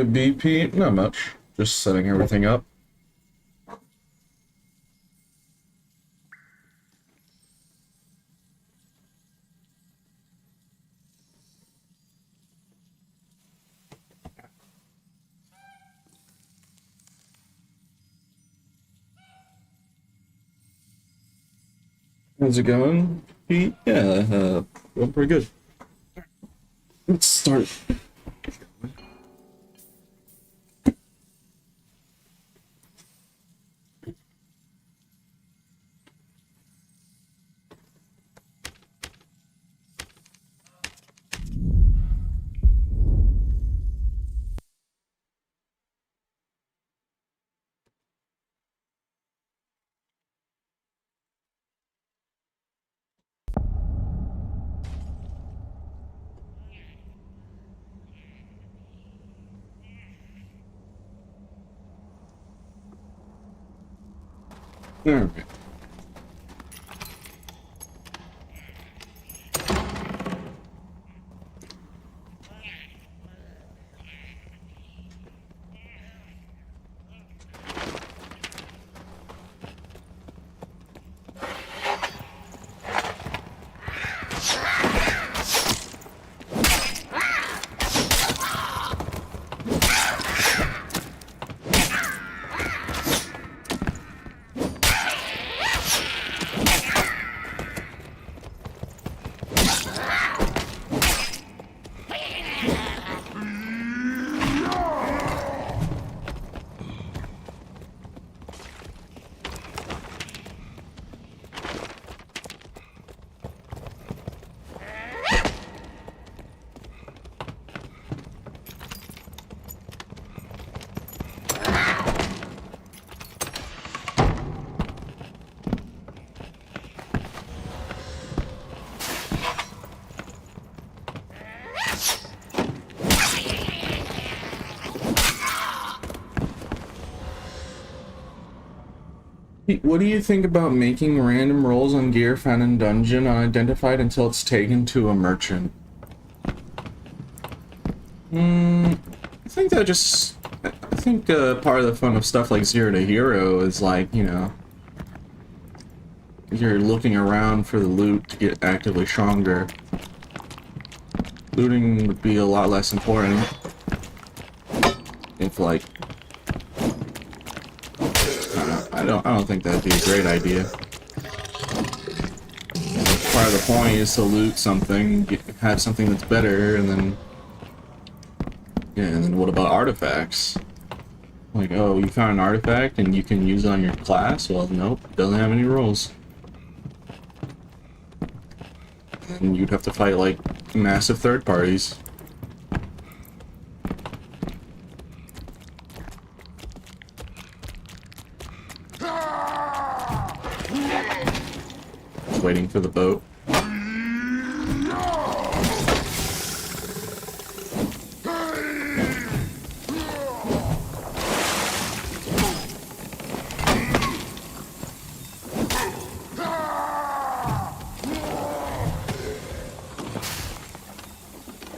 BP? Not much. Just setting everything up. How's it going, Pete? Yeah, going pretty good. Let's start. All right. What do you think about making random rolls on gear found in dungeon unidentified until it's taken to a merchant? I think that just... I think part of the fun of stuff like Zero to Hero is like, you know... You're looking around for the loot to get actively stronger. Looting would be a lot less important if, like... I don't think that'd be a great idea. Part of the point is to loot something, have something that's better, and then... Yeah, and then what about artifacts? Like, oh, you found an artifact and you can use it on your class? Well, nope, doesn't have any rolls. And you'd have to fight, like, massive third parties. Waiting for the boat.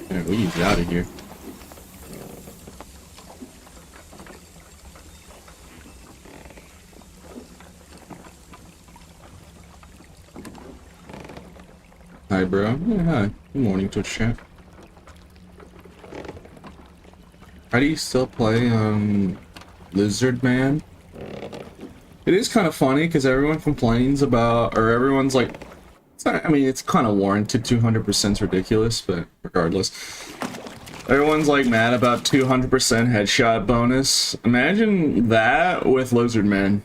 Yeah, we need out of here. Hi, bro. Yeah, hi. Good morning, Twitch chat. How do you still play Lizard Man? It is kind of funny because everyone complains about, or everyone's like, I mean, it's kind of warranted. 200% is ridiculous, but regardless, everyone's like mad about 200% headshot bonus. Imagine that with Lizard Man.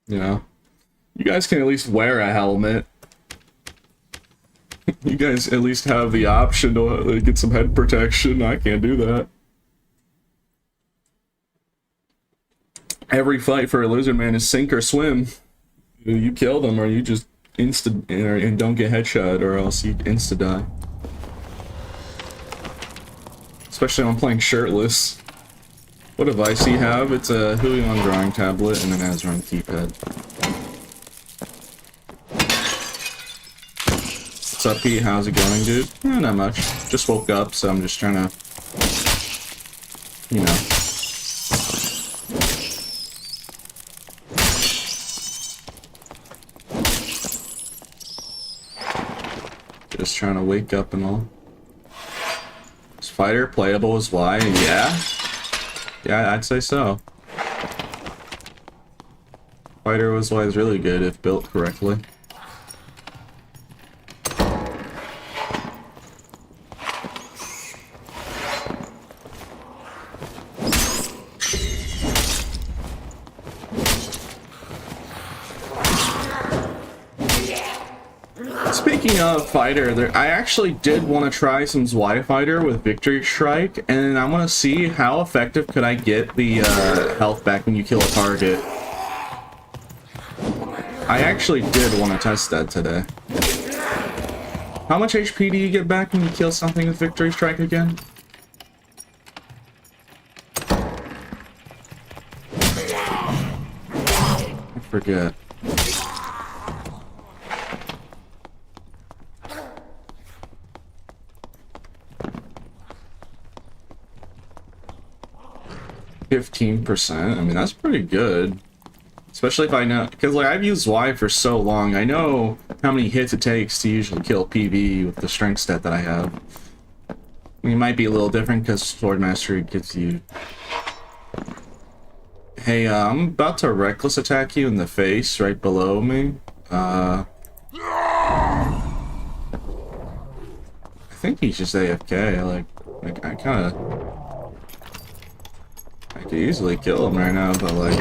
You know, you guys can at least wear a helmet. You guys at least have the option to get some head protection. I can't do that. Every fight for a Lizard Man is sink or swim. You kill them or you just and don't get headshot, or else you insta-die. Especially when I'm playing shirtless. What device do you have? It's a Huion drawing tablet and an Azron keypad. What's up, Pete? How's it going, dude? Not much. Just woke up, so I'm just trying to you know. Just trying to wake up and all. Is fighter playable as Y? Yeah. Yeah, I'd say so. Fighter was Y is really good if built correctly. Speaking of fighter, I actually did want to try some Y fighter with Victory Strike, and I want to see how effective could I get the health back when you kill a target. I actually did want to test that today. How much HP do you get back when you kill something with Victory Strike again? I forget. %. I mean, that's pretty good. Especially if I know, because like I've used Y for so long, I know how many hits it takes to usually kill PV with the strength stat that I have. I mean, it might be a little different because Sword Mastery gives you... Hey, I'm about to reckless attack you in the face right below me. I think he's just AFK. Like I kind of... I could easily kill him right now, but like...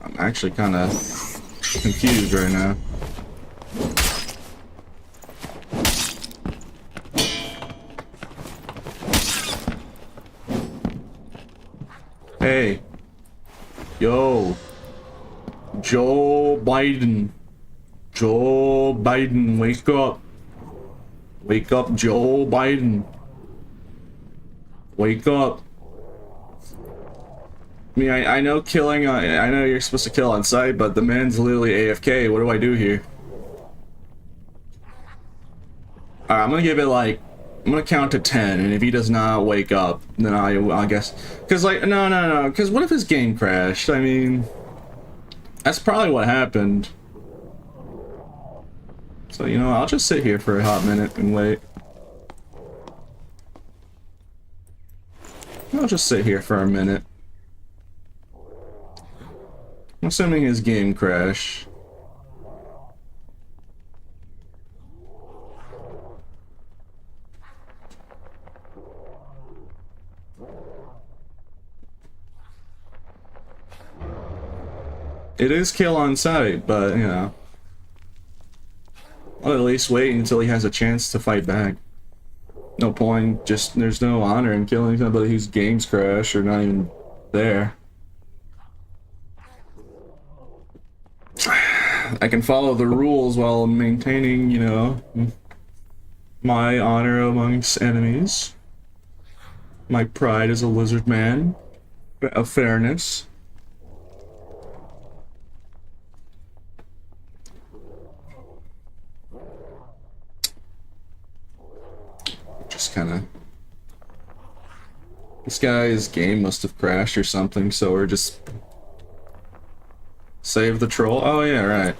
I'm actually kind of confused right now. Hey. Yo. Joe Biden. Joe Biden, wake up. Wake up, Joe Biden. Wake up. I mean, I know killing, I know you're supposed to kill on sight, but the man's literally AFK. What do I do here? Alright, I'm gonna give it like, I'm gonna count to 10, and if he does not wake up, then I guess, because like, no, because what if his game crashed? I mean, that's probably what happened. So, you know, I'll just sit here for a hot minute and wait. I'll just sit here for a minute. I'm assuming his game crashed. It is kill on sight, but, you know. I'll at least wait until he has a chance to fight back. No point, just, there's no honor in killing somebody whose games crash or not even there. I can follow the rules while maintaining, you know, my honor amongst enemies. My pride as a lizard man. Of fairness. Just kind of... This guy's game must have crashed or something, so we're just... Save the troll? Oh yeah, right.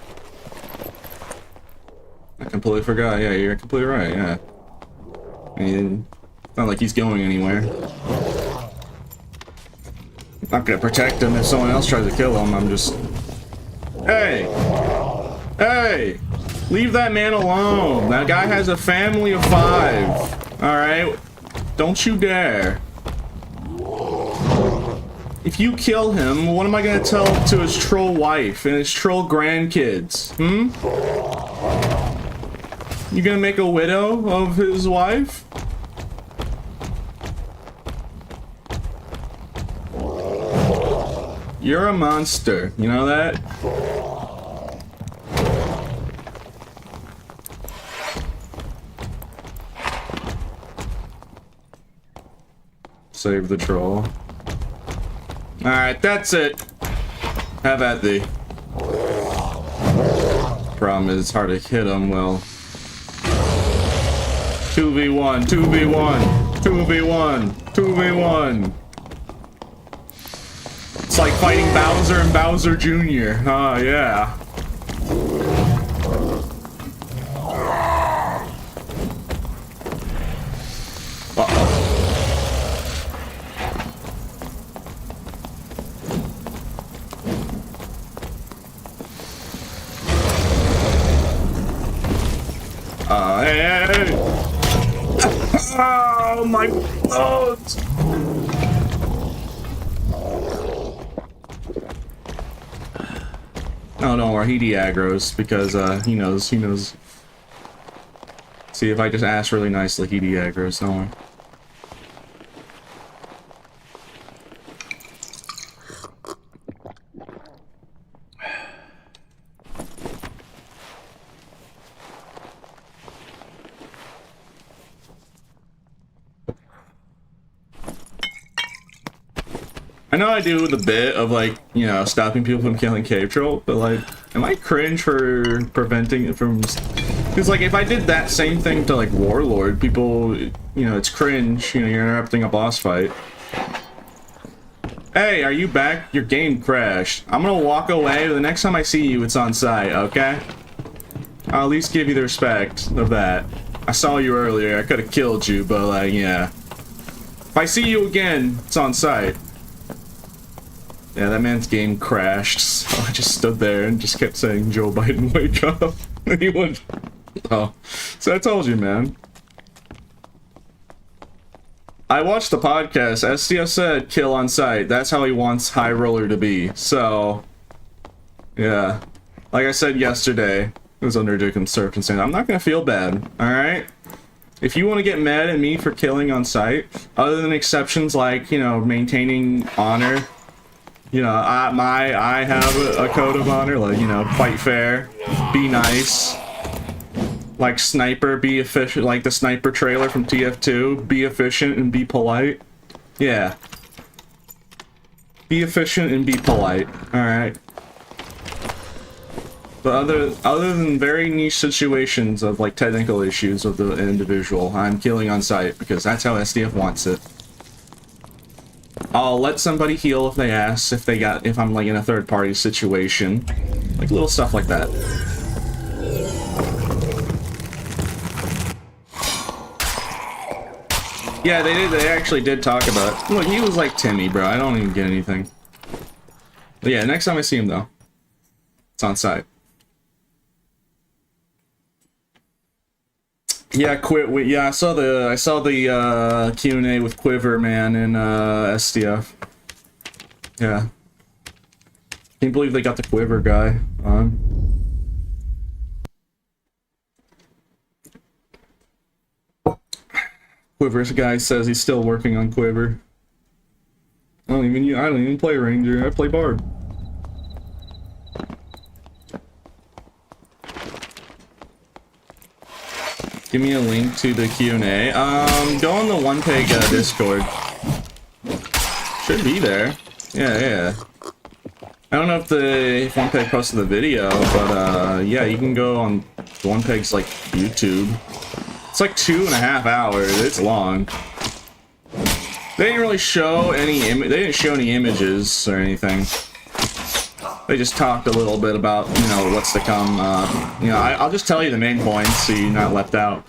I completely forgot. Yeah, you're completely right, yeah. I mean, it's not like he's going anywhere. I'm not gonna protect him if someone else tries to kill him, I'm just... Hey! Hey! Leave that man alone! That guy has a family of 5. Alright? Don't you dare. If you kill him, what am I gonna tell to his troll wife and his troll grandkids? Hmm? You gonna make a widow of his wife? You're a monster, you know that? Save the troll. Alright, that's it. Have at thee. Problem is, it's hard to hit him, well... 2v1, 2v1, 2v1, 2v1. It's like fighting Bowser and Bowser Jr. Oh, yeah. Uh-oh. Hey! Oh my God! Oh, don't worry, he de-aggroes because he knows. See, if I just ask really nicely, he de-aggroes, don't worry. I know I do the bit of, like, you know, stopping people from killing Cave Troll, but, like, am I cringe for preventing it from... Because, like, if I did that same thing to, like, Warlord, people, you know, it's cringe, you know, you're interrupting a boss fight. Hey, are you back? Your game crashed. I'm gonna walk away, the next time I see you, it's on site, okay? I'll at least give you the respect of that. I saw you earlier, I could've killed you, but, like, yeah. If I see you again, it's on site. Yeah, that man's game crashed, so I just stood there and just kept saying, Joe Biden, wake up. And he went, oh. So I told you, man. I watched the podcast. SDF said kill on sight. That's how he wants High Roller to be. So, yeah. Like I said yesterday, it was under different circumstances. I'm not gonna feel bad, alright? If you want to get mad at me for killing on sight, other than exceptions like, you know, maintaining honor, you know, I have a code of honor, like, you know, fight fair, be nice, like Sniper, be efficient, like the Sniper trailer from TF2, be efficient and be polite. Yeah. Be efficient and be polite, alright? But other than very niche situations of, like, technical issues of the individual, I'm killing on sight, because that's how SDF wants it. I'll let somebody heal if they ask, if I'm like in a third-party situation. Like little stuff like that. Yeah, they actually did talk about it. Look, he was like Timmy, bro. I don't even get anything. But yeah, next time I see him though, it's on site. Yeah, yeah, I saw the Q&A with Quiver, man, in SDF. Yeah. Can't believe they got the Quiver guy on. Quiver's guy says he's still working on Quiver. I don't even play Ranger, I play Bard. Give me a link to the Q&A. Go on the OnePeg Discord. Should be there. Yeah. I don't know if OnePeg posted the video, but yeah, you can go on OnePeg's like YouTube. It's like 2.5 hours. It's long. They didn't really show any they didn't show any images or anything. They just talked a little bit about, you know, what's to come. You know, I'll just tell you the main points so you're not left out.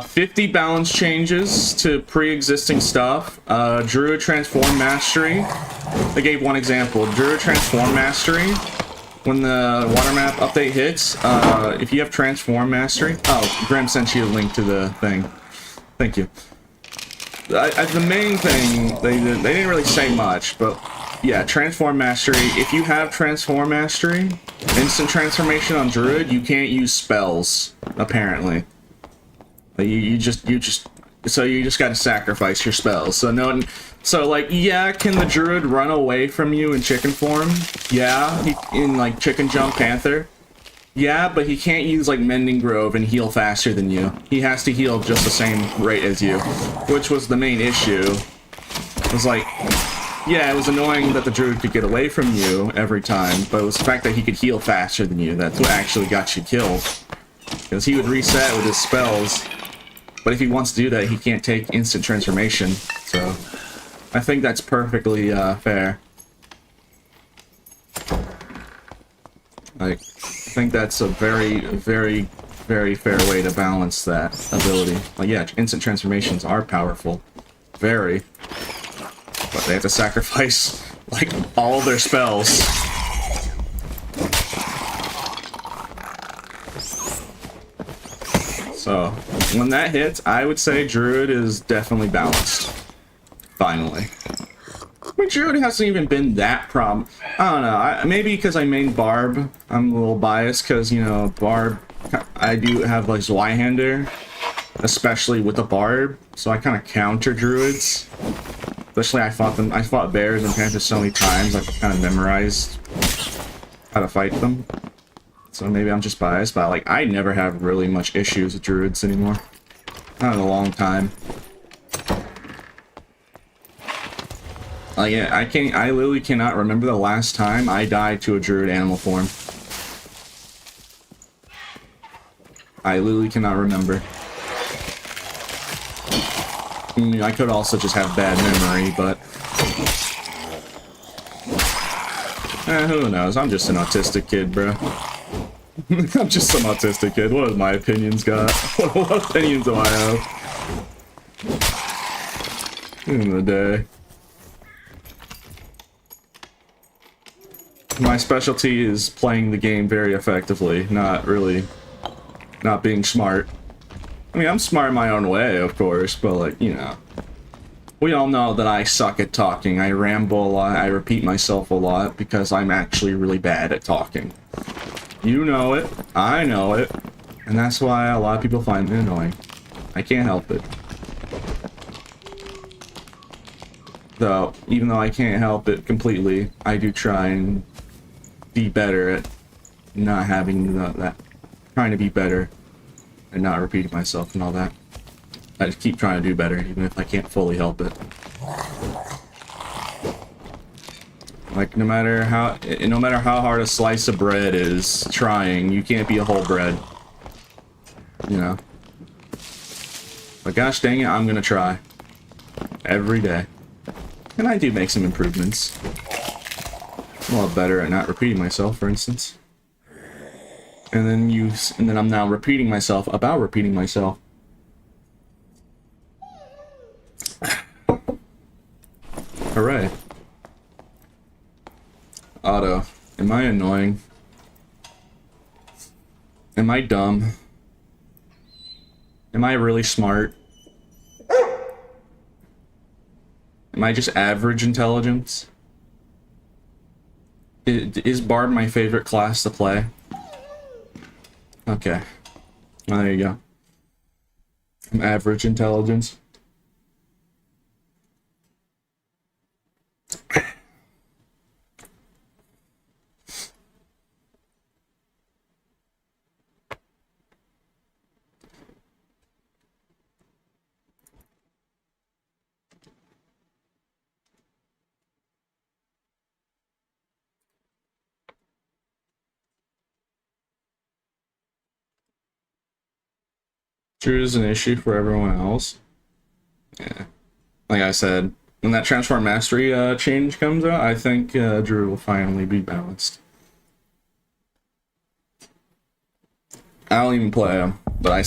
50 balance changes to pre-existing stuff. Druid Transform Mastery. They gave one example. Druid Transform Mastery. When the water map update hits, if you have Transform Mastery... Oh, Graham sent you a link to the thing. Thank you. The main thing, they didn't really say much, but... Yeah, Transform Mastery. If you have Transform Mastery, instant transformation on Druid, you can't use spells, apparently. You just gotta sacrifice your spells. So like, yeah, can the Druid run away from you in chicken form? Yeah, in like Chicken Jump Panther. Yeah, but he can't use like Mending Grove and heal faster than you. He has to heal just the same rate as you, which was the main issue. It was like... Yeah, it was annoying that the Druid could get away from you every time, but it was the fact that he could heal faster than you that's what actually got you killed. Because he would reset with his spells. But if he wants to do that, he can't take instant transformation. So I think that's perfectly fair. Like, I think that's a very, very, very fair way to balance that ability. Like, yeah, instant transformations are powerful. Very. But they have to sacrifice, like, all of their spells. So, when that hits, I would say Druid is definitely balanced. Finally. I mean, Druid hasn't even been that problem. I don't know. Maybe because I main Barb, I'm a little biased because, you know, Barb, I do have like Zweihander, especially with the Barb, so I kind of counter Druids. Especially I fought Bears and Panthers so many times, I've kind of memorized how to fight them. So maybe I'm just biased, but like, I never have really much issues with Druids anymore. Not in a long time. Yeah, I literally cannot remember the last time I died to a Druid animal form. I literally cannot remember. I mean, I could also just have bad memory, but... who knows? I'm just an autistic kid, bro. I'm just some autistic kid. What have my opinions got? What opinions do I have? In the day. My specialty is playing the game very effectively, not being smart. I mean, I'm smart in my own way, of course, but like, you know. We all know that I suck at talking. I ramble a lot, I repeat myself a lot, because I'm actually really bad at talking. You know it, I know it, and that's why a lot of people find me annoying. I can't help it. So, even though I can't help it completely, I do try and be better at not having that, trying to be better and not repeating myself and all that. I just keep trying to do better, even if I can't fully help it. Like, no matter how hard a slice of bread is trying, you can't be a whole bread. You know? But gosh dang it, I'm gonna try. Every day. And I do make some improvements. I'm a lot better at not repeating myself, for instance. And then I'm now repeating myself about repeating myself. Hooray. Otto, am I annoying? Am I dumb? Am I really smart? Am I just average intelligence? Is Barb my favorite class to play? Okay. Well, there you go. I'm average intelligence. Drew is an issue for everyone else. Yeah. Like I said, when that Transform Mastery change comes out, I think Drew will finally be balanced. I don't even play him, but I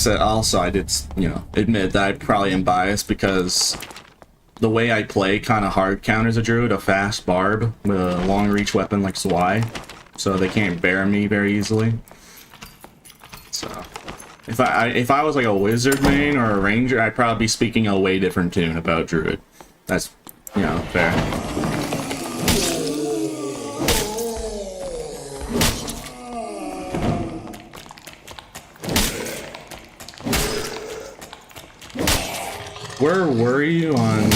did, you know, admit that I probably am biased because the way I play kind of hard counters a Druid, a fast Barb with a long reach weapon like Zwei, so they can't bear me very easily. So... If I was like a wizard main or a ranger, I'd probably be speaking a way different tune about Druid. That's, you know, fair. Where were you on...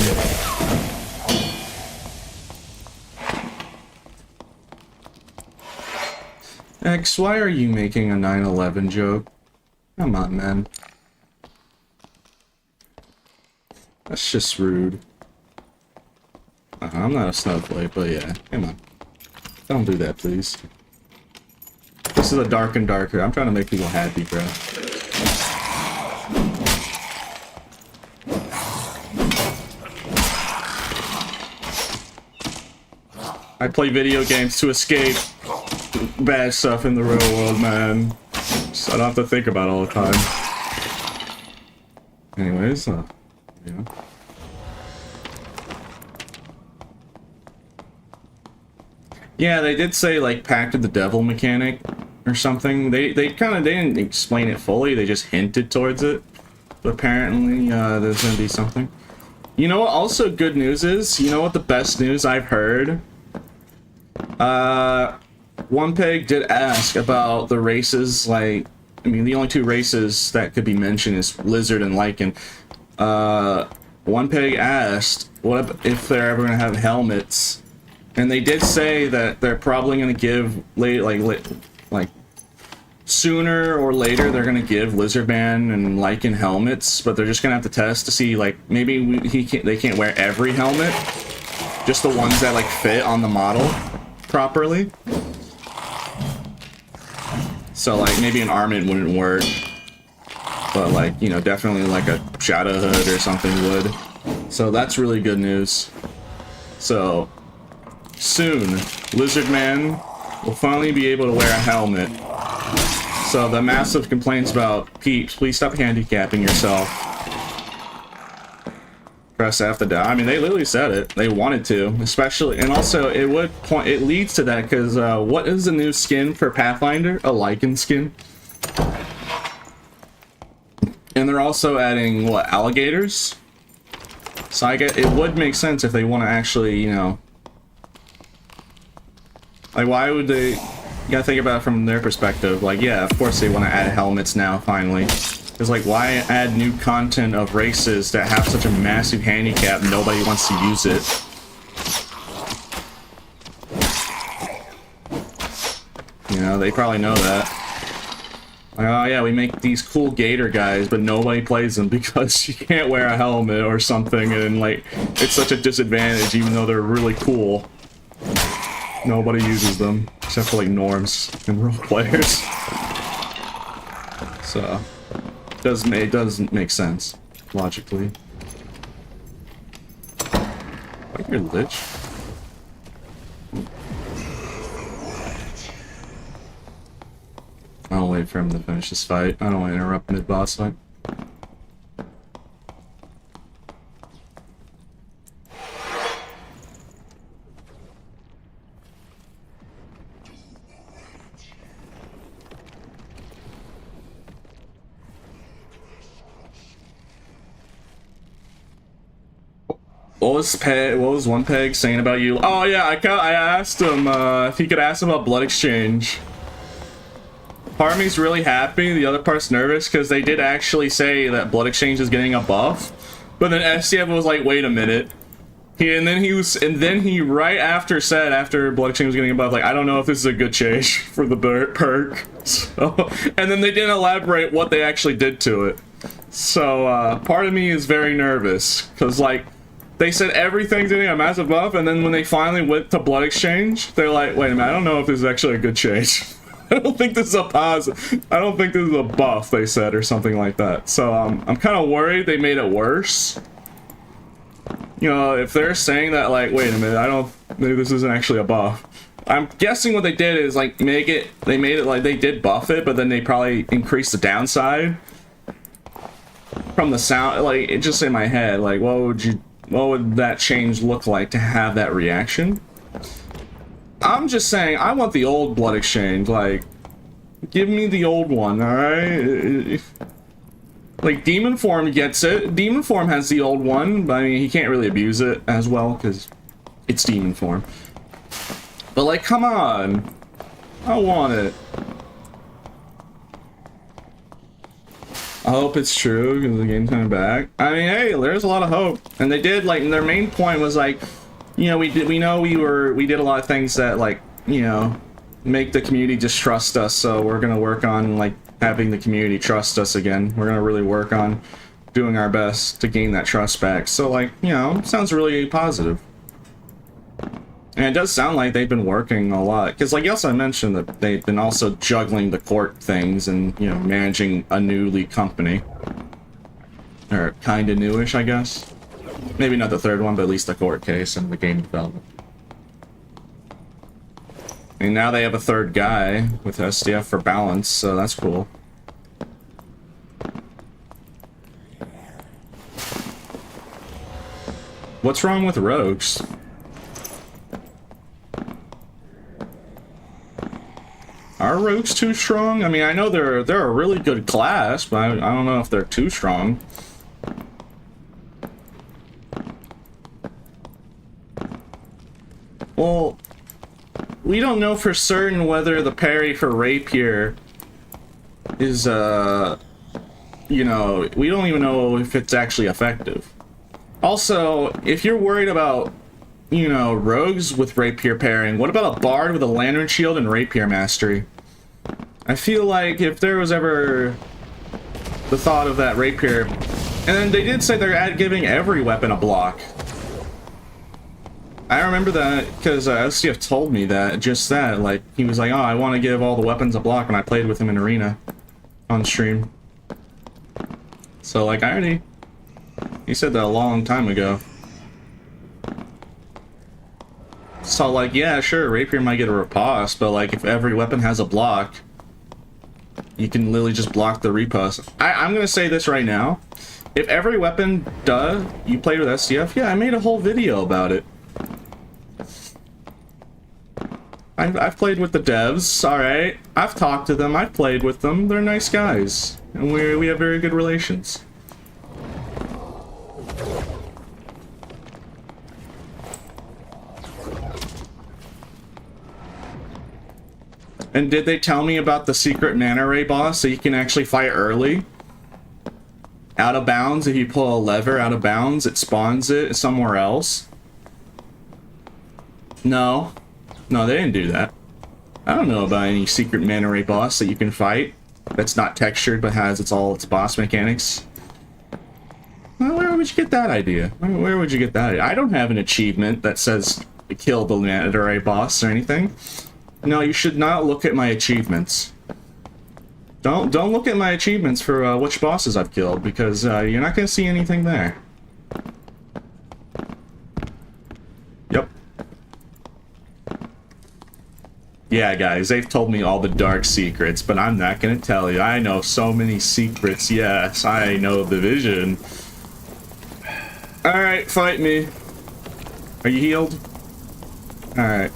X, why are you making a 9/11 joke? Come on, man. That's just rude. I'm not a snowflake, but yeah, come on. Don't do that, please. This is a dark and darker. I'm trying to make people happy, bro. I play video games to escape bad stuff in the real world, man. So I don't have to think about it all the time. Anyways, yeah. Yeah, they did say, like, Pact of the Devil mechanic or something. They didn't explain it fully, they just hinted towards it. But apparently, there's gonna be something. You know what also good news is? You know what the best news I've heard? One Peg did ask about the races, like, I mean, the only two races that could be mentioned is Lizard and Lycan. One Peg asked, what if they're ever gonna have helmets? And they did say that they're probably gonna give like sooner or later they're gonna give Lizardman and Lycan helmets, but they're just gonna have to test to see, like, maybe they can't wear every helmet, just the ones that like fit on the model properly. So like maybe an armament wouldn't work, but like, you know, definitely like a shadow hood or something would. So that's really good news. So soon, Lizardman will finally be able to wear a helmet. So the massive complaints about Peeps, please stop handicapping yourself. Press F to die. I mean, they literally said it. They wanted to, especially, and also it leads to that because what is the new skin for Pathfinder? A Lycan skin. And they're also adding what, alligators? So I get it would make sense if they want to actually, you know, like, why would they? You gotta think about it from their perspective. Like, yeah, of course they want to add helmets now, finally. It's like, why add new content of races that have such a massive handicap and nobody wants to use it? You know, they probably know that. Like, oh yeah, we make these cool gator guys, but nobody plays them because you can't wear a helmet or something, and like, it's such a disadvantage even though they're really cool. Nobody uses them, except for like norms and role players. So, it does make sense, logically. I hear Lich. I'll wait for him to finish this fight. I don't want to interrupt mid-boss fight. What was One Peg saying about you? Oh yeah, I asked him if he could ask about Blood Exchange. Part of me's really happy, the other part's nervous, because they did actually say that Blood Exchange is getting a buff. But then SCF was like, wait a minute. And then he right after said, after Blood Exchange was getting a buff, like, I don't know if this is a good change for the perk. So, and then they didn't elaborate what they actually did to it. So part of me is very nervous, because like, they said everything's getting a massive buff, and then when they finally went to Blood Exchange, they're like, wait a minute, I don't know if this is actually a good change. I don't think this is a positive. I don't think this is a buff, they said, or something like that. So I'm kind of worried they made it worse. You know, if they're saying that, like, wait a minute, maybe this isn't actually a buff. I'm guessing what they did is, like, they made it like they did buff it, but then they probably increased the downside. From the sound, like, it just in my head, like, what would that change look like to have that reaction? I'm just saying, I want the old Blood Exchange, like, give me the old one, alright? Like, Demon Form gets it. Demon Form has the old one, but I mean, he can't really abuse it as well, because it's Demon Form. But like, come on. I want it. I hope it's true, because the game's coming back. I mean, hey, there's a lot of hope. And they did, like, their main point was, like, you know, we did a lot of things that, like, you know, make the community distrust us, so we're gonna work on, like, having the community trust us again. We're gonna really work on doing our best to gain that trust back. So, like, you know, sounds really positive. And it does sound like they've been working a lot, because like also I mentioned that they've been also juggling the court things and, you know, managing a newly company. Or kinda newish, I guess. Maybe not the third one, but at least the court case and the game development. And now they have a third guy with SDF for balance, so that's cool. What's wrong with rogues? Are rogues too strong? I mean, I know they're a really good class, but I don't know if they're too strong. Well, we don't know for certain whether the parry for rapier is, you know, we don't even know if it's actually effective. Also, if you're worried about, you know, rogues with rapier parrying, what about a bard with a lantern shield and rapier mastery? I feel like if there was ever the thought of that rapier, and then they did say they're giving every weapon a block. I remember that because SDF told me that, just that, like, he was like, oh, I want to give all the weapons a block when I played with him in Arena on stream. So, like, he said that a long time ago. So, like, yeah, sure, rapier might get a riposte, but, like, if every weapon has a block, you can literally just block the riposte. I'm gonna say this right now. If every weapon does, you played with SDF, yeah, I made a whole video about it. I've played with the devs, alright. I've talked to them, I've played with them. They're nice guys. And we have very good relations. And did they tell me about the secret mana ray boss so you can actually fight early? Out of bounds, if you pull a lever out of bounds, it spawns it somewhere else? No. No, they didn't do that. I don't know about any secret mana ray boss that you can fight that's not textured but has its boss mechanics. Well, where would you get that idea? Where would you get that idea? I don't have an achievement that says kill the mana ray boss or anything. No, you should not look at my achievements. Don't look at my achievements for which bosses I've killed, because you're not going to see anything there. Yep. Yeah, guys, they've told me all the dark secrets, but I'm not going to tell you. I know so many secrets. Yes, I know the vision. Alright, fight me. Are you healed? Alright.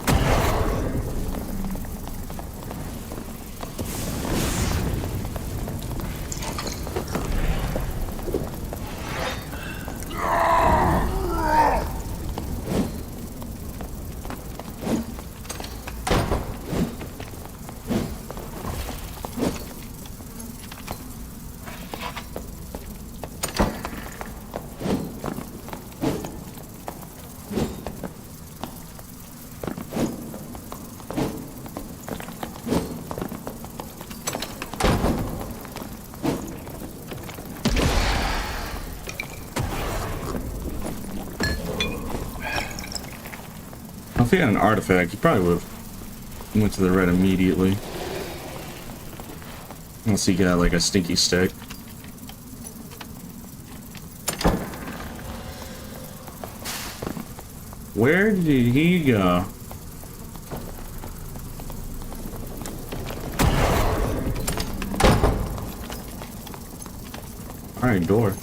If he had an artifact, he probably would have went to the red immediately. Unless he got like a stinky stick. Where did he go? Alright, door.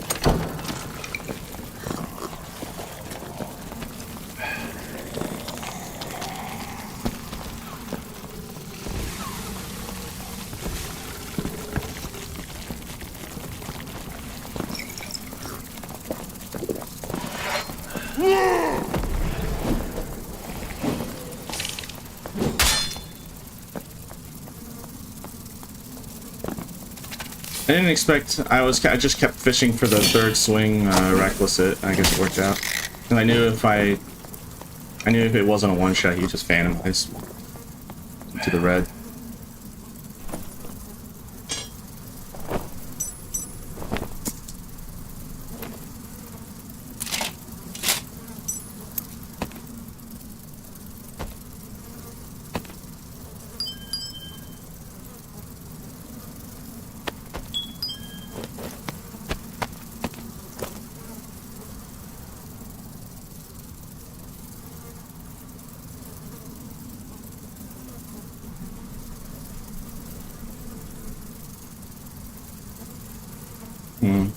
I didn't expect. I just kept fishing for the third swing reckless hit. I guess it worked out. And I knew if it wasn't a one shot, he just phantomized to the red. Hmm.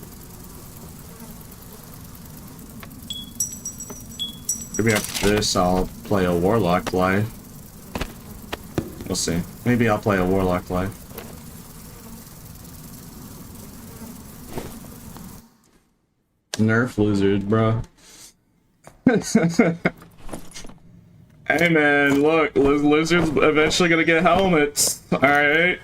Maybe after this, I'll play a Warlock live. We'll see. Maybe I'll play a Warlock live. Nerf lizard, bro. Hey man, look, lizards eventually gonna get helmets. Alright?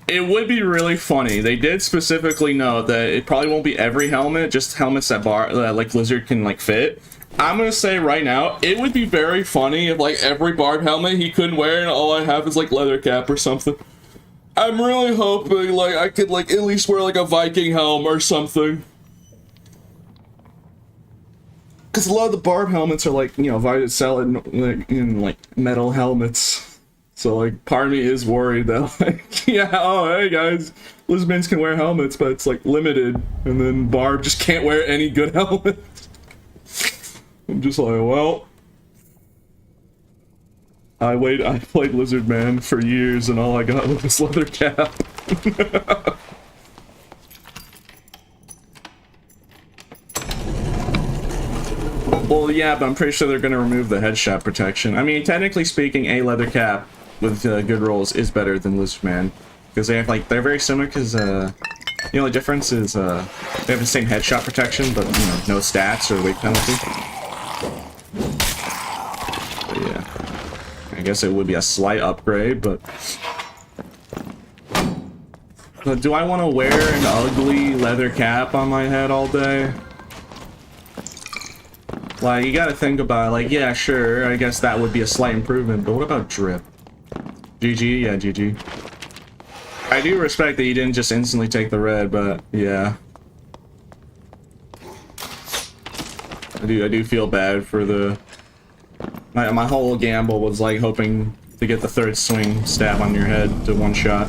It would be really funny. They did specifically note that it probably won't be every helmet, just helmets that like lizard can like fit. I'm gonna say right now, it would be very funny if like every barb helmet he couldn't wear and all I have is like leather cap or something. I'm really hoping like I could like at least wear like a Viking helm or something. Because a lot of the barb helmets are like, you know, sell in like metal helmets. So like part of me is worried that like, yeah, oh hey guys, lesbians can wear helmets, but it's like limited, and then barb just can't wear any good helmet. I'm just like, well, I played Lizard Man for years, and all I got was this leather cap. Well, yeah, but I'm pretty sure they're going to remove the headshot protection. I mean, technically speaking, a leather cap with good rolls is better than Lizard Man, because they have like they're very similar. Because the only difference is they have the same headshot protection, but you know, no stats or weight penalty. But yeah, I guess it would be a slight upgrade, but do I want to wear an ugly leather cap on my head all day? Like, you gotta think about it, like, yeah, sure, I guess that would be a slight improvement, but what about drip? GG? Yeah, GG. I do respect that you didn't just instantly take the red, but, yeah. I do feel bad for the... My whole gamble was, like, hoping to get the third swing stab on your head to one shot.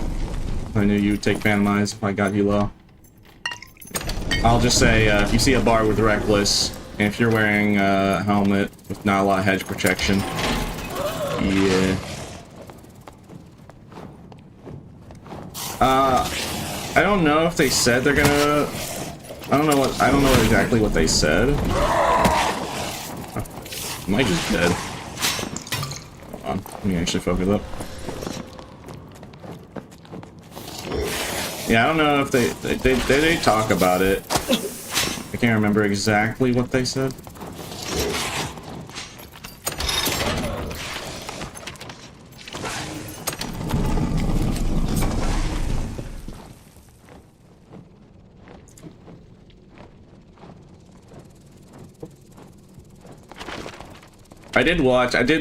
I knew you would take Phantom Eyes if I got you low. I'll just say, if you see a bar with Reckless, and if you're wearing a helmet with not a lot of hedge protection, yeah. I don't know if they said they're gonna... I don't know exactly what they said. I might just dead. Hold on, let me actually focus up. Yeah, I don't know if they talk about it. I can't remember exactly what they said.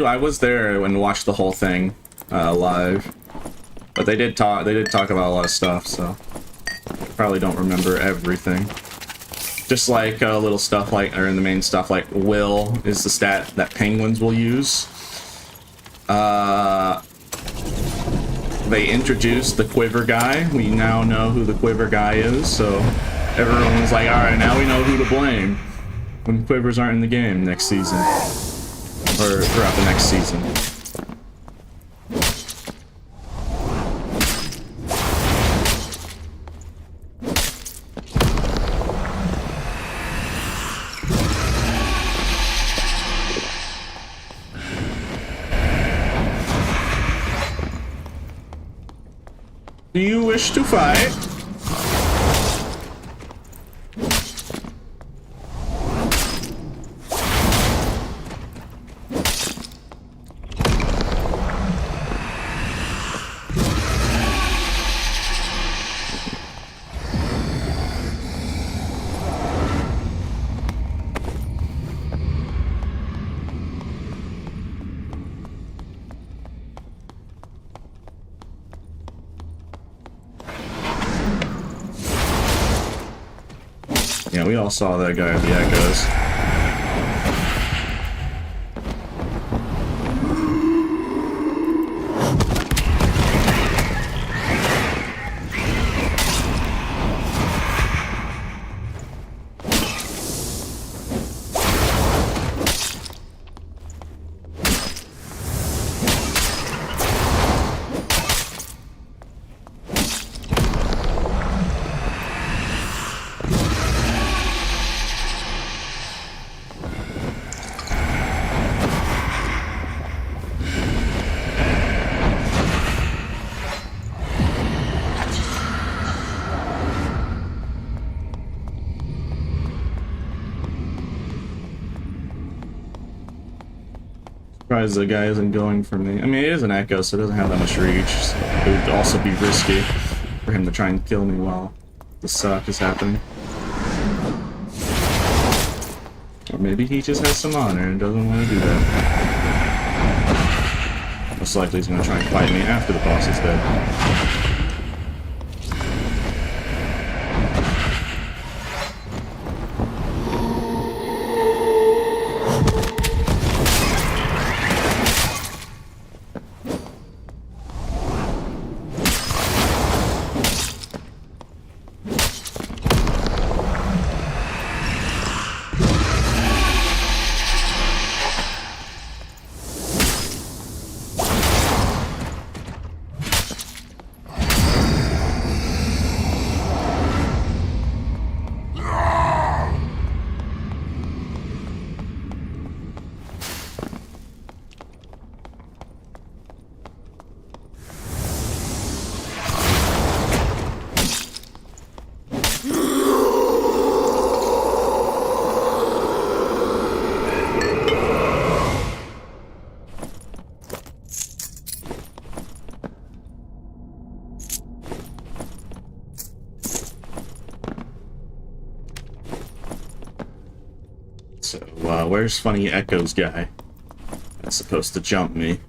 I was there and watched the whole thing live. But they did talk about a lot of stuff, so I probably don't remember everything. Just like little stuff like, or in the main stuff like will is the stat that penguins will use. They introduced the quiver guy. We now know who the quiver guy is, so everyone was like, alright, now we know who to blame when quivers aren't in the game next season. Or throughout the next season. Do you wish to fight? Yeah, we all saw that guy with the echoes. surprised the guy isn't going for me. I mean, it is an echo, so it doesn't have that much reach. So it would also be risky for him to try and kill me while the suck is happening. Or maybe he just has some honor and doesn't want to do that. Most likely he's going to try and fight me after the boss is dead. So, where's Funny Echoes guy? That's supposed to jump me.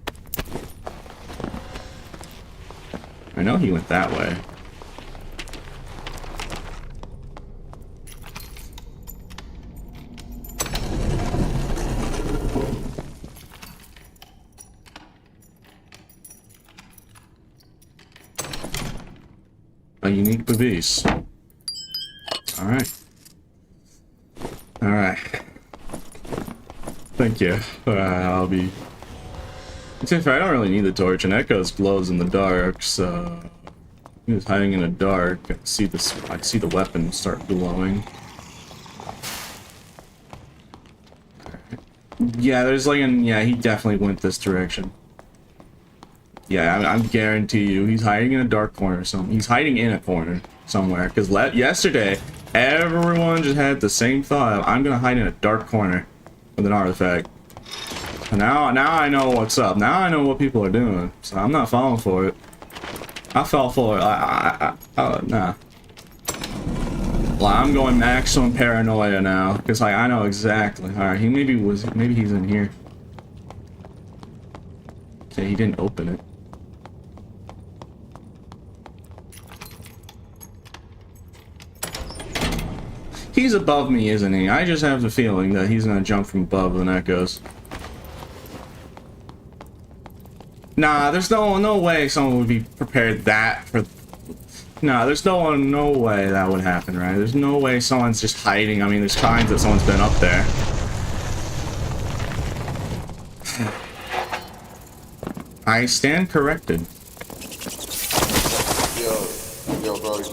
I know he went that way. A unique bevis. Alright. Alright. Thank you. I'll be... To be fair, I don't really need the torch, and Echoes glows in the dark, so... He was hiding in the dark. I see the weapon start glowing. Yeah, there's like an... Yeah, he definitely went this direction. Yeah, I'm guarantee you, he's hiding in a dark corner. He's hiding in a corner somewhere. Because yesterday, everyone just had the same thought. I'm gonna hide in a dark corner with an artifact. And now I know what's up. Now I know what people are doing. So I'm not falling for it. I fell for it. Nah. Well, I'm going maximum paranoia now because I know exactly. All right, maybe he's in here. Okay, he didn't open it. He's above me, isn't he? I just have the feeling that he's gonna jump from above the Echoes. Nah, there's no way someone would be prepared that for... Nah, there's no way that would happen, right? There's no way someone's just hiding. I mean, there's times that someone's been up there. I stand corrected. Yo, bro.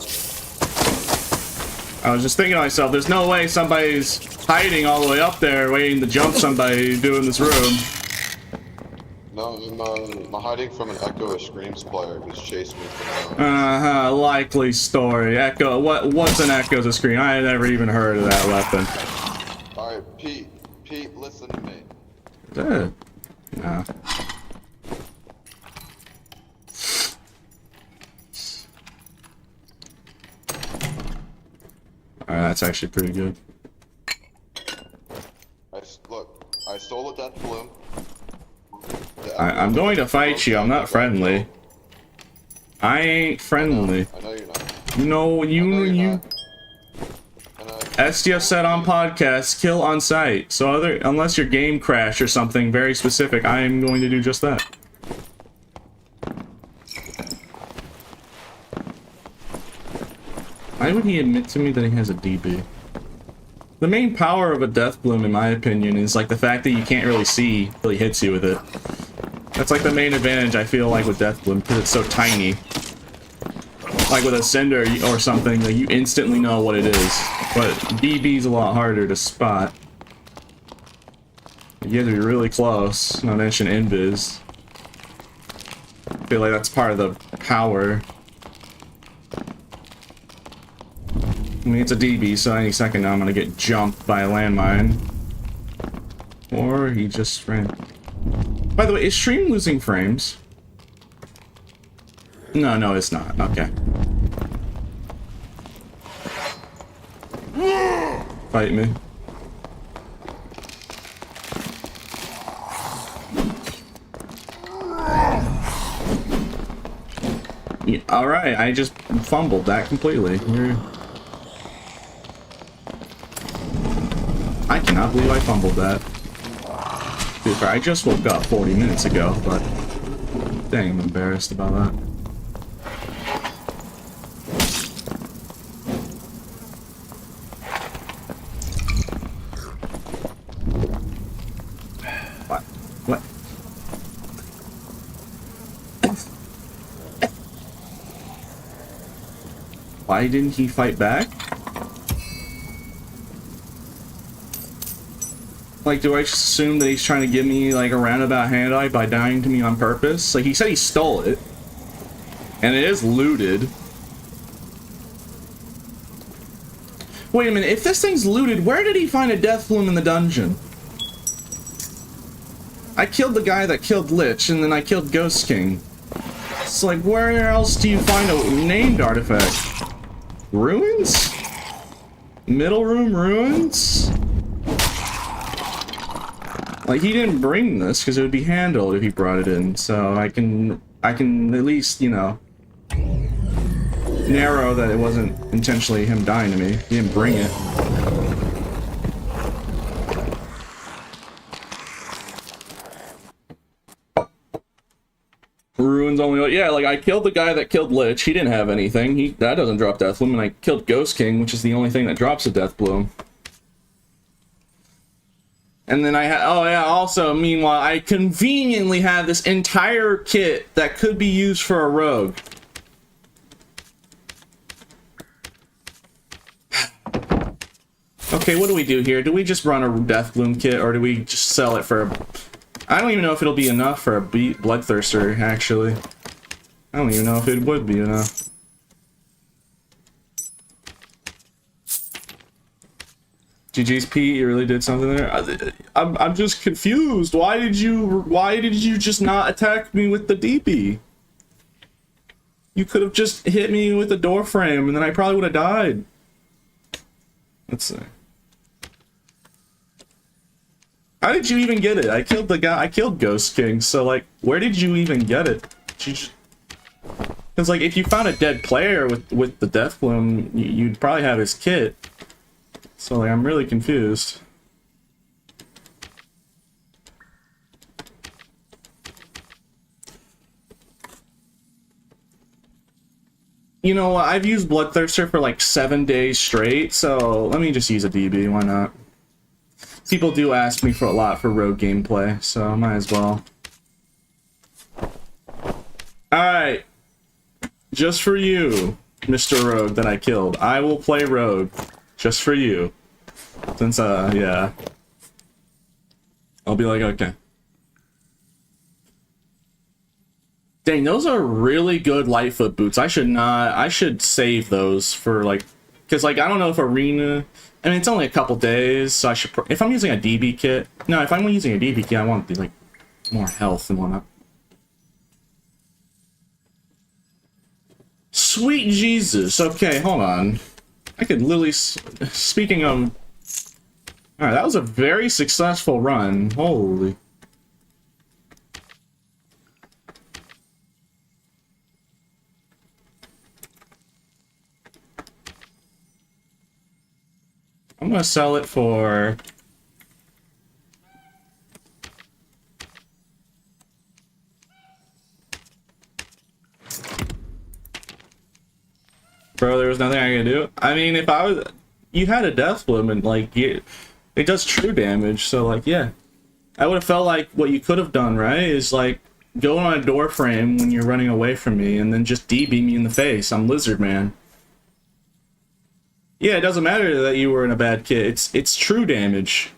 I was just thinking to myself, there's no way somebody's hiding all the way up there waiting to jump somebody doing this room. No, I'm hiding from an Echo Screams player who's chasing me. Likely story. Echo, what's an Echo's a scream? I had never even heard of that weapon. Alright, Pete, listen to me. Nah. Alright, that's actually pretty good. I stole a Deathbloom. I'm going to fight you. I'm not friendly. I ain't friendly. I know you're not. No, you. SDF said on podcast, kill on sight. So unless your game crashed or something very specific, I am going to do just that. Why would he admit to me that he has a DB? The main power of a Deathbloom, in my opinion, is like the fact that you can't really see till he hits you with it. That's like the main advantage I feel like with Deathbloom, because it's so tiny. Like with a Cinder or something, like you instantly know what it is. But DB's a lot harder to spot. You have to be really close, not to mention invis. I feel like that's part of the power. I mean, it's a DB, so any second now I'm gonna get jumped by a landmine. Or he just ran. By the way, is stream losing frames? No, no, it's not. Okay. Fight me. Yeah, alright, I just fumbled that completely. I cannot believe I fumbled that. Dude, I just woke up 40 minutes ago, but dang, I'm embarrassed about that. What? What? Why didn't he fight back? Like, do I just assume that he's trying to give me, like, a roundabout handout by dying to me on purpose? Like, he said he stole it. And it is looted. Wait a minute, if this thing's looted, where did he find a Deathbloom in the dungeon? I killed the guy that killed Lich, and then I killed Ghost King. It's like, where else do you find a named artifact? Ruins? Middle room ruins? Like, he didn't bring this because it would be handled if he brought it in, so I can at least, you know, narrow that it wasn't intentionally him dying to me. He didn't bring it. Ruins only, yeah, like, I killed the guy that killed Lich. He didn't have anything. That doesn't drop Deathbloom, and I killed Ghost King, which is the only thing that drops a Deathbloom. And then oh yeah, also, meanwhile, I conveniently have this entire kit that could be used for a rogue. Okay, what do we do here? Do we just run a Deathbloom kit, or do we just sell it for I don't even know if it'll be enough for a Bloodthirster, actually. I don't even know if it would be enough. GG's Pete, you really did something there. I'm just confused. Why did you just not attack me with the DP? You could have just hit me with the door frame, and then I probably would have died. Let's see. How did you even get it? I killed the guy. I killed Ghost King. So like, where did you even get it? Because like, if you found a dead player with the Deathbloom, you'd probably have his kit. So, like, I'm really confused. You know what? I've used Bloodthirster for like 7 days straight, so let me just use a DB. Why not? People do ask me for a lot for rogue gameplay, so I might as well. Alright. Just for you, Mr. Rogue that I killed. I will play rogue. Just for you. Since, yeah. I'll be like, okay. Dang, those are really good Lightfoot boots. I should save those for, like, because, like, I don't know if Arena, I mean, it's only a couple days, so I should, if I'm using a DB kit, no, if I'm using a DB kit, I want, like, more health and whatnot. Sweet Jesus. Okay, hold on. I could literally, speaking of, alright, that was a very successful run. Holy. I'm gonna sell it for bro, there was nothing I could do. I mean, if I was, you had a Deathbloom and like it does true damage, so like yeah, I would have felt like what you could have done, right, is like go on a door frame when you're running away from me and then just DB me in the face. I'm Lizard Man. Yeah, it doesn't matter that you were in a bad kit. It's true damage.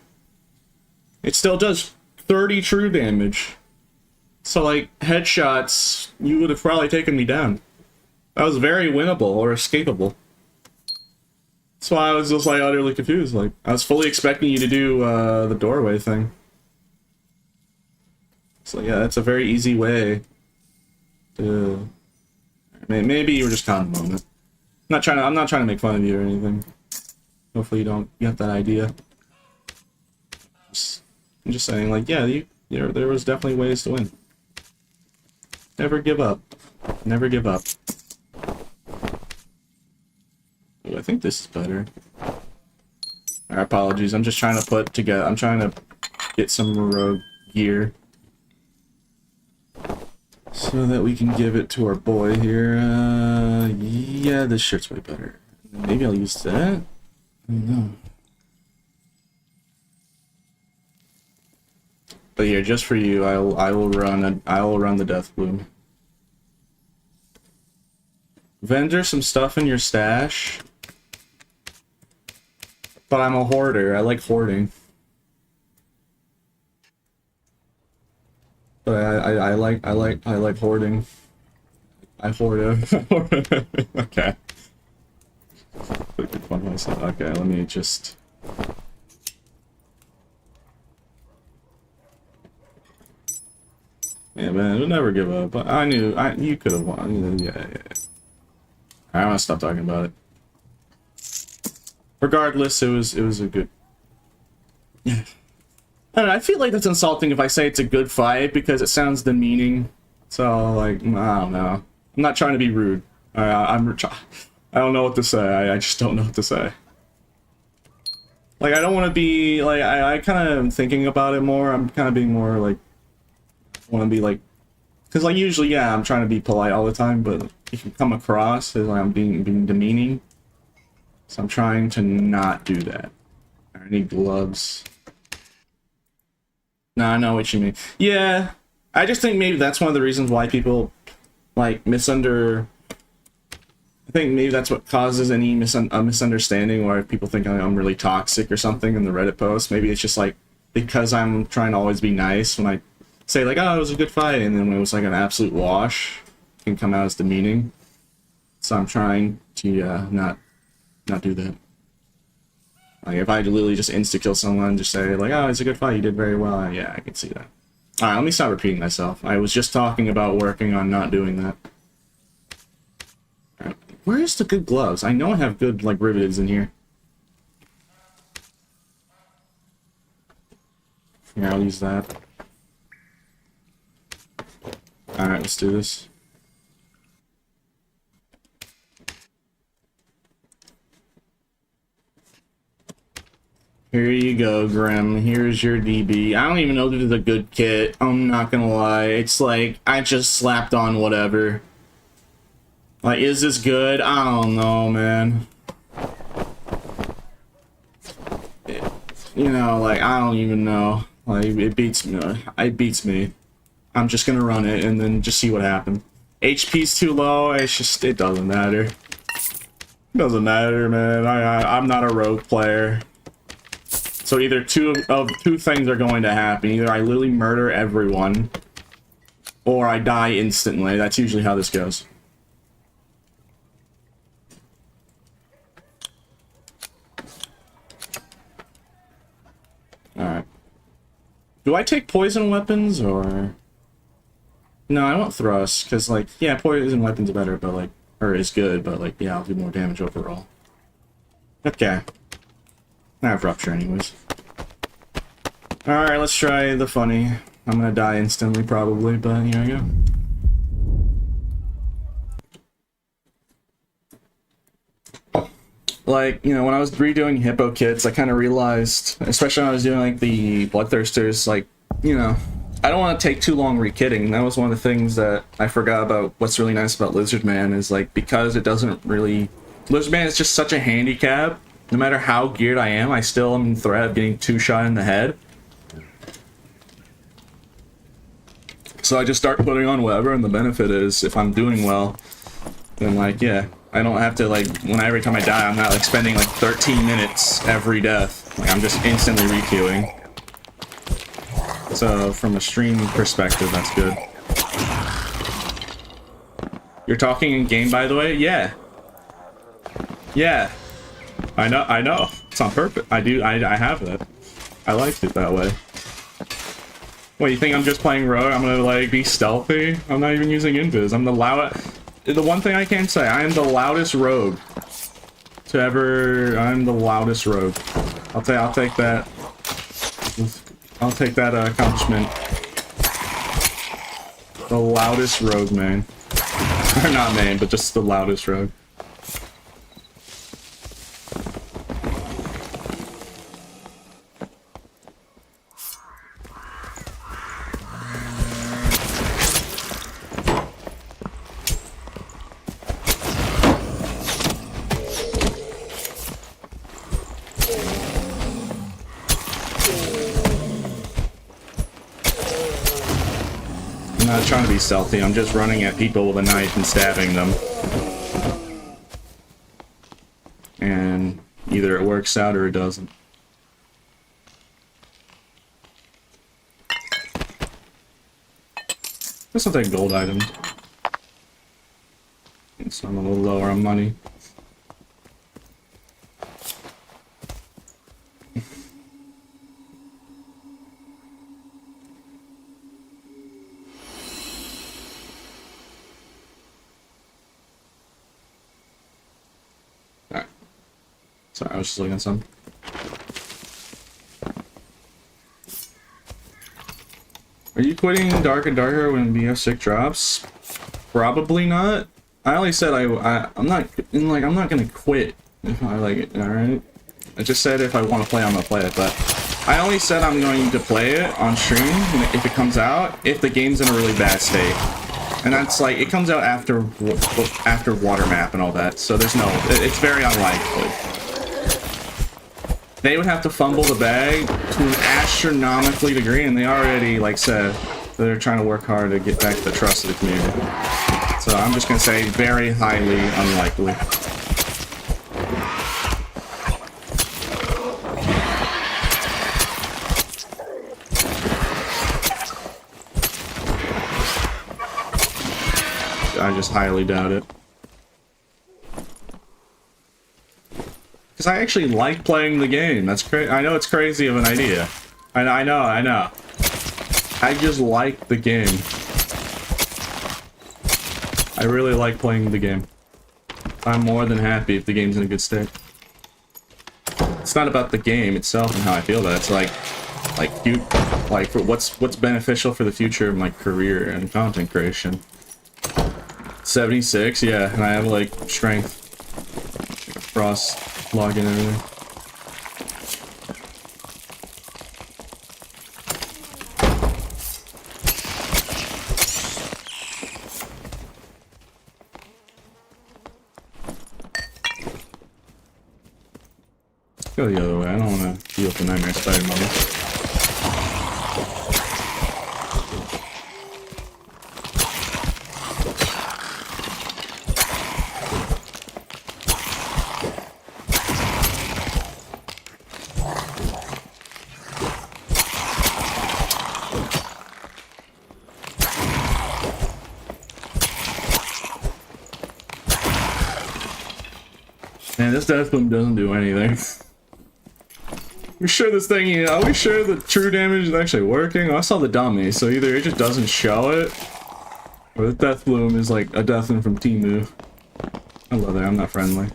It still does 30 true damage. So like headshots, you would have probably taken me down. That was very winnable or escapable. That's why I was just like utterly confused. Like I was fully expecting you to do the doorway thing. So yeah, that's a very easy way to... Maybe you were just caught in the moment. I'm not trying to make fun of you or anything. Hopefully you don't get that idea. I'm just saying, like, yeah, there was definitely ways to win. Never give up. Never give up. Ooh, I think this is better. Our apologies, I'm just trying to put together, I'm trying to get some rogue gear. So that we can give it to our boy here. Yeah, this shirt's way better. Maybe I'll use that? I don't know. But here, just for you, I will run the Deathbloom. Vendor some stuff in your stash. But I'm a hoarder. I like hoarding. But I like hoarding. I hoard it. Okay. Okay, let me just... Yeah, man, we'll never give up. But I knew you could have won. Yeah. I want to stop talking about it. Regardless, it was a good... I don't know, I feel like that's insulting if I say it's a good fight because it sounds demeaning. So, like, I don't know. I'm not trying to be rude. I don't know what to say. I just don't know what to say. Like, I don't want to be, like, I kind of am thinking about it more. I'm kind of being more, like, want to be, like, because, like, usually, yeah, I'm trying to be polite all the time, but if you come across as like I'm being demeaning, so I'm trying to not do that. I need gloves. No, I know what you mean. Yeah, I just think maybe that's one of the reasons why people, like, I think maybe that's what causes any misunderstanding where people think I'm really toxic or something in the Reddit post. Maybe it's just, like, because I'm trying to always be nice when I say, like, oh, it was a good fight, and then when it was, like, an absolute wash, it can come out as demeaning. So I'm trying to, not do that. Like, if I literally just insta-kill someone, just say, like, oh, it's a good fight, you did very well, yeah, I can see that. Alright, let me stop repeating myself. I was just talking about working on not doing that. Alright, where's the good gloves? I know I have good, like, riveteds in here. Yeah, I'll use that. Alright, let's do this. Here you go, Grim. Here's your DB. I don't even know if this is a good kit. I'm not gonna lie. It's like, I just slapped on whatever. Like, is this good? I don't know, man. You know, like, I don't even know. Like, it beats me. It beats me. I'm just gonna run it and then just see what happens. HP's too low. It's just, it doesn't matter. It doesn't matter, man. I'm not a rogue player. So either two things are going to happen. Either I literally murder everyone, or I die instantly. That's usually how this goes. Alright. Do I take poison weapons, or... No, I want thrust, because, like, yeah, poison weapons are better, but, like, or is good, but, like, yeah, I'll do more damage overall. Okay. I have rupture anyways. Alright, let's try the funny. I'm gonna die instantly probably, but here I go. Like, you know, when I was redoing hippo kits, I kind of realized, especially when I was doing, like, the bloodthirsters, like, you know, I don't want to take too long rekitting. That was one of the things that I forgot about. What's really nice about Lizard Man is, like, because it doesn't really... Lizard Man is just such a handicap. No matter how geared I am, I still am in threat of getting two-shot in the head. So I just start putting on whatever, and the benefit is, if I'm doing well, then, like, yeah, I don't have to, like, every time I die, I'm not, like, spending, like, 13 minutes every death. Like, I'm just instantly requeuing. So, from a stream perspective, that's good. You're talking in game, by the way? Yeah. Yeah. I know. It's on purpose. I have that. I liked it that way. What, you think I'm just playing rogue? I'm gonna like be stealthy? I'm not even using invis. I'm the the one thing I can say, I am the loudest rogue to ever. I'm the loudest rogue. I'll take that. I'll take that accomplishment. The loudest rogue, man. Or not main, but just the loudest rogue. I'm not trying to be stealthy, I'm just running at people with a knife and stabbing them. And either it works out or it doesn't. Guess I'll take gold items. So I'm a little lower on money. Alright. Sorry, I was just looking at some. Are you quitting Dark and Darker when BF6 drops? Probably not. I only said I'm not gonna quit if I like it. All right. I just said if I want to play, I'm gonna play it. But I only said I'm going to play it on stream if it comes out. If the game's in a really bad state, and that's like it comes out after water map and all that. So there's no. It's very unlikely. They would have to fumble the bag to an astronomically degree, and they already, like said, they're trying to work hard to get back the trust of the community. So I'm just gonna say very highly unlikely. I just highly doubt it. Because I actually like playing the game. That's crazy. I know it's crazy of an idea. I know. I just like the game. I really like playing the game. I'm more than happy if the game's in a good state. It's not about the game itself and how I feel that. It's like for what's beneficial for the future of my career and content creation. 76, yeah, and I have like strength, frost. Log in and everything. Go the other way. I don't want to deal with the Nightmare Spider mummies. Man, this Deathbloom doesn't do anything. We sure this thing, are we sure the true damage is actually working? I saw the dummy, so either it just doesn't show it, or the Deathbloom is like a Deathbloom from Temu. Hello there, I'm not friendly.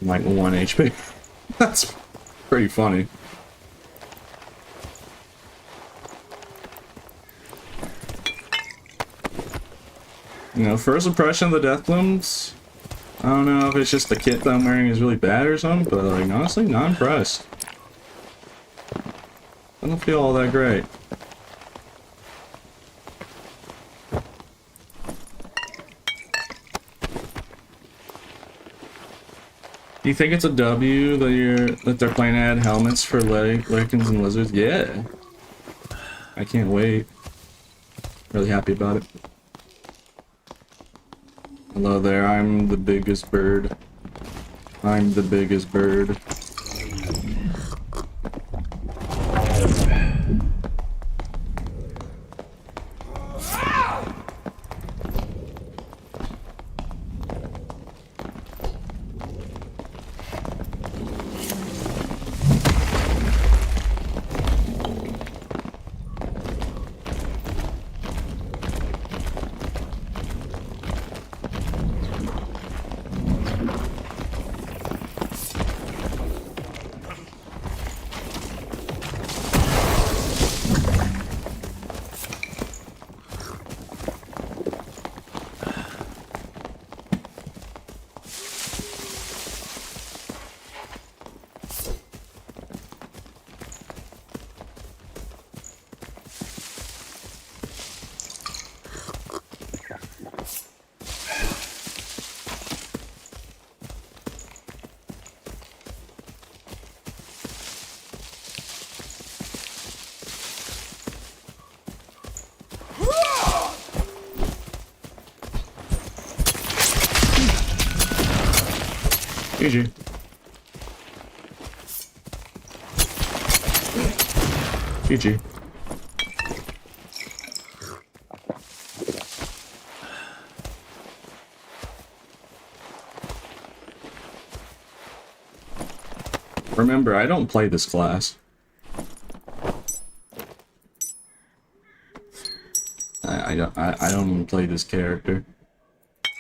Like 1 HP. That's pretty funny. You know, first impression of the Deathblooms, I don't know if it's just the kit that I'm wearing is really bad or something, but like honestly, not impressed. I don't feel all that great. Do you think it's a W that they're planning to add helmets for Lycans and Lizards? Yeah. I can't wait. Really happy about it. Hello there, I'm the biggest bird. I'm the biggest bird. GG. GG. Remember, I don't play this class. I don't even play this character.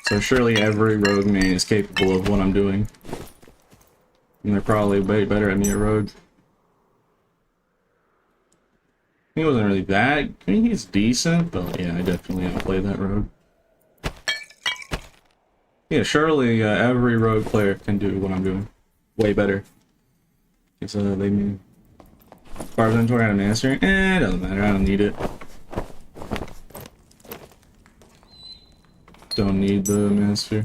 So surely every rogue main is capable of what I'm doing. And they're probably way better at me at rogue. He wasn't really that. I mean, he's decent, but yeah, I definitely outplay that rogue. Yeah, surely every rogue player can do what I'm doing. Way better. Because they mean. Fire inventory out of mastery? It doesn't matter, I don't need it. Don't need the master.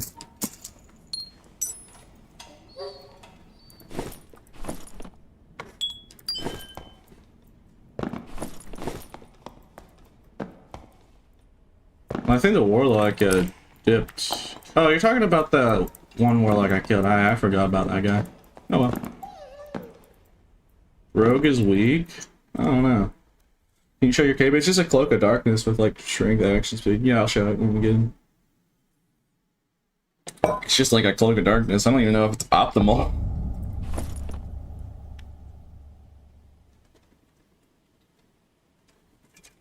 I think the warlock dipped. Oh, you're talking about the one warlock I killed. I forgot about that guy. Oh well. Rogue is weak? I don't know. Can you show your cape? It's just a cloak of darkness with like shrink action speed. Yeah, I'll show it when we get in. It's just like a cloak of darkness. I don't even know if it's optimal.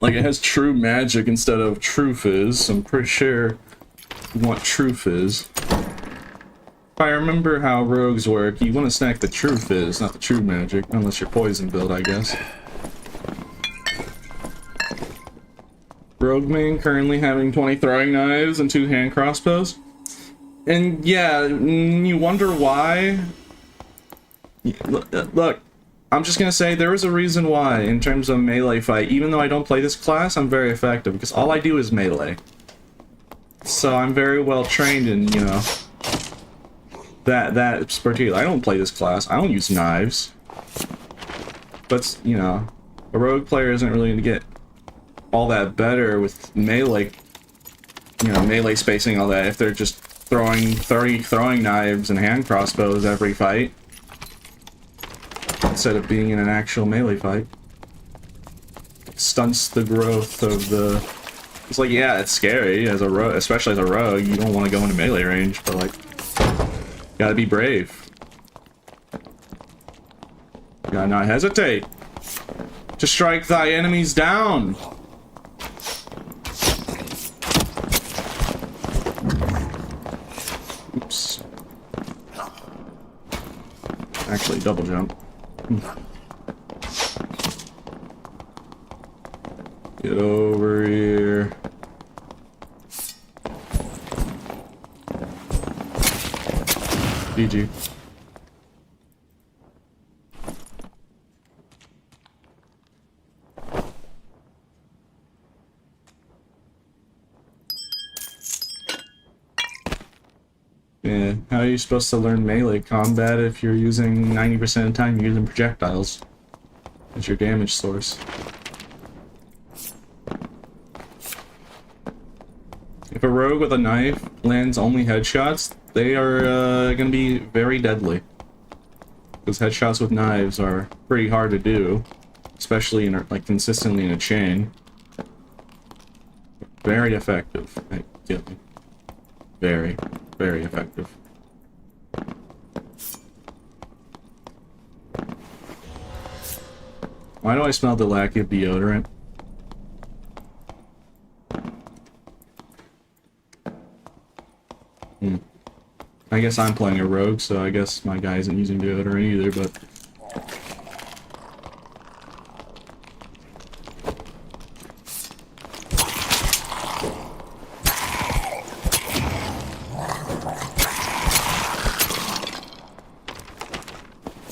Like it has true magic instead of true fizz. I'm pretty sure you want true fizz. If I remember how rogues work, you want to snack the true fizz, not the true magic, unless you're poison build, I guess. Rogue main currently having 20 throwing knives and 2 hand crossbows. And yeah, you wonder why? Look, I'm just gonna say there is a reason why in terms of melee fight. Even though I don't play this class, I'm very effective because all I do is melee. So I'm very well trained in, you know, that particular. I don't play this class. I don't use knives. But, you know, a rogue player isn't really gonna get all that better with melee, you know, melee spacing, all that, if they're just throwing 30 throwing knives and hand crossbows every fight instead of being in an actual melee fight. It stunts the growth of the. It's like, yeah, it's scary as a rogue, especially as a rogue. You don't want to go into melee range, but like, gotta be brave. Gotta not hesitate to strike thy enemies down. Oops. Actually, double jump. Get over here. GG. Yeah, how are you supposed to learn melee combat if you're using 90% of the time you're using projectiles as your damage source? If a rogue with a knife lands only headshots, they are gonna be very deadly. Because headshots with knives are pretty hard to do, especially in like consistently in a chain. Very effective at killing. Very, very effective. Why do I smell the lack of deodorant? I guess I'm playing a rogue, so I guess my guy isn't using deodorant either, but...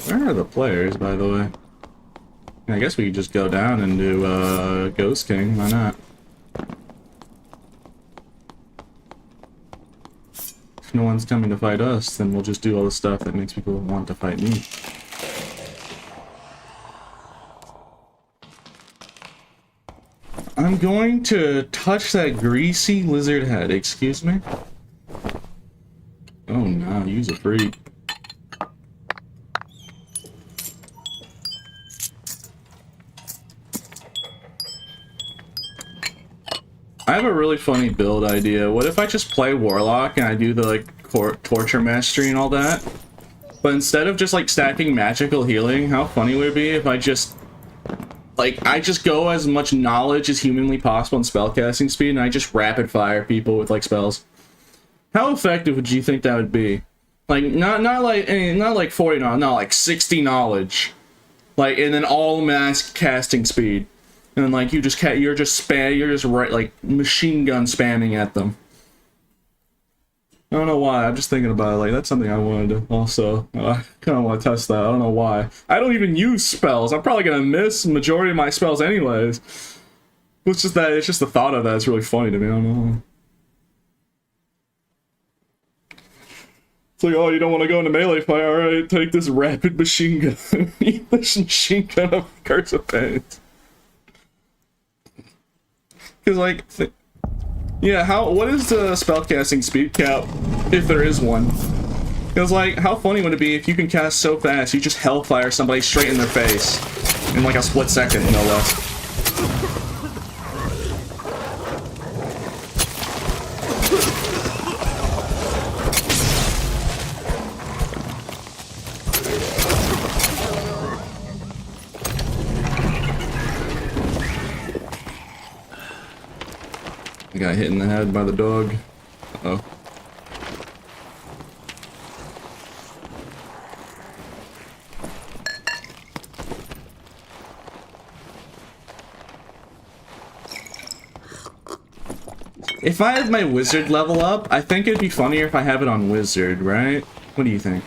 Where are the players, by the way? I guess we could just go down and do, Ghost King, why not? If no one's coming to fight us, then we'll just do all the stuff that makes people want to fight me. I'm going to touch that greasy lizard head, excuse me? Oh no, use a freak. I have a really funny build idea. What if I just play Warlock and I do the like torture mastery and all that? But instead of just like stacking magical healing, how funny would it be if I just go as much knowledge as humanly possible in spellcasting speed and I just rapid fire people with like spells? How effective would you think that would be? Like not like 40 knowledge, no, like 60 knowledge. Like, and then all mass casting speed. And then, like, you're just machine gun spamming at them. I don't know why, I'm just thinking about it, like, that's something I wanted to also, I kind of want to test that, I don't know why. I don't even use spells, I'm probably gonna miss the majority of my spells anyways. It's just the thought of that is really funny to me, I don't know. It's like, oh, you don't want to go into melee fight, alright, take this rapid machine gun. Eat this machine gun of Curse of Pains. Because, like, yeah, what is the spellcasting speed cap, if there is one? Because, like, how funny would it be if you can cast so fast, you just hellfire somebody straight in their face, in like a split second, no less. I got hit in the head by the dog. Uh-oh. If I have my wizard level up, I think it'd be funnier if I have it on wizard, right? What do you think?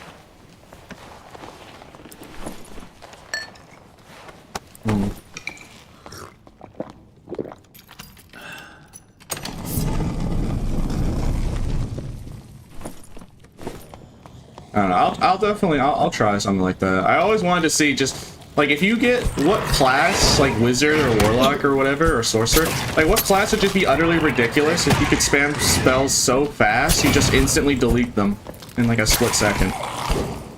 I don't know, I'll try something like that. I always wanted to see just, like, if you get, what class, like wizard or warlock or whatever, or sorcerer, like what class would just be utterly ridiculous if you could spam spells so fast, you just instantly delete them in like a split second.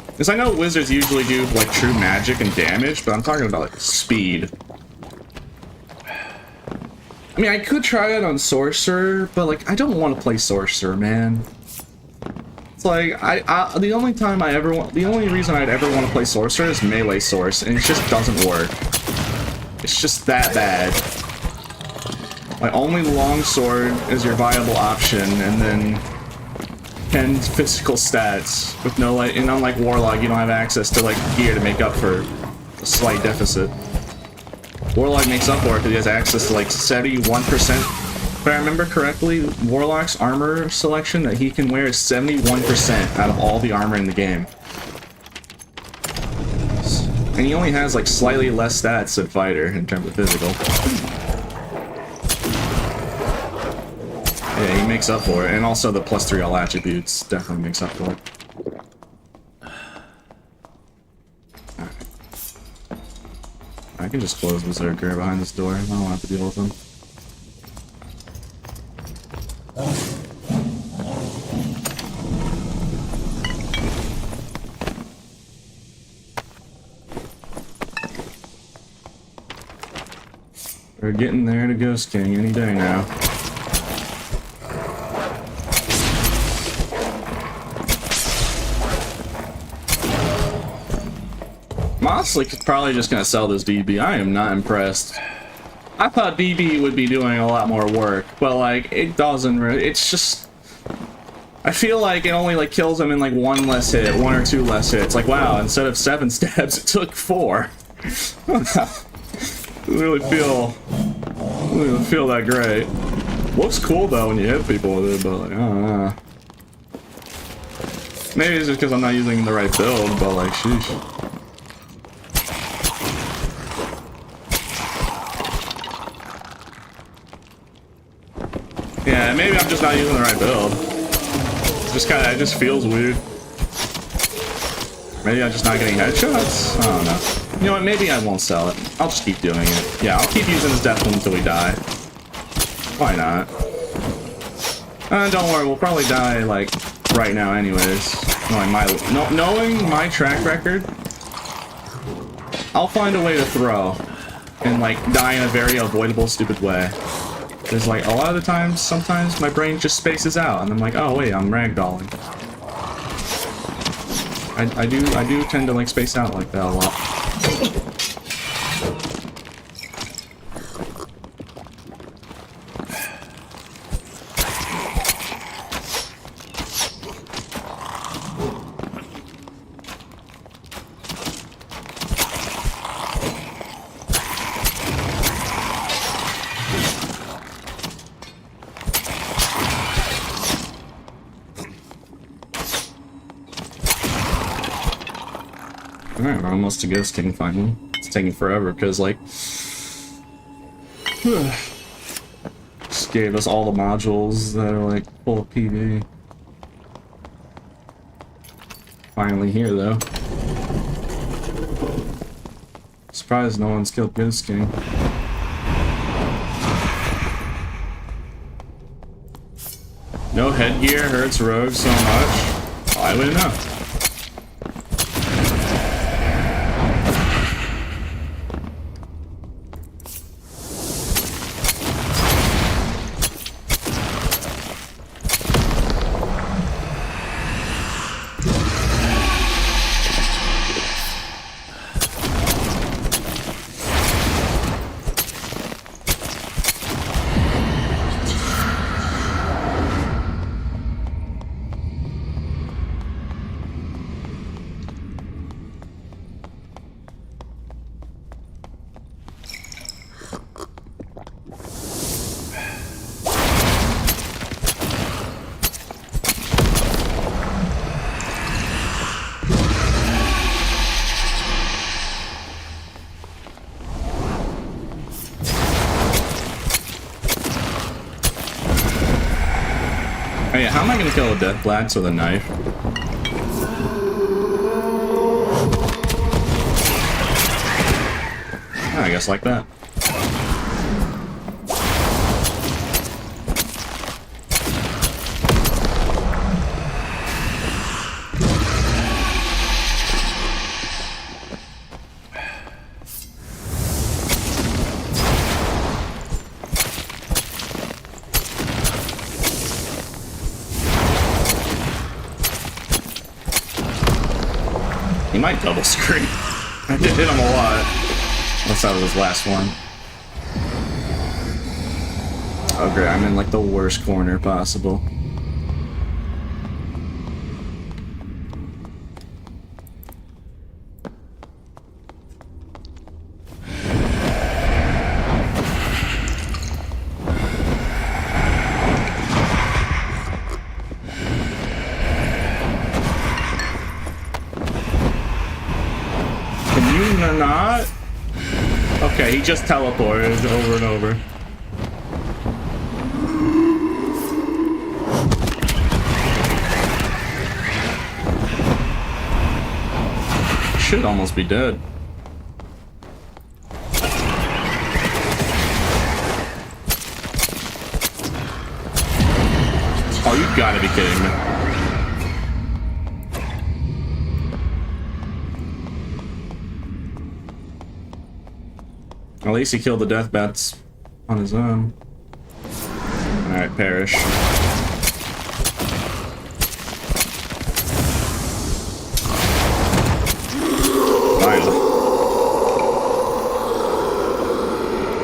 Because I know wizards usually do like true magic and damage, but I'm talking about like speed. I mean, I could try it on sorcerer, but like, I don't want to play sorcerer, man. Like, the only reason I'd ever want to play sorcerer is melee source, and it just doesn't work. It's just that bad. Like, only longsword is your viable option, and then 10 physical stats with no, like, and unlike warlock, you don't have access to like gear to make up for a slight deficit. Warlock makes up for it because he has access to like 71% If I remember correctly, Warlock's armor selection that he can wear is 71% out of all the armor in the game. And he only has like slightly less stats than Fighter in terms of physical. Yeah, he makes up for it. And also the +3 all attributes definitely makes up for it. I can just close Berserker behind this door. I don't have to deal with him. We're getting there to Ghost King any day now. I'm honestly probably just gonna sell this DB. I am not impressed. I thought DB would be doing a lot more work, but like it doesn't really. It's just I feel like it only like kills him in like one less hit, 1 or 2 less hits. Like wow, instead of 7 stabs, it took 4. Doesn't really feel that great. Looks cool though when you hit people with it, but like I don't know. Maybe it's just because I'm not using the right build, but like sheesh. Yeah, maybe I'm just not using the right build. It just feels weird. Maybe I'm just not getting headshots? I don't know. You know what, maybe I won't sell it. I'll just keep doing it. Yeah, I'll keep using this Deathbloom until we die. Why not? Don't worry, we'll probably die, like, right now anyways. Knowing my track record, I'll find a way to throw. And, like, die in a very avoidable, stupid way. There's like a lot of the times, sometimes my brain just spaces out, and I'm like, oh wait, I'm ragdolling. I do tend to like space out like that a lot. Alright, we're almost to Ghost King finally. It's taking forever because, like, just gave us all the modules that are, like, full of PV. Finally here, though. Surprised no one's killed Ghost King. No headgear hurts rogues so much. I wouldn't know. Oh yeah, how am I gonna kill a Death Blacks with a knife? I guess like that. He might double screen. I did hit him a lot. Unless that was his last one. Oh great, I'm in like the worst corner possible. or not? Okay, he just teleported over and over. Should almost be dead. Oh, you gotta be kidding me. At least he killed the death bats on his own. Alright, perish.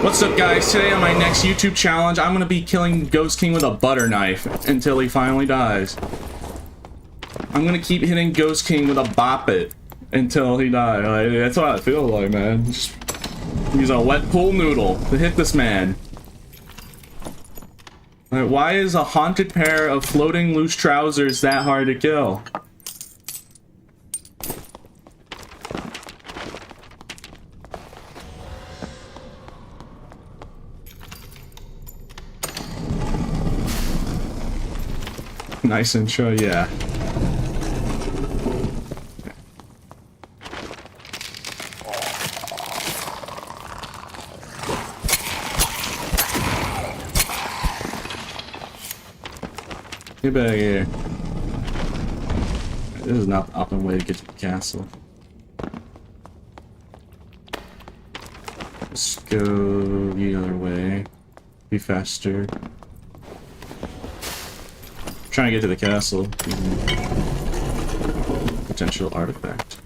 What's up, guys? Today on my next YouTube challenge, I'm gonna be killing Ghost King with a butter knife until he finally dies. I'm gonna keep hitting Ghost King with a bop it until he dies. Like, that's what I feel like, man. Just use a wet pool noodle to hit this man. Like, why is a haunted pair of floating loose trousers that hard to kill? Nice intro, yeah. Get back here. This is not the optimal way to get to the castle. Let's go the other way. Be faster. Trying to get to the castle. Potential artifact.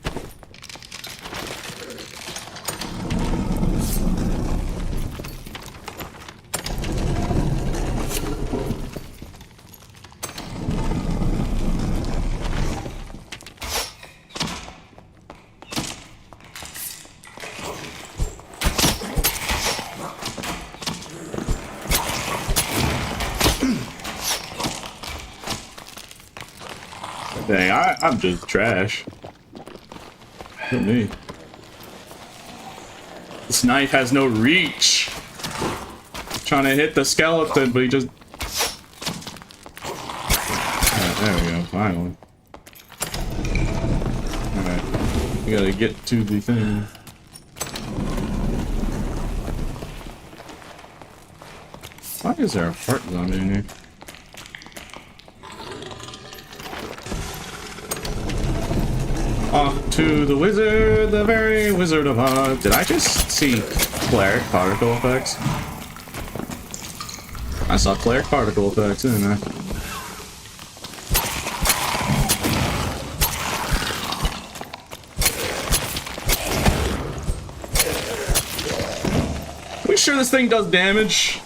Dang, I'm just trash. Look at me. This knife has no reach. Trying to hit the skeleton, but he just... Alright, there we go, finally. Alright, we gotta get to the thing. Why is there a fart zombie in here? Off to the wizard, the very wizard of Oz. Did I just see cleric particle effects? I saw cleric particle effects, didn't I? Are we sure this thing does damage?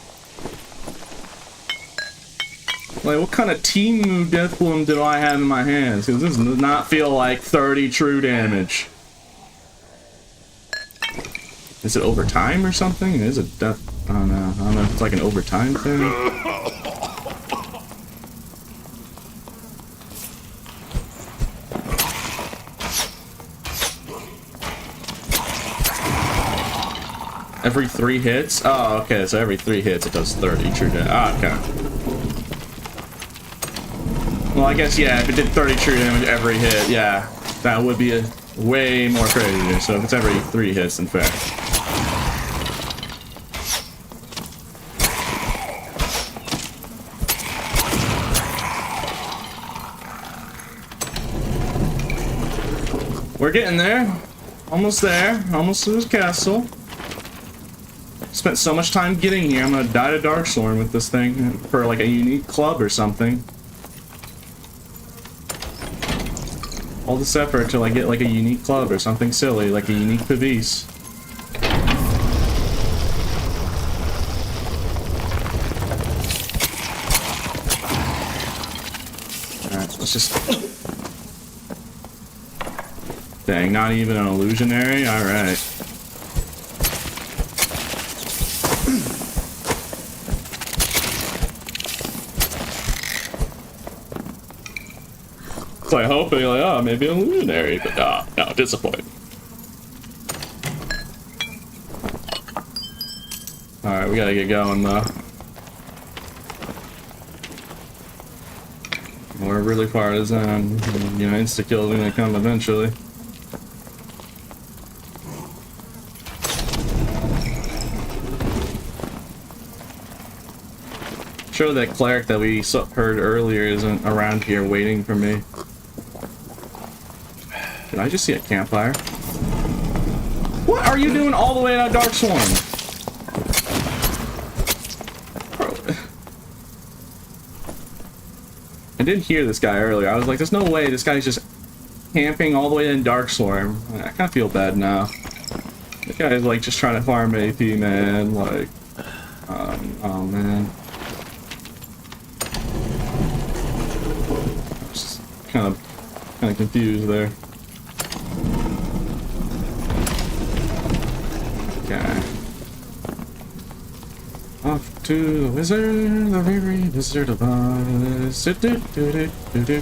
Like, what kind of team move Deathbloom do I have in my hands? Because this does not feel like 30 true damage. Is it over time or something? Is it death? I don't know. I don't know if it's like an overtime thing. Every 3 hits? Oh, okay. So every 3 hits it does 30 true damage. Ah, okay. Well, I guess, yeah, if it did 30 true damage every hit, yeah, that would be way more crazy. So if it's every 3 hits, then fair. We're getting there. Almost there. Almost to the castle. Spent so much time getting here, I'm gonna die to Darkstorm with this thing for like a unique club or something. All this effort till I get like a unique club or something silly, like a unique Pavis. Alright, let's just... Dang, not even an illusionary? Alright. So I hope you're like, oh, maybe an illusionary, but no, disappointing. Alright, we gotta get going though. We're really far to zone. You know, insta-kills are gonna come eventually. Sure that cleric that we heard earlier isn't around here waiting for me. Did I just see a campfire? What are you doing all the way to Dark Swarm? Bro. I did hear this guy earlier. I was like, there's no way this guy's just camping all the way in Dark Swarm. I kind of feel bad now. This guy's like just trying to farm AP, man. Like, oh man. Just kind of confused there. Okay. Off to the wizard, the very wizard of Oz. Do, do, do, do, do, do.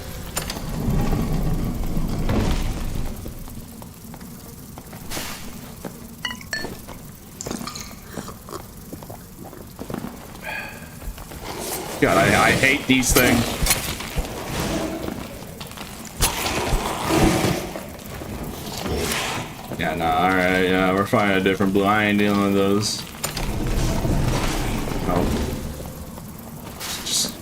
God, I hate these things. Yeah, no, alright, yeah, we're finding a different blue. I ain't dealing with those. Oh. Just...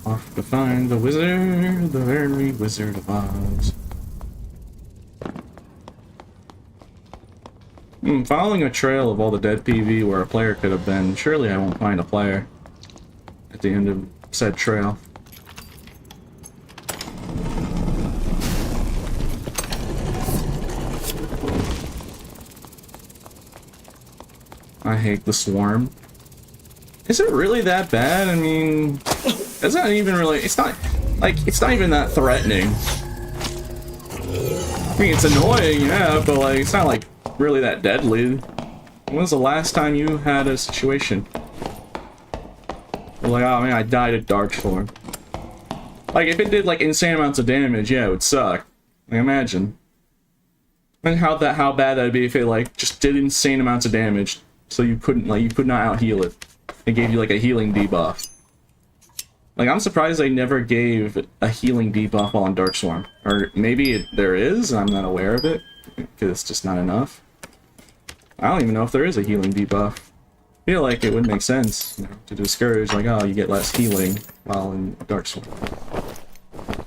Off to find the wizard, the very wizard of Oz. Following a trail of all the dead PV where a player could have been, surely I won't find a player at the end of said trail. I hate the swarm. Is it really that bad? I mean, it's not even really, it's not even that threatening. I mean, it's annoying, yeah, but like, it's not like really that deadly. When was the last time you had a situation like, oh man, I died at Dark Swarm? Like, if it did like insane amounts of damage, yeah, it would suck. Like, imagine. And how bad that'd be if it like just did insane amounts of damage, so you couldn't you could not out heal it. It gave you like a healing debuff. Like, I'm surprised they never gave a healing debuff on Dark Swarm. Or maybe there is, and I'm not aware of it, because it's just not enough. I don't even know if there is a healing debuff. I feel like it would make sense, you know, to discourage, like, oh, you get less healing while in Dark Swarm.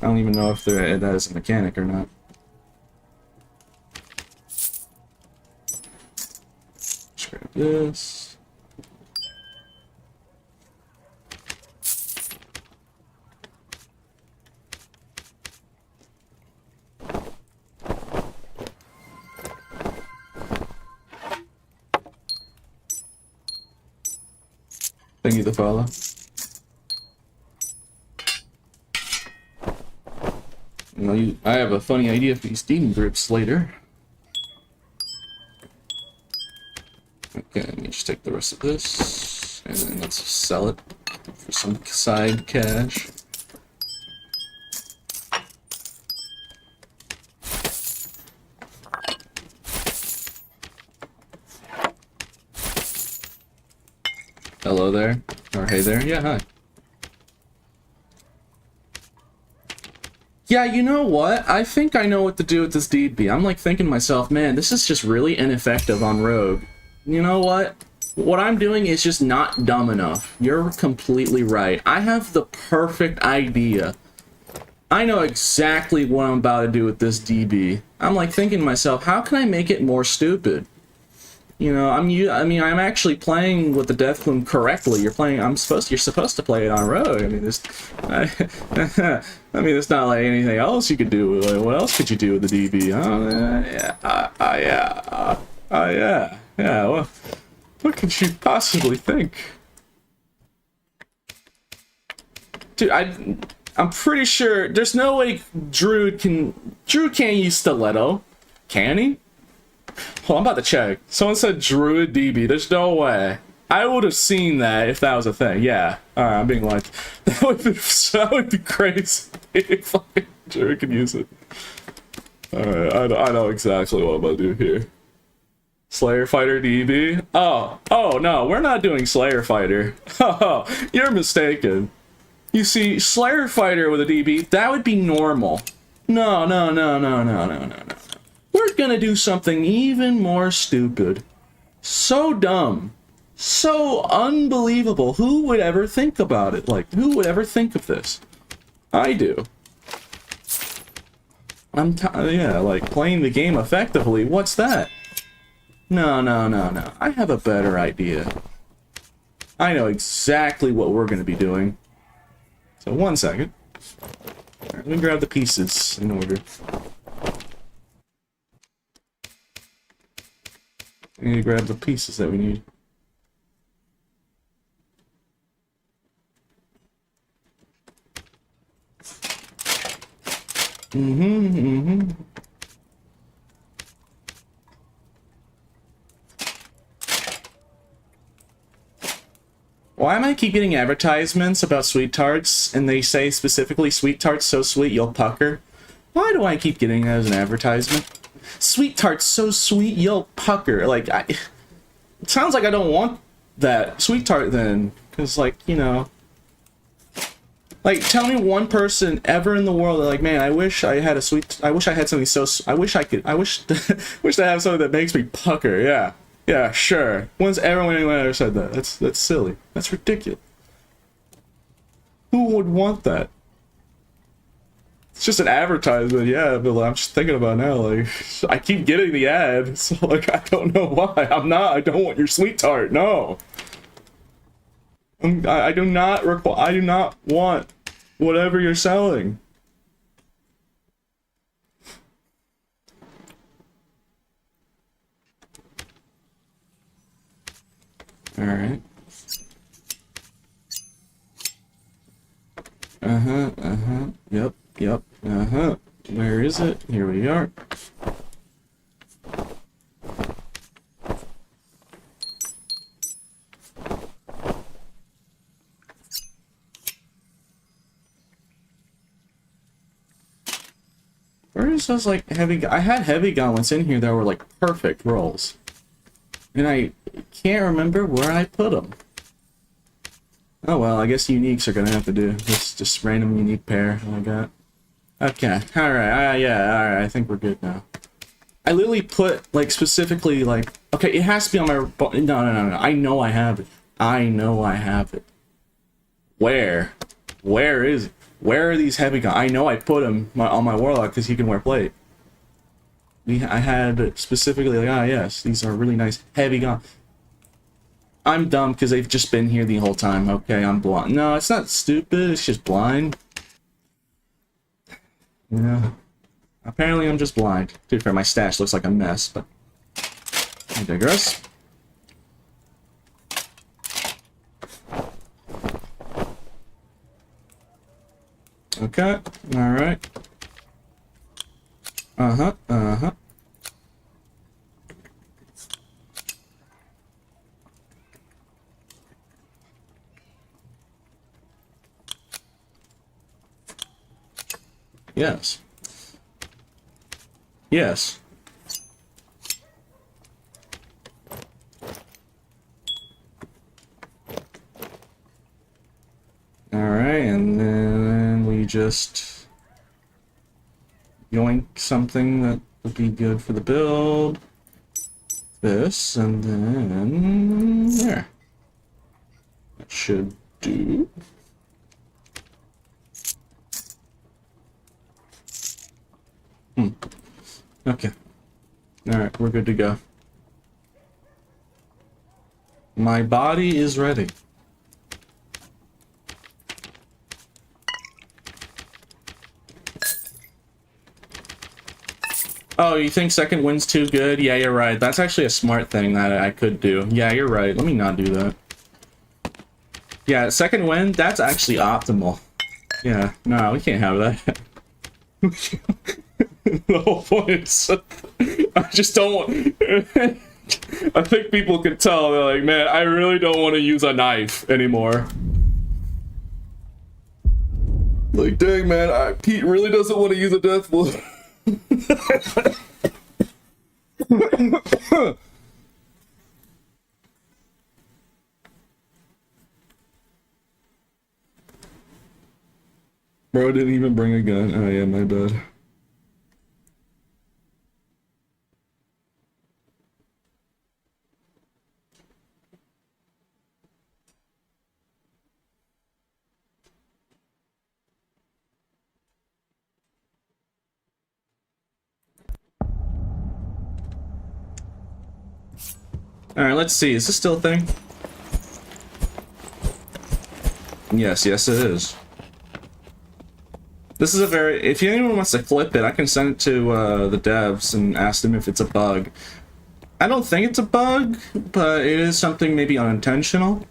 I don't even know if that is a mechanic or not. Let's grab this. Thank you to follow. You know, I have a funny idea for these Steam groups later. Okay, let me just take the rest of this, and then let's sell it for some side cash. Hello there. Or hey there. Yeah, hi. Yeah, you know what? I think I know what to do with this DB. I'm like thinking to myself, man, this is just really ineffective on Rogue. You know what? What I'm doing is just not dumb enough. You're completely right. I have the perfect idea. I know exactly what I'm about to do with this DB. I'm like thinking to myself, how can I make it more stupid? You know, I mean, I'm actually playing with the Deathbloom correctly. You're supposed to play it on Rogue. I mean, it's not like anything else you could do. Like, what else could you do with the DB? Yeah. Well, what could you possibly think, dude? I'm pretty sure there's no way Drew can't use stiletto, can he? Well, I'm about to check. Someone said Druid DB. There's no way. I would have seen that if that was a thing. Yeah. Alright, I'm being like, that would be crazy if fucking Druid could use it. Alright, I know exactly what I'm gonna do here. Slayer Fighter DB? Oh, no, we're not doing Slayer Fighter. Oh, you're mistaken. You see, Slayer Fighter with a DB, that would be normal. No. We're gonna do something even more stupid. So dumb. So unbelievable. Who would ever think about it? Like, who would ever think of this? I do. Yeah, like, playing the game effectively. What's that? No. I have a better idea. I know exactly what we're gonna be doing. So, 1 second. Alright, let me grab the pieces in order. I need to grab the pieces that we need. Why am I keep getting advertisements about sweet tarts, and they say specifically sweet tarts so sweet you'll pucker? Why do I keep getting that as an advertisement? Sweet tarts so sweet you'll pucker. Like, it sounds like I don't want that sweet tart then, because, like, you know, like, tell me one person ever in the world that, like, man, I wish I had something so, I wish to have something that makes me pucker. Yeah, sure. When's anyone ever said that? That's silly. That's ridiculous. Who would want that? It's just an advertisement, yeah, but like, I'm just thinking about it now, like, I keep getting the ad, so, like, I don't know why. I don't want your sweet tart, no. I do not want whatever you're selling. Alright. Yep. Where is it? Here we are. Where is those, like, heavy... I had heavy gauntlets in here that were, like, perfect rolls. And I can't remember where I put them. Oh well, I guess uniques are gonna have to do. Just random unique pair I got. Okay, alright, yeah, alright, I think we're good now. I literally put, like, specifically, like... Okay, it has to be on my... No, I know I have it. Where? Where is it? Where are these heavy guns? I know I put them on my warlock because he can wear plate. I had specifically, like, yes, these are really nice heavy guns. I'm dumb because they've just been here the whole time. Okay, I'm blind. No, it's not stupid, it's just blind. Yeah. Apparently I'm just blind. To be fair, my stash looks like a mess, but I digress. Okay, alright. Yes. Yes. Alright, and then we just yoink something that would be good for the build. This, and then there. That should do. Okay. Alright, we're good to go. My body is ready. Oh, you think second wind's too good? Yeah, you're right. That's actually a smart thing that I could do. Yeah, you're right. Let me not do that. Yeah, second wind, that's actually optimal. Yeah, no, we can't have that. The whole point is, I just don't want... I think people can tell, they're like, man, I really don't want to use a knife anymore. Like, dang, man, Pete really doesn't want to use a Deathbloom. Bro didn't even bring a gun. Oh yeah, my bad. Alright, let's see. Is this still a thing? Yes, yes it is. This is a very... If anyone wants to clip it, I can send it to the devs and ask them if it's a bug. I don't think it's a bug, but it is something maybe unintentional.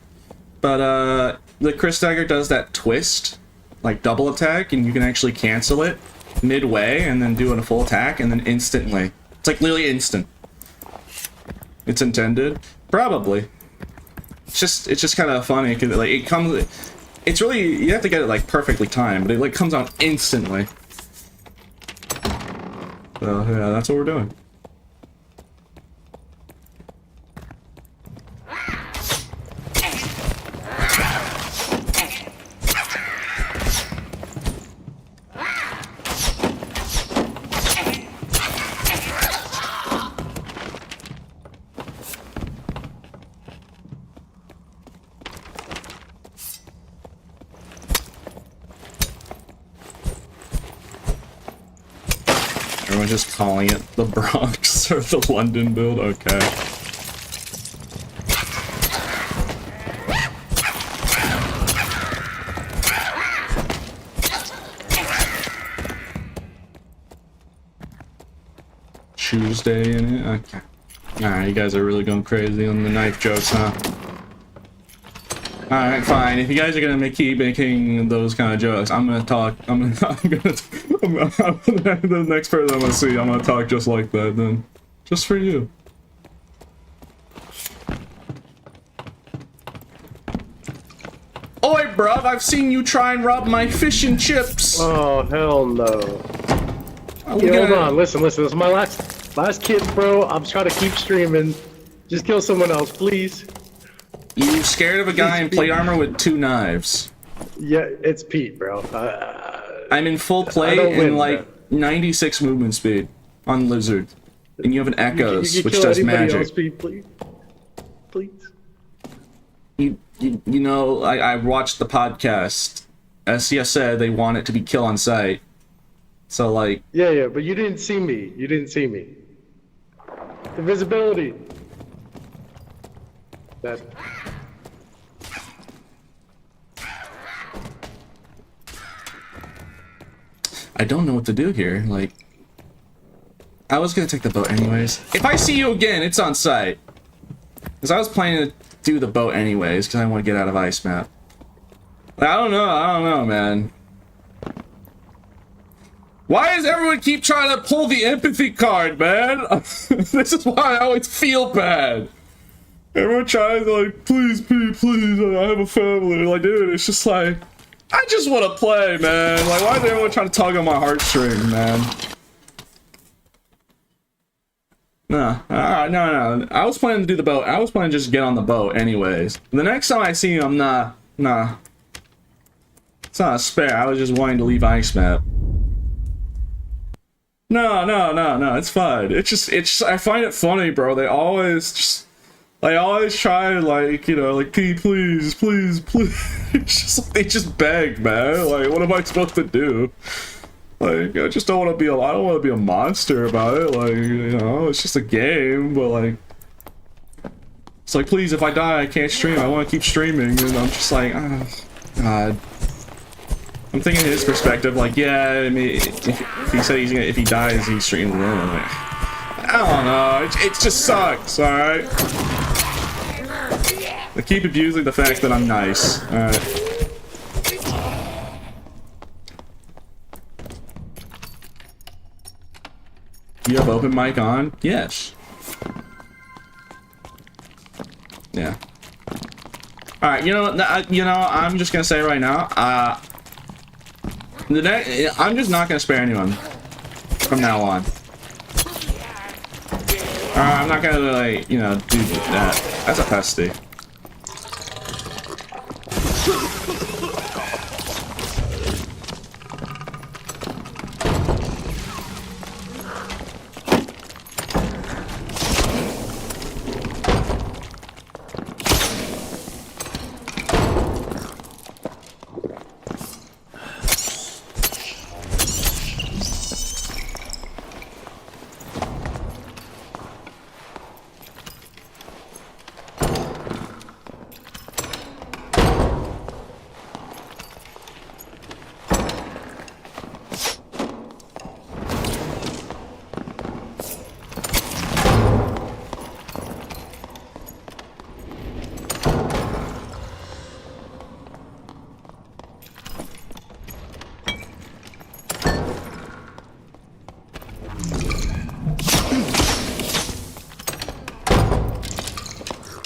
But the Chris Dagger does that twist, like double attack, and you can actually cancel it midway and then do a full attack and then instantly. It's like literally instant. It's intended? Probably. It's just kind of funny because like it comes. It's really, you have to get it like perfectly timed, but it like comes out instantly. So yeah, that's what we're doing. Everyone's just calling it the Bronx or the London build? Okay. Tuesday in it? Okay. Alright, you guys are really going crazy on the knife jokes, huh? Alright, fine. If you guys are gonna keep making those kind of jokes, I'm gonna talk. The next person I'm gonna see, I'm gonna talk just like that then. Just for you. Oi, bruv, I've seen you try and rob my fish and chips. Oh, hell no. Hold on, listen, this is my last kid, bro. I'm trying to keep streaming. Just kill someone else, please. You scared of a guy in plate armor with 2 knives. Yeah, it's Pete, bro. I'm in full plate and like 96 movement speed on Lizard. And you have an Echoes, which does magic. Else, Pete, please? Please? You know, I watched the podcast. SCS said they want it to be kill on sight. So like... Yeah, but you didn't see me. You didn't see me. Invisibility. That... I don't know what to do here, like... I was gonna take the boat anyways. If I see you again, it's on sight. Because I was planning to do the boat anyways, because I want to get out of ice map. I don't know, man. Why does everyone keep trying to pull the empathy card, man? This is why I always feel bad. Everyone tries to like, please, Pete, please, I have a family. Like, dude, it's just like... I just want to play, man. Like, why is everyone trying to tug on my heartstring, man? No. I was planning to do the boat. I was planning to just get on the boat anyways. The next time I see him, nah. It's not a spare. I was just wanting to leave ice map. No, it's fine. It's just, I find it funny, bro. They always try, like, you know, like, Pete, please. They just beg, man. Like, what am I supposed to do? Like, I just don't want to be I don't want to be a monster about it. Like, you know, it's just a game, but like, it's like, please, if I die, I can't stream. I want to keep streaming, and I'm just like, oh, God. I'm thinking his perspective, like, yeah, I mean, if he said if he dies, he's streaming. Like, I don't know. It just sucks. All right. I keep abusing the fact that I'm nice. All right. You have open mic on? Yes. Yeah. Alright, I'm just gonna say right now, I'm just not gonna spare anyone from now on. I'm not gonna, like, do that. That's a pesty.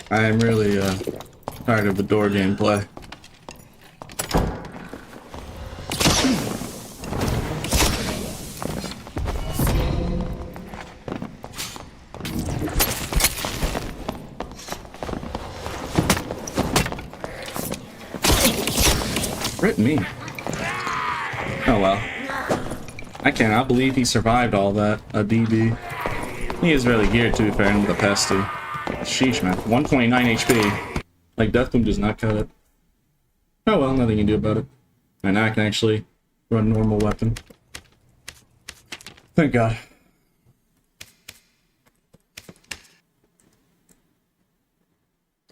I'm really tired of the door gameplay. Rip me. Oh well. I cannot believe he survived all that. A DB. He is really geared to be fair with a pesty. Sheesh, man. 129 HP. Like, Deathbloom does not cut it. Oh well, nothing you can do about it. And now I can actually run normal weapon. Thank God.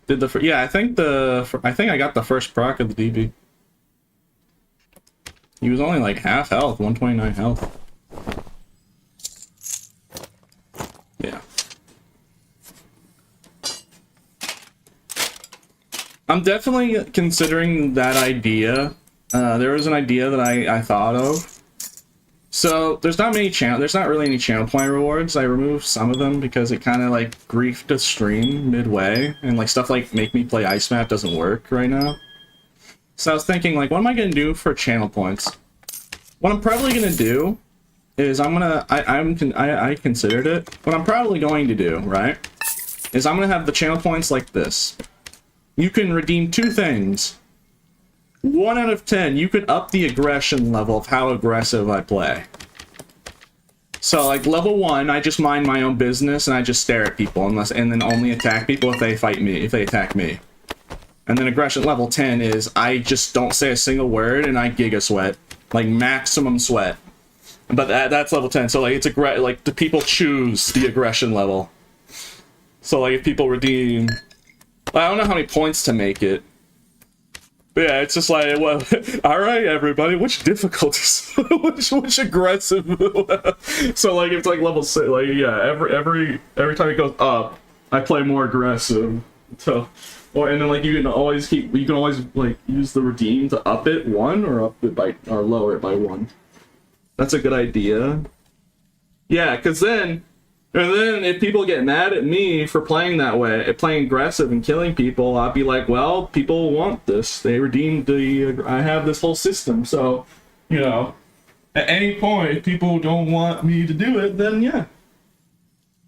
Did the yeah? I think I got the first proc of the DB. He was only like half health, 129 health. Yeah. I'm definitely considering that idea. There was an idea that I thought of. So there's not really any channel point rewards. I removed some of them because it kind of like griefed the stream midway, and like stuff like make me play ice map doesn't work right now. So I was thinking, like, what am I gonna do for channel points? What I'm probably gonna do is I considered it. What I'm probably going to do, right, is I'm gonna have the channel points like this. You can redeem two things. 1 out of 10, you could up the aggression level of how aggressive I play. So, like, level 1, I just mind my own business and I just stare at people and then only attack people if they attack me. And then aggression level 10 is I just don't say a single word and I giga sweat. Like, maximum sweat. But that's level 10, so, like, it's like, the people choose the aggression level. So, like, if people redeem... I don't know how many points to make it. But yeah, it's just like, well, alright, everybody, which difficulties? which aggressive? So, like, it's like level 6, like, yeah, every time it goes up, I play more aggressive. So, and then, like, you can always like, use the redeem to up it 1 or lower it by 1. That's a good idea. Yeah, because then if people get mad at me for playing that way, playing aggressive and killing people, I'll be like, well, people want this. They redeemed I have this whole system, so, at any point, if people don't want me to do it, then yeah.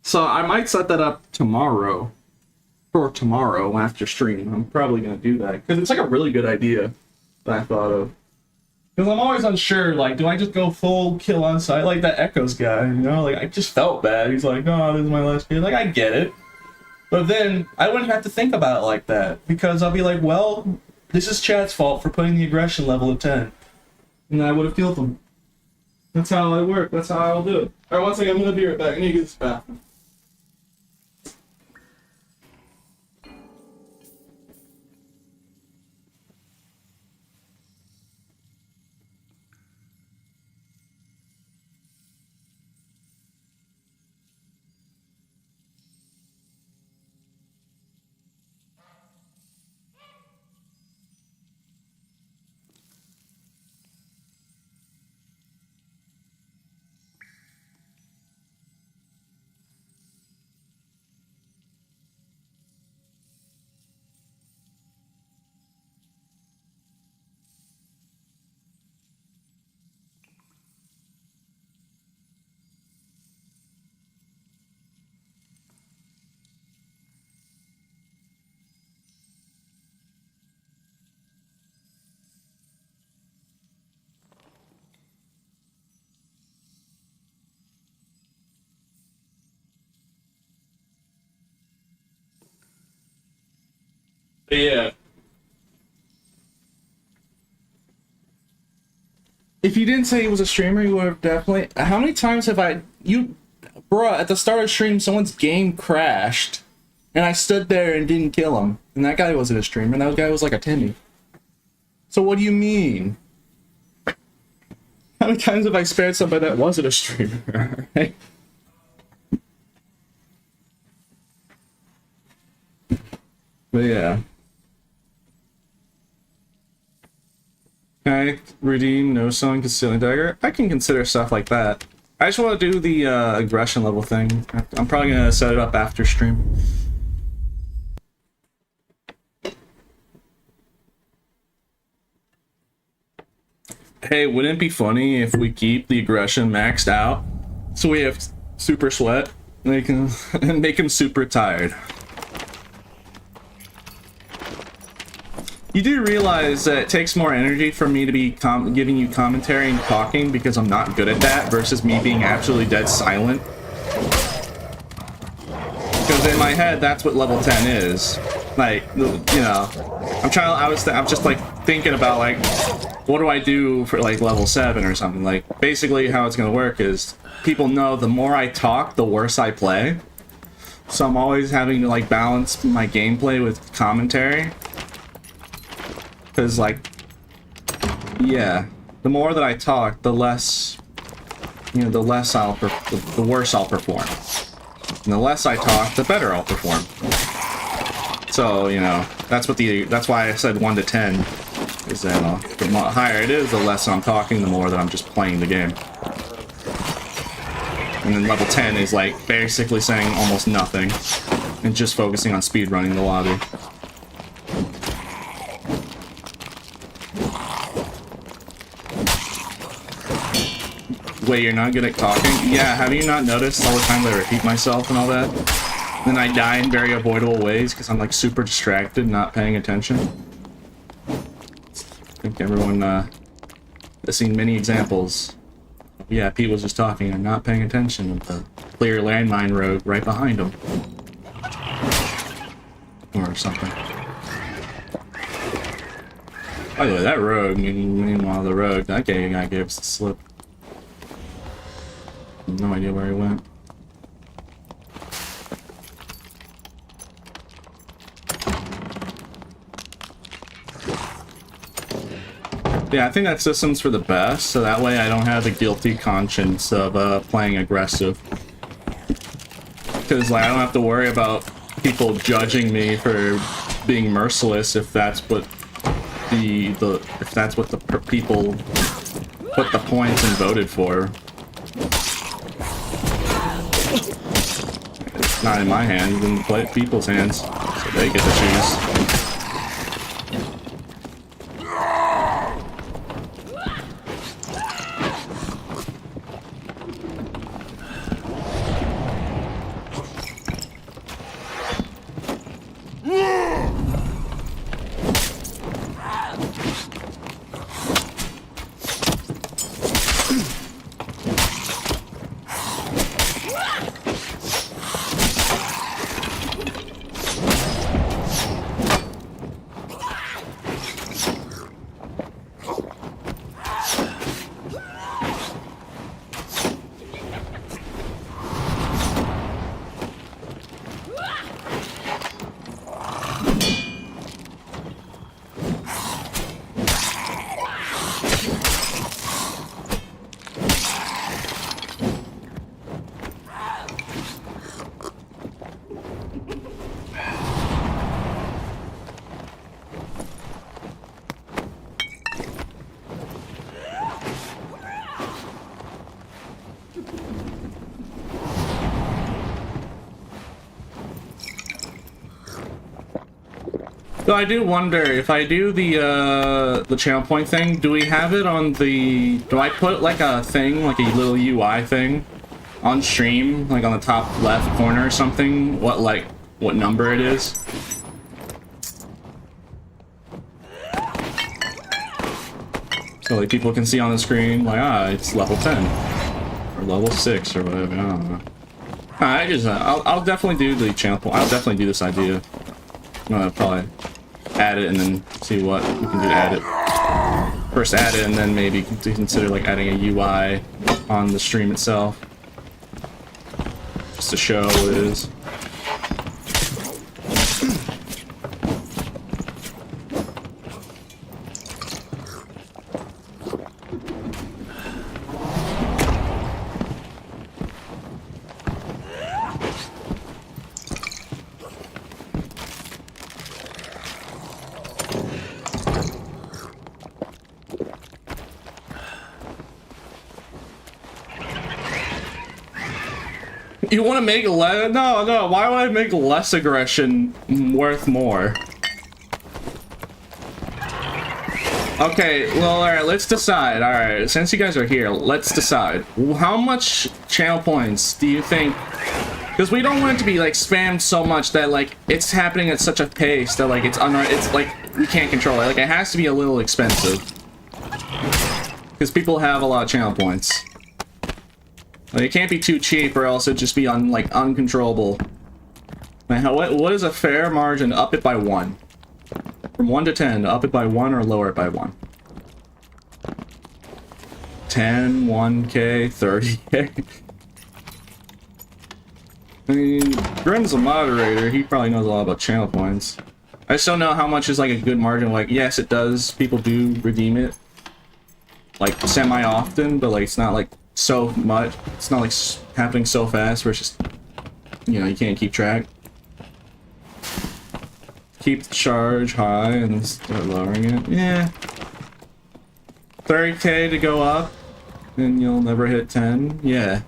So I might set that up tomorrow. Or tomorrow after stream. I'm probably going to do that, because it's like a really good idea that I thought of. Because I'm always unsure, like, do I just go full kill on sight like that Echoes guy, Like, I just felt bad. He's like, no, this is my last kid. Like, I get it. But then, I wouldn't have to think about it like that. Because I'll be like, well, this is Chad's fault for putting the aggression level at 10. And I would have killed him. That's how I work. That's how I'll do it. Alright, one second, I'm gonna be right back. I need to get this bathroom. But yeah. If you didn't say he was a streamer, you would have definitely... How many times have Bruh, at the start of stream, someone's game crashed, and I stood there and didn't kill him. And that guy wasn't a streamer, that guy was like a Timmy. So what do you mean? How many times have I spared somebody that wasn't a streamer? Right? But yeah. Can I redeem no selling concealing dagger? I can consider stuff like that. I just want to do the aggression level thing. I'm probably gonna set it up after stream. Hey, wouldn't it be funny if we keep the aggression maxed out so we have super sweat and make him super tired? You do realize that it takes more energy for me to be giving you commentary and talking because I'm not good at that versus me being absolutely dead silent. Because in my head, that's what level 10 is. Like, you know, I'm just like thinking about like, what do I do for like level 7 or something? Like, basically how it's gonna work is people know the more I talk, the worse I play. So I'm always having to like balance my gameplay with commentary. Because, like, yeah, the more that I talk, the less, you know, the worse I'll perform. And the less I talk, the better I'll perform. So, you know, that's why I said 1 to 10, is that the higher it is, the less I'm talking, the more that I'm just playing the game. And then level 10 is, like, basically saying almost nothing, and just focusing on speedrunning the lobby. Wait, you're not good at talking? Yeah, have you not noticed all the time that I repeat myself and all that? Then I die in very avoidable ways because I'm like super distracted, not paying attention. I think everyone has seen many examples. Yeah, Pete was just talking and not paying attention with the clear landmine rogue right behind him. Or something. By the way, that rogue, meanwhile the rogue, that guy gave us the slip. No idea where he went. Yeah, I think that system's for the best, so that way I don't have the guilty conscience of playing aggressive. Because like, I don't have to worry about people judging me for being merciless if that's what the people put the points and voted for. It's not in my hands, it's in people's hands, so they get to choose. So I do wonder, if I do the channel point thing, do we have it on the... Do I put like a thing, like a little UI thing, on stream, like on the top left corner or something? What number it is? So like people can see on the screen, like, it's level 10. Or level 6 or whatever, I don't know. I'll definitely do the channel point. I'll definitely do this idea. Probably add it and then see what we can do to add it. First add it and then maybe consider like adding a UI on the stream itself. Just to show what it is. You want to make less? No, no. Why would I make less aggression worth more? Okay, well, alright, let's decide. Alright, since you guys are here, let's decide. How much channel points do you think? Because we don't want it to be, like, spammed so much that, like, it's happening at such a pace that, like, it's like, we can't control it. Like, it has to be a little expensive. Because people have a lot of channel points. Like, it can't be too cheap or else it'd just be uncontrollable. Now, what is a fair margin? Up it by 1. From 1 to 10, up it by 1 or lower it by 1. 10, 1k, 30k. I mean, Grim's a moderator, he probably knows a lot about channel points. I just don't know how much is like a good margin. Like, yes, it does, people do redeem it. Like, semi-often, but like, it's not like so much. It's not like happening so fast where it's just, you know, you can't keep track. Keep the charge high and then start lowering it. Yeah. 30k to go up, and you'll never hit 10. Yeah.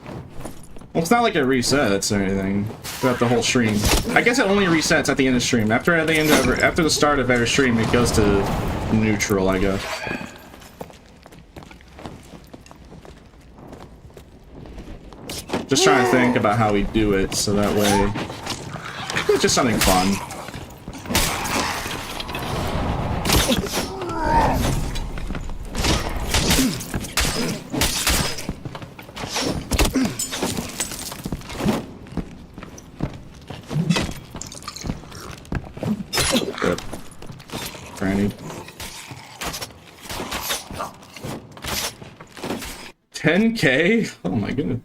Well, it's not like it resets or anything throughout the whole stream. I guess it only resets at the end of the stream. After the start of every stream, it goes to neutral, I guess. Just trying to think about how we do it, so that way it's just something fun. Good. Granny. 10k? Oh my goodness.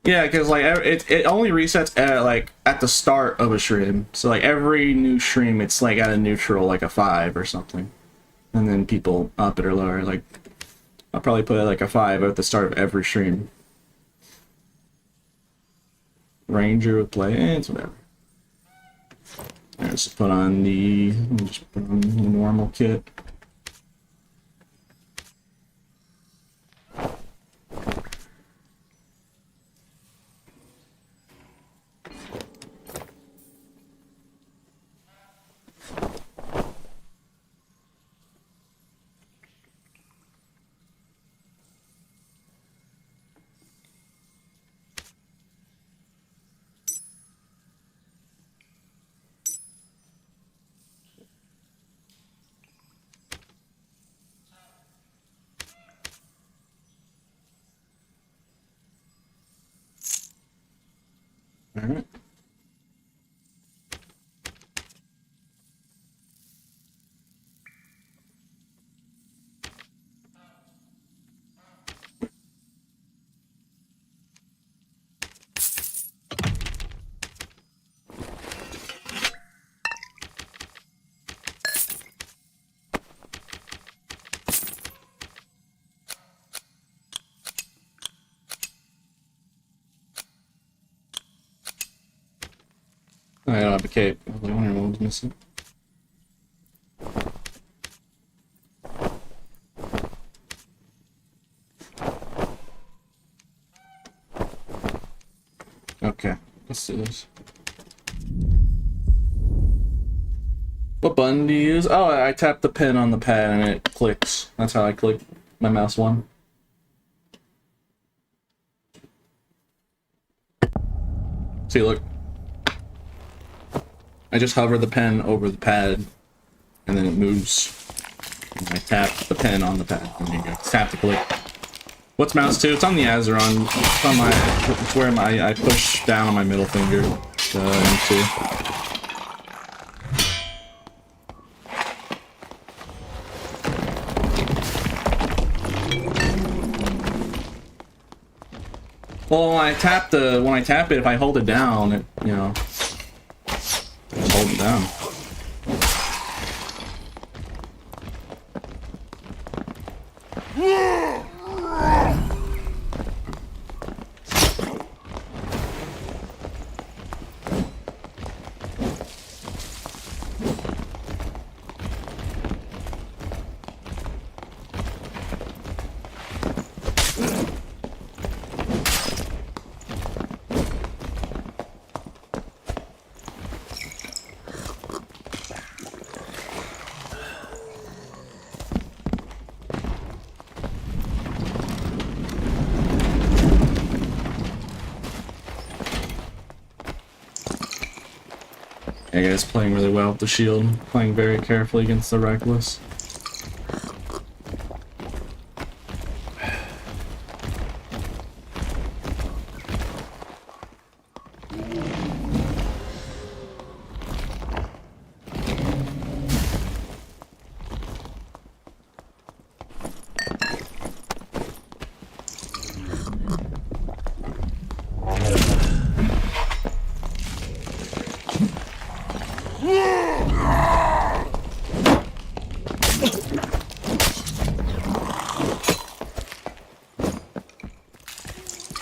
Yeah, because like it only resets at the start of a stream. So like every new stream, it's like at a neutral, like a 5 or something, and then people up it or lower. Like I'll probably put like a 5 at the start of every stream. Ranger would play, it's whatever. Let's put on the normal kit. Alright. I don't have a cape. I was wondering what was missing. Okay, let's do this. What button do you use? Oh, I tap the pen on the pad and it clicks. That's how I click my mouse one. See, look. I just hover the pen over the pad, and then it moves. And I tap the pen on the pad, and there you go. Tap to click. What's mouse 2? It's on the Azeron. It's on my. It's where I push down on my middle finger. M2. Well, when I tap it, if I hold it down, it, you know, just hold it down. Yeah, guys, playing really well with the shield, playing very carefully against the Reckless.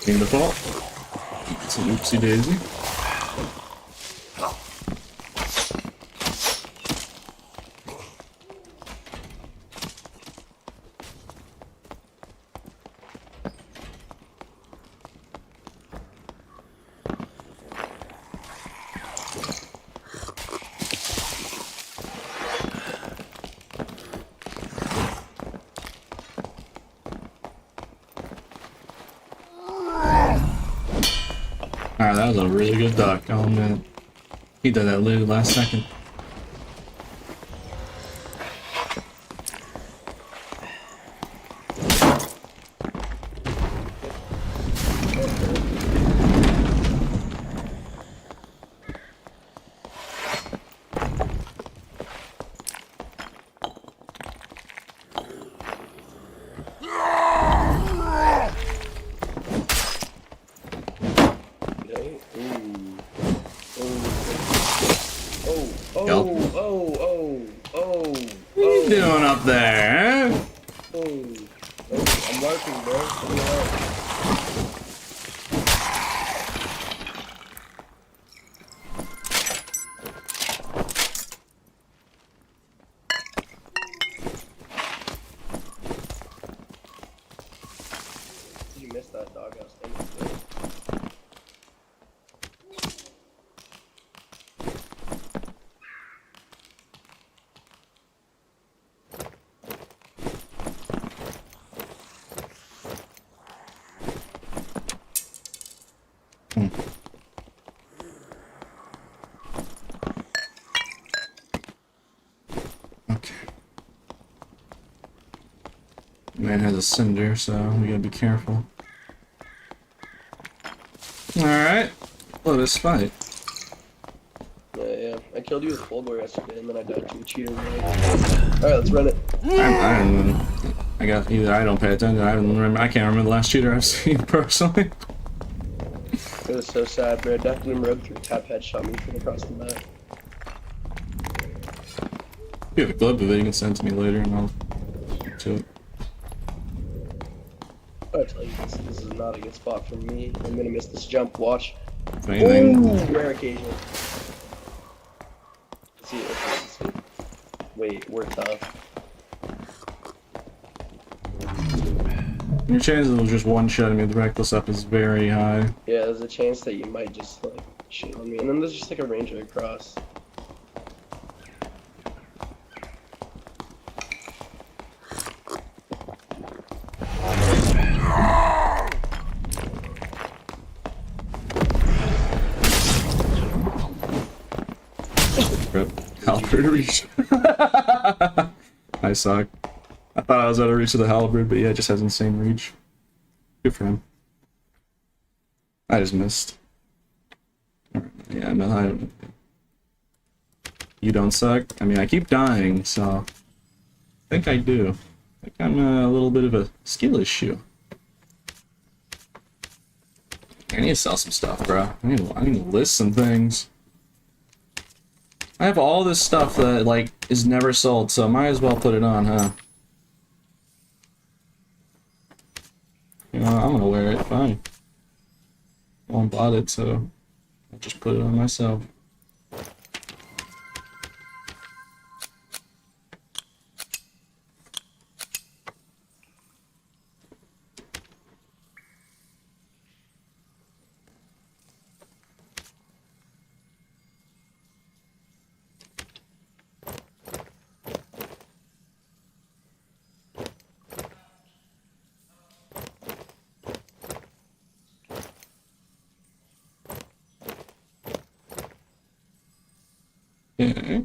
Being default. It's an oopsie daisy. Alright, that was a really good duck. Oh man. He did that literally last second. What are you doing up there? I'm working, bro. You missed that dog. I was thinking. Okay. Man has a cinder, so we gotta be careful. Alright, let us fight. Yeah, I killed you with Fulgore yesterday, and then I died to a cheater. Alright, let's run it. I don't know. I got either I don't pay attention. I don't remember. I can't remember the last shooter I've seen personally. It was so sad, bro. Deathbloom rode through, tap headshot me from across the map. If you have a clip of it, you can send it to me later, and I'll get to it. I tell you, this is not a good spot for me. I'm gonna miss this jump. Watch. If anything, Ooh, rare occasion. Let's see, let's see. Wait, we're tough. your chances of just one-shotting me with Reckless up is very high. Yeah, there's a chance that you might just like shoot on me, and then there's just like a ranger across. Halberd reach. I suck. I thought I was out of reach of the halberd, but yeah, it just has insane reach. Good for him. I just missed. Yeah, no, you don't suck? I mean, I keep dying, so... I think I do. I think I'm a little bit of a skill issue. I need to sell some stuff, bro. I need to list some things. I have all this stuff that, like, is never sold, so I might as well put it on, huh? You know, I'm gonna wear it, fine. No one bought it, so I'll just put it on myself. Okay.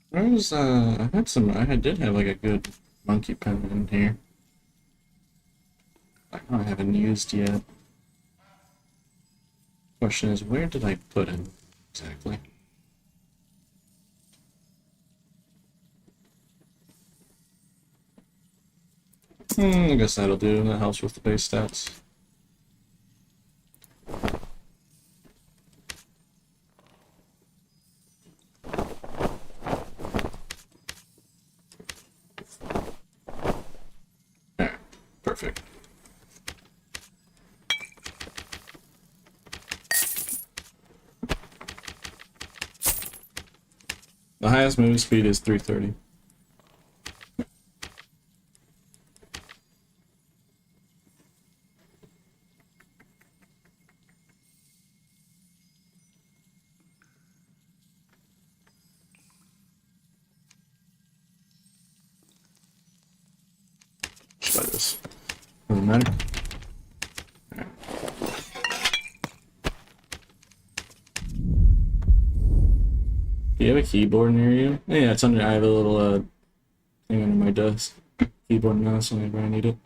Where was, I did have like a good monkey pen in here. I haven't used yet. Question is, where did I put it exactly? I guess that'll do. That helps with the base stats. Alright, perfect. The highest moving speed is 330. Try this. Doesn't matter. Alright. Do you have a keyboard near you? Yeah, it's under. I have a little thing under my desk. Keyboard and mouse whenever I need it.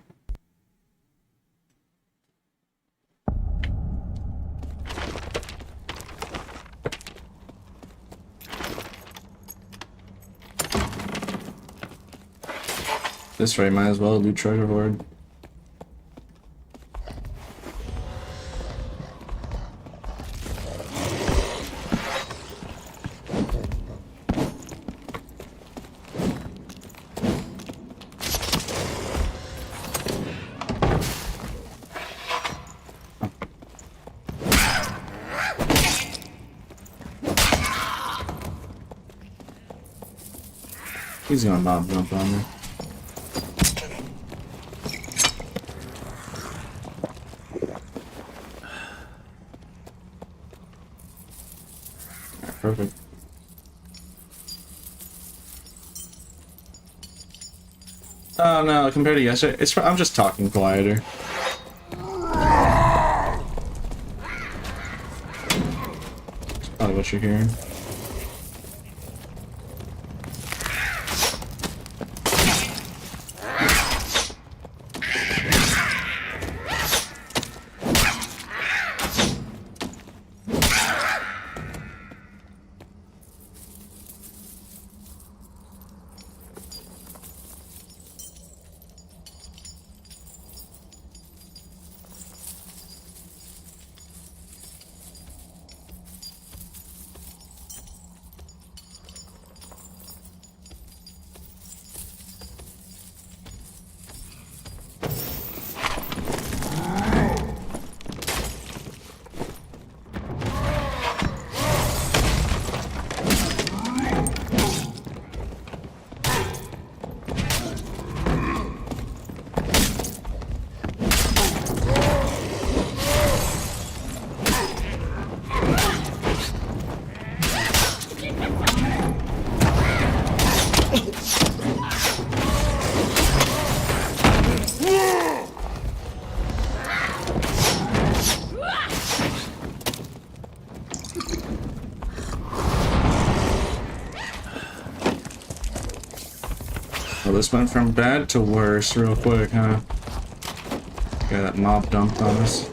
This way, might as well do treasure hoard. He's gonna mob jump on me. Perfect. Oh no, compared to yesterday, I'm just talking quieter. That's probably what you're hearing. This went from bad to worse real quick, huh? Okay, that mob dumped on us.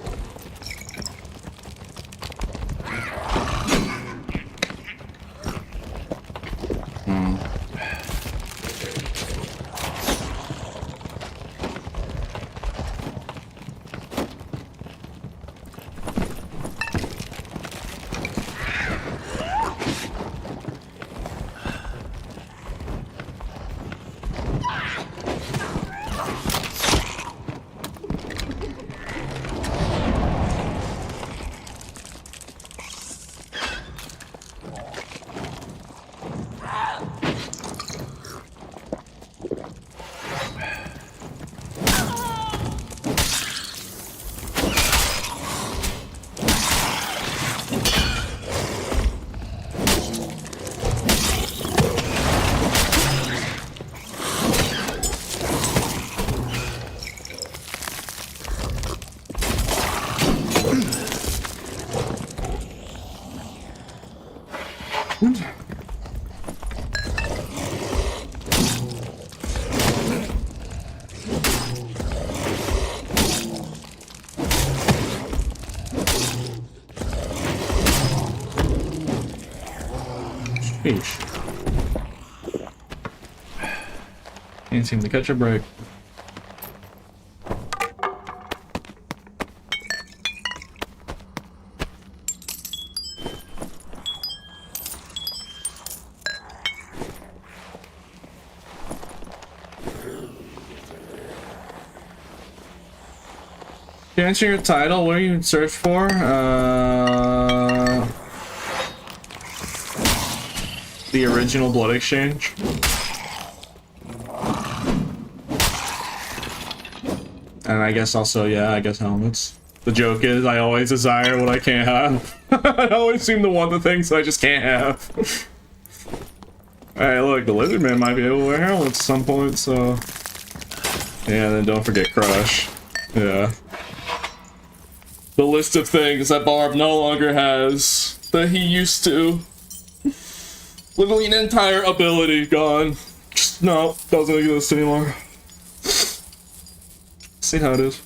Sheesh. Can't seem to catch a break. To answer your title, what are you in search for? The original Blood Exchange. And I guess also, yeah, I guess helmets. The joke is, I always desire what I can't have. I always seem to want the things I just can't have. Alright, look, the Lizard Man might be able to wear helmets at some point, so... Yeah, then don't forget Crush. Yeah. The list of things that Barb no longer has that he used to. Literally an entire ability gone. Just, no, doesn't exist anymore. See how it is.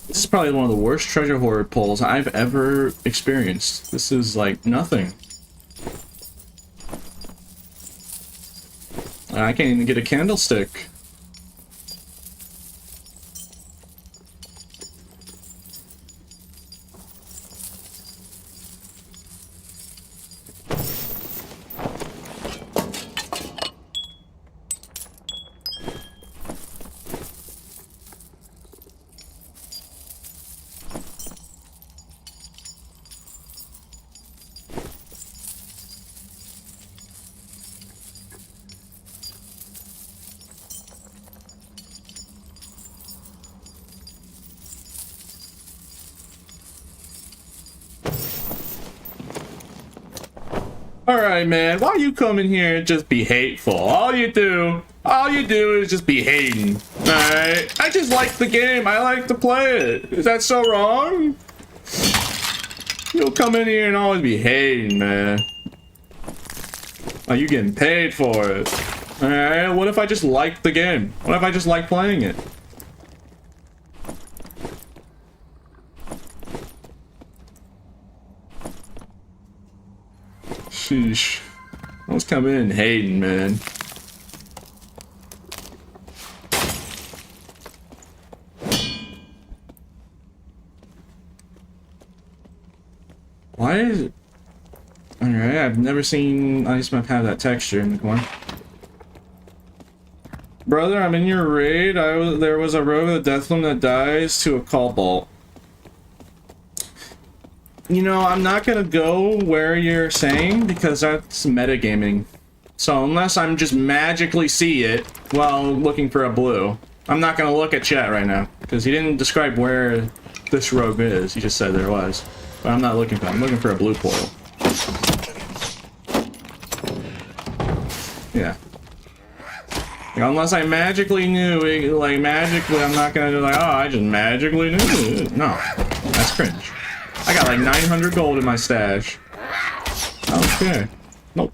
This is probably one of the worst treasure hoard pulls I've ever experienced. This is like nothing. I can't even get a candlestick. Alright, man, why you come in here and just be hateful? All you do is just be hating. Alright? I just like the game. I like to play it. Is that so wrong? You'll come in here and always be hating, man. Oh, you getting paid for it. Alright, what if I just like the game? What if I just like playing it? Sheesh. Let's come in hating, man. Why is it? Alright, I've never seen ice map have that texture in the corner. Brother, I'm in your raid. There was a rogue of the Deathbloom that dies to a cobalt. You know, I'm not gonna go where you're saying because that's metagaming. So unless I'm just magically see it while looking for a blue, I'm not gonna look at chat right now because he didn't describe where this rogue is. He just said there was, but I'm not looking for it. I'm looking for a blue portal. Yeah. Like, unless I magically knew it, like magically, I'm not gonna do like, oh, I just magically knew it. No, that's cringe. I got like 900 gold in my stash. Okay. Nope.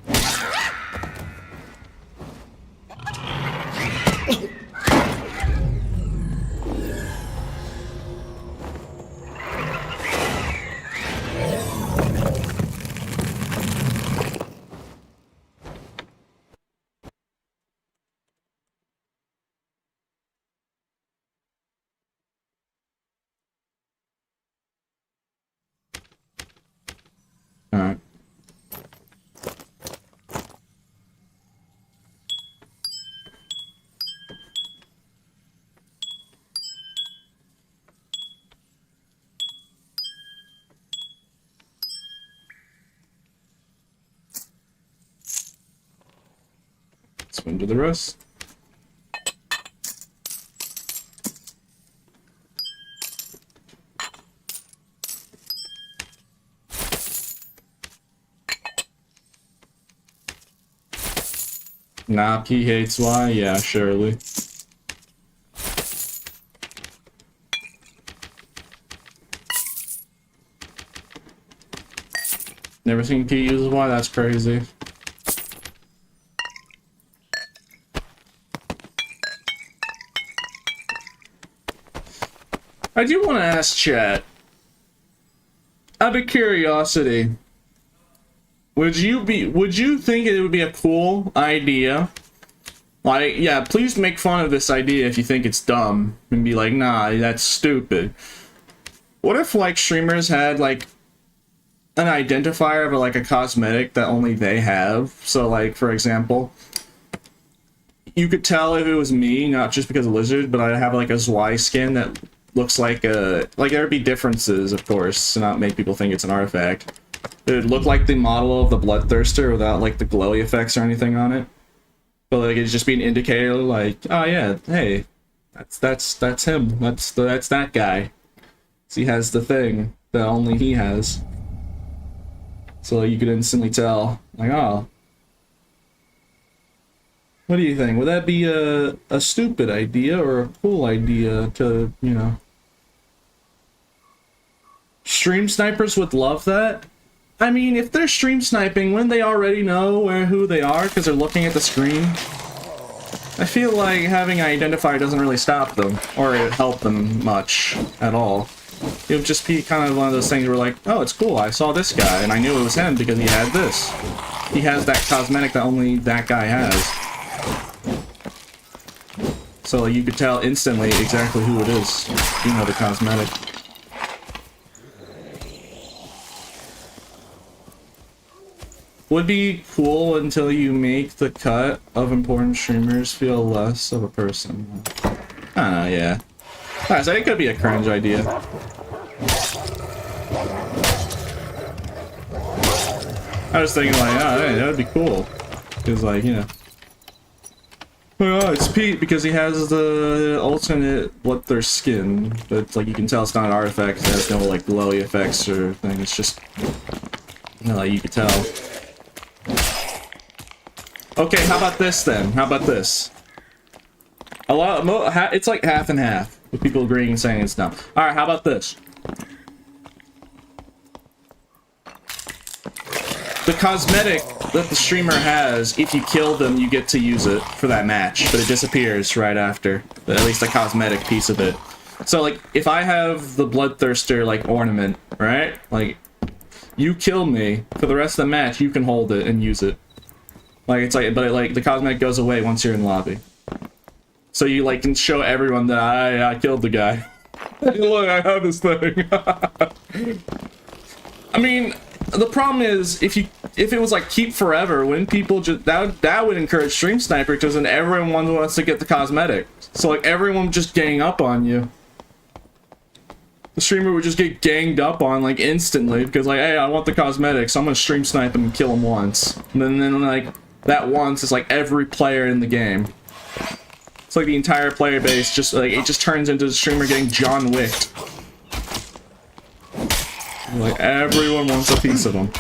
Alright. Swim to the rest. Nah, P hates Y? Yeah, surely. Never seen P uses Y? That's crazy. I do want to ask chat, out of curiosity, would you think it would be a cool idea? Like, yeah, please make fun of this idea if you think it's dumb, and be like, nah, that's stupid. What if, like, streamers had, like, an identifier of, like, a cosmetic that only they have? So, like, for example, you could tell if it was me, not just because of Lizard, but I'd have, like, a Zwei skin that looks like a... Like, there'd be differences, of course, to not make people think it's an artifact. It would look like the model of the Bloodthirster without, like, the glowy effects or anything on it. But, like, it'd just be an indicator, like, oh, yeah, hey, that's him. That's that guy. So he has the thing that only he has. So you could instantly tell, like, oh. What do you think? Would that be a stupid idea or a cool idea to, you know... Stream snipers would love that? I mean, if they're stream sniping, wouldn't they already know who they are because they're looking at the screen? I feel like having an identifier doesn't really stop them, or help them much at all. It would just be kind of one of those things where like, oh, it's cool, I saw this guy, and I knew it was him because he had this. He has that cosmetic that only that guy has. So you could tell instantly exactly who it is, you know, the cosmetic. Would be cool until you make the cut of important streamers feel less of a person. I don't know, yeah. So it could be a cringe idea. I was thinking like, oh, hey, that would be cool. Because like, you know. Oh, it's Pete because he has the alternate Bloodthirst skin. But like you can tell it's not an artifact, it has no like glowy effects or thing, it's just, you know, like you could tell. Okay, how about this then? How about this? It's like half and half, with people agreeing and saying it's dumb. Alright, how about this? The cosmetic that the streamer has, if you kill them, you get to use it for that match, but it disappears right after. At least the cosmetic piece of it. So, like, if I have the Bloodthirster, like, ornament, right? Like, you kill me, for the rest of the match, you can hold it and use it. Like, it's like, but like, the cosmetic goes away once you're in the lobby. So you, like, can show everyone that I killed the guy. Look, I have this thing. I mean, the problem is, if it was like keep forever, when people just, that would encourage stream sniper, because then everyone wants to get the cosmetic. So like, everyone would just gang up on you. The streamer would just get ganged up on, like, instantly, because, like, hey, I want the cosmetics, so I'm gonna stream snipe him and kill him once. And then, like, that once is, like, every player in the game. It's like the entire player base just, like, it just turns into the streamer getting John Wicked. Like, everyone wants a piece of him.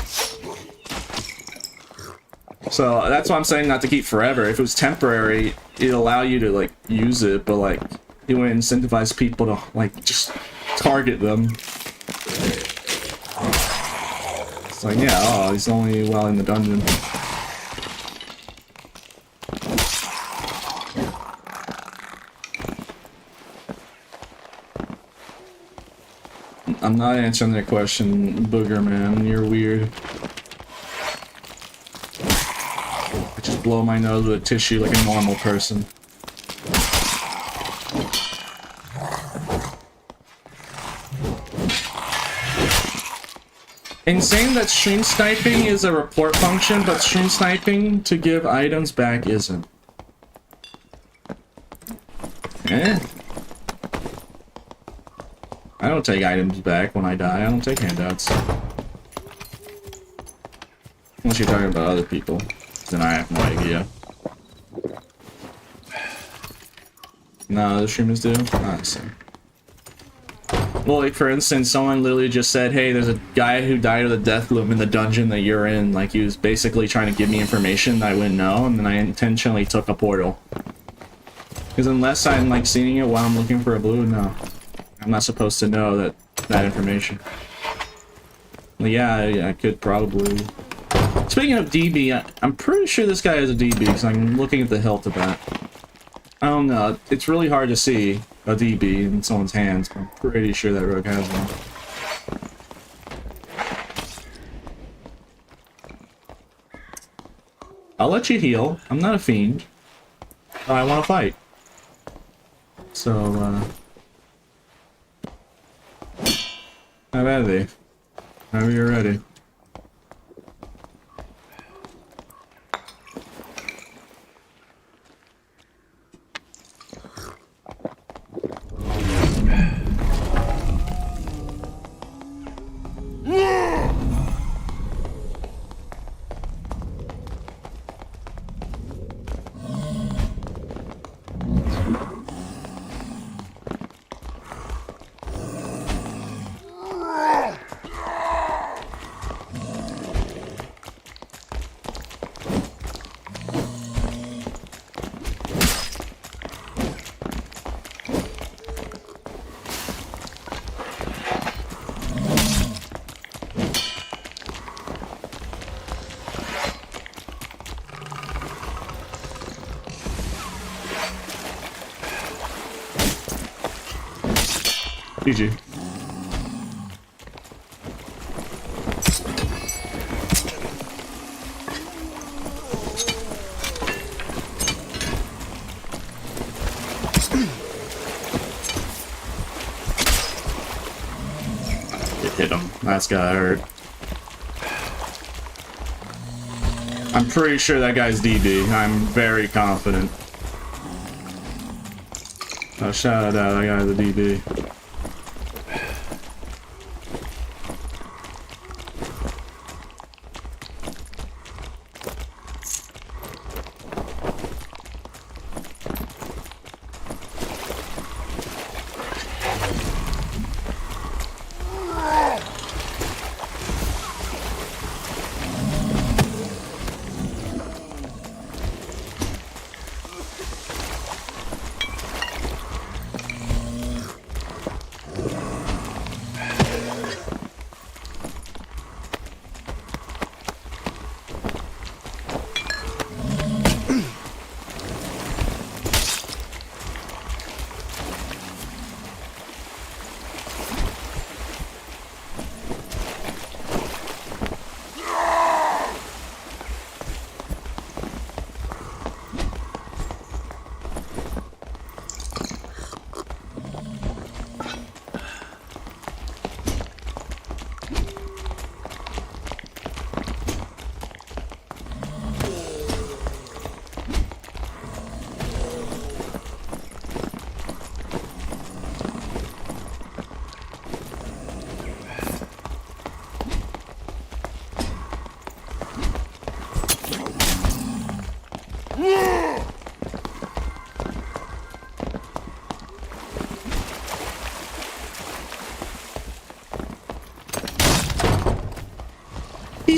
So, that's why I'm saying not to keep forever. If it was temporary, it'd allow you to, like, use it, but, like, it would incentivize people to, like, just target them. It's like, yeah, oh, he's only while in the dungeon. I'm not answering that question, Booger Man. You're weird. I just blow my nose with a tissue like a normal person. Insane that stream sniping is a report function, but stream sniping to give items back isn't. Eh? I don't take items back when I die. I don't take handouts. Unless you're talking about other people, then I have no idea. No, the streamers do? Ah, the same. Well, like, for instance, someone literally just said, hey, there's a guy who died of the Deathbloom in the dungeon that you're in. Like, he was basically trying to give me information that I wouldn't know, and then I intentionally took a portal. Because unless I'm, like, seeing it while I'm looking for a blue, no. I'm not supposed to know that information. Well, yeah, I could probably... Speaking of DB, I'm pretty sure this guy is a DB, because I'm looking at the hilt of that. I don't know, it's really hard to see a DB in someone's hands, but I'm pretty sure that rogue has one. I'll let you heal. I'm not a fiend. I want to fight. So, have at it. Whenever you're ready. GG. It hit him. That's got hurt. I'm pretty sure that guy's DB. I'm very confident. Oh, shout out, that guy's a DB.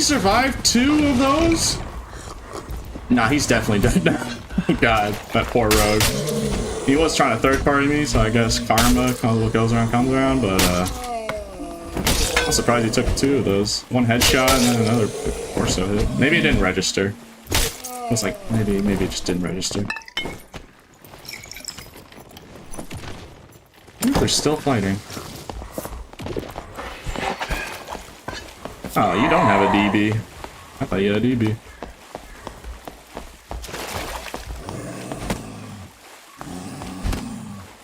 survived 2 of those? Nah, he's definitely dead now. God, that poor rogue. He was trying to third-party me, so I guess karma, what goes around comes around, but I'm surprised he took 2 of those. 1 headshot and then another torso hit. Maybe it didn't register. It was like, maybe it just didn't register. I wonder if they're still fighting. Oh, you don't have a DB. I thought you had a DB.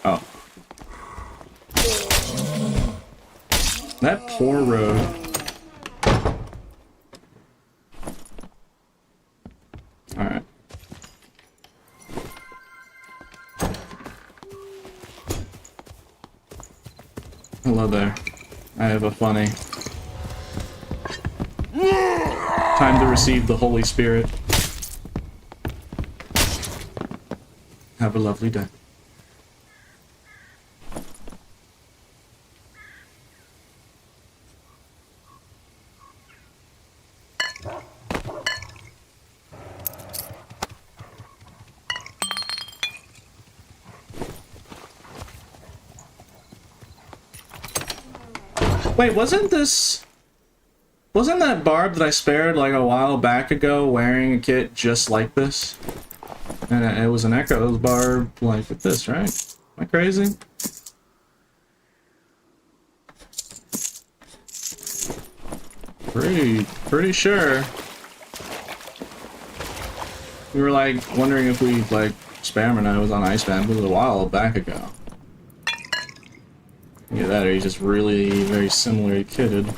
Oh. That poor road. Alright. Hello there. I have a funny. Time to receive the Holy Spirit. Have a lovely day. Wait, wasn't that Barb that I spared like a while back ago wearing a kit just like this? And it was an Echo's Barb like with this, right? Am I crazy? Pretty sure. We were like wondering if we like Spareman I was on Iceman, but it was a while back ago. Look at that, he's just really very similarly kitted.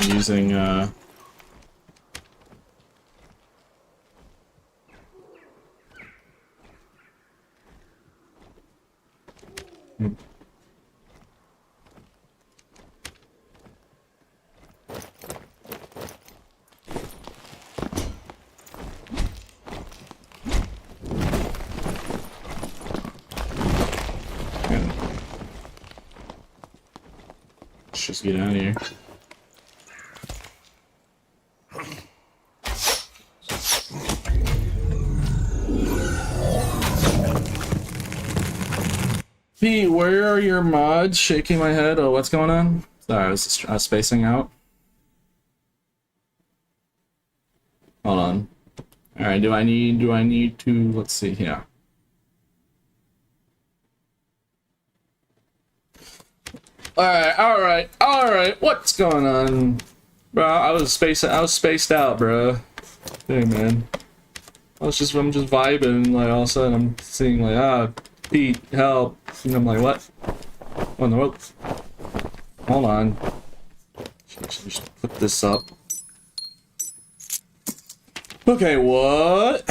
Using let's just get out of here. P, where are your mods? Shaking my head. Oh, what's going on? Sorry, I was just spacing out. Hold on. All right. Do I need to? Let's see here. All right. What's going on, bro? I was spaced out, bro. Hey, man. I'm just vibing. Like all of a sudden, I'm seeing like Pete, help. And I'm like, what? Oh no. Hold on. Just put this up. Okay, what?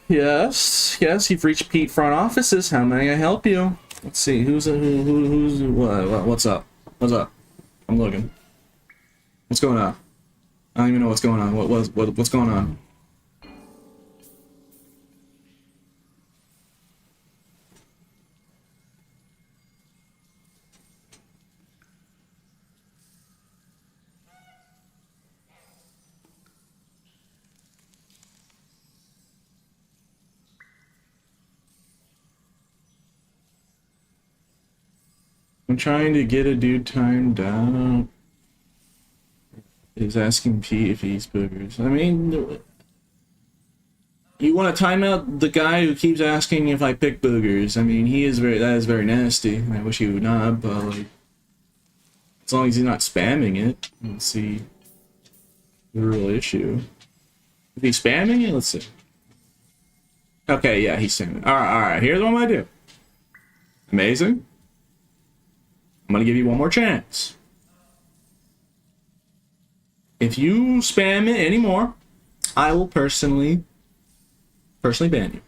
Yes, you've reached Pete front offices. How may I help you? Let's see, who's what's up? What's up? I'm looking. What's going on? I don't even know what's going on. What's going on? I'm trying to get a dude timed down. He's asking Pete if he eats boogers. I mean, you want to time out the guy who keeps asking if I pick boogers. I mean, that is very nasty. I wish he would not, but like, as long as he's not spamming it, let's see the real issue. If he's spamming it, let's see. Okay, yeah, he's spamming. All right. Here's what I'm gonna do. Amazing. I'm gonna give you one more chance. If you spam it anymore, I will personally ban you.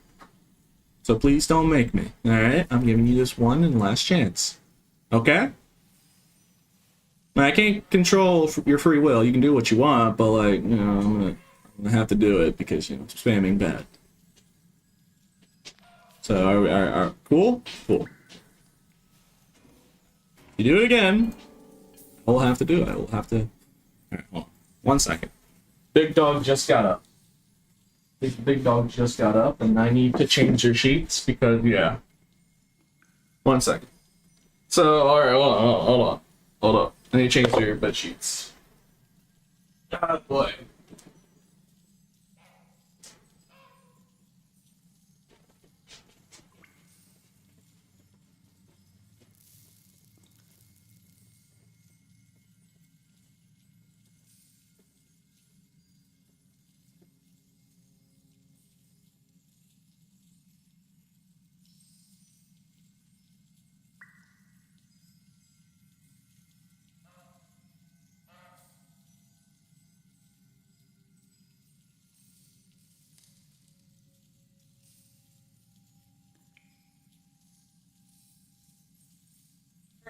So please don't make me. Alright? I'm giving you this one and last chance. Okay? I can't control your free will. You can do what you want, but like, you know, I'm gonna have to do it because, you know, spamming bad. So, are cool? Cool. You do it again, I will have to do it. I will have to... Alright, hold on. 1 second. Big dog just got up. Big dog just got up, and I need to change your sheets because, yeah. 1 second. So, alright, hold on. I need to change your bed sheets. God, boy.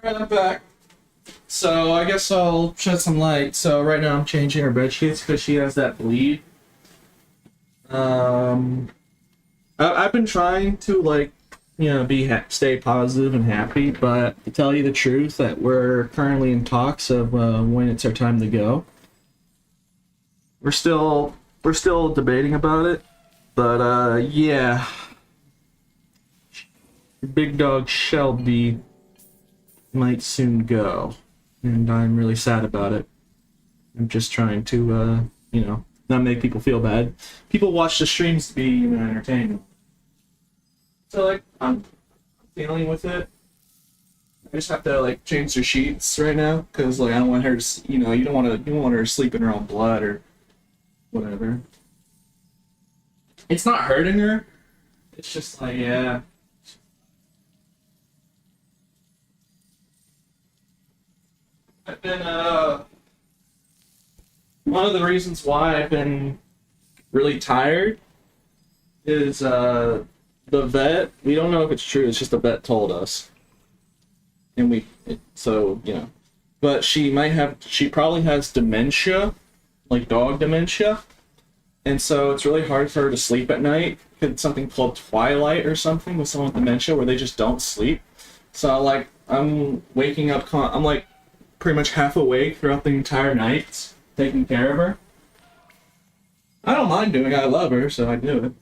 Alright, I'm back. So I guess I'll shed some light. So right now I'm changing her bed sheets because she has that bleed. I've been trying to, like, you know, stay positive and happy, but to tell you the truth, that we're currently in talks of when it's our time to go. We're still debating about it, but yeah, big dog Shelby might soon go, and I'm really sad about it. I'm just trying to, you know, not make people feel bad. People watch the streams to be, you know, entertainment. So, like, I'm dealing with it. I just have to, like, change her sheets right now, because, like, I don't want her to, you know, you don't want her to sleep in her own blood or whatever. It's not hurting her. It's just like, yeah. I've been, one of the reasons why I've been really tired is, the vet, we don't know if it's true, it's just the vet told us. And so, you know. But she probably has dementia, like dog dementia. And so it's really hard for her to sleep at night. It's something called twilight or something with someone with dementia where they just don't sleep. So, like, I'm waking up, I'm like pretty much half awake throughout the entire night, taking care of her. I don't mind doing it, I love her, so I do it.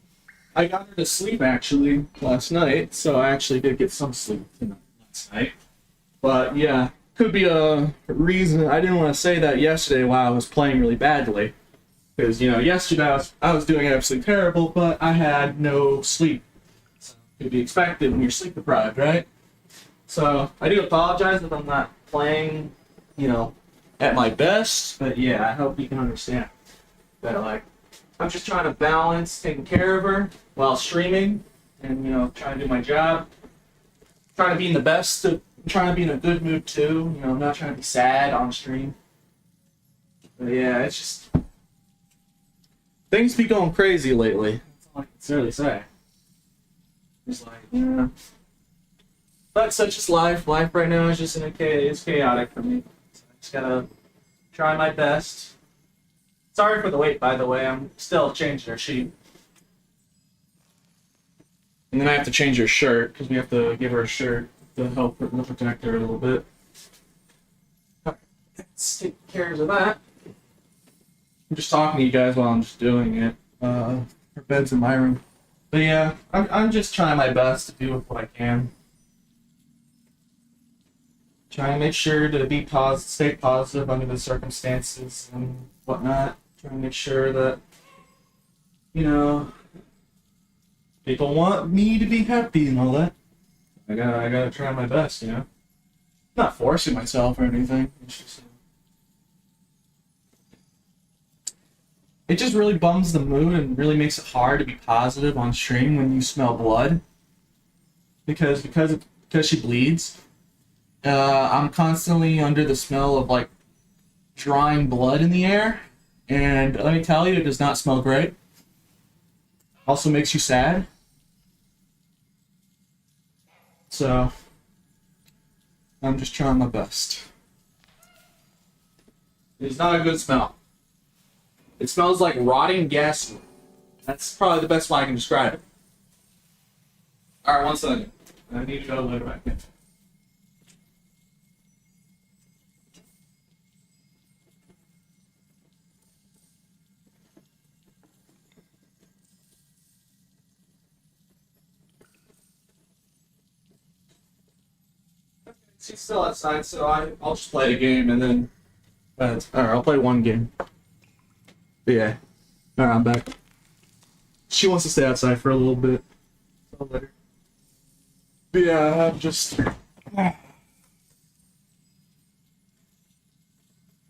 I got her to sleep actually last night, so I actually did get some sleep last night. But yeah, could be a reason. I didn't want to say that yesterday while I was playing really badly. Because, you know, yesterday I was doing absolutely terrible, but I had no sleep. So it could be expected when you're sleep deprived, right? So I do apologize if I'm not playing, you know, at my best, but yeah, I hope you can understand that, like, I'm just trying to balance taking care of her while streaming and, you know, trying to do my job. Trying to be in the best, trying to be in a good mood too, you know, I'm not trying to be sad on stream. But yeah, it's just, things be going crazy lately. That's all I can sincerely say. Just like, yeah. But such is life. Life right now is just it's chaotic for me. So I just gotta try my best. Sorry for the wait, by the way. I'm still changing her sheet. And then I have to change her shirt, because we have to give her a shirt to help her protect her a little bit. Let's take care of that. I'm just talking to you guys while I'm just doing it. Her bed's in my room. But yeah, I'm just trying my best to do what I can. Trying to make sure to stay positive under the circumstances and whatnot. Trying to make sure that, you know, people want me to be happy and all that. I gotta try my best, you know. Not forcing myself or anything. It's just, it just really bums the mood and really makes it hard to be positive on stream when you smell blood. Because she bleeds. I'm constantly under the smell of like drying blood in the air, and let me tell you, it does not smell great. Also makes you sad. So I'm just trying my best. It's not a good smell. It smells like rotting gas. That's probably the best way I can describe it. Alright, 1 second. I need to go load it back in. She's still outside, so I'll just play a game and then... Alright, I'll play one game. But yeah. Alright, I'm back. She wants to stay outside for a little bit. I'll let her. But yeah, I'm just...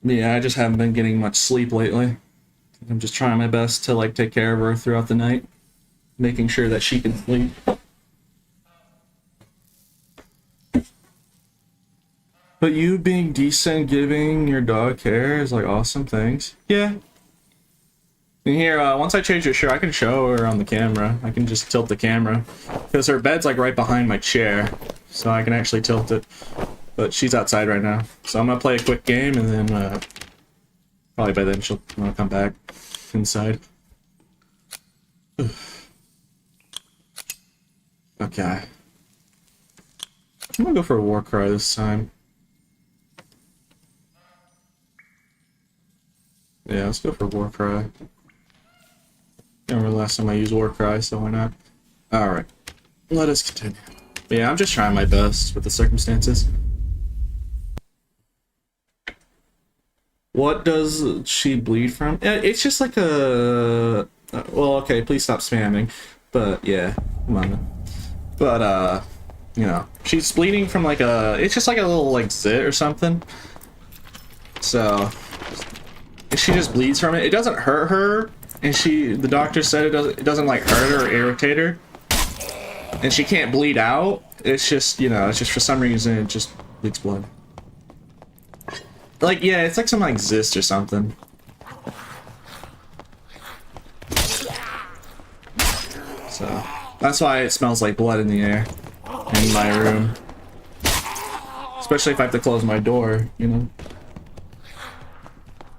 Yeah, I just haven't been getting much sleep lately. I'm just trying my best to like take care of her throughout the night. Making sure that she can sleep. But you being decent, giving your dog care is like awesome, thanks. Yeah. And here, once I change her shirt, I can show her on the camera. I can just tilt the camera. Because her bed's like right behind my chair. So I can actually tilt it. But she's outside right now. So I'm gonna play a quick game and then, probably by then she'll wanna come back inside. Okay. I'm gonna go for a war cry this time. Yeah, let's go for Warcry. Can't remember the last time I used Warcry, so why not? Alright. Let us continue. Yeah, I'm just trying my best with the circumstances. What does she bleed from? It's just like a... well, okay, please stop spamming. But, yeah. Come on. But, you know, she's bleeding from like a... It's just like a little, like, zit or something. So... She just bleeds from it. It doesn't hurt her, and the doctor said it doesn't like hurt her or irritate her, and she can't bleed out. It's just, you know, it's just for some reason it just leaks blood. Like, yeah, it's like something like cyst or something. So that's why it smells like blood in the air in my room, especially if I have to close my door, you know.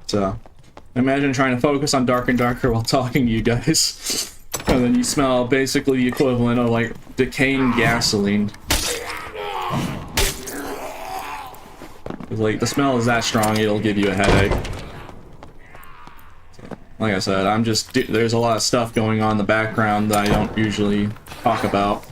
So, imagine trying to focus on Dark and Darker while talking to you guys. And then you smell basically the equivalent of, like, decaying gasoline. Like, the smell is that strong, it'll give you a headache. So, like I said, there's a lot of stuff going on in the background that I don't usually talk about.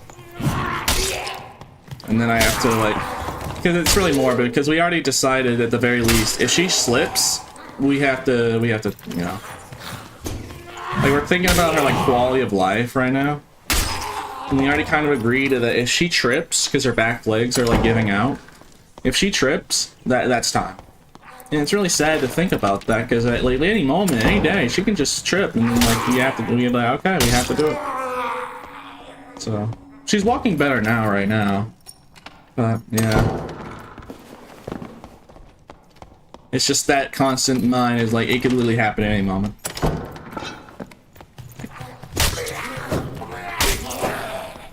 And then I have to, like, because it's really morbid, because we already decided at the very least, if she slips, we have to, you know, like, we're thinking about her, like, quality of life right now, and we already kind of agreed that if she trips, because her back legs are, like, giving out, if she trips, that's time. And it's really sad to think about that, because at, like, any moment, any day, she can just trip, and, like, we're like, okay, we have to do it. So, she's walking better now, right now, but, yeah. It's just that constant mind is like, it could literally happen at any moment.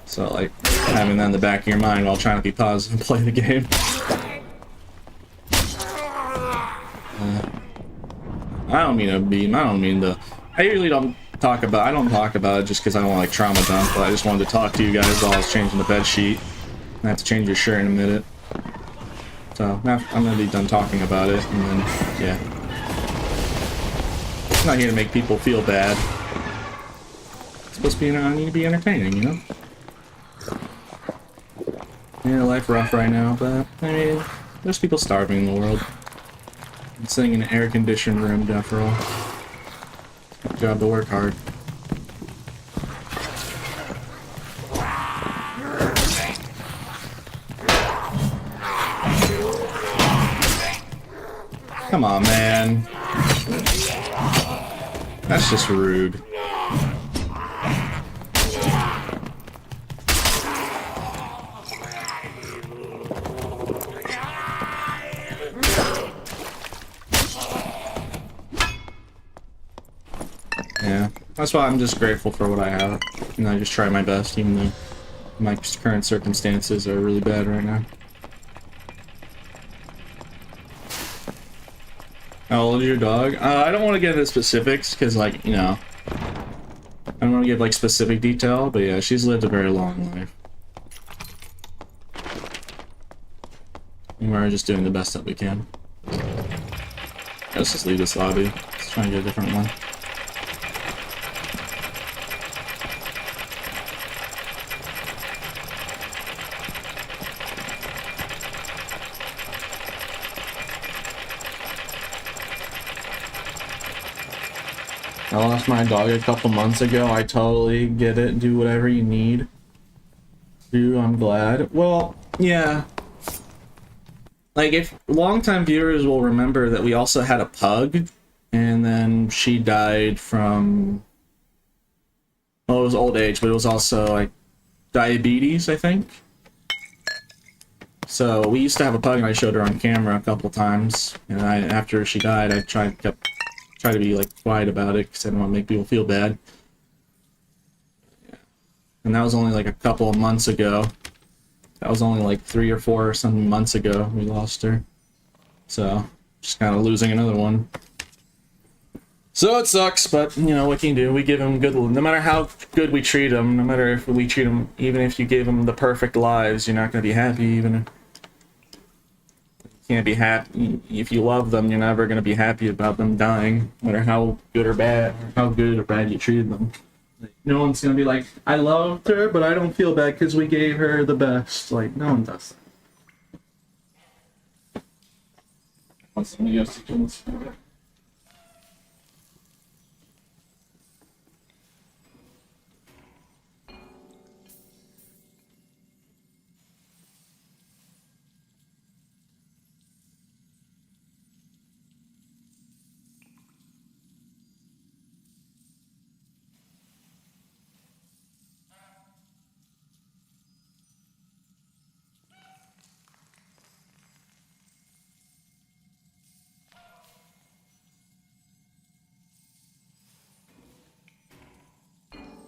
So, like, having that in the back of your mind while trying to be positive and play the game. I don't mean to I usually don't talk about it just because I don't want, like, trauma dump, but I just wanted to talk to you guys while I was changing the bed sheet. I have to change your shirt in a minute. So, now I'm gonna be done talking about it, and then, yeah. I'm not here to make people feel bad. It's supposed to be, I need to be entertaining, you know? Yeah, life rough right now, but, I mean, there's people starving in the world. I'm sitting in an air-conditioned room, after all. Good job to work hard. Come on, man. That's just rude. That's why I'm just grateful for what I have. And I just try my best, even though my current circumstances are really bad right now. How old is your dog? I don't want to get into specifics, because, like, you know, I don't want to give, like, specific detail, but yeah, she's lived a very long life. And we're just doing the best that we can. Let's just leave this lobby. Let's try and get a different one. I lost my dog a couple months ago. I totally get it. Do whatever you need. I'm glad. Well, yeah. Like, if longtime viewers will remember that we also had a pug, and then she died from, well, it was old age, but it was also, like, diabetes, I think. So, we used to have a pug, and I showed her on camera a couple times, and after she died, I try to be, like, quiet about it, because I didn't want to make people feel bad. Yeah. And that was only, like, a couple of months ago. That was only like 3 or 4 or some months ago we lost her. So, just kind of losing another one. So it sucks, but, you know, what can you do? We give them good, no matter how good we treat them, no matter if we treat them, even if you gave them the perfect lives, you're not going to be happy, even if you can't be happy. If you love them, you're never going to be happy about them dying, no matter how good or bad, or how good or bad you treated them. No one's gonna be like, I loved her, but I don't feel bad because we gave her the best. Like, no one does that. Want somebody else to do this?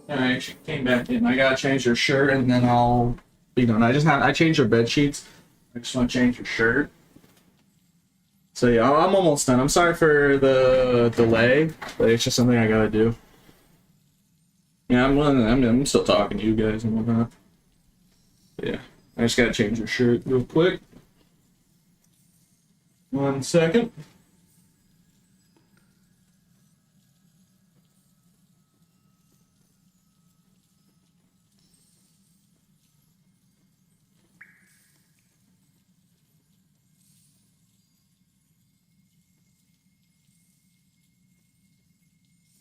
Alright, she came back in. I gotta change her shirt and then I'll be done. I changed her bed sheets. I just want to change her shirt. So yeah, I'm almost done. I'm sorry for the delay, but it's just something I gotta do. Yeah, I'm still talking to you guys and whatnot. But yeah, I just gotta change her shirt real quick. 1 second.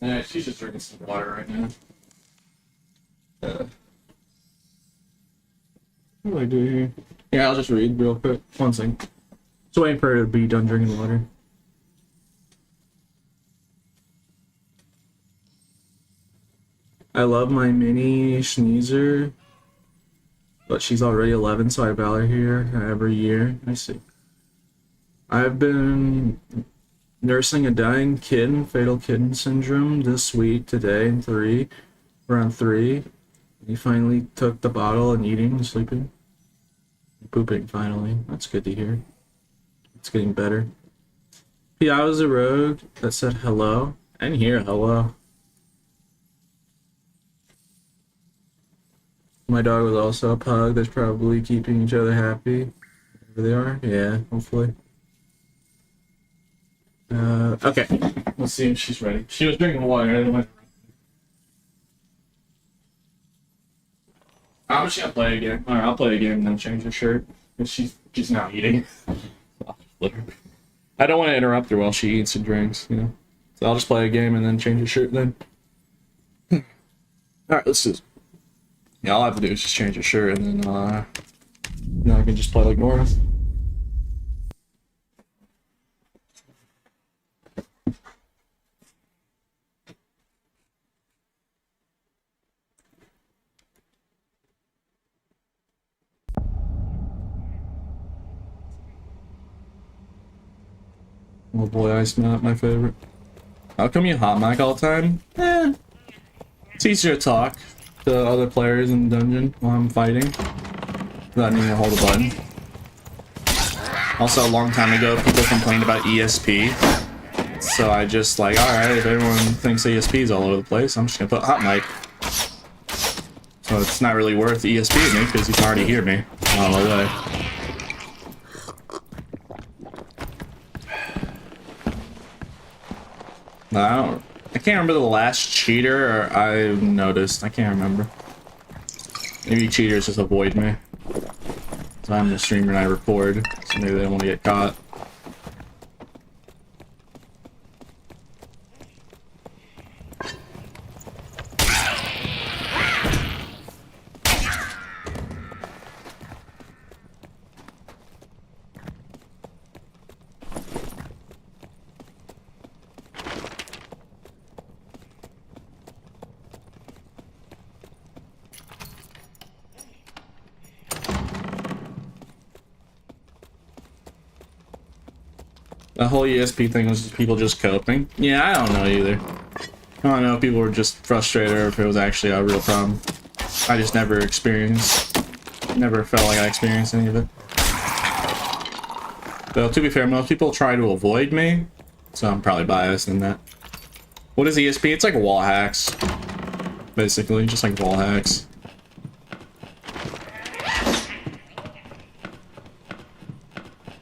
Yeah, she's just drinking some water right now. What do I do here? Yeah, I'll just read real quick. 1 second. Just waiting for her to be done drinking water. I love my mini sneezer, but she's already 11, so I bail her here every year. I see. I've been nursing a dying kitten, fatal kitten syndrome, this week, today, around 3. He finally took the bottle and eating and sleeping. And pooping, finally. That's good to hear. It's getting better. Yeah, I was a rogue that said hello. I didn't hear hello. My dog was also a pug that's probably keeping each other happy. Wherever they are? Yeah, hopefully. Okay. Let's see if she's ready. She was drinking water. I didn't want to... I'm just gonna play a game. Alright, I'll play a game and then change her shirt. Because she's now eating. I don't want to interrupt her while she eats and drinks, you know. So I'll just play a game and then change her shirt then. Alright, let's do. Yeah, all I have to do is just change her shirt and then now I can just play like normal. Oh boy, Ice Map, my favorite. How come you hot mic all the time? It's easier to talk to other players in the dungeon while I'm fighting without needing to hold a button. Also, a long time ago, people complained about ESP. So I just like, alright, if everyone thinks ESP is all over the place, I'm just gonna put hot mic. So it's not really worth ESP me, because you can already hear me all the way. I can't remember the last cheater I noticed. I can't remember. Maybe cheaters just avoid me. So I'm the streamer and I record, so maybe they don't want to get caught. The whole ESP thing was people just coping. Yeah, I don't know either. I don't know if people were just frustrated or if it was actually a real problem. I just never never felt like I experienced any of it. Though, to be fair, most people try to avoid me, so I'm probably biased in that. What is ESP? It's like wall hacks. Basically, just like wall hacks.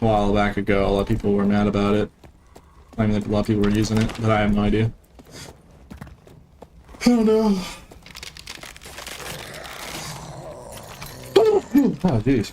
A while back ago, a lot of people were mad about it. I mean, like, a lot of people were using it, but I have no idea. Oh no. Oh jeez.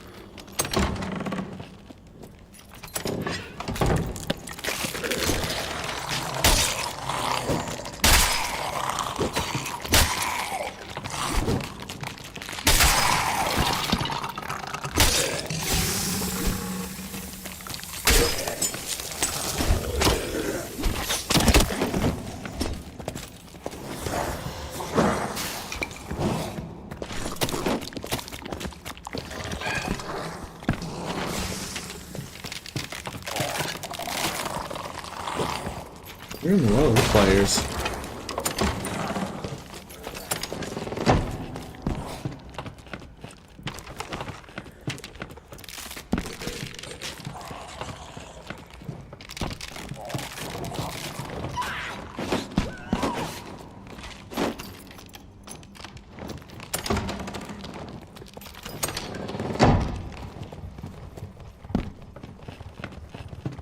You're in the low players.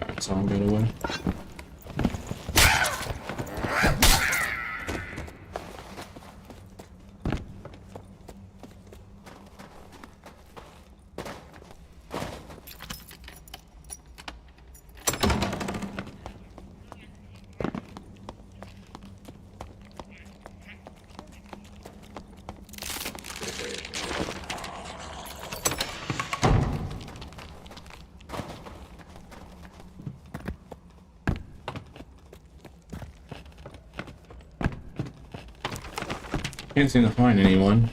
Alright, so I'm good away. Can't seem to find anyone.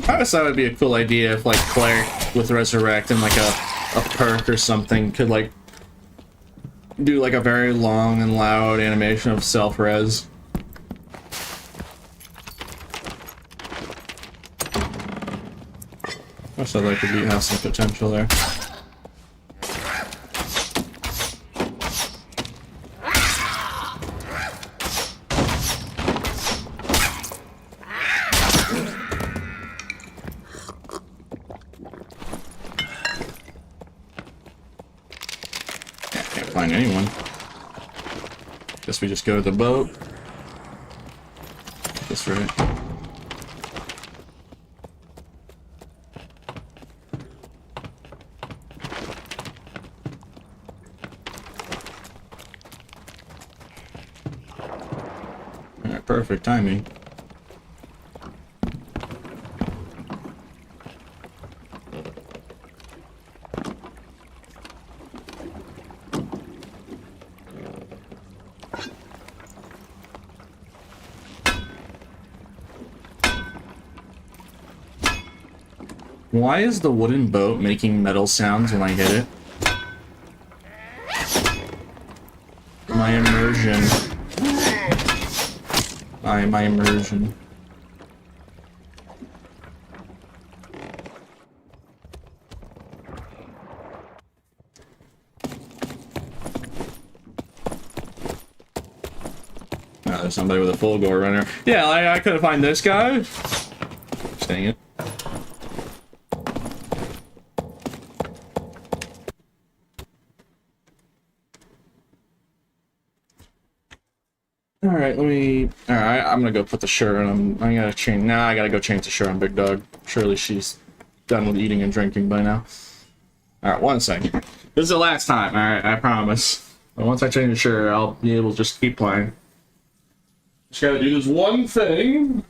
I guess that would be a cool idea if, like, Cleric with Resurrect and, like, a perk or something could, like, do, like, a very long and loud animation of self-res. I thought that could have some potential there. Find anyone. Guess we just go to the boat. That's right. Alright, perfect timing. Why is the wooden boat making metal sounds when I hit it? My immersion. My immersion. Oh, there's somebody with a full gore runner. Yeah, I couldn't find this guy. Dang it. Alright, Alright, I'm gonna go put the shirt on. I gotta change. Now I gotta go change the shirt on Big Dog. Surely she's done with eating and drinking by now. Alright, 1 second. This is the last time, alright, I promise. But once I change the shirt, I'll be able to just keep playing. Just gotta do this one thing.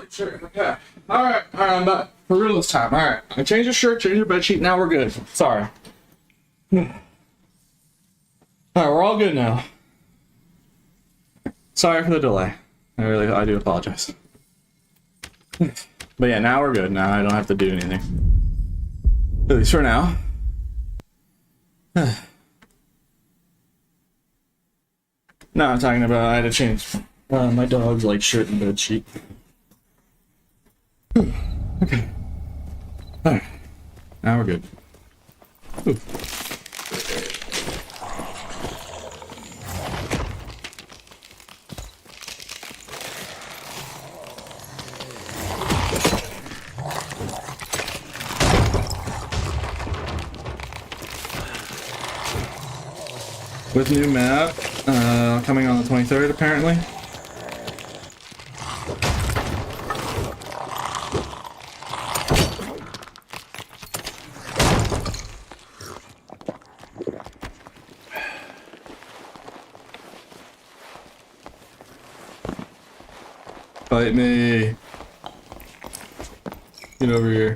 Sure, okay. Alright, I'm back. For real this time. Alright. I changed the shirt, changed the bedsheet, now we're good. Sorry. Alright, we're all good now. Sorry for the delay. I do apologize. But yeah, now we're good. Now I don't have to do anything. At least for now. No, I'm talking about I had to change my dog's like shirt and bedsheet. Okay. Alright. Now we're good. Ooh. With new map, coming on the 23rd apparently. Fight me. Get over here.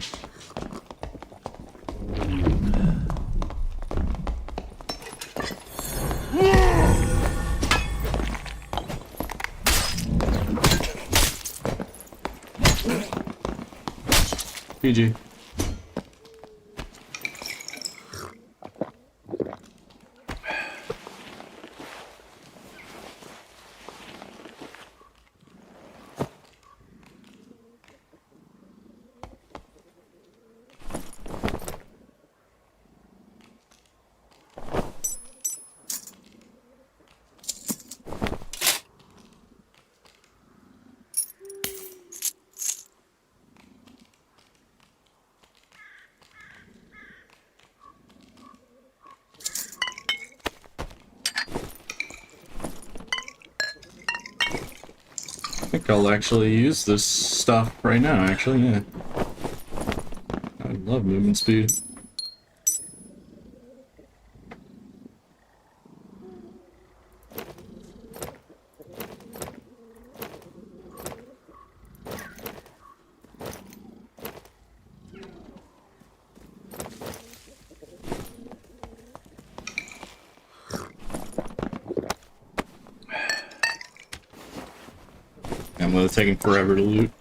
GG. I think I'll actually use this stuff right now, actually, yeah. I love movement speed. problem with it taking forever to loot.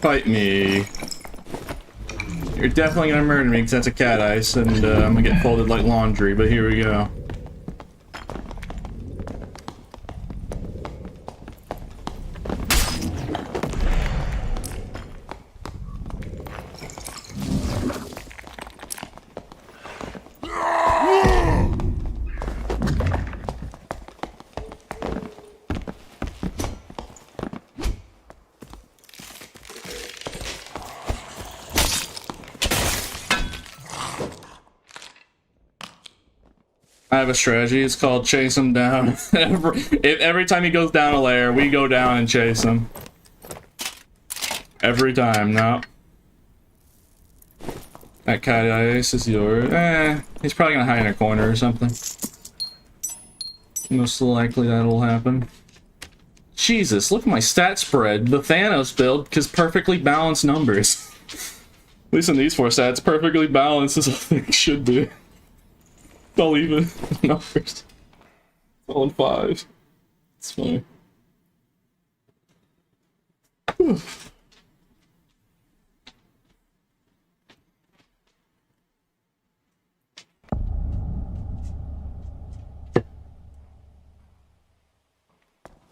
Fight me. You're definitely gonna murder me because that's a cat ice, and I'm gonna get folded like laundry, but here we go. I have a strategy. It's called chase him down. Every time he goes down a layer, we go down and chase him. Every time, no. That cat ice is yours. He's probably gonna hide in a corner or something. Most likely that'll happen. Jesus, look at my stat spread. The Thanos build, because perfectly balanced numbers. At least in these 4 stats, perfectly balanced is what it should be. All even numbers. All in 5. It's funny. Whew.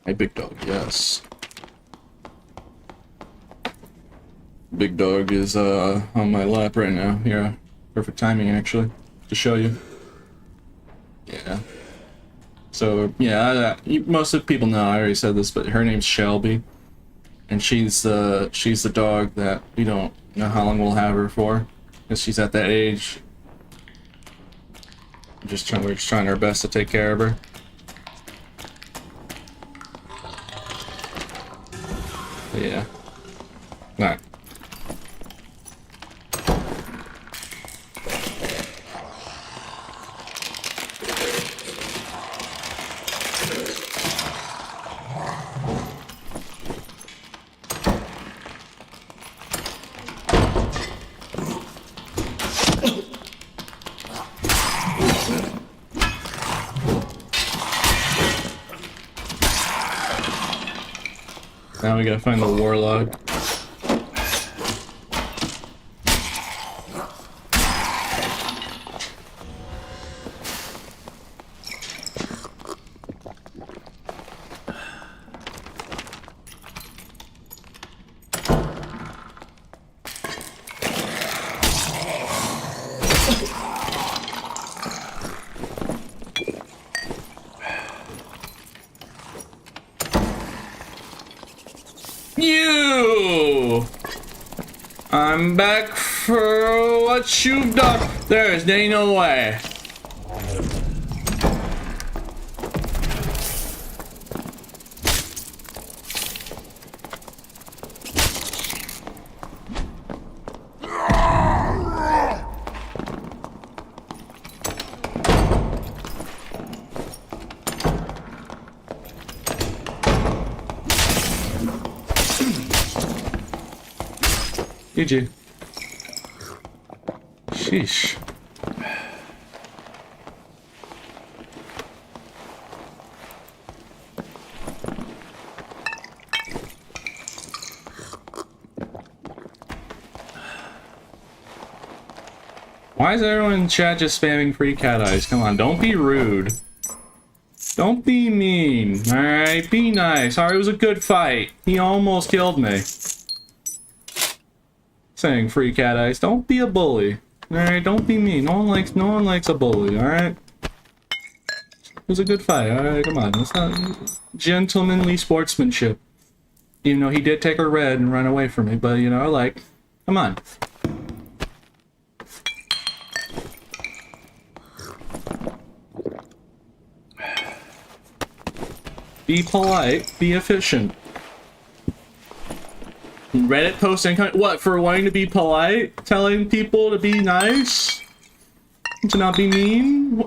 Hey, big dog, yes. Big dog is on my lap right now. Here, perfect timing actually, to show you. Yeah. So yeah, most of the people know. I already said this, but her name's Shelby, and she's the dog that we don't know how long we'll have her for, because she's at that age. We're just trying our best to take care of her. Yeah. Alright. Now we gotta find the warlock. I'm back for what you've done. There's no way. GG. Sheesh. Why is everyone in chat just spamming free cat eyes? Come on, don't be rude. Don't be mean, alright? Be nice. Alright, it was a good fight. He almost killed me. Saying free cat eyes. Don't be a bully. Alright, don't be mean. No one likes a bully, alright? It was a good fight, alright, come on. It's not gentlemanly sportsmanship. Even though he did take a red and run away from me, but you know, like, come on. Be polite, be efficient. Reddit posting, what, for wanting to be polite? Telling people to be nice? To not be mean?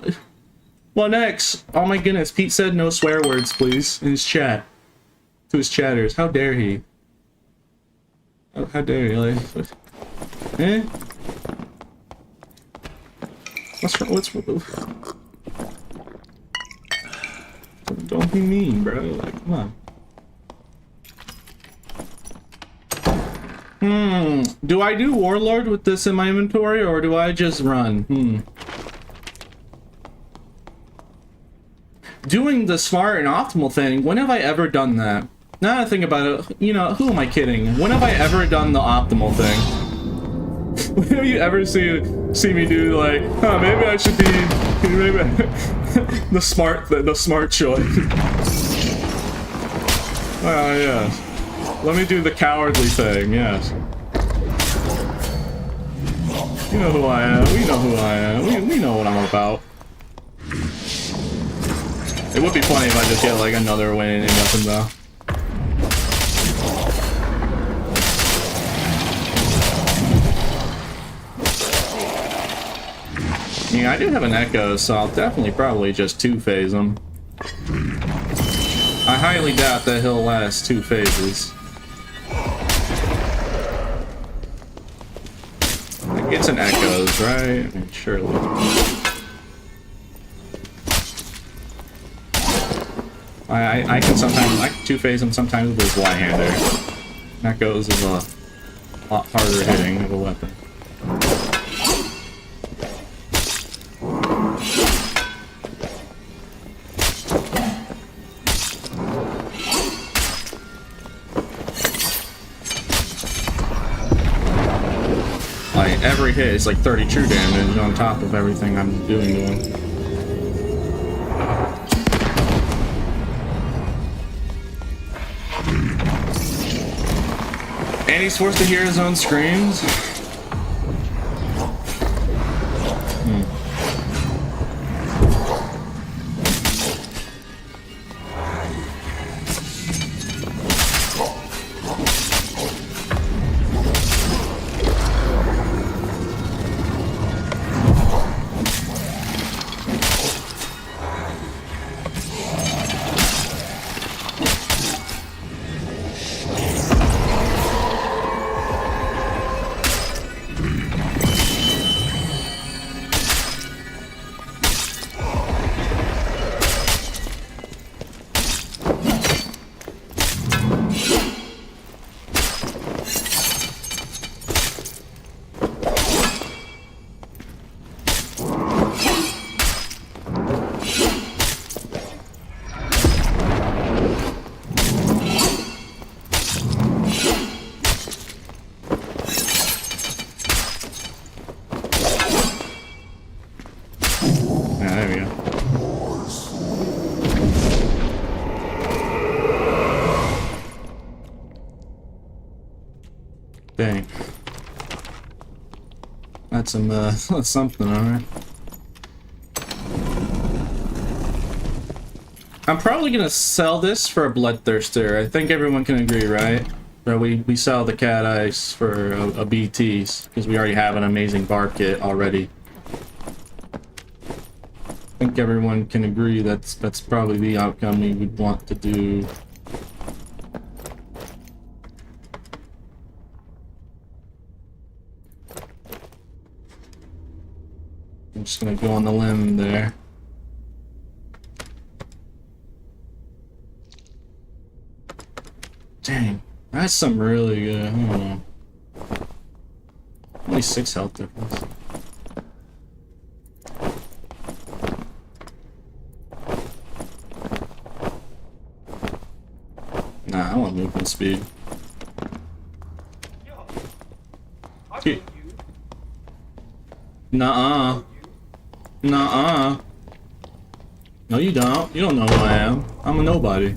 What next? Oh my goodness, Pete said no swear words, please, in his chat. To his chatters. How dare he? How dare you, like... Eh? What's... Don't be mean, bro. Like, come on. Do I do Warlord with this in my inventory, or do I just run? Doing the smart and optimal thing, when have I ever done that? Now that I think about it, you know, who am I kidding? When have I ever done the optimal thing? When have you ever see me do, like, huh, maybe I should be maybe the smart choice? Well, yes. Let me do the cowardly thing, yes. You know who I am. We know who I am. We know what I'm about. It would be funny if I just get like another winning weapon though. Yeah, I do have an Echo, so I'll definitely probably just two-phase him. I highly doubt that he'll last 2 phases. It's an Echoes, right? I mean, surely. I can sometimes two-phase him sometimes with his Y-hander. Echoes is a lot harder hitting of a weapon. Like, every hit is like 30 true damage on top of everything I'm doing to him. And he's forced to hear his own screams. Dang. That's some, that's something, alright. I'm probably gonna sell this for a Bloodthirster. I think everyone can agree, right? That we sell the Cat Ice for a BTs, because we already have an amazing barb kit already. I think everyone can agree that's probably the outcome we would want to do. I'm just gonna go on the limb there. Dang, that's some really good. I don't know. Only 6 health difference. Nah, I want movement speed. Nuh-uh. Nuh-uh. No, you don't. You don't know who I am. I'm a nobody.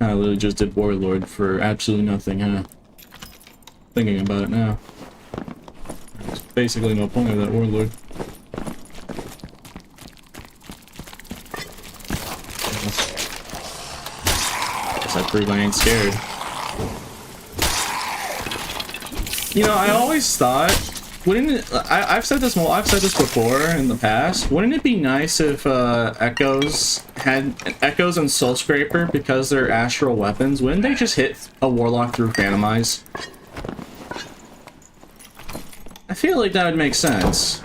I literally just did Warlord for absolutely nothing, huh? Thinking about it now. There's basically no point of that Warlord. Guess I prove I ain't scared. You know, I always thought, wouldn't it, I've said this before in the past. Wouldn't it be nice if Echoes and Soul Scraper, because they're astral weapons, wouldn't they just hit a Warlock through Phantom Eyes? I feel like that would make sense.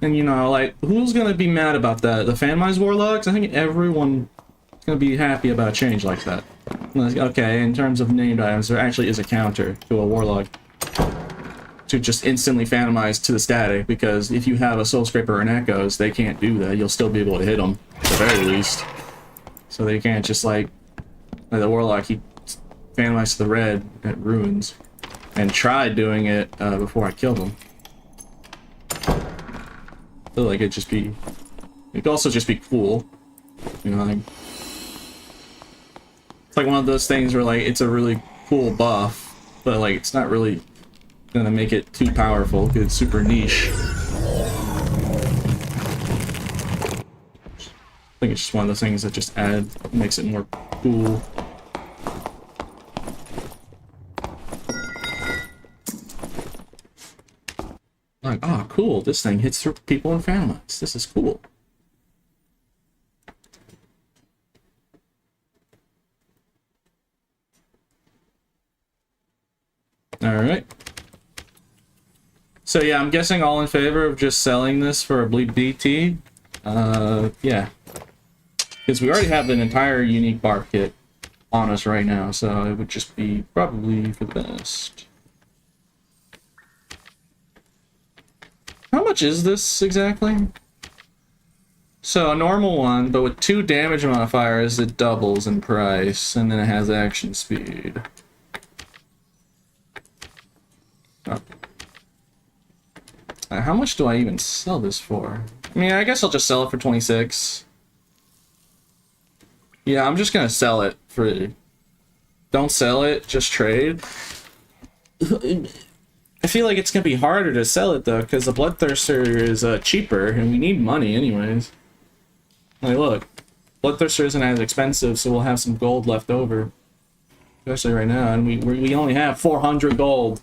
And you know, like, who's gonna be mad about that? The Phantom Eyes Warlocks? I think everyone is gonna be happy about a change like that. Okay, in terms of named items, there actually is a counter to a Warlock to just instantly Phantomize to the static, because if you have a Soul Scraper and Echoes, they can't do that. You'll still be able to hit them, at the very least. So they can't just, like the Warlock, he Phantomized to the red at Ruins, and tried doing it before I killed him. I feel like it'd also just be cool. You know, like, it's like one of those things where, like, it's a really cool buff, but, like, it's not really gonna make it too powerful because it's super niche. I think it's just one of those things that just makes it more cool. Like, oh, cool, this thing hits through people in Phantomize. This is cool. Alright. So yeah, I'm guessing all in favor of just selling this for a bleed BT. Yeah. Because we already have an entire unique bar kit on us right now, so it would just be probably for the best. How much is this exactly? So a normal one, but with 2 damage modifiers, it doubles in price, and then it has action speed. Oh. How much do I even sell this for? I mean, I guess I'll just sell it for 26. Yeah, I'm just gonna sell it for... Don't sell it, just trade. I feel like it's gonna be harder to sell it though, because the Bloodthirster is cheaper, and we need money anyways. Like, look, Bloodthirster isn't as expensive, so we'll have some gold left over, especially right now, and we only have 400 gold.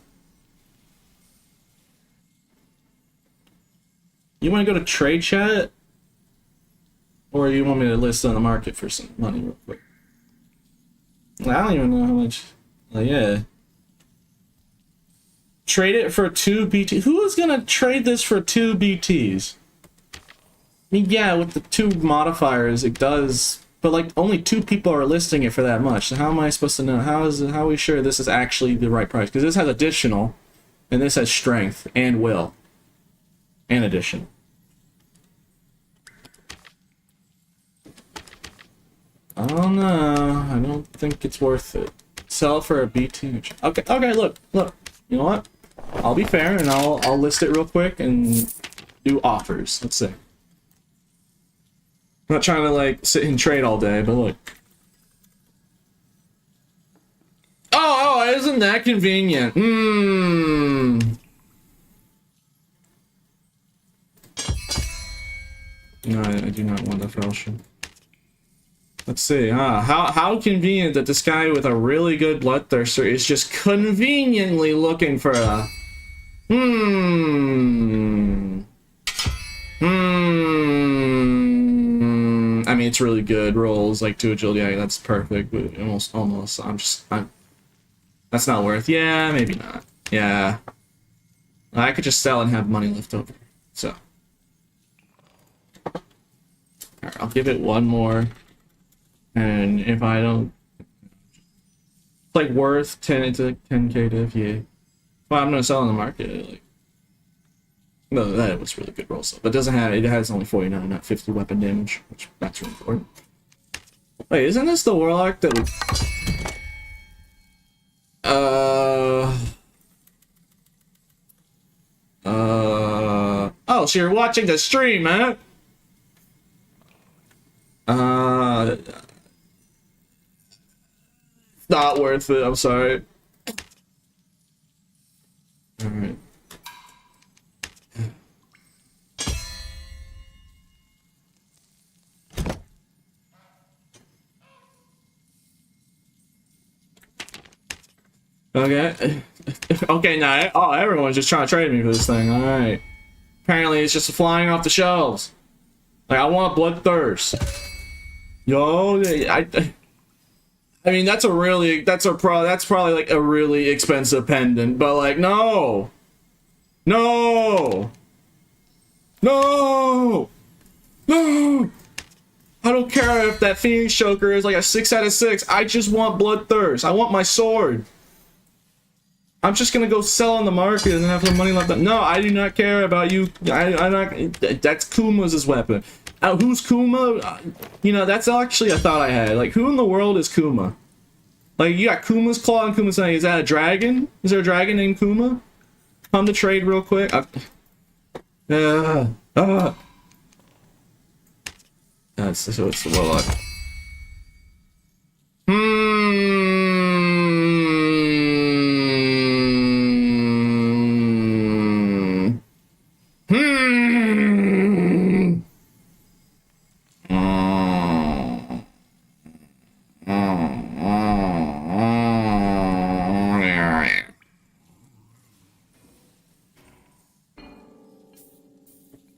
You want to go to trade chat, or you want me to list on the market for some money real quick? I don't even know how much. Yeah. Trade it for 2 BT. Who is gonna trade this for 2 BTs? I mean, yeah, with the 2 modifiers, it does, but like only 2 people are listing it for that much. So how am I supposed to know? How are we sure this is actually the right price? Because this has additional, and this has strength and will, and addition. I don't know. I don't think it's worth it. Sell for a BT. Okay, look. You know what? I'll be fair, and I'll list it real quick and do offers. Let's see. I'm not trying to, like, sit and trade all day, but look. Oh, isn't that convenient? No, I do not want the fellowship. Let's see, how convenient that this guy with a really good Bloodthirster is just conveniently looking for a... I mean, it's really good. Rolls like 2 agility, yeah, that's perfect. But almost, that's not worth... Yeah, maybe not. Yeah. I could just sell and have money left over, so... Alright, I'll give it one more. And if I don't, it's like worth 10k to FEA. Well, I'm gonna sell on the market. Like, no, that was really good roll. But it doesn't have. It has only 49, not 50 weapon damage, which that's really important. Wait, isn't this the Warlock that we? Oh, so you're watching the stream, huh? Not worth it, I'm sorry. Alright. Okay. Okay, now, oh, everyone's just trying to trade me for this thing. Alright. Apparently, it's just flying off the shelves. Like, I want Bloodthirst. Yo, I mean, that's probably like a really expensive pendant, but like, no! No! No! No! I don't care if that Phoenix Choker is like a 6 out of 6. I just want Bloodthirst. I want my sword. I'm just gonna go sell on the market and have some money left. No, I do not care about you. I'm not. That's Kuma's weapon. Who's Kuma? You know, that's actually a thought I had. Like, who in the world is Kuma? Like, you got Kuma's Claw and Kuma's Eye. Is that a dragon? Is there a dragon named Kuma? Come to trade real quick. So it's the Warlock.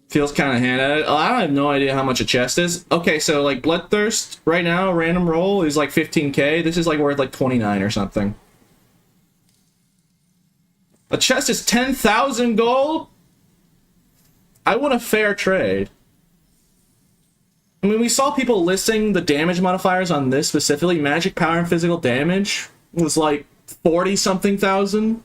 Feels kind of hand-added. Oh, I have no idea how much a chest is. Okay, so like Bloodthirst right now, random roll is like 15k. This is like worth like 29 or something. A chest is 10,000 gold? I want a fair trade. I mean, we saw people listing the damage modifiers on this specifically. Magic power and physical damage was like 40-something thousand.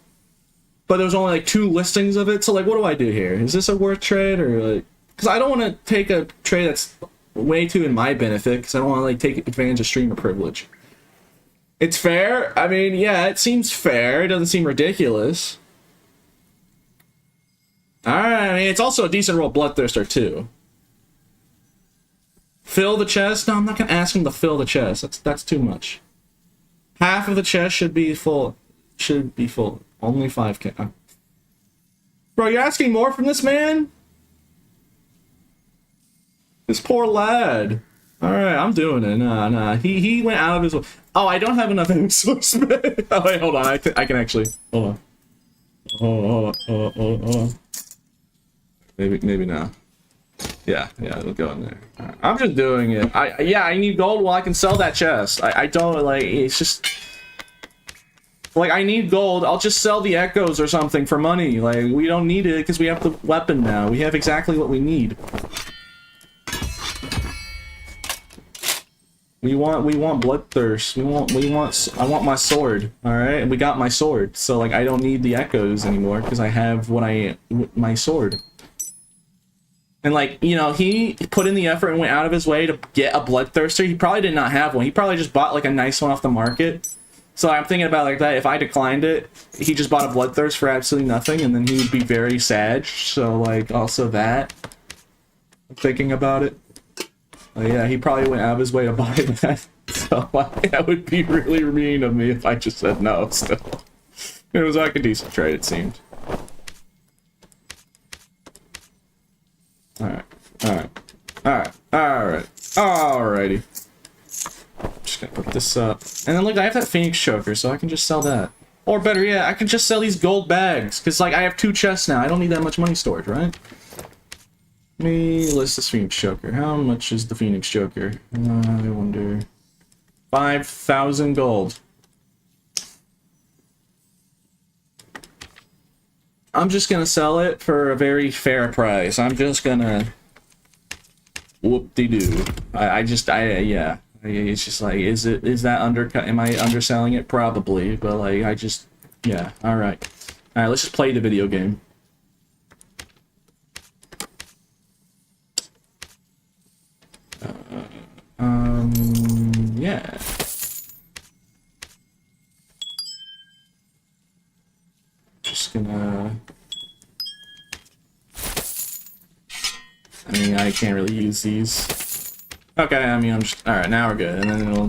But there was only like 2 listings of it, so like, what do I do here? Is this a worth trade, or like... Because I don't want to take a trade that's way too in my benefit, because I don't want to like take advantage of streamer privilege. It's fair? I mean, yeah, it seems fair. It doesn't seem ridiculous. Alright, I mean, it's also a decent roll Bloodthirster, too. Fill the chest? No, I'm not going to ask him to fill the chest. That's too much. Half of the chest should be full. Should be full. Only 5k. Bro, you're asking more from this man? This poor lad. Alright, I'm doing it. Nah. He went out of his way. Oh, I don't have enough resource. Oh, wait, hold on. I can actually... Hold on. Hold on. Maybe now. Yeah, it'll go in there. Right. I'm just doing it. I need gold while I can sell that chest. I don't, like, it's just... Like, I need gold, I'll just sell the echoes or something for money. Like, we don't need it because we have the weapon now. We have exactly what we need. We want Bloodthirst. I want my sword, alright? And we got my sword. So, like, I don't need the echoes anymore because I have my sword. And, like, you know, he put in the effort and went out of his way to get a Bloodthirster. He probably did not have one. He probably just bought, like, a nice one off the market. So I'm thinking about like that. If I declined it, he just bought a Bloodthirst for absolutely nothing, and then he would be very sad. So like also that. I'm thinking about it. Yeah, he probably went out of his way to buy that. So like, that would be really mean of me if I just said no. Still, it was like a decent trade, it seemed. Alrighty. Just gonna put this up. And then look, I have that Phoenix Choker, so I can just sell that. Or better yet, I can just sell these gold bags. Because, like, I have 2 chests now. I don't need that much money stored, right? Let me list this Phoenix Choker. How much is the Phoenix Choker? I wonder... 5,000 gold. I'm just gonna sell it for a very fair price. I'm just gonna... Whoop-de-doo. Yeah. It's just like, is that undercut? Am I underselling it? Probably, but like, yeah, alright. Alright, let's just play the video game. Yeah. Just gonna... I mean, I can't really use these. Okay, I mean, I'm just... Alright, now we're good. And then it'll...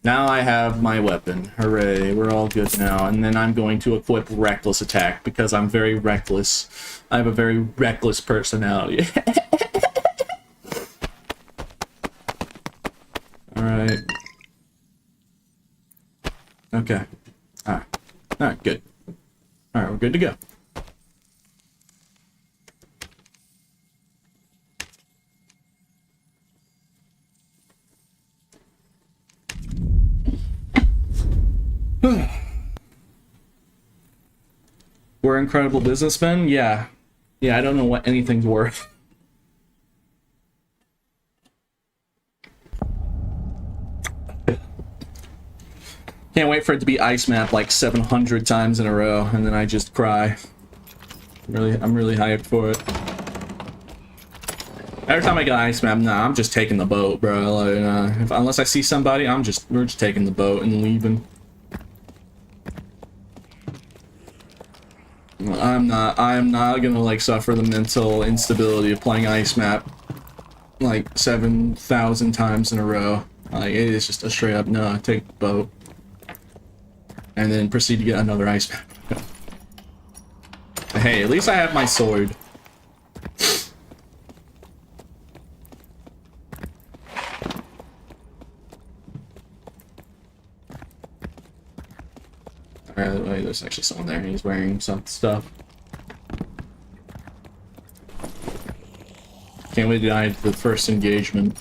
Now I have my weapon. Hooray, we're all good now. And then I'm going to equip Reckless Attack, because I'm very reckless. I have a very reckless personality. Alright. Okay. Alright. Alright, good. Alright, we're good to go. We're incredible businessmen? Yeah. Yeah, I don't know what anything's worth. Can't wait for it to be ice map like 700 times in a row, and then I just cry. I'm really hyped for it. Every time I get an ice map, nah, I'm just taking the boat, bro. Like, unless I see somebody, we're just taking the boat and leaving. I'm not gonna like suffer the mental instability of playing ice map like 7,000 times in a row. Like, it is just a straight up no, take the boat. And then proceed to get another ice map. Hey, at least I have my sword. Alright, wait, there's actually someone there. He's wearing some stuff. Can't wait to die to the first engagement.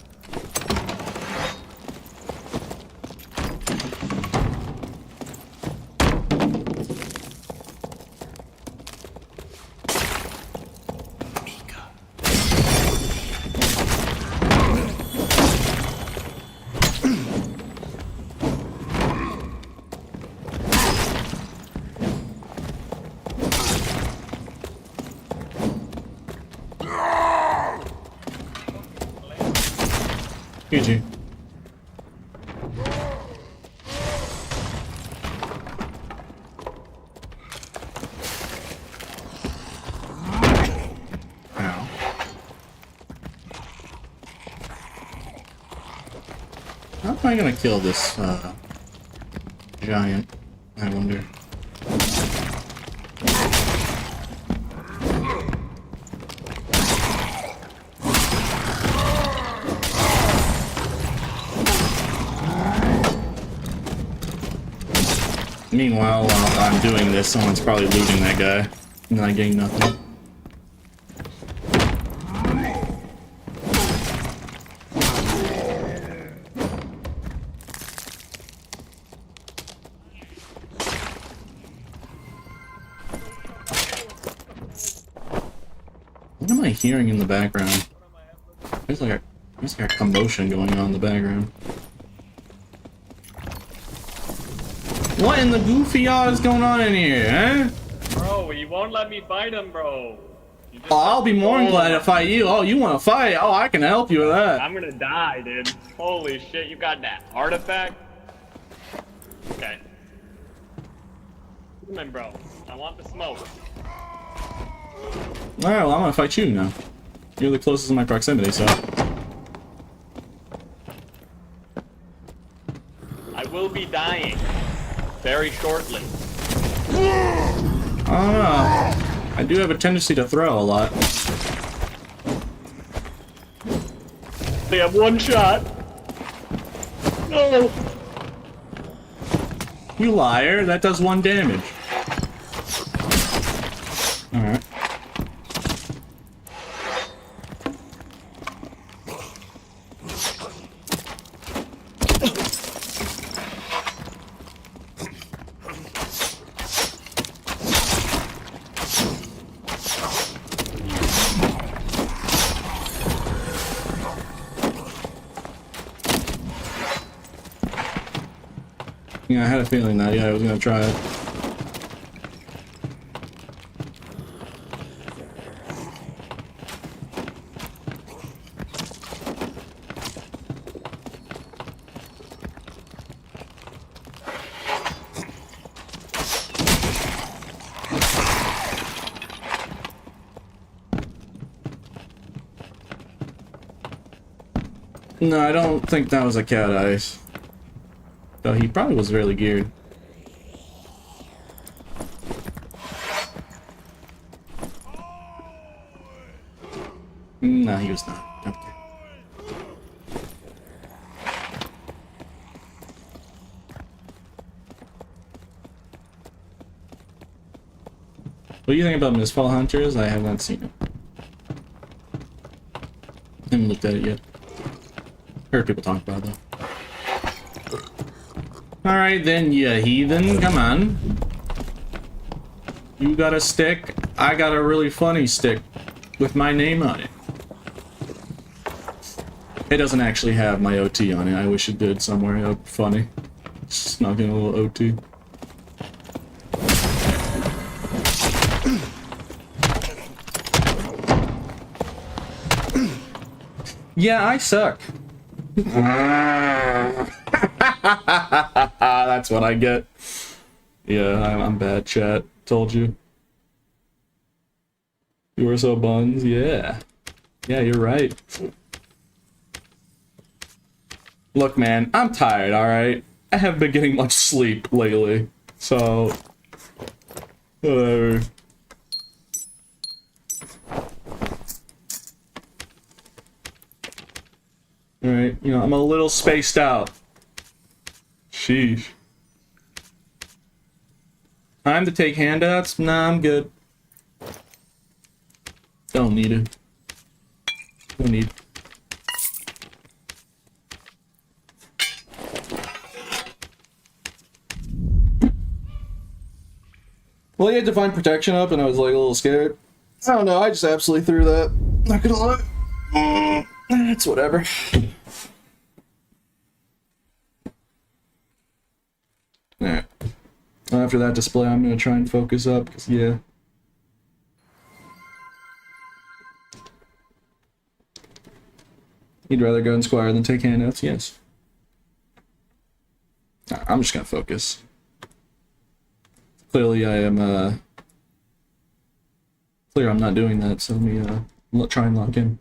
GG. Ow. How am I gonna kill this giant? I wonder. Meanwhile, while I'm doing this, someone's probably looting that guy, and I gain nothing. What am I hearing in the background? There's like a commotion going on in the background. What in the goofy y'all is going on in here, eh? Bro, you won't let me fight him, bro. Oh, I'll be more than glad to fight you. Oh, you want to fight? Oh, I can help you with that. I'm gonna die, dude. Holy shit, you got that artifact? Okay. Come in, bro. I want the smoke. Alright, well, I'm gonna fight you now. You're the closest in my proximity, so... I will be dying. Very shortly. I don't know. I do have a tendency to throw a lot. They have one shot. No. You liar, that does 1 damage. Alright. Yeah, I had a feeling that, yeah, I was gonna try it. No, I don't think that was a cat eyes. Though he probably was really geared. No, he was not. Okay. What do you think about Misfall Hunters? I have not seen it. Haven't looked at it yet. Heard people talk about it though. Alright then, you heathen, come on. You got a stick, I got a really funny stick with my name on it. It doesn't actually have my OT on it. I wish it did somewhere. That would be funny. Snuck in a little OT. Yeah, I suck. That's what I get. Yeah, I'm bad, chat. Told you. You were so buns. Yeah. Yeah, you're right. Look, man, I'm tired, alright? I haven't been getting much sleep lately, so... whatever. Alright, you know, I'm a little spaced out. Sheesh. Time to take handouts? Nah, I'm good. Don't need it. Don't need. Well, you had Divine Protection up, and I was like a little scared. I don't know, I just absolutely threw that. Not gonna lie. It's whatever. Alright. After that display, I'm gonna try and focus up, because, yeah. You'd rather go and Squire than take handouts? Yes. I'm just gonna focus. Clearly I am, clear I'm not doing that, so let me, try and lock in.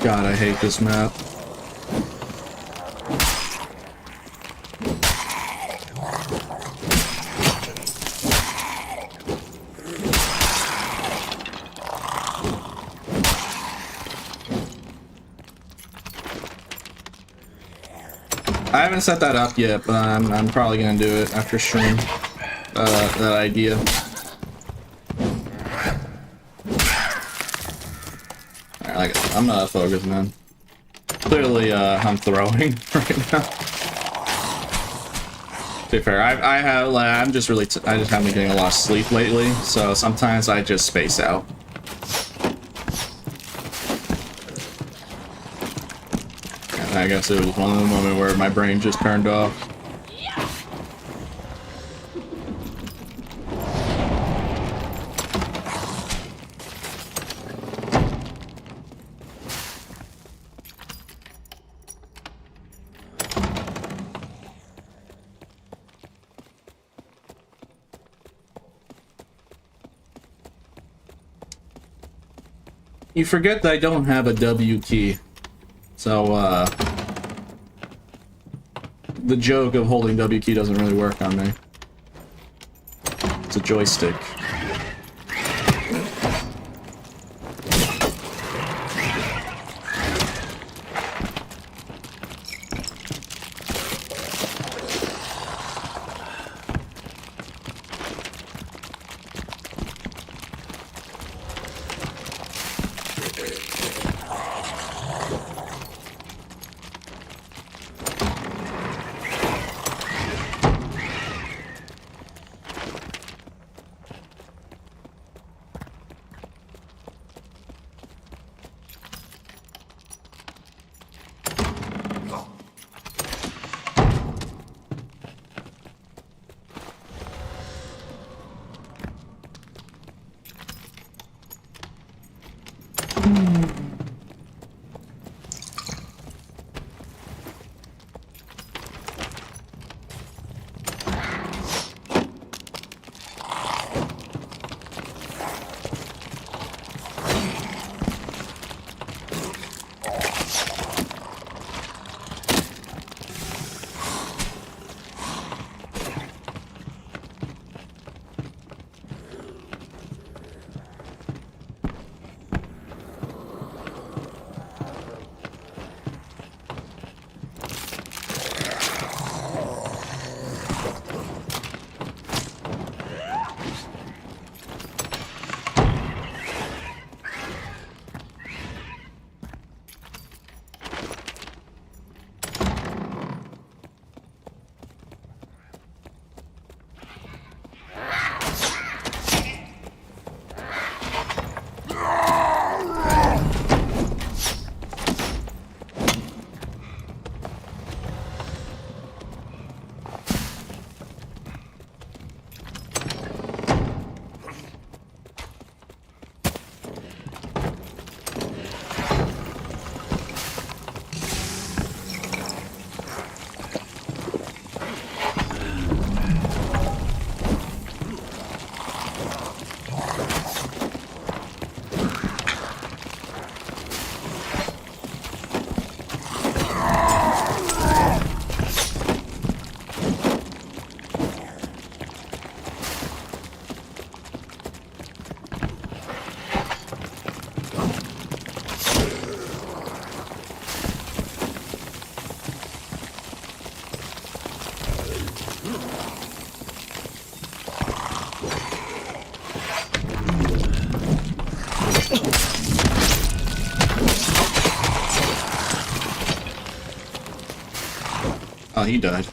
God, I hate this map. I haven't set that up yet, but I'm probably gonna do it after stream. That idea. Alright, I'm not focused, man. Clearly, I'm throwing right now. To be fair, I'm just really, I just haven't been getting a lot of sleep lately, so sometimes I just space out. And I guess it was one of the moments where my brain just turned off. You forget that I don't have a W key. So, the joke of holding W key doesn't really work on me. It's a joystick. Oh, he died.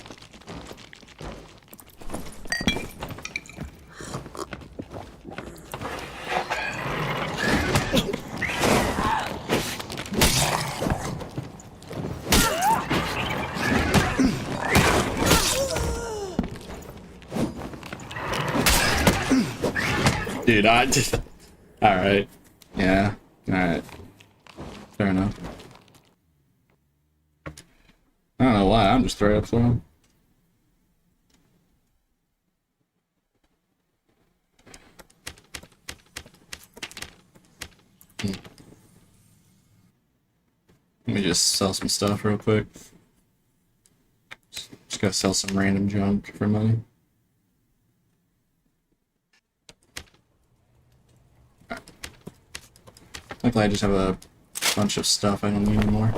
Dude, I just... Alright. Yeah. Alright. Fair enough. I don't know why, I'm just straight up slow. Let me just sell some stuff real quick. Just gotta sell some random junk for money. Luckily I just have a bunch of stuff I don't need anymore.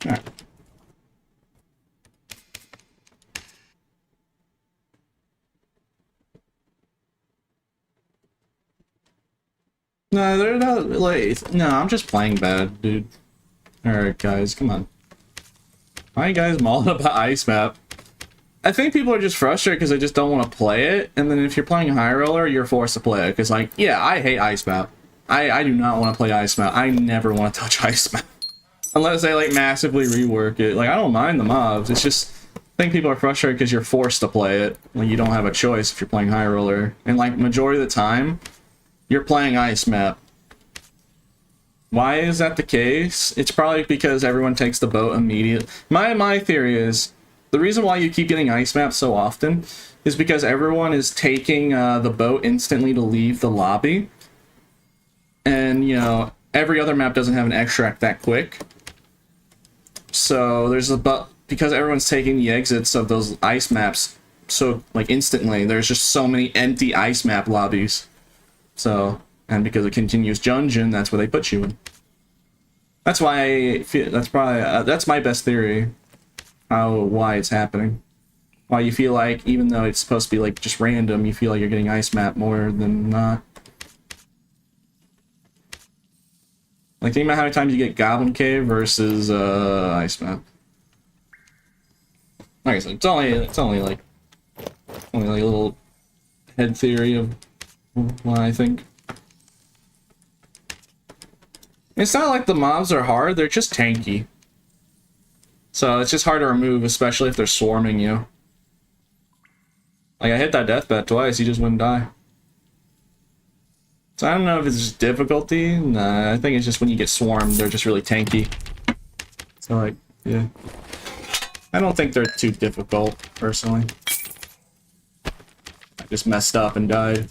Alright. No, they're not like. No, I'm just playing bad, dude. Alright, guys, come on. Why are you guys mauled about ice map? I think people are just frustrated because they just don't want to play it, and then if you're playing High Roller, you're forced to play it. Because, like, yeah, I hate ice map. I do not want to play ice map. I never want to touch ice map. Unless they, like, massively rework it. Like, I don't mind the mobs. It's just, I think people are frustrated because you're forced to play it. Like, you don't have a choice if you're playing High Roller. And, like, majority of the time, you're playing ice map. Why is that the case? It's probably because everyone takes the boat immediately. My theory is, the reason why you keep getting ice maps so often is because everyone is taking the boat instantly to leave the lobby. And, you know, every other map doesn't have an extract that quick. So there's because everyone's taking the exits of those ice maps so, like, instantly, there's just so many empty ice map lobbies. So, and because of continuous dungeon, that's where they put you in. That's why I feel, that's probably, that's my best theory. Why it's happening. Why you feel like, even though it's supposed to be, like, just random, you feel like you're getting ice map more than not. Like, think about how many times you get Goblin Cave versus, ice map. Like I said, it's only like a little head theory of what I think. It's not like the mobs are hard, they're just tanky. So it's just hard to remove, especially if they're swarming you. Like, I hit that deathbed twice, he just wouldn't die. So I don't know if it's just difficulty. Nah, I think it's just when you get swarmed, they're just really tanky. So, like, yeah. I don't think they're too difficult, personally. I just messed up and died.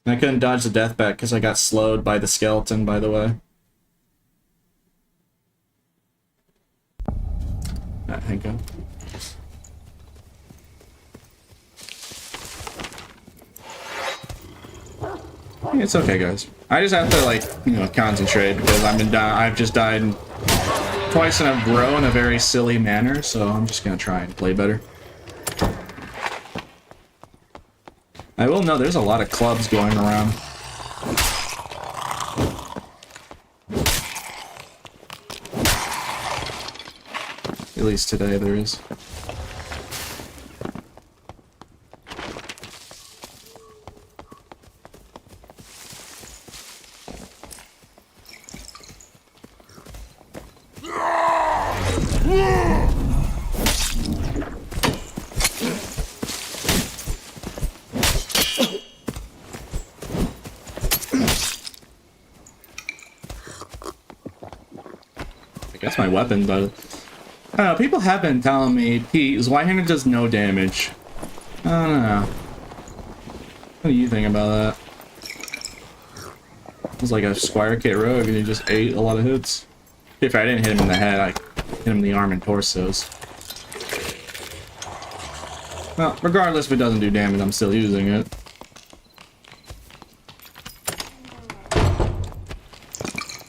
I couldn't dodge the deathbat because I got slowed by the skeleton, by the way. Hang on. It's okay, guys. I just have to, like, you know, concentrate because I've just died twice in a row in a very silly manner, so I'm just gonna try and play better. I will know there's a lot of clubs going around. At least today there is. That's my weapon, but people have been telling me, Pete, Zweihander does no damage. I don't know. What do you think about that? It was like a Squire Kit Rogue and he just ate a lot of hits. If I didn't hit him in the head, I hit him in the arm and torsos. Well, regardless if it doesn't do damage, I'm still using it.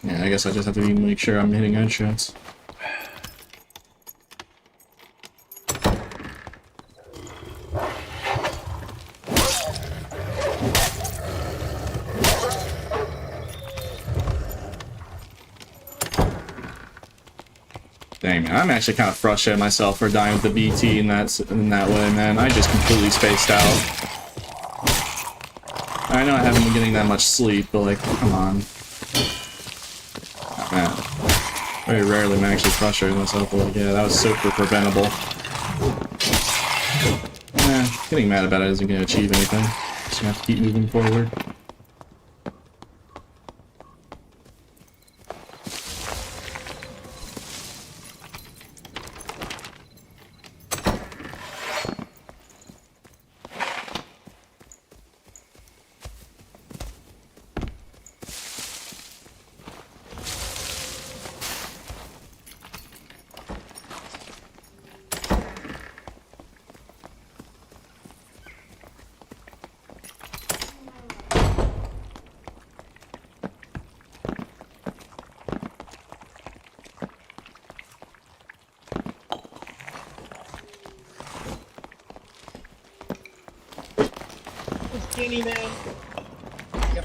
Yeah, I guess I just have to make sure I'm hitting headshots. Dang, man, I'm actually kind of frustrated myself for dying with the BT in that way, man. I just completely spaced out. I know I haven't been getting that much sleep, but like, come on. Oh, man. Very rarely am I actually frustrating myself, but like, yeah, that was super preventable. Getting mad about it isn't going to achieve anything. Just gonna have to keep moving forward. Skinny man. Yep.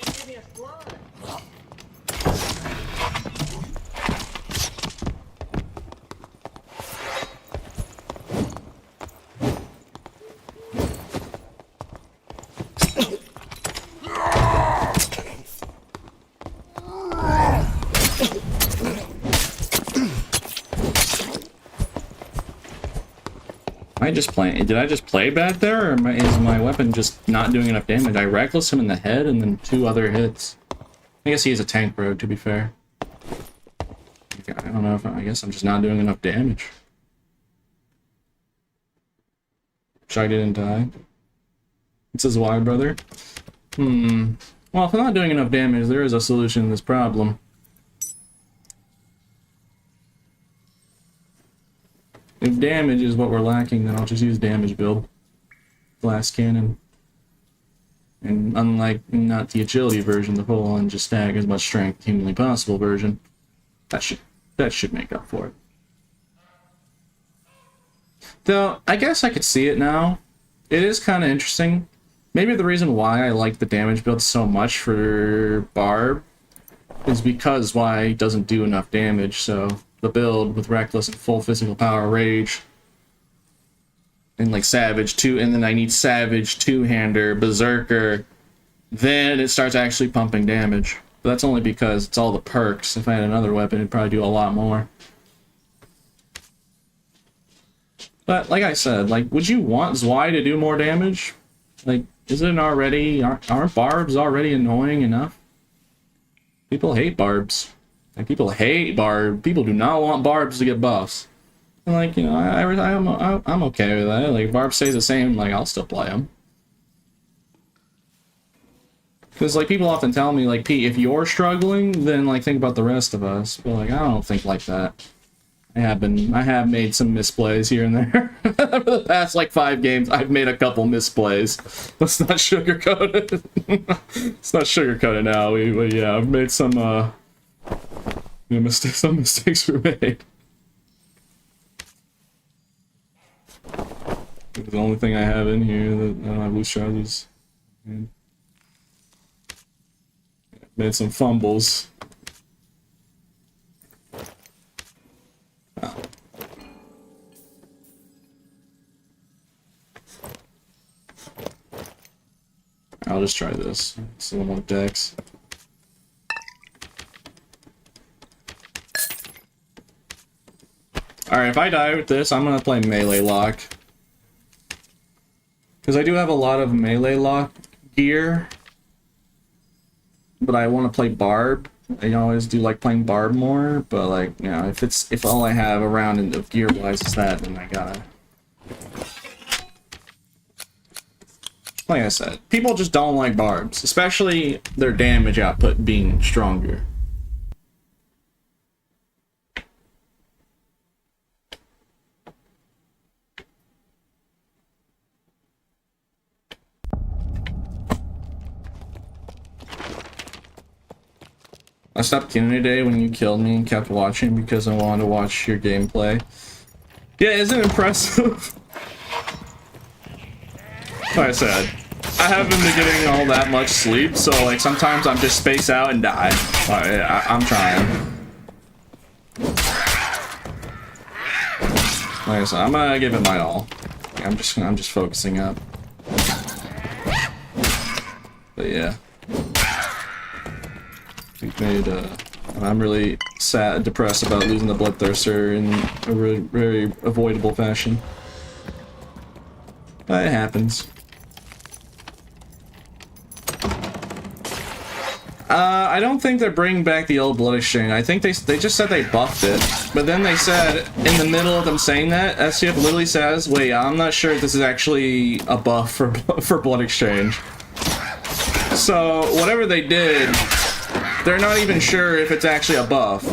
Give me a slide. Did I just play bad there, or is my weapon just not doing enough damage? I reckless him in the head and then 2 other hits. I guess he has a tank road, to be fair. I don't know if I guess I'm just not doing enough damage. Shy didn't die. It says why, brother? Well, if I'm not doing enough damage, there is a solution to this problem. If damage is what we're lacking, then I'll just use damage build. Blast cannon. And unlike not the agility version, the full on just stack as much strength humanly possible version, that should make up for it. Though I guess I could see it now. It is kind of interesting. Maybe the reason why I like the damage build so much for Barb is because why doesn't do enough damage, so the build with Reckless and full physical power rage and like Savage 2, and then I need Savage, Two-Hander, Berserker, then it starts actually pumping damage. But that's only because it's all the perks. If I had another weapon, it'd probably do a lot more. But like I said, like, would you want Zwei to do more damage? Like, isn't it already, aren't Barbs already annoying enough? People hate Barbs. Like, people hate Barb. People do not want Barbs to get buffs. And like, you know, I'm okay with that. Like, if Barb stays the same, like, I'll still play them. Because, like, people often tell me, like, Pete, if you're struggling, then, like, think about the rest of us. But, like, I don't think like that. I have made some misplays here and there. For the past, like, 5 games, I've made a couple misplays. Let's not sugarcoat it. Let's not sugarcoat it now. Yeah, I've made some, some mistakes were made. The only thing I have in here that I don't have loose charges. And made some fumbles. Oh. I'll just try this. It's a little more dex. Alright, if I die with this, I'm gonna play melee lock. Because I do have a lot of melee lock gear. But I want to play Barb. I always do like playing Barb more, but like, you know, if all I have around in the gear-wise is that, then I gotta... like I said, people just don't like barbs, especially their damage output being stronger. I stopped killing today when you killed me and kept watching because I wanted to watch your gameplay. Yeah, isn't it impressive? Like I said, I haven't been getting all that much sleep, so like sometimes I'm just space out and die. I'm trying. Like I said, I'm gonna give it my all. I'm just focusing up. But yeah. We've made, I'm really sad, depressed about losing the Bloodthirster in a really, very avoidable fashion. But it happens. I don't think they're bringing back the old Blood Exchange. I think they just said they buffed it. But then they said, in the middle of them saying that, SCF literally says, wait, I'm not sure if this is actually a buff for Blood Exchange. So, whatever they did, they're not even sure if it's actually a buff.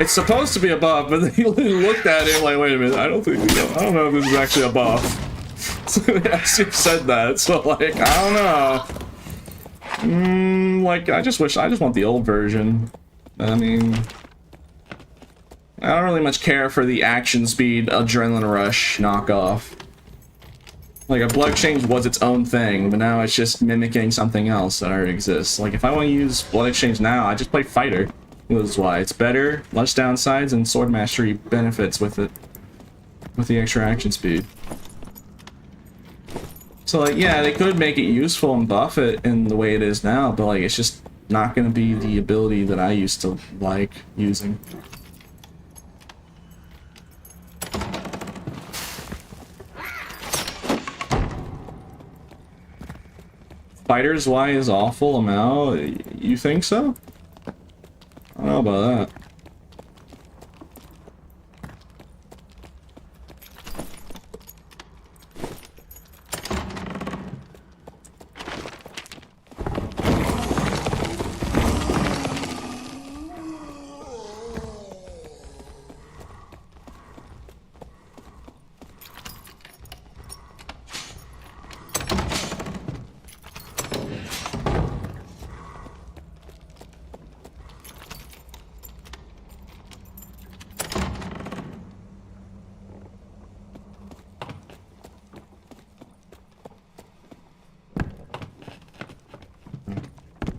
It's supposed to be a buff, but they looked at it like, wait a minute, I don't know if this is actually a buff. So they actually said that, so like, I don't know. Like, I just want the old version. I mean, I don't really much care for the action speed, adrenaline rush knockoff. Like, a Blood Exchange was its own thing, but now it's just mimicking something else that already exists. Like, if I want to use Blood Exchange now, I just play Fighter. That's why. It's better, less downsides, and Sword Mastery benefits with it. With the extra action speed. So, like, yeah, they could make it useful and buff it in the way it is now, but, like, it's just not going to be the ability that I used to like using. Fighters Y is awful, Amal. You think so? I don't know about that.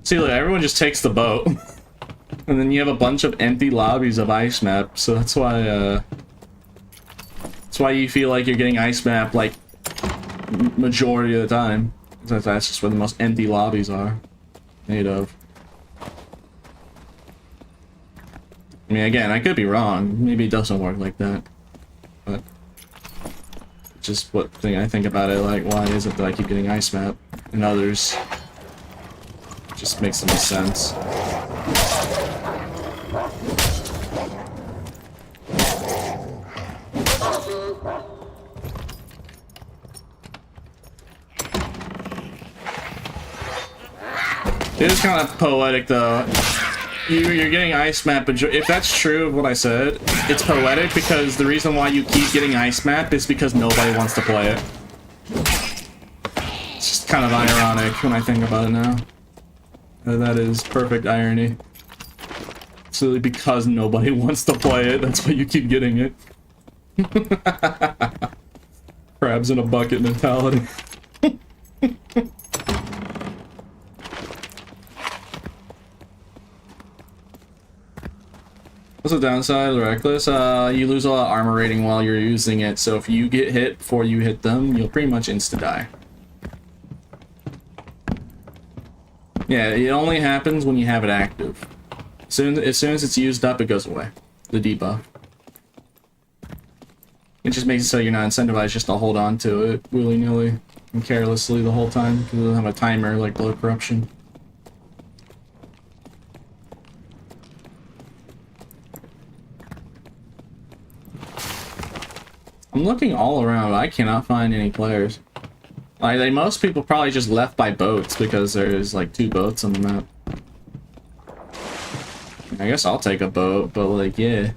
See, look, everyone just takes the boat. And then you have a bunch of empty lobbies of ice map, so that's why you feel like you're getting ice map, like, majority of the time. That's just where the most empty lobbies are made of. I mean, again, I could be wrong. Maybe it doesn't work like that. But just what thing I think about it, like, why is it that I keep getting ice map and others just makes some sense. It is kind of poetic, though. You're getting ice map, but if that's true of what I said, it's poetic because the reason why you keep getting ice map is because nobody wants to play it. It's just kind of ironic when I think about it now. That is perfect irony. Absolutely, because nobody wants to play it, that's why you keep getting it. Crabs in a bucket mentality. What's the downside of the Reckless? You lose a lot of armor rating while you're using it, so if you get hit before you hit them, you'll pretty much insta-die. Yeah, it only happens when you have it active. As soon as it's used up, it goes away. The debuff. It just makes it so you're not incentivized just to hold on to it willy-nilly and carelessly the whole time, because it doesn't have a timer like Blood Corruption. I'm looking all around, but I cannot find any players. Like, most people probably just left by boats because there's like 2 boats on the map. I guess I'll take a boat, but like, yeah.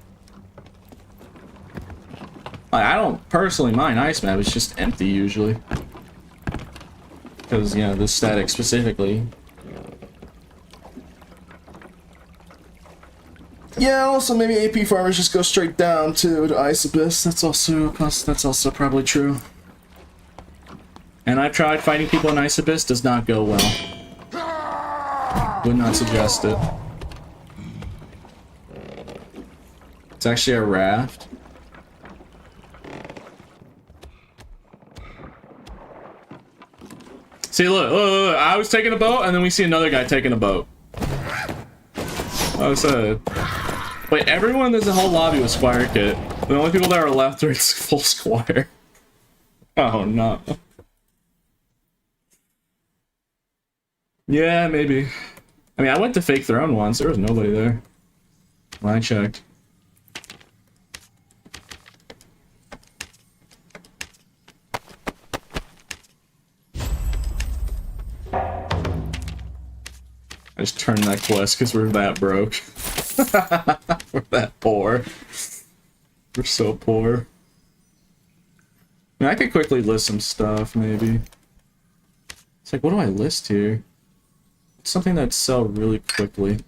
Like, I don't personally mind ice map, it's just empty usually. Because, you know, the static specifically. Yeah, also maybe AP farmers just go straight down to Ice Abyss. That's also probably true. And I've tried fighting people in Ice Abyss, does not go well. Would not suggest it. It's actually a raft. See, look, I was taking a boat, and then we see another guy taking a boat. I said, wait, everyone in the whole lobby was Squire Kit. The only people that are left are full Squire. Oh, no. Yeah, maybe. I mean, I went to Fake Throne once. There was nobody there when I checked. I just turned that quest because we're that broke. We're that poor. We're so poor. I mean, I could quickly list some stuff, maybe. It's like, what do I list here? Something that'd sell really quickly.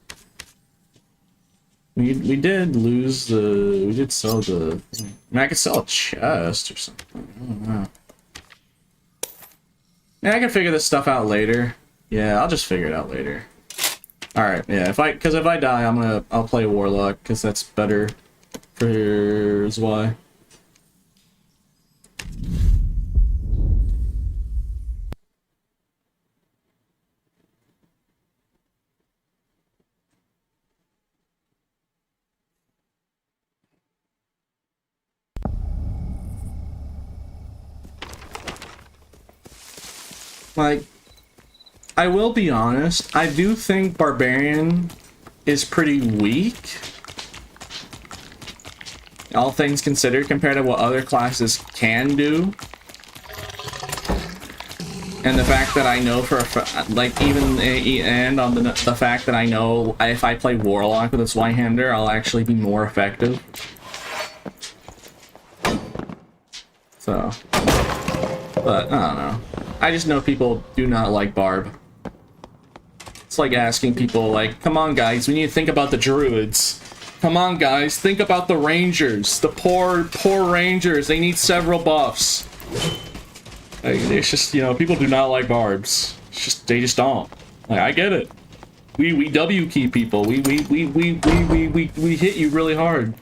We did lose the... We did sell the... I mean, I could sell a chest or something. I don't know. Yeah, I can figure this stuff out later. Yeah, I'll just figure it out later. Alright, yeah, if I die, I'll play Warlock, because that's better. Here's why. Like, I will be honest, I do think Barbarian is pretty weak. All things considered, compared to what other classes can do. And the fact that I know for a like, even, and on the fact that I know if I play Warlock with a Swine-Hander, I'll actually be more effective. So, but, I don't know. I just know people do not like Barb. It's like asking people, like, come on guys, we need to think about the druids. Come on guys, think about the rangers. The poor rangers, they need several buffs. Like, it's just, you know, people do not like barbs. It's just, they just don't. Like, I get it. We W key people. We hit you really hard.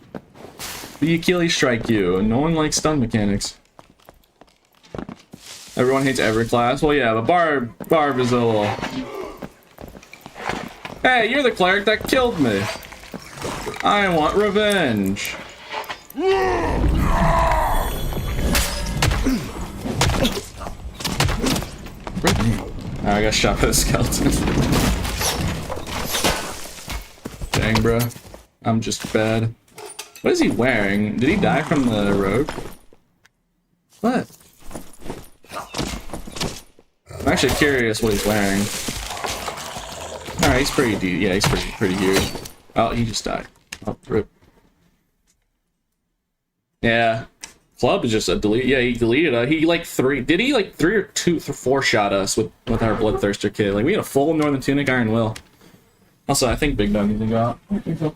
We Achilles strike you, and no one likes stun mechanics. Everyone hates every class. Well, yeah, but Barb is a little... Hey, you're the cleric that killed me. I want revenge. Oh, I got shot by the skeleton. Dang, bro. I'm just bad. What is he wearing? Did he die from the rogue? What? I'm actually curious what he's wearing. Alright, he's pretty yeah, he's pretty good. Oh, he just died. Oh, rip. Yeah. Club is just a delete. Yeah, he deleted he like 3 or 2 or 4 shot us with our Bloodthirster kid. Like, we had a full Northern Tunic Iron Will. Also, I think Big Dog needs to go out. I think so.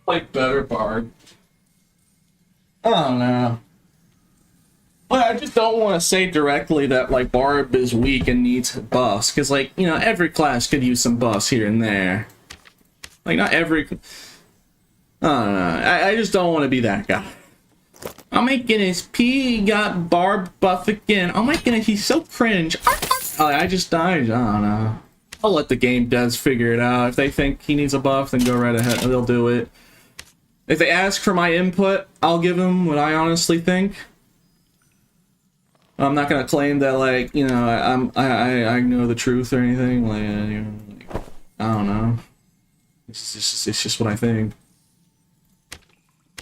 Like better Barb. I don't know. But I just don't want to say directly that, like, Barb is weak and needs buffs, because, like, you know, every class could use some buffs here and there. Like, not every... I don't know. I just don't want to be that guy. Oh my goodness, P got Barb buff again. Oh my goodness, he's so cringe. Oh, I just died. I don't know. I'll let the game devs figure it out. If they think he needs a buff, then go right ahead. They'll do it. If they ask for my input, I'll give them what I honestly think. I'm not gonna claim that, like, you know, I know the truth or anything. Like, you know, like, I don't know. It's just what I think.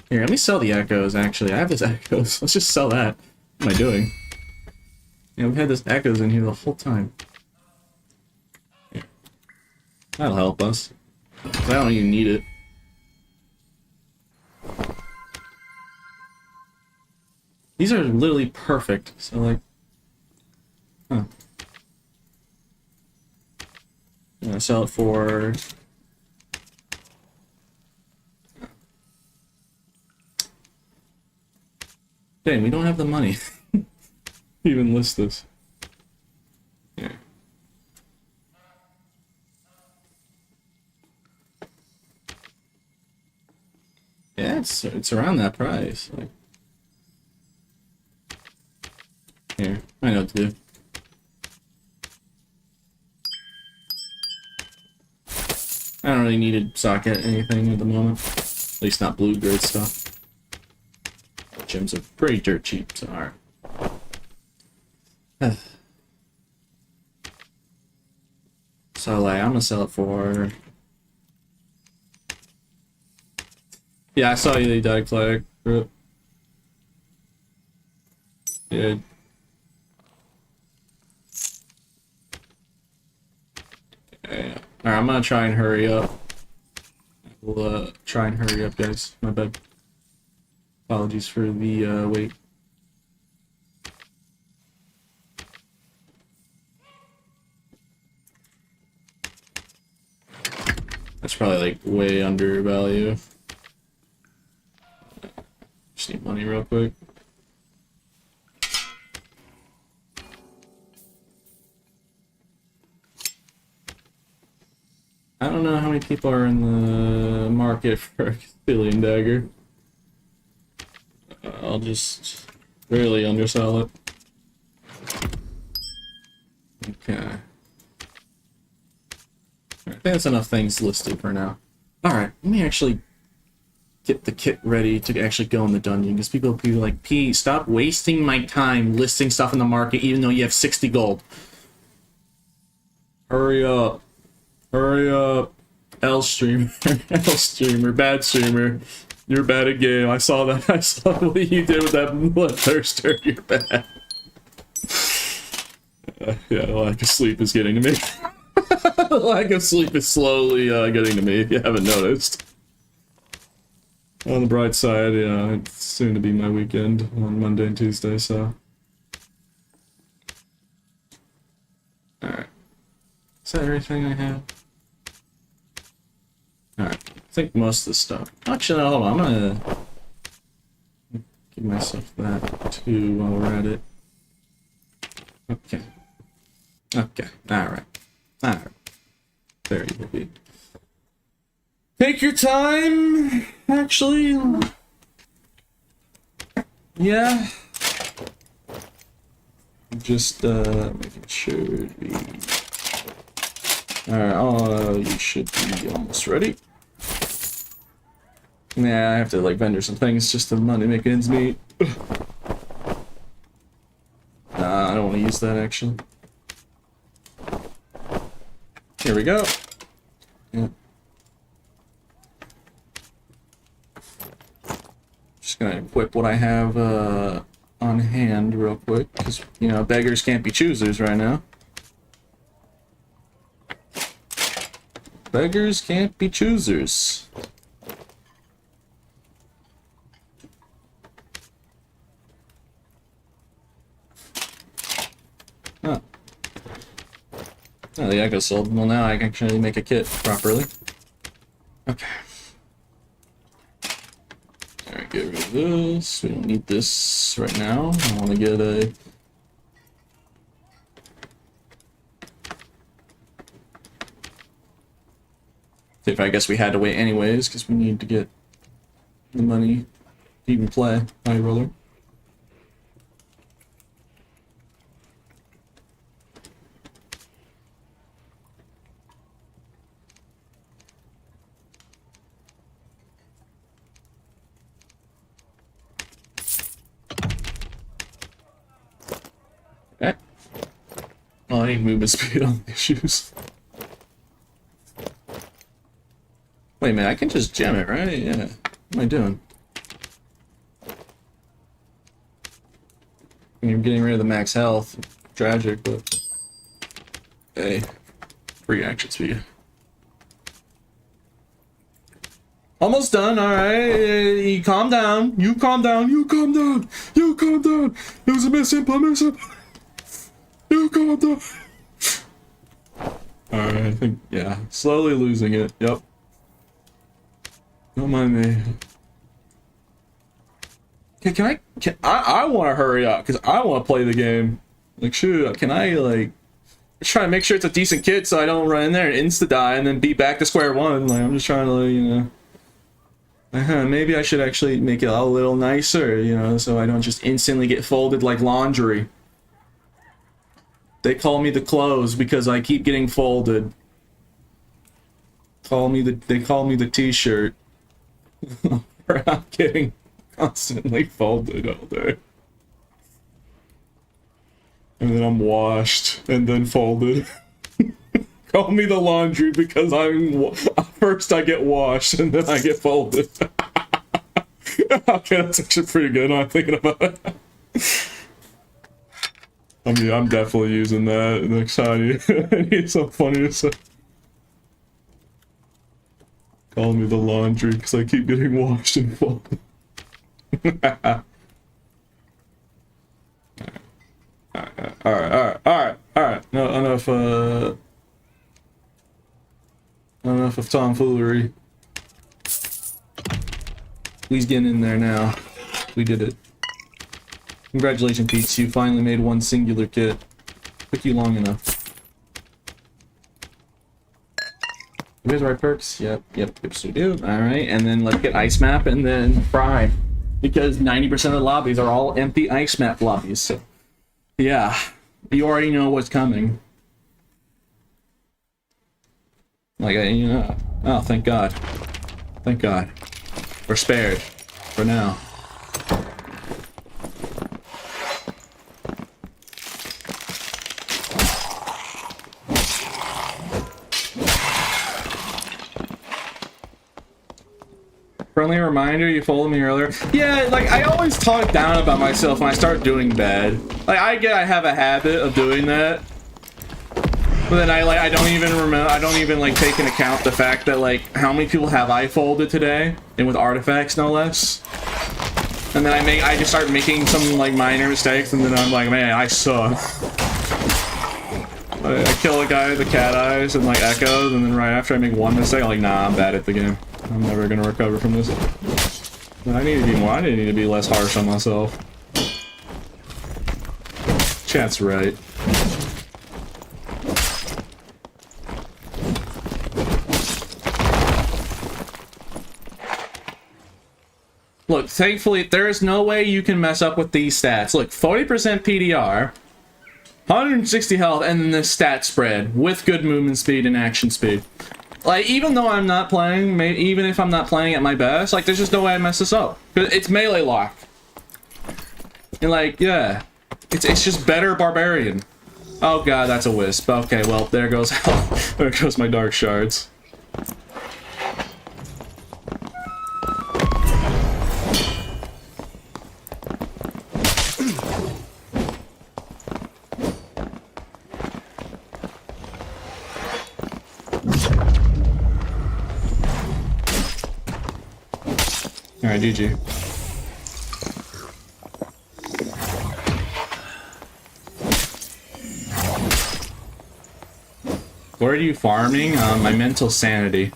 Here, let me sell the echoes. Actually, I have this echoes. Let's just sell that. What am I doing? Yeah, we've had this echoes in here the whole time. Here. That'll help us. I don't even need it. These are literally perfect. So, like, huh? I'm gonna sell it for. Dang, we don't have the money to even list this. Yeah. Yeah, it's around that price. Like, here, I know what to do. I don't really need to socket anything at the moment. At least not blue grade stuff. Gems are pretty dirt cheap, so alright. So, like, I'm gonna sell it for. Yeah, I saw you, the die flag. Yeah. Alright, I'm gonna try and hurry up. We'll try and hurry up, guys. My bad. Apologies for the wait. That's probably like way under value. Just need money real quick. I don't know how many people are in the market for a Castilian dagger. I'll just really undersell it. Okay. I think that's enough things listed for now. Alright, let me actually get the kit ready to actually go in the dungeon, because people will be like, P, stop wasting my time listing stuff in the market even though you have 60 gold. Hurry up. Hurry up. L streamer. L streamer. Bad streamer. You're bad at game. I saw that. I saw what you did with that bloodthirster. You're bad. Yeah, lack of sleep is getting to me. Lack of sleep is slowly getting to me, if you haven't noticed. On the bright side, yeah, it's soon to be my weekend on Monday and Tuesday, so. Alright. Is that everything I have? Alright. I think most of the stuff. Actually, no, hold on. I'm gonna give myself that too while we're at it. Okay. Okay. Alright. Alright. There you will be. Take your time, actually. Yeah. Just making sure we. Alright, oh, you should be almost ready. Yeah, I have to like vendor some things just to money make ends meet. Nah, I don't want to use that actually. Here we go. Yeah. Just gonna equip what I have on hand real quick, because you know beggars can't be choosers right now. Beggars can't be choosers. Oh. Oh, the echo sold. Well, now I can actually make a kit properly. Okay. Alright, get rid of this. We don't need this right now. I want to get a... I guess we had to wait anyways, because we need to get the money to even play High Roller. Okay. Oh, I need movement speed on these shoes. Wait a minute, I can just gem it, right? Yeah. What am I doing? You're getting rid of the max health. Tragic, but... Hey. Free action speed. Almost done, alright. You calm down. You calm down. You calm down. You calm down. It was a misinput. You calm down. Alright, I think, yeah. Slowly losing it. Yep. Don't mind me. Okay, I want to hurry up because I want to play the game. Like, shoot, can I, like, just trying to make sure it's a decent kit so I don't run in there and insta-die and then be back to square one. Like, I'm just trying to, you know. Maybe I should actually make it a little nicer, you know, so I don't just instantly get folded like laundry. They call me the clothes because I keep getting folded. They call me the t-shirt. For not getting constantly folded all day. And then I'm washed and then folded. Call me the laundry because first I get washed and then I get folded. Okay, that's actually pretty good. I'm thinking about it. I mean, I'm definitely using that next time. I need something funny to say. Call me the laundry because I keep getting washed and folded. Alright. No, enough of tomfoolery. Please get in there now. We did it. Congratulations, Peach. You finally made one singular kit. Took you long enough. You guys right perks? Yep, we do. Alright, and then let's get ice map and then prime. Because 90% of the lobbies are all empty ice map lobbies, so yeah. You already know what's coming. Like, you know. Oh, thank God. Thank God. We're spared. For now. Friendly reminder, you followed me earlier. Yeah, like, I always talk down about myself when I start doing bad. Like, I have a habit of doing that. But then I don't even remember, I don't even, like, take into account the fact that, like, how many people have I folded today? And with artifacts, no less. And then I just start making some, like, minor mistakes, and then I'm like, man, I suck. I kill a guy with the cat eyes and, like, echoes, and then right after I make one mistake, I'm like, nah, I'm bad at the game. I'm never gonna recover from this. I need to be more. I need to be less harsh on myself. Chat's right. Look, thankfully, there is no way you can mess up with these stats. Look, 40% PDR, 160 health, and then this stat spread with good movement speed and action speed. Like, even though I'm not playing, even if I'm not playing at my best, like, there's just no way I mess this up. It's melee lock. And, like, yeah. It's just better barbarian. Oh god, that's a wisp. Okay, well, there goes there goes my dark shards. Alright, GG. What are you farming? My mental sanity.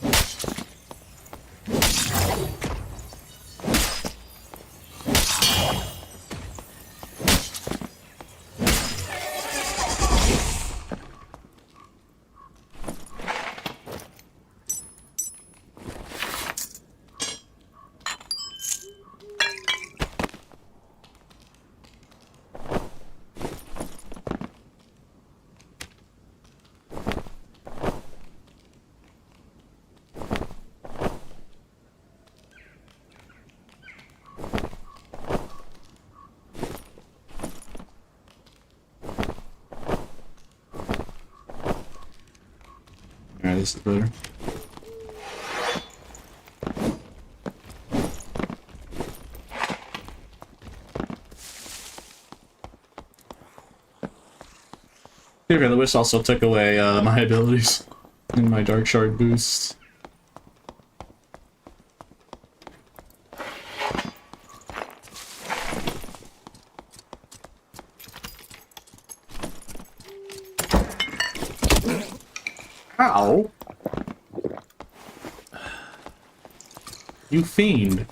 Alright, this is better. Here, the wish also took away my abilities and my dark shard boosts. Ow! You fiend.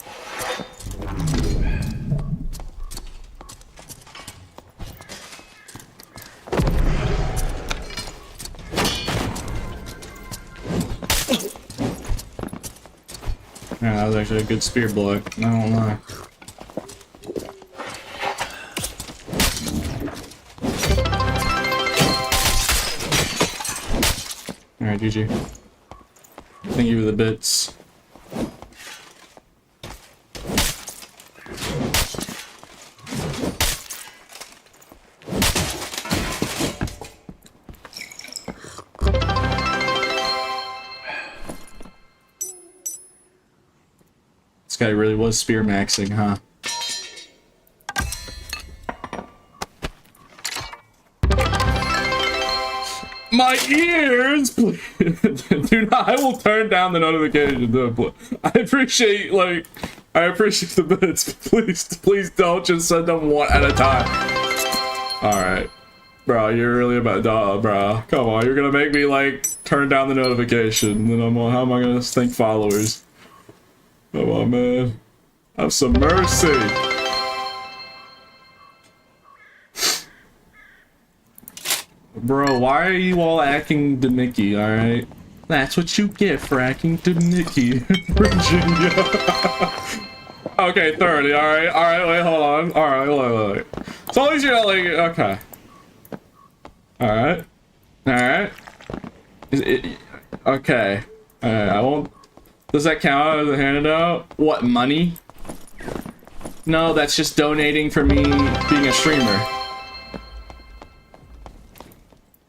Yeah, that was actually a good spear block, I don't lie. Alright, GG. Thank you for the bits. This guy really was spear maxing, huh? My ears! Dude, I will turn down the notification. I appreciate, like, I appreciate the bits. Please don't just send them one at a time. Alright. Bro, you're really about to, bro. Come on, you're gonna make me, like, turn down the notification. Then how am I gonna thank followers? Come on, man. Have some mercy. Bro, why are you all acting Denicky, alright? That's what you get for acting Denicky, Virginia. Okay, 30, alright, wait, hold on. Alright, wait. So at least you're not like, okay. Alright. Okay. I won't... Does that count as a handout? What, money? No, that's just donating for me being a streamer.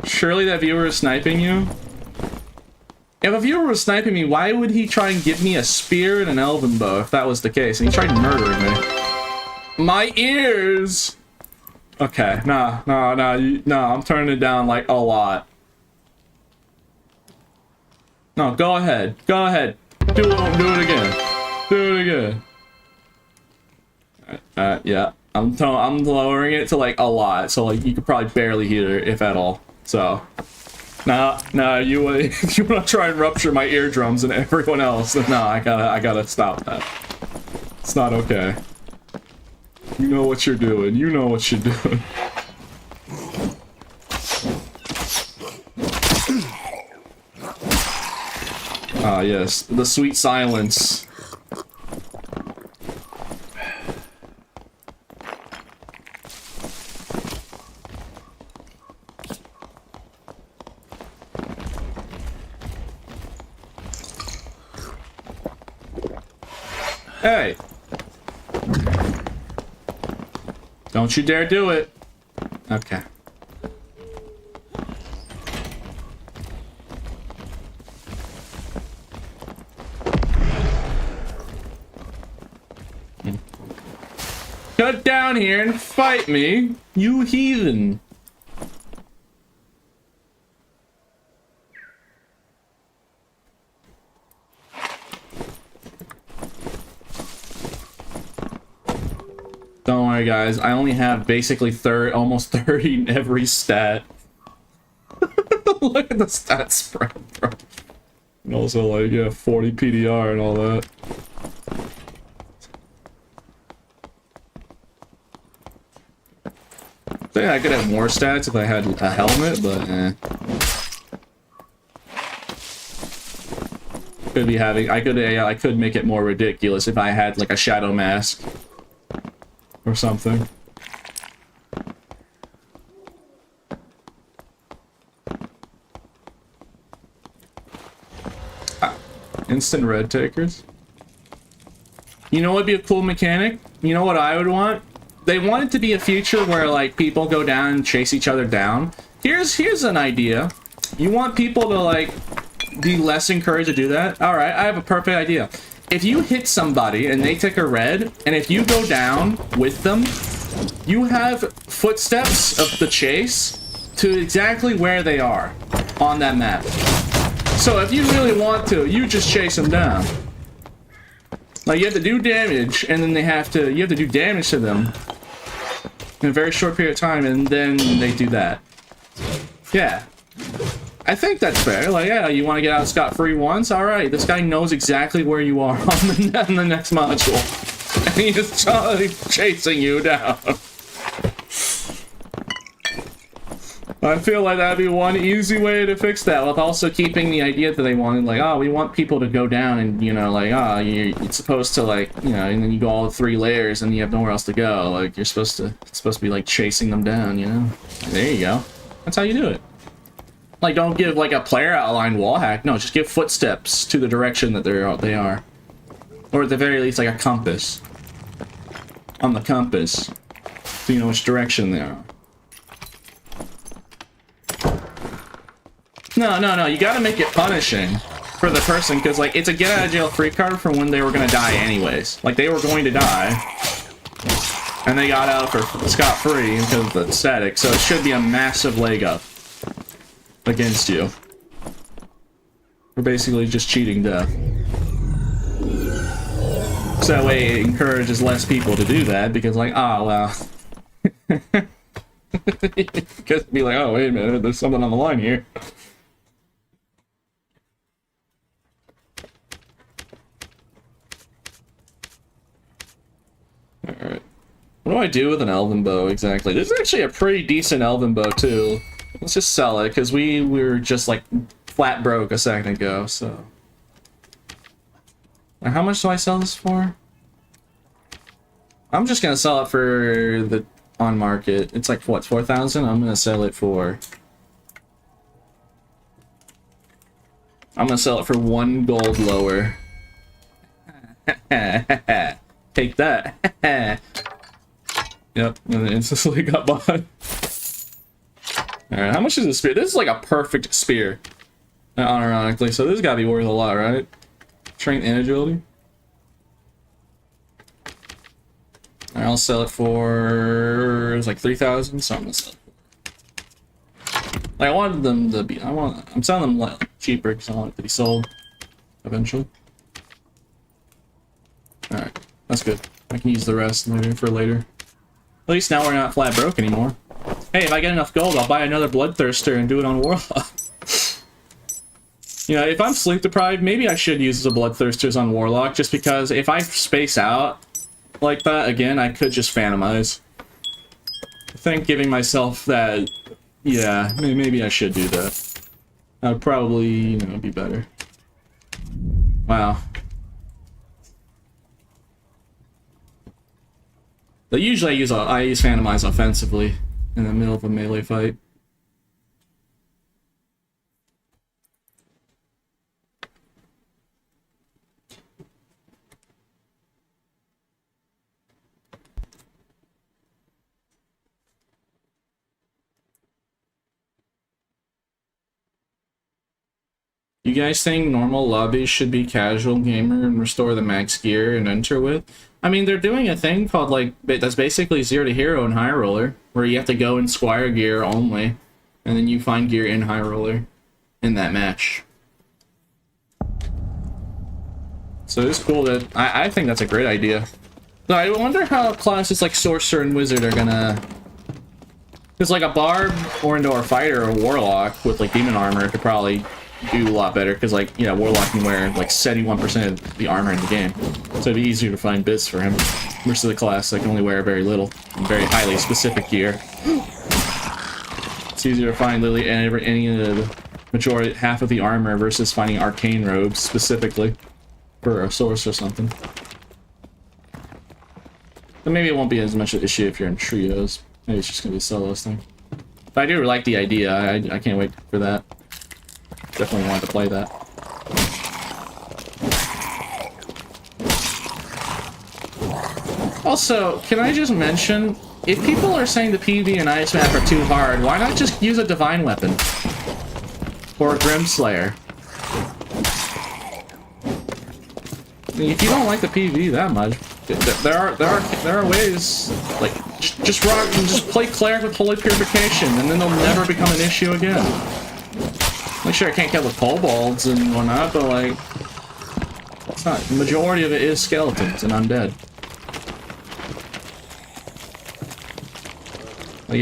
Surely that viewer is sniping you? If a viewer was sniping me, why would he try and give me a spear and an elven bow if that was the case? And he tried murdering me. My ears! Okay, nah, I'm turning it down like a lot. No, go ahead. Do it again. Yeah. I'm lowering it to like a lot, so like you could probably barely hear it, if at all. So, nah, you wanna try and rupture my eardrums and everyone else? Nah, I gotta stop that. It's not okay. You know what you're doing. Ah, yes, the sweet silence. Hey! Don't you dare do it! Okay. Cut down here and fight me, you heathen! Don't worry, guys. I only have basically almost 30 in every stat. Look at the stat spread, bro. And also, like, yeah, 40 PDR and all that. I think I could have more stats if I had a helmet, but eh. Could be having. I could make it more ridiculous if I had like a shadow mask. Or something. Instant red takers. You know what'd be a cool mechanic? You know what I would want? They want it to be a feature where like people go down and chase each other down. Here's an idea. You want people to like be less encouraged to do that? Alright, I have a perfect idea. If you hit somebody and they take a red, and if you go down with them, you have footsteps of the chase to exactly where they are on that map. So if you really want to, you just chase them down. Like, you have to do damage, and then you have to do damage to them in a very short period of time, and then they do that. Yeah. I think that's fair. Like, yeah, you want to get out scot-free once? Alright, this guy knows exactly where you are on the next module. And he is chasing you down. I feel like that'd be one easy way to fix that, with also keeping the idea that they wanted, like, oh, we want people to go down and, you know, like, oh, it's supposed to, like, you know, and then you go all 3 layers and you have nowhere else to go. Like, it's supposed to be, like, chasing them down, you know? There you go. That's how you do it. Like, don't give, like, a player outline wall hack. No, just give footsteps to the direction that they are. Or at the very least, like, a compass. On the compass. So you know which direction they are. No, you gotta make it punishing for the person, because, like, it's a get out of jail free card from when they were gonna die anyways. Like, they were going to die, and they got out for scot-free because of the static, so it should be a massive leg up against you. We're basically just cheating death. So that way it encourages less people to do that, because, like, ah, well... Because be like, oh, wait a minute, there's something on the line here. Alright. What do I do with an elven bow exactly? This is actually a pretty decent elven bow too. Let's just sell it, because we were just like flat broke a second ago, so. Now, how much do I sell this for? I'm just gonna sell it for the on market. It's like what, 4,000? I'm gonna sell it for 1 gold lower. Take that. Yep, and it instantly got bought. Alright, how much is this spear? This is like a perfect spear. Unironically, so this has gotta be worth a lot, right? Strength and agility. Alright, I'll sell it for... it's like 3,000, so I'm gonna sell it for... like, I wanted them to be... I'm selling them cheaper because I want it to be sold eventually. Alright, that's good. I can use the rest maybe for later. At least now we're not flat broke anymore. Hey, if I get enough gold, I'll buy another Bloodthirster and do it on Warlock. You know, if I'm sleep deprived, maybe I should use the Bloodthirsters on Warlock, just because if I space out like that again, I could just Phantomize. I think giving myself that, yeah, maybe I should do that. That would probably, you know, be better. Wow. But usually I use Phantomize offensively in the middle of a melee fight. You guys think normal lobbies should be casual gamer and restore the max gear and enter with? I mean, they're doing a thing called, like, that's basically 0 to hero in High Roller, where you have to go in Squire gear only, and then you find gear in High Roller in that match. So it's cool that... I think that's a great idea. So I wonder how classes like Sorcerer and Wizard are gonna... because, like, a Barb or Indoor Fighter or Warlock with, like, Demon Armor could probably do a lot better, because, like, you know, Warlock can wear like 71% of the armor in the game, so it'd be easier to find bits for him versus the class that can only wear very little and very highly specific gear. It's easier to find literally any of the majority, half of the armor, versus finding arcane robes specifically for a source or something. But maybe it won't be as much an issue if you're in trios. Maybe it's just gonna be a solos thing. But I do like the idea. I can't wait for that. Definitely wanted to play that. Also, can I just mention, if people are saying the PvP and Ice Map are too hard, why not just use a Divine Weapon? Or a Grimslayer? If you don't like the PvE that much, there are ways, like, just rock and just play cleric with holy purification, and then they'll never become an issue again. Like, sure, I can't kill the kobolds and whatnot, but like, it's not. The majority of it is skeletons and undead. Like,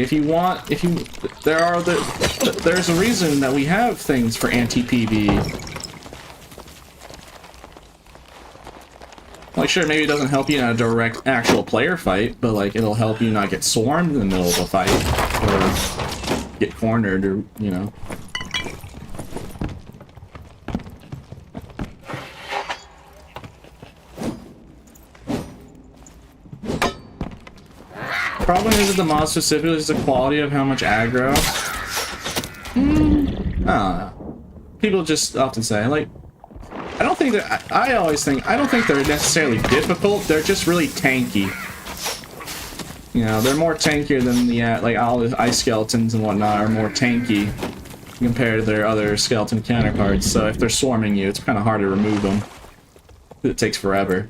there's a reason that we have things for anti-PvE. Like, sure, maybe it doesn't help you in a direct actual player fight, but like, it'll help you not get swarmed in the middle of a fight, or get cornered, or, you know. Problem isn't the mod specifically, it's the quality of how much aggro. I don't know. People just often say, like, I don't think I don't think they're necessarily difficult, they're just really tanky. You know, they're more tankier than the, like, all the ice skeletons and whatnot are more tanky compared to their other skeleton counterparts, so if they're swarming you, it's kind of hard to remove them. It takes forever.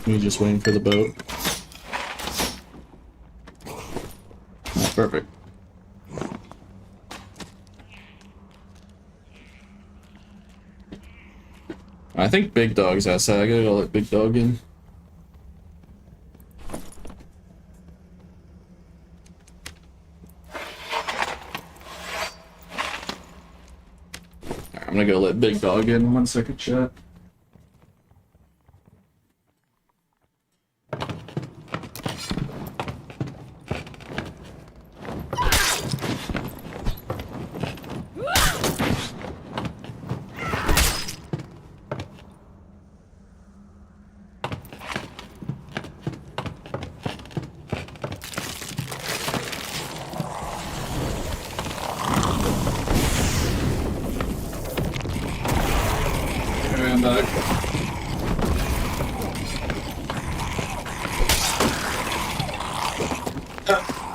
Me just waiting for the boat. Oh, perfect. I think Big Dog's outside. I gotta go let Big Dog in. Alright, I'm gonna go let Big Dog in 1 second, chat.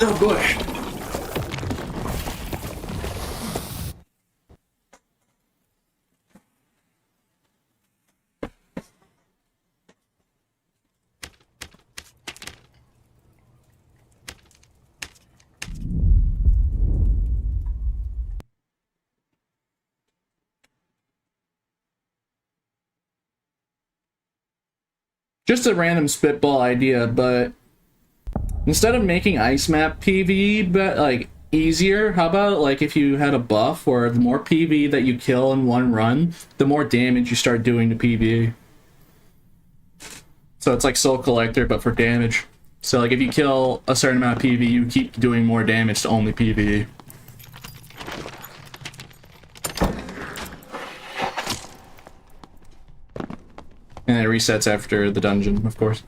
Oh boy. Just a random spitball idea, but instead of making ice map PvE like easier, how about like if you had a buff where the more PvE that you kill in one run, the more damage you start doing to PvE. So it's like Soul Collector, but for damage. So like if you kill a certain amount of PvE, you keep doing more damage to only PvE. And it resets after the dungeon, of course.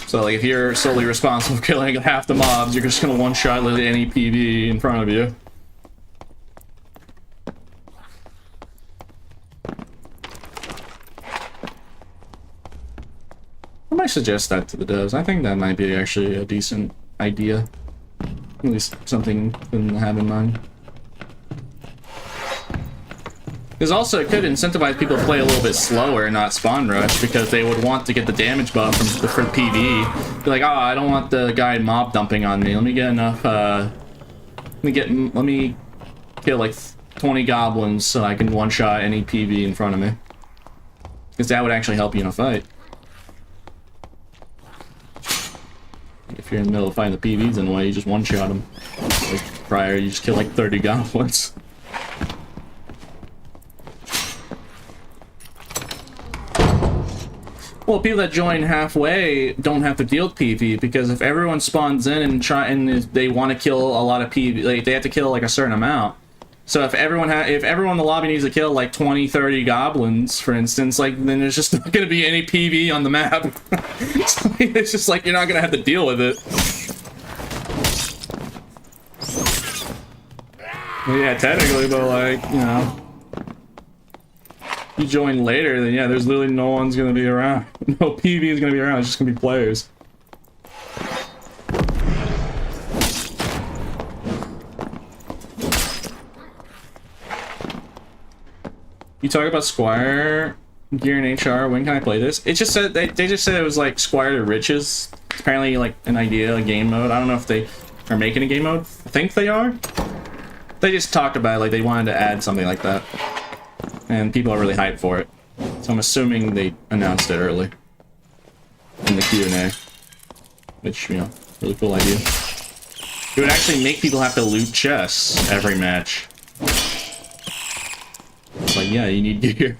So, like, if you're solely responsible for killing half the mobs, you're just gonna one-shot literally any PvE in front of you. I might suggest that to the devs. I think that might be actually a decent idea. At least something to have in mind. Because also, it could incentivize people to play a little bit slower and not spawn rush, because they would want to get the damage buff from PvE. Be like, oh, I don't want the guy mob dumping on me. Let me get enough, let me kill like 20 goblins so I can one-shot any PvE in front of me. Because that would actually help you in a fight. If you're in the middle of fighting the PvEs in the way, you just one-shot them. Like prior, you just kill like 30 goblins. Well, people that join halfway don't have to deal with PvE, because if everyone spawns in and they want to kill a lot of PvE, like they have to kill like a certain amount. So if everyone in the lobby needs to kill like 20, 30 goblins, for instance, like then there's just not going to be any PvE on the map. It's just like you're not going to have to deal with it. Yeah, technically, but like, you know, you join later, then yeah, there's literally no one's gonna be around. No PV is gonna be around. It's just gonna be players. You talk about Squire gear in HR. When can I play this? It just said they just said it was like Squire to Riches. It's apparently like an idea, a game mode. I don't know if they are making a game mode. I think they are. They just talked about it, like they wanted to add something like that, and people are really hyped for it. So I'm assuming they announced it early in the Q&A, which, you know, really cool idea. It would actually make people have to loot chests every match. It's like, yeah, you need gear.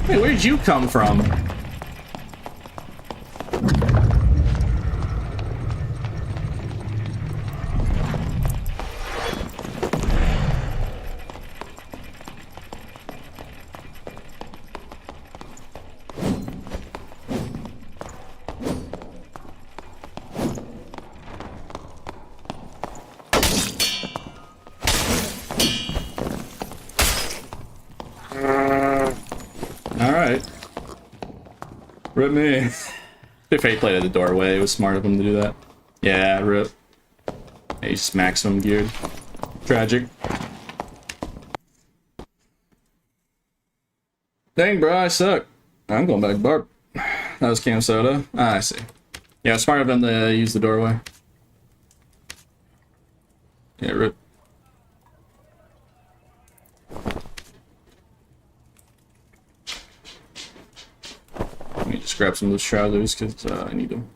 Hey, where'd you come from? Alright. Rip me. If he played at the doorway, it was smart of him to do that. Yeah, rip. Yeah, he's just maximum geared. Tragic. Dang, bro, I suck. I'm going back to Barb. That was Cam Soda. Ah, I see. Yeah, smart of him to use the doorway. Yeah, rip. Let me just grab some of those trousers because I need them.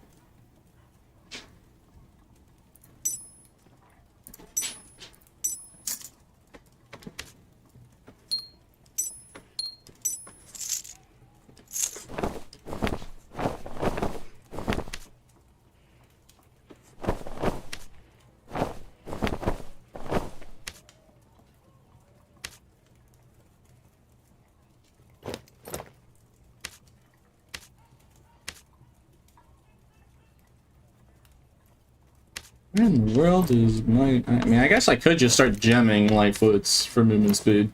Where in the world is my... I mean, I guess I could just start gemming Lightfoots for movement speed.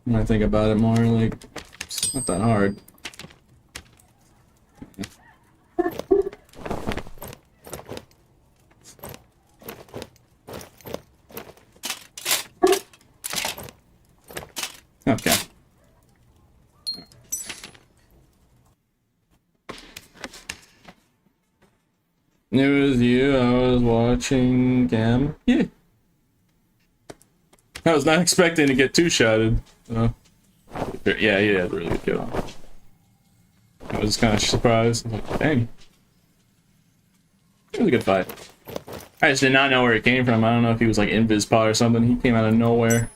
When I think about it more, like, it's not that hard. Okay. New with you, I was watching Gam. Yeah. I was not expecting to get two-shotted. So. Yeah, he had a really good kill on. I was kind of surprised. I was like, dang. It was a good fight. I just did not know where it came from. I don't know if he was like invis pod or something. He came out of nowhere.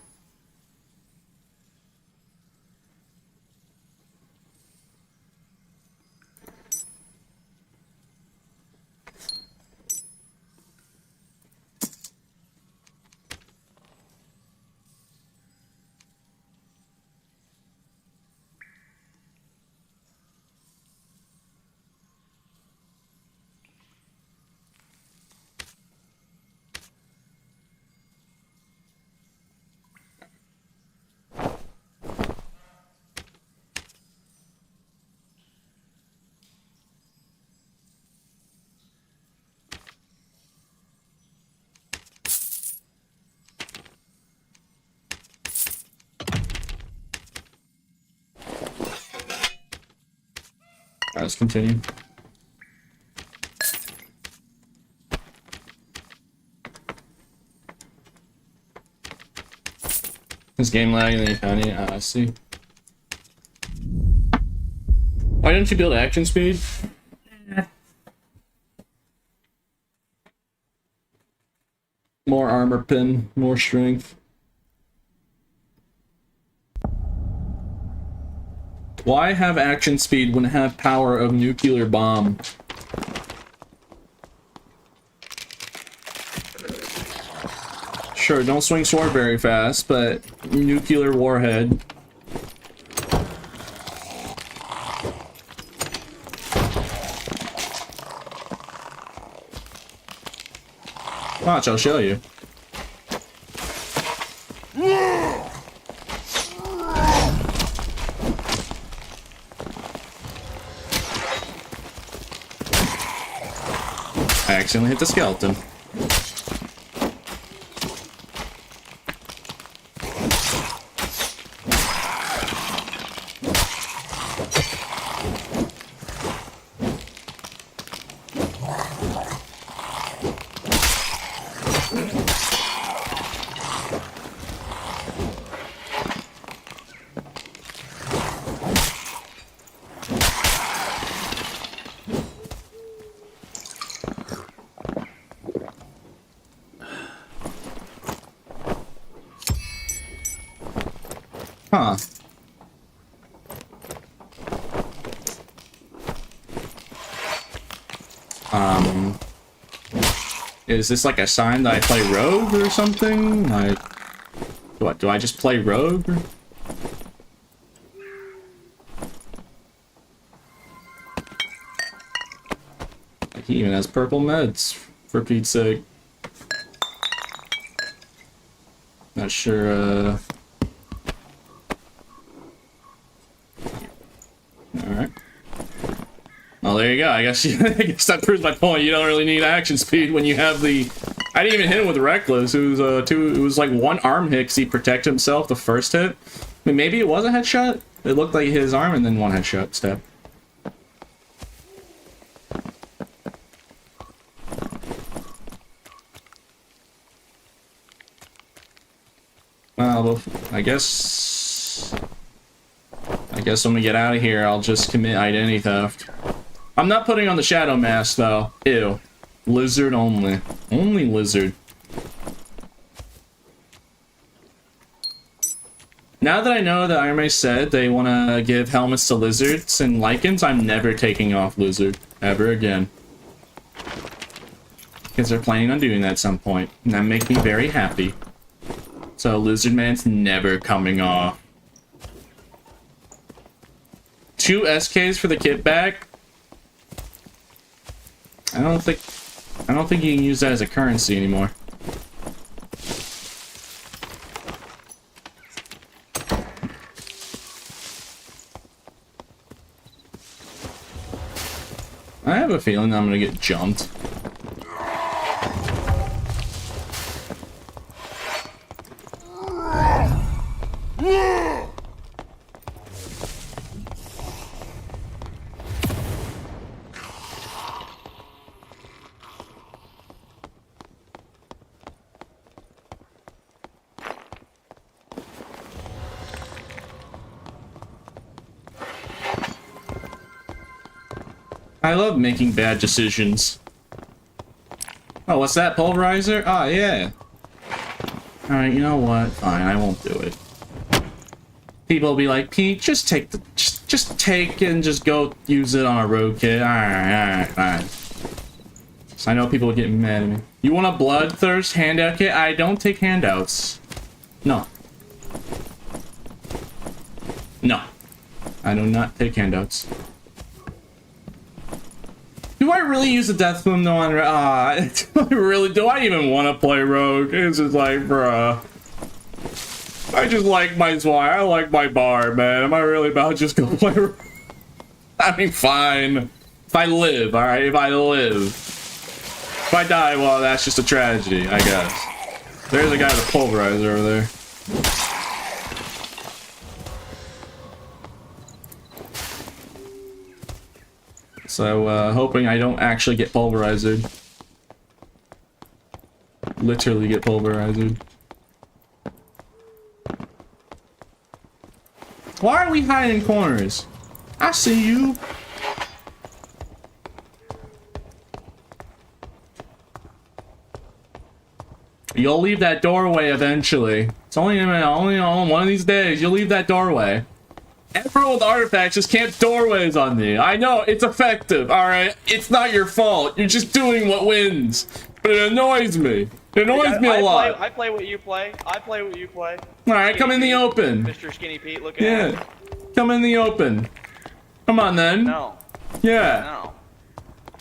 Alright, let's continue. This game lag and then you found it. I see. Why didn't you build action speed? More armor pin, more strength. Why have action speed when it have power of nuclear bomb? Sure, don't swing sword very fast, but nuclear warhead. Watch, I'll show you. I accidentally hit the skeleton. Huh. Is this like a sign that I play rogue or something? Like, what, do I just play rogue? Like, he even has purple meds, for Pete's sake. Not sure, Alright. Well, there you go. I guess that proves my point. You don't really need action speed when you have the... I didn't even hit him with Reckless. It was like one arm hit 'cause he protected himself the first hit. I mean, maybe it was a headshot? It looked like his arm and then one headshot step. Well, I guess when we get out of here, I'll just commit identity theft. I'm not putting on the shadow mask, though. Ew. Lizard only. Only lizard. Now that I know that IRMA said they want to give helmets to lizards and lichens, I'm never taking off lizard. Ever again. Because they're planning on doing that at some point. And that makes me very happy. So Lizard Man's never coming off. 2 SKs for the kit back? I don't think you can use that as a currency anymore. I have a feeling that I'm gonna get jumped. I love making bad decisions. Oh, what's that? Pulverizer? Oh, yeah. Alright, you know what? Fine, I won't do it. People will be like, Pete, just take the... Just take and just go use it on a road kit. Alright, fine. So I know people will get mad at me. You want a bloodthirst handout kit? I don't take handouts. No. No. I do not take handouts. Do I really use the Deathbloom though on do I even want to play Rogue? It's just like, bruh. I just like my Zwai. I like my bar, man. Am I really about to just go play Rogue? I mean, fine. If I live, alright? If I live. If I die, well, that's just a tragedy, I guess. There's a guy with a pulverizer over there. So, hoping I don't actually get pulverized. Literally get pulverized. Why are we hiding in corners? I see you. You'll leave that doorway eventually. It's only on one of these days. You'll leave that doorway. Everyone with artifacts just camps doorways on me. I know, it's effective, alright? It's not your fault. You're just doing what wins. But it annoys me. It annoys me a lot. I play what you play. I play what you play. Alright, come in the open. Mr. Skinny Pete looking at me. Yeah. Come in the open. Come on then. No. Yeah. No.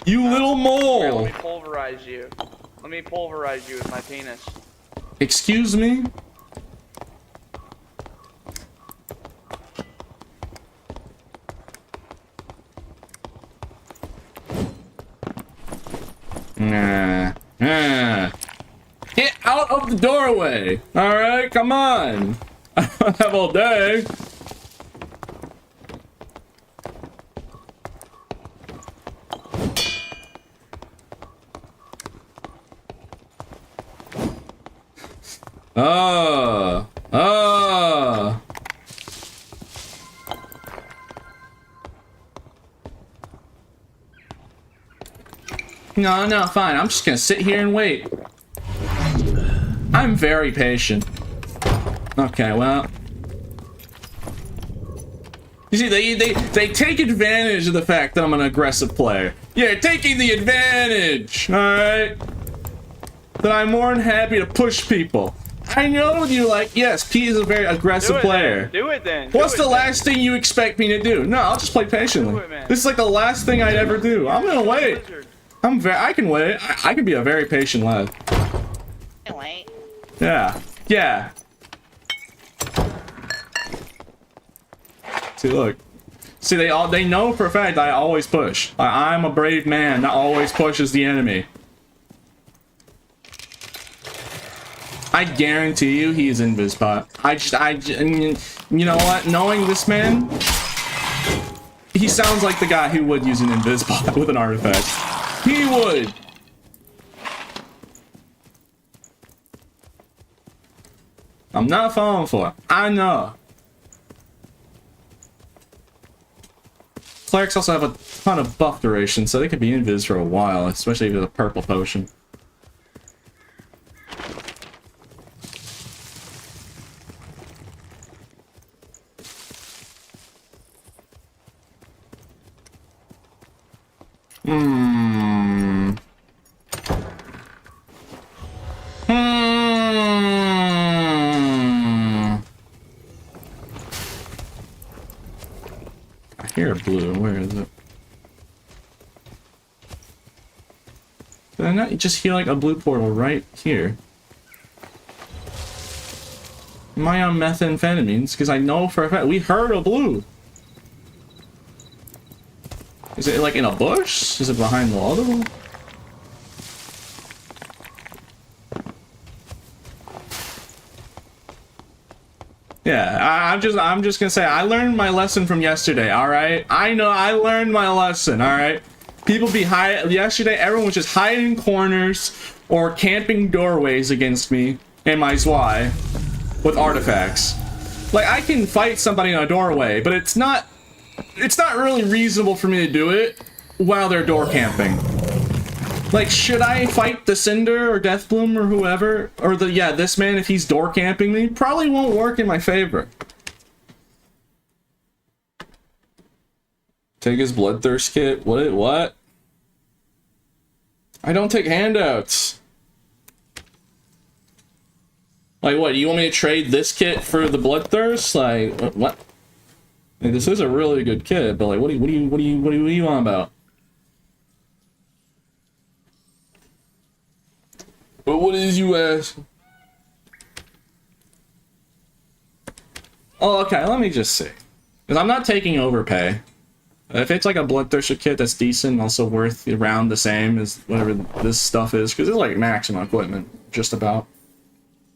You little Here, mole. let me pulverize you. Let me pulverize you with my penis. Excuse me? Nah. Get out of the doorway. Alright, come on. I don't have all day. No, fine. I'm just gonna sit here and wait. I'm very patient. Okay, well. You see, they take advantage of the fact that I'm an aggressive player. Yeah, taking the advantage, alright? That I'm more than happy to push people. I know you like, yes, Pete is a very aggressive player. Do it then. What's the last thing you expect me to do? No, I'll just play patiently. This is like the last thing I'd ever do. I'm gonna wait. I can wait. I can be a very patient lad. Wait. Yeah. Yeah. See, look. See, they know for a fact I always push. I'm a brave man that always pushes the enemy. I guarantee you he is in Bizbot. You know what? Knowing this man, he sounds like the guy who would use an Invisbot with an artifact. He would! I'm not falling for it. I know. Clerics also have a ton of buff duration, so they could be invis for a while, especially with a purple potion. I hear blue. Where is it? Did I not just hear like a blue portal right here? Am I on methamphetamines? Because I know for a fact we heard a blue. Is it like in a bush? Is it behind the wall? Yeah, I'm just gonna say I learned my lesson from yesterday. All right, I know I learned my lesson. All right, people be yesterday. Everyone was just hiding in corners or camping doorways against me and my Zwei with artifacts. Like I can fight somebody in a doorway, but it's not really reasonable for me to do it while they're door camping. Like, should I fight the Cinder or Deathbloom or whoever? Or this man if he's door camping me? Probably won't work in my favor. Take his Bloodthirst kit? What? I don't take handouts. Like, what? You want me to trade this kit for the Bloodthirst? Like, what? Like, this is a really good kit, but like, what do you on about? But what is you ask? Oh, okay, let me just see. Because I'm not taking overpay. If it's like a Bloodthirster kit that's decent, also worth around the same as whatever this stuff is, because it's like maximum equipment, just about.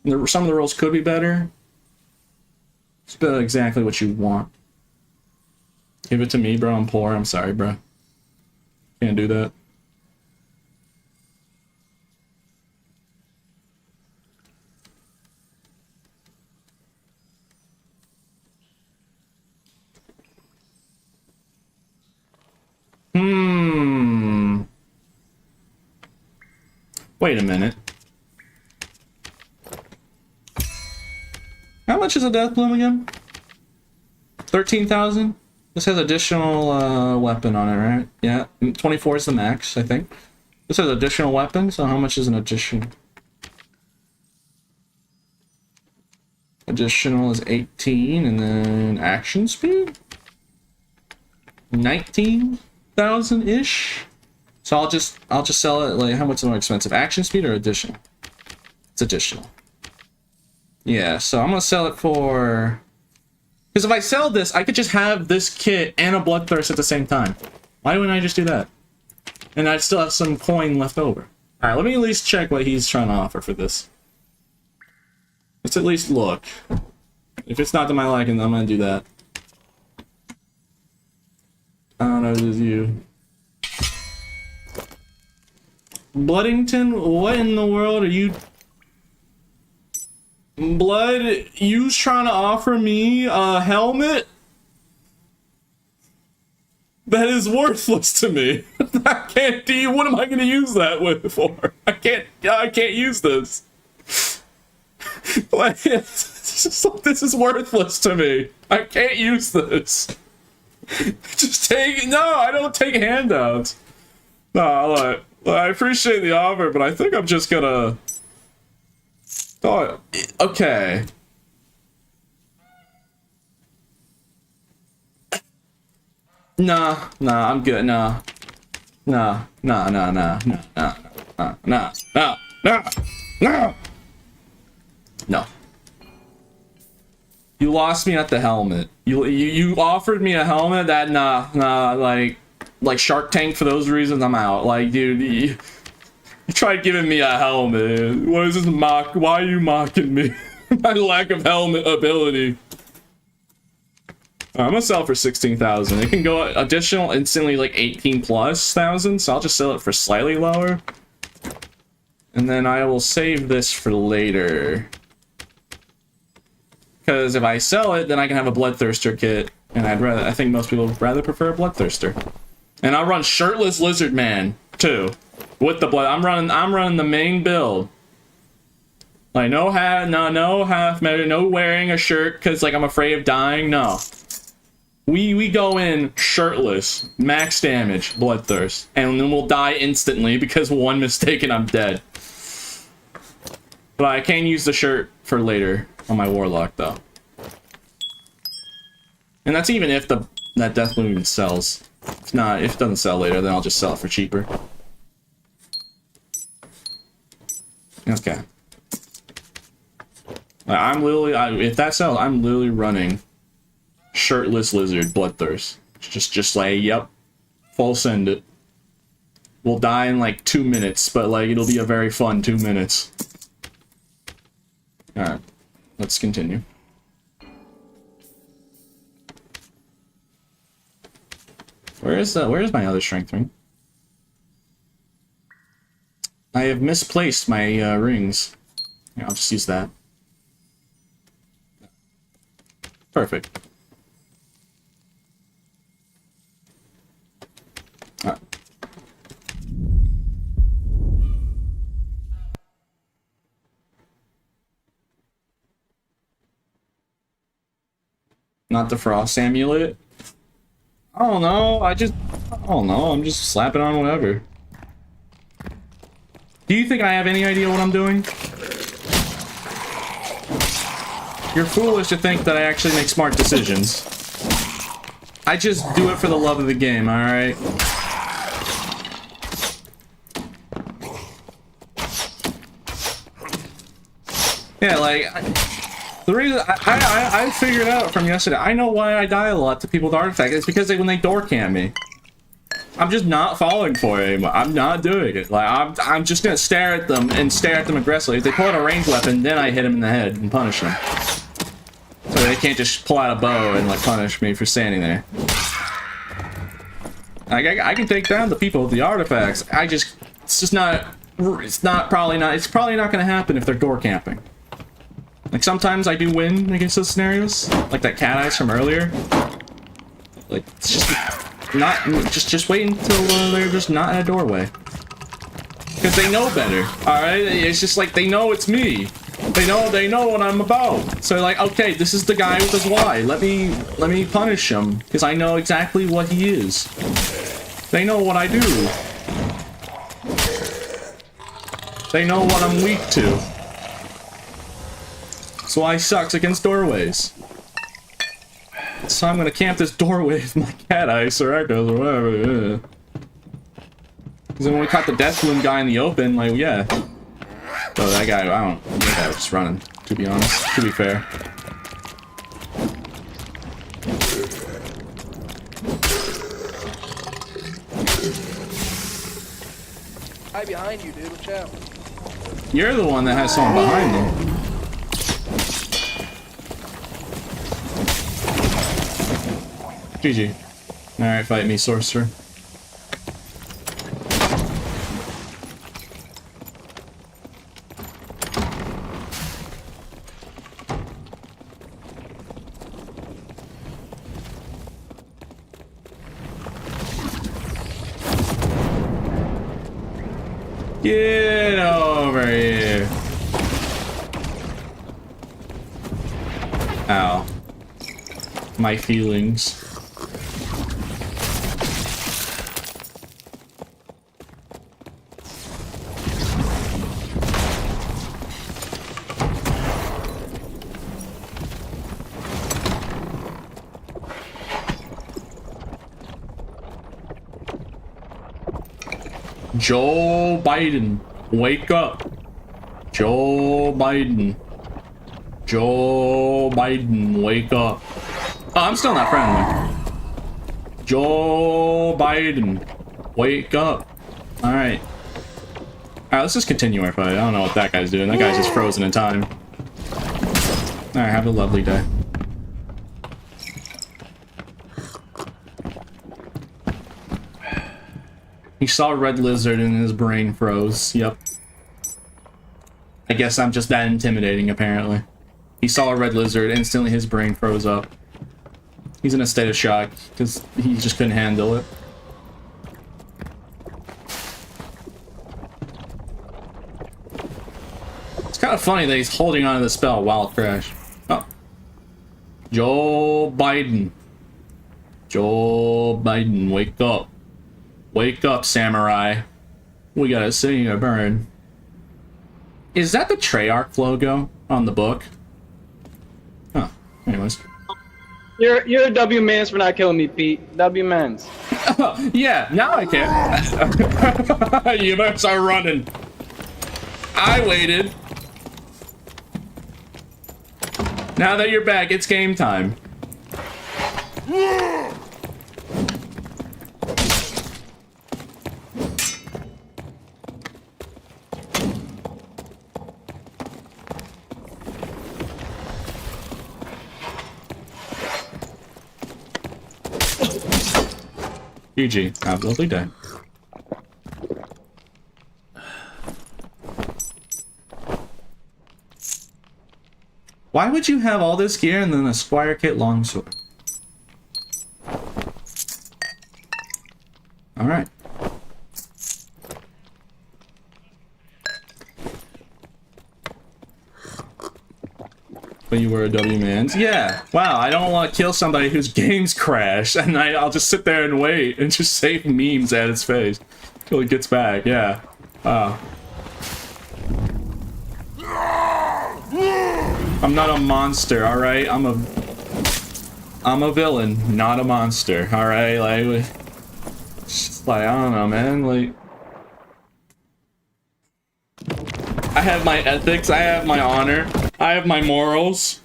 Some of the rolls could be better. It's about exactly what you want. Give it to me, bro. I'm poor. I'm sorry, bro. Can't do that. Wait a minute. How much is a Deathbloom again? 13,000? This has additional weapon on it, right? Yeah, 24 is the max, I think. This has additional weapon, so how much is an addition? Additional is 18, and then action speed? 19,000-ish? So I'll just sell it, like, how much is more expensive? Action speed or additional? It's additional. Yeah, so I'm gonna sell it for... Because if I sell this, I could just have this kit and a Bloodthirst at the same time. Why wouldn't I just do that? And I'd still have some coin left over. Alright, let me at least check what he's trying to offer for this. Let's at least look. If it's not to my liking, I'm gonna do that. I don't know if it's you. Bloodington, what in the world are you... Blood, you trying to offer me a helmet? That is worthless to me. I can't do. What am I going to use that with for? I can't use this. Like, this is worthless to me. I can't use this. Just take. No, I don't take handouts. No, look, I appreciate the offer, but I think I'm just gonna. Oh, okay. Nah, I'm good. Nah. No. You lost me at the helmet. You offered me a helmet that like Shark Tank for those reasons. I'm out. Like, dude, you tried giving me a helmet. What is this mock? Why are you mocking me? My lack of helmet ability. I'm gonna sell it for 16,000. It can go additional instantly like 18,000+, so I'll just sell it for slightly lower. And then I will save this for later. Because if I sell it, then I can have a Bloodthirster kit. And I think most people would rather prefer a Bloodthirster. And I'll run Shirtless Lizard Man, too. With the blood. I'm running the main build. Like, no half measure, no wearing a shirt because, like, I'm afraid of dying. No. We go in shirtless, max damage, Bloodthirst, and then we'll die instantly because one mistake and I'm dead. But I can use the shirt for later on my Warlock, though. And that's even if that Deathbloom even sells. If not, if it doesn't sell later, then I'll just sell it for cheaper. Okay. I'm literally, if that sells, I'm literally running Shirtless Lizard Bloodthirst. Just like, yep, full send it. We'll die in like 2 minutes, but like it'll be a very fun 2 minutes. Alright, let's continue. Where's my other strength ring? I have misplaced my rings. Yeah, I'll just use that. Perfect. Alright. Not the frost amulet. I don't know. I don't know. I'm just slapping on whatever. Do you think I have any idea what I'm doing? You're foolish to think that I actually make smart decisions. I just do it for the love of the game, alright? Yeah, like, the reason I figured out from yesterday, I know why I die a lot to people with artifacts. It's because when they door cam me. I'm just not falling for it anymore. I'm not doing it. Like, I'm just gonna stare at them and stare at them aggressively. If they pull out a ranged weapon, then I hit them in the head and punish them. So they can't just pull out a bow and like punish me for standing there. I can take down the people with the artifacts. It's probably not gonna happen if they're door camping. Like, sometimes I do win against those scenarios, like that cat eyes from earlier. Like, it's just not, just wait until they're just not in a doorway. Because they know better, alright? It's just like, they know it's me. They know what I'm about. So like, okay, this is the guy with his Y. Let me punish him. Because I know exactly what he is. They know what I do. They know what I'm weak to. So I sucks against doorways. So I'm gonna camp this doorway with my cat eyes or echoes or whatever. Because then when we caught the Deathbloom guy in the open, like, yeah. So that guy, I don't know, that guy was just running, to be honest, to be fair. Right behind you, dude. Watch out. You're the one that has someone behind him. GG. Alright, fight me, sorcerer. Get over here. Ow. My feelings. Joe Biden, wake up. Joe Biden. Joe Biden, wake up. Oh, I'm still not friendly. Joe Biden, wake up. Alright. Alright, let's just continue our fight. I don't know what that guy's doing. That guy's just frozen in time. Alright, have a lovely day. He saw a red lizard and his brain froze. Yep. I guess I'm just that intimidating, apparently. He saw a red lizard, instantly his brain froze up. He's in a state of shock, because he just couldn't handle it. It's kind of funny that he's holding on to the spell while it crashed. Oh. Joe Biden. Joe Biden, wake up. Wake up, samurai. We gotta see you burn. Is that the Treyarch logo on the book? Huh. Anyways. You're a W mans for not killing me, Pete. W mans. Yeah, now I can. You better start running. I waited. Now that you're back, it's game time. GG. Have a lovely day. Why would you have all this gear and then a Squire Kit longsword? Alright. But you were a W-mans? Yeah. Wow, I don't want to kill somebody whose games crash, and I'll just sit there and wait and just save memes at his face till he gets back. Yeah. I'm not a monster, alright? I'm a villain, not a monster, alright? Like, it's just like, I don't know, man, like... I have my ethics, I have my honor, I have my morals.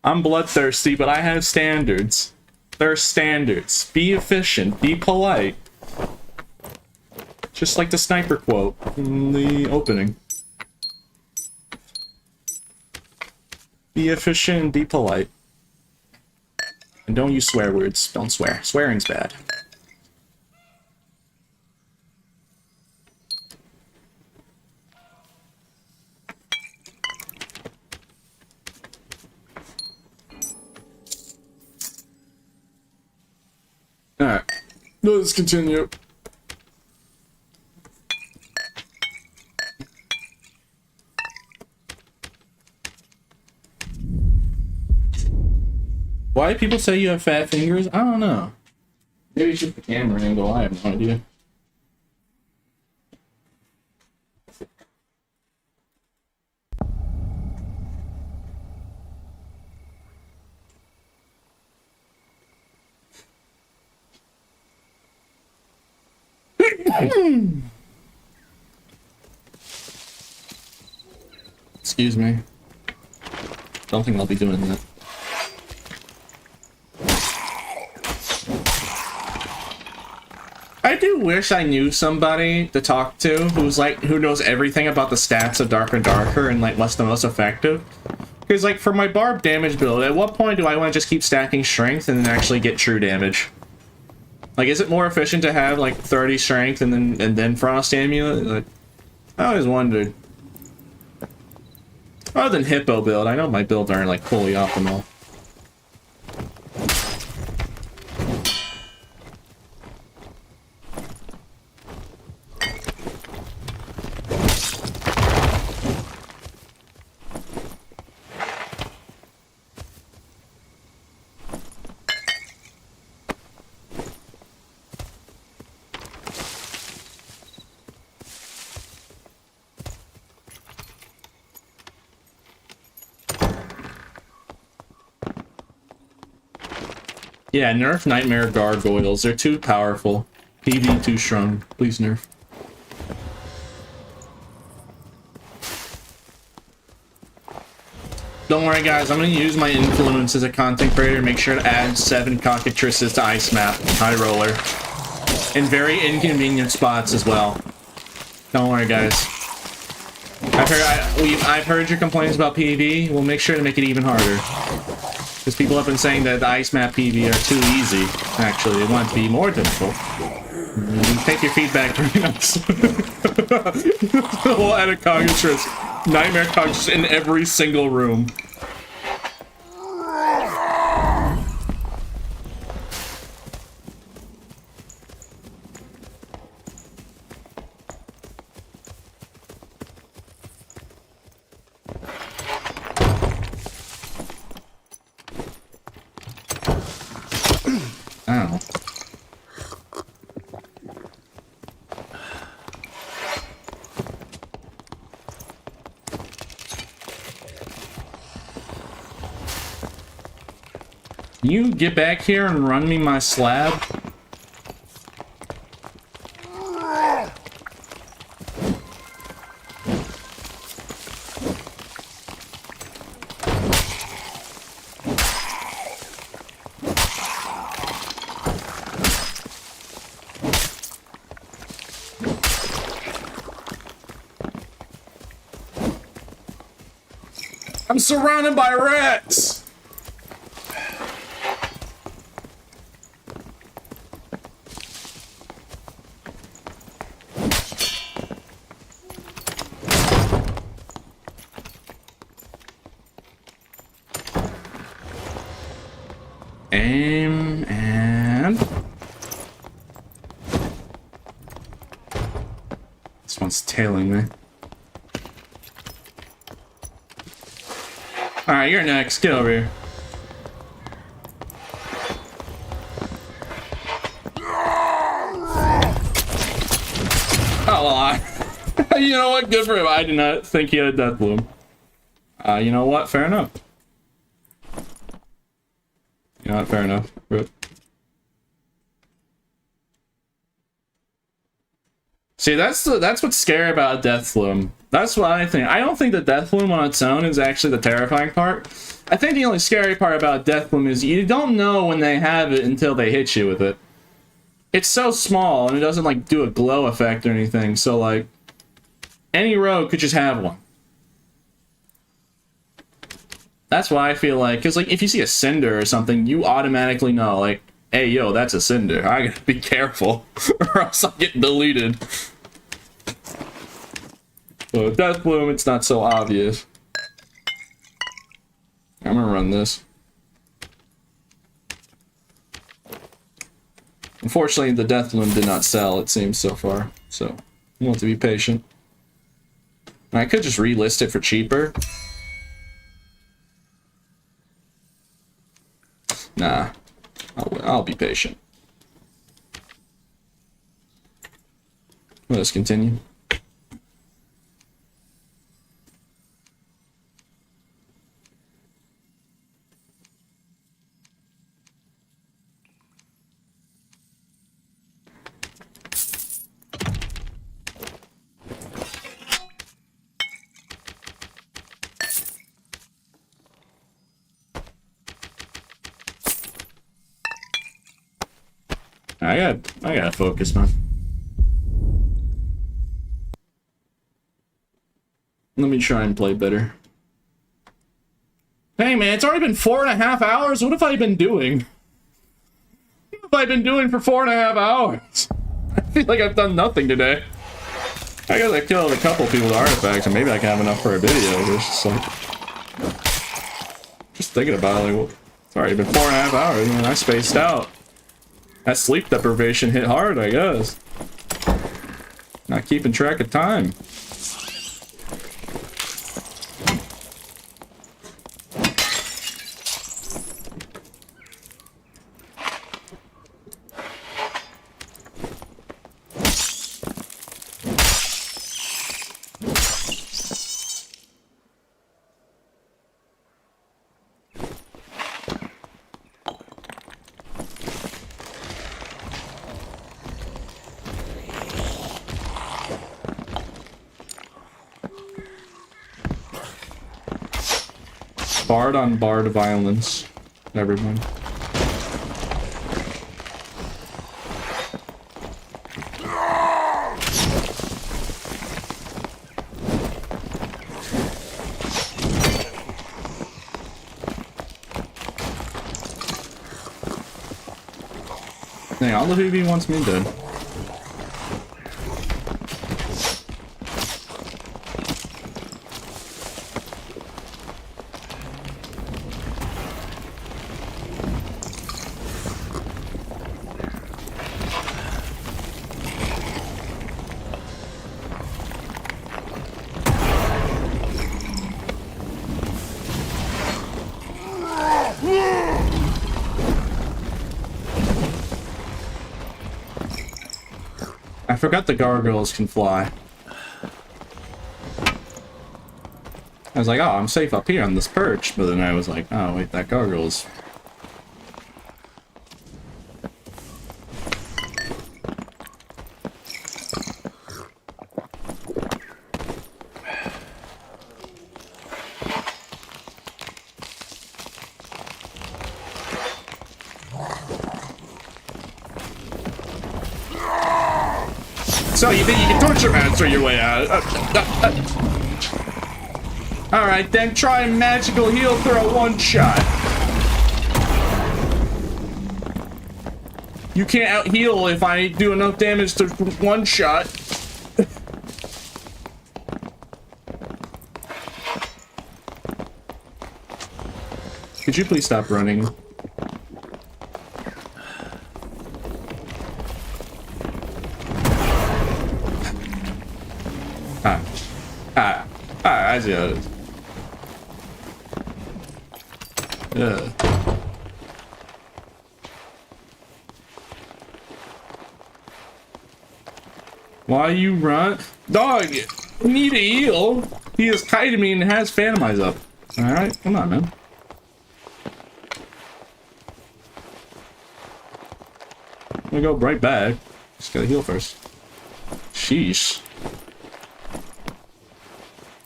I'm bloodthirsty, but I have standards. There are standards. Be efficient, be polite. Just like the sniper quote in the opening. Be efficient and be polite. And don't use swear words. Don't swear. Swearing's bad. Let's continue. Why do people say you have fat fingers? I don't know. Maybe it's just the camera angle. I have no idea. Excuse me. Don't think I'll be doing that. I do wish I knew somebody to talk to who's like, who knows everything about the stats of Darker Darker and like what's the most effective. Because like for my barb damage build, at what point do I want to just keep stacking strength and then actually get true damage? Like, is it more efficient to have like 30 strength and then frost amulet? Like, I always wondered. Other than hippo build, I know my builds aren't like fully optimal. Yeah, nerf Nightmare Gargoyles. They're too powerful. PV too strong. Please nerf. Don't worry guys, I'm gonna use my influence as a content creator to make sure to add 7 cockatrices to Ice Map, High Roller. In very inconvenient spots as well. Don't worry guys. I've heard your complaints about PV. We'll make sure to make it even harder. Because people have been saying that the Ice Map PV are too easy. Actually, they want it to be more difficult. Take your feedback very nice. We'll add a cockatrice. Nightmare cockatrice in every single room. Ow. Can you get back here and run me my slab? I'm surrounded by rats! Aim and... This one's tailing me. Alright, you're next. Get over here. Oh, well, you know what? Good for him. I did not think he had a Deathbloom. You know what? Fair enough. You know what? Fair enough. Rip. See, that's what's scary about Deathbloom. That's what I think. I don't think the Deathbloom on its own is actually the terrifying part. I think the only scary part about Deathbloom is you don't know when they have it until they hit you with it. It's so small and it doesn't like do a glow effect or anything, so like any rogue could just have one. That's why I feel like, because like if you see a cinder or something, you automatically know like, hey yo, that's a cinder. I gotta be careful or else I'm getting deleted. So Deathbloom, it's not so obvious. I'm gonna run this. Unfortunately, the Deathbloom did not sell, it seems, so far. So, we'll have to be patient. I could just relist it for cheaper. Nah. I'll be patient. Let us continue. I gotta focus, man. Let me try and play better. Hey man, it's already been 4.5 hours. What have I been doing? What have I been doing for 4.5 hours? I feel like I've done nothing today. I guess I killed a couple people with artifacts, and maybe I can have enough for a video. It's just like, just thinking about it, like, well, it's already been 4.5 hours, and I spaced out. That sleep deprivation hit hard, I guess. Not keeping track of time. Bard on bard violence, everyone. Dang, all the VV wants me dead. I forgot the gargoyles can fly. I was like, oh, I'm safe up here on this perch, but then I was like, oh wait, that gargoyle's... So you think you can torture master your way out? Alright, then try and magical heal for a one-shot. You can't out-heal if I do enough damage to one-shot. Could you please stop running? I see how it is. Yeah. Why you run? Dog, we need a heal. He is kiting me and has Phantom Eyes up. Alright, come on, man. I'm gonna go right back. Just gotta heal first. Sheesh.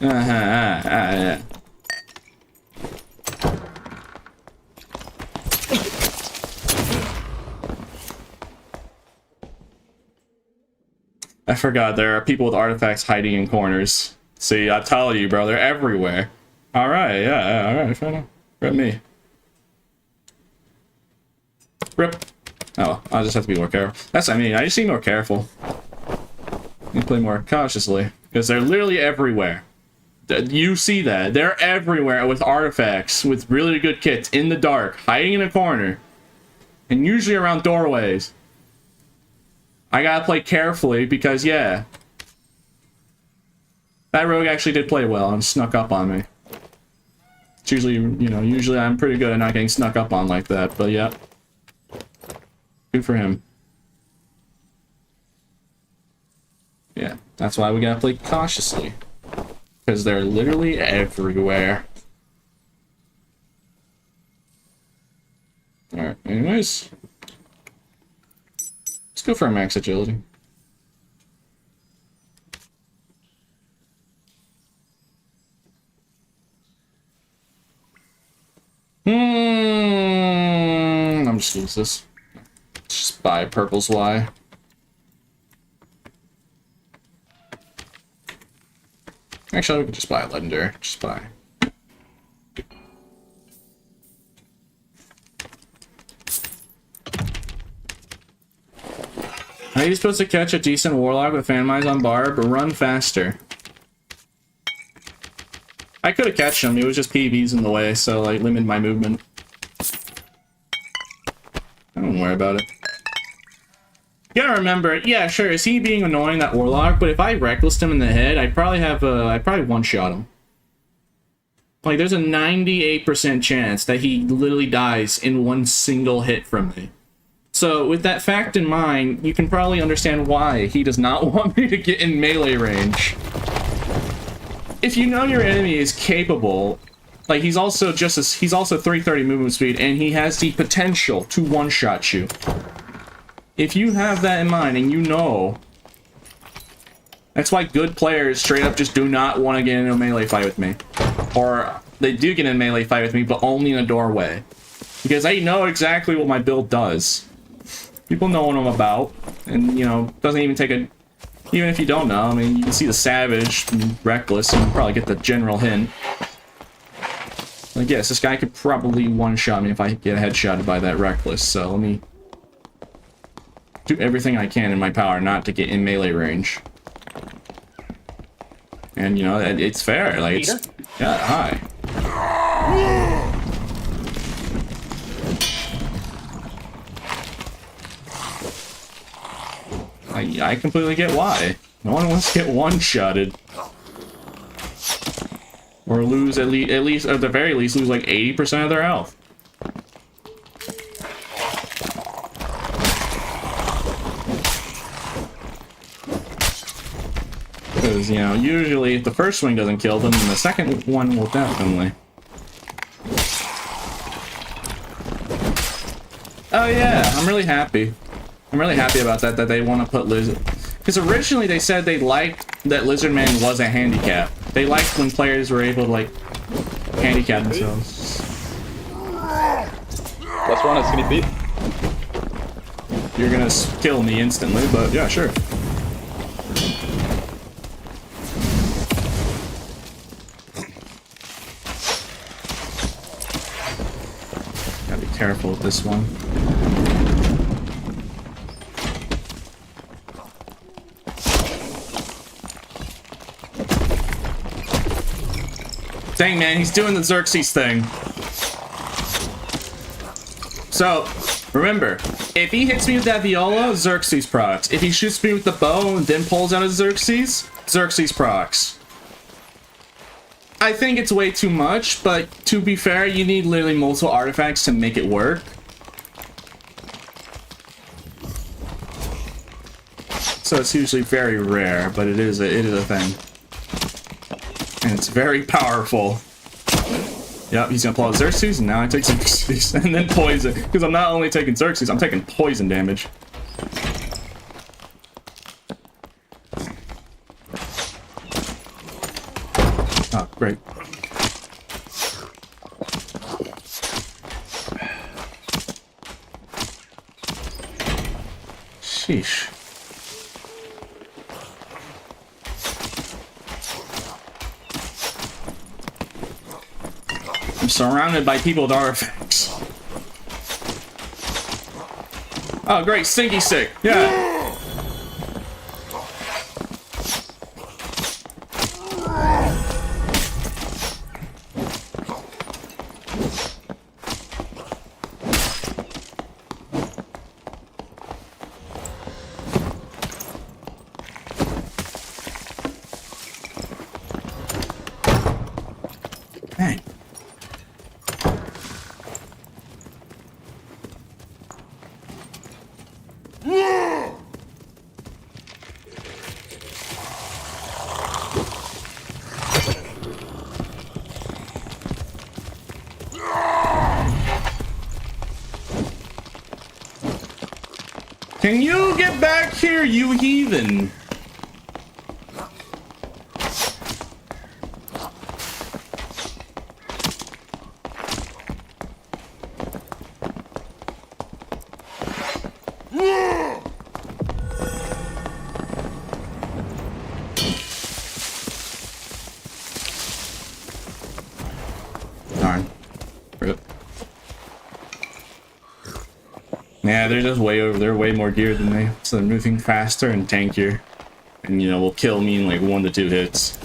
Yeah. I forgot there are people with artifacts hiding in corners. See, I tell you, bro, they're everywhere. Alright, yeah, alright, fair enough. Rip me. Rip. Oh, I'll just have to be more careful. That's what I mean, I just need more careful. You play more cautiously. Because they're literally everywhere. You see that. They're everywhere with artifacts, with really good kits, in the dark, hiding in a corner. And usually around doorways. I gotta play carefully because, yeah. That rogue actually did play well and snuck up on me. It's usually, you know, usually I'm pretty good at not getting snuck up on like that, but yeah. Good for him. Yeah, that's why we gotta play cautiously. Because they're literally everywhere. Alright, anyways. Let's go for a max agility. I'm just gonna use this. Just buy purple's Y. Actually, we could just buy a legendary. Just buy. How are you supposed to catch a decent warlock with fan mines on bar, but run faster? I could have catched him, it was just PVs in the way, so like limited my movement. I don't worry about it. You gotta remember, yeah, sure, is he being annoying, that warlock? But if I recklessed him in the head, I'd probably one-shot him. Like, there's a 98% chance that he literally dies in one single hit from me. So, with that fact in mind, you can probably understand why he does not want me to get in melee range. If you know your enemy is capable, like he's also 330 movement speed, and he has the potential to one-shot you. If you have that in mind, and you know, that's why good players straight up just do not want to get in a melee fight with me. Or they do get in a melee fight with me, but only in a doorway. Because I know exactly what my build does. People know what I'm about, and you know, doesn't even take a... Even if you don't know, I mean, you can see the Savage and Reckless, and you can probably get the general hint. Like, yes, this guy could probably one-shot me if I get headshotted by that Reckless, so let me do everything I can in my power not to get in melee range. And, you know, it's fair, like, it's... Yeah, hi. I completely get why. No one wants to get one-shotted. Or lose at least, at the very least, lose like 80% of their health. Because, you know, usually if the first swing doesn't kill them, then the second one will definitely. Oh yeah, I'm really happy. I'm really happy about that they want to put Lizard... Because originally they said they liked that Lizard Man was a handicap. They liked when players were able to, like, handicap themselves. Plus one, it's gonna beat. You're gonna kill me instantly, but yeah, sure. Gotta be careful with this one. Dang, man, he's doing the Xerxes thing. So, remember, if he hits me with that Viola, Xerxes procs. If he shoots me with the bow and then pulls out his Xerxes, Xerxes procs. I think it's way too much, but to be fair, you need literally multiple artifacts to make it work. So it's usually very rare, but it is a thing. And it's very powerful. Yep, he's gonna pull out Xerxes, and now I take Xerxes, and then poison. Because I'm not only taking Xerxes, I'm taking poison damage. Oh, great. Sheesh. I'm surrounded by people with artifacts. Oh, great, Stinky Stick. Yeah. Can you get back here, you heathen? Darn. Rip. Yeah, they're just way over. They're way more geared than me, so they're moving faster and tankier, and you know will kill me in like 1 to 2 hits.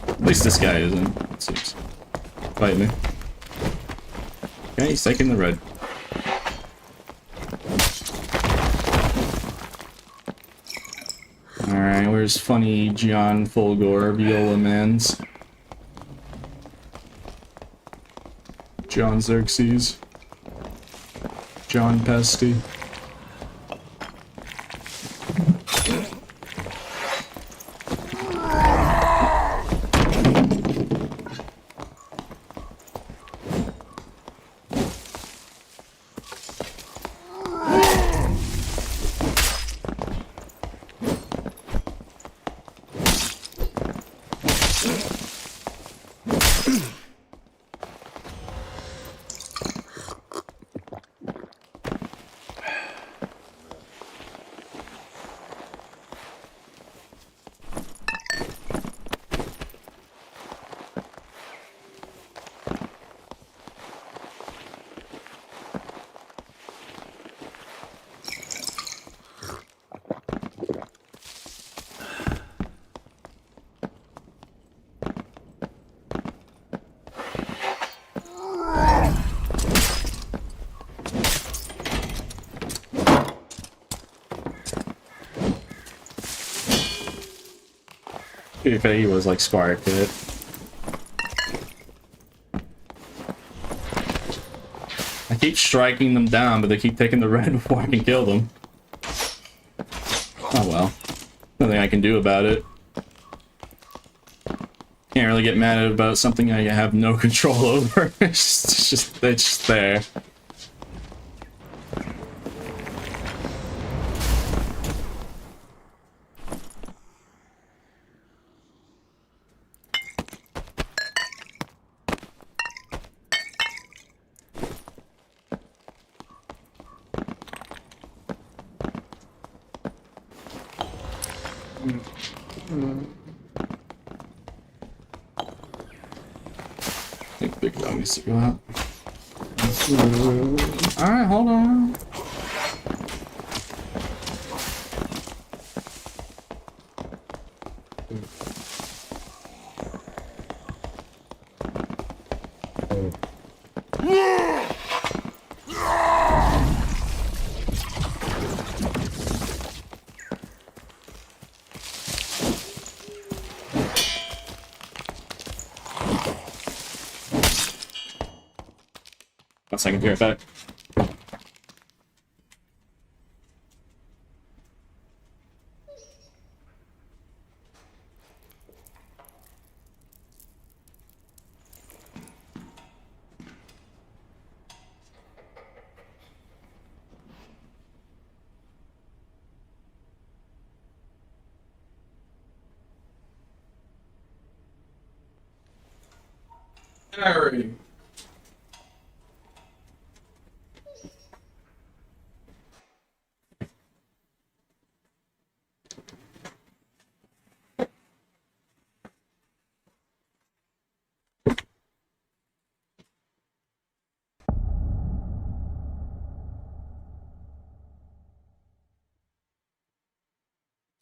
At least this guy isn't. Six. Fight me. Okay, he's taking the red. Alright, where's funny John Fulgore, Viola Mans? John Xerxes. John Pesty. If he was like Spark Kid. I keep striking them down, but they keep taking the red before I can kill them. Oh well. Nothing I can do about it. Can't really get mad about something I have no control over. it's just there. I think Big Dog needs to go out. Alright, hold on. One second, be right back. Harry.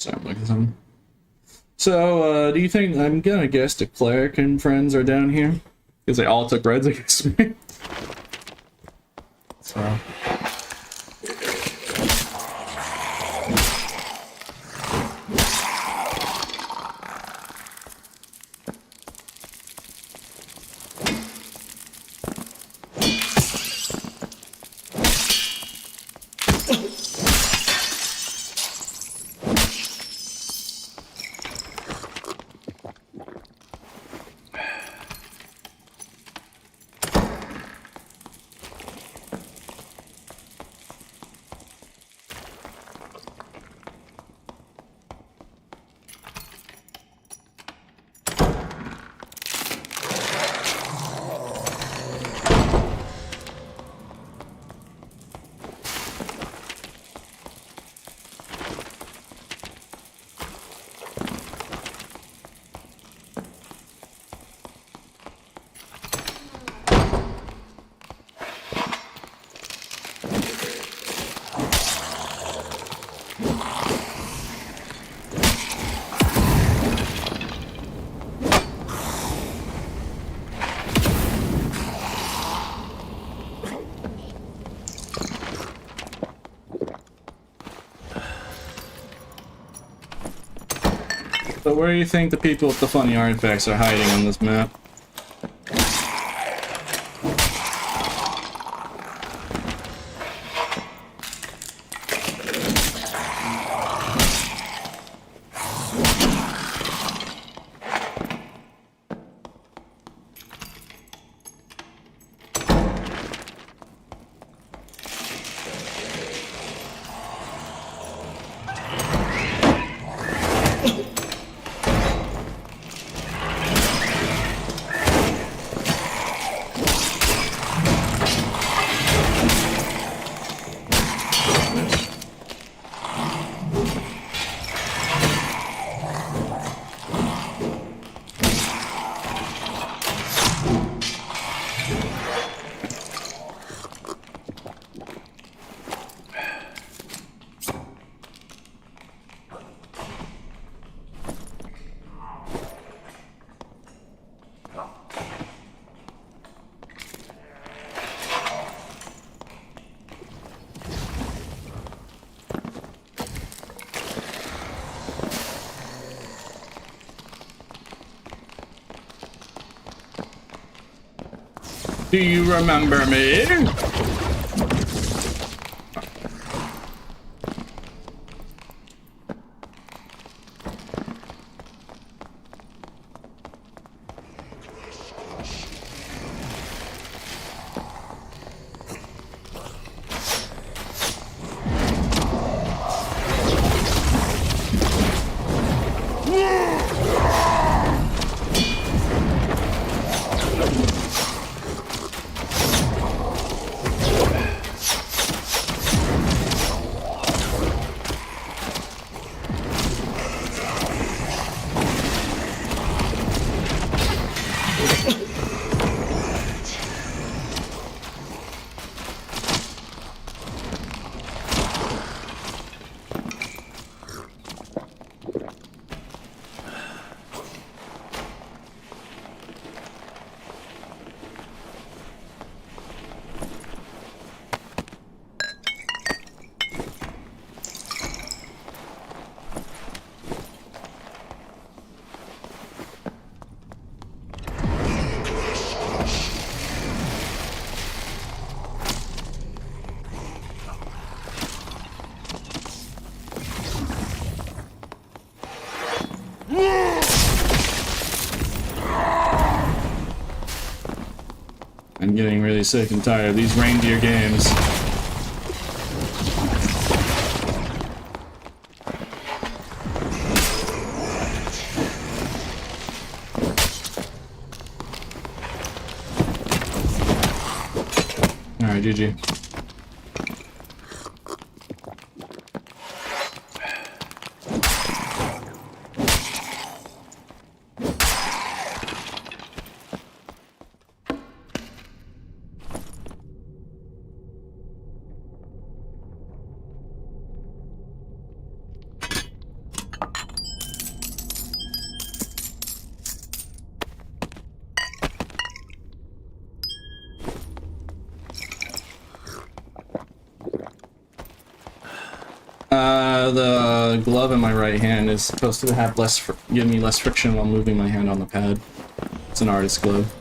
Sorry, I'm looking at something. So, do you think, I'm gonna guess the cleric and friends are down here? Because they all took reds against me. So. So where do you think the people with the funny artifacts are hiding on this map? Do you remember me? I'm getting really sick and tired of these reindeer games. Alright, GG. The glove in my right hand is supposed to have give me less friction while moving my hand on the pad. It's an artist glove.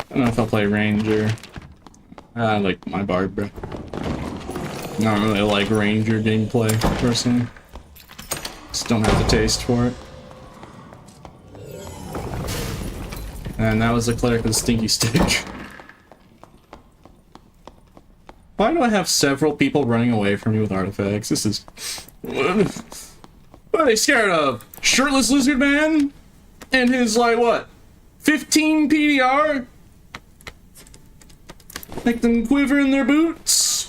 I don't know if I'll play Ranger. I like my Barbara. I don't really like Ranger gameplay, personally. Just don't have the taste for it. And that was the cleric with the stinky stick. Why do I have several people running away from me with artifacts? This is... What are they scared of? Shirtless lizard man? And his, like, what? 15 PDR? Make them quiver in their boots?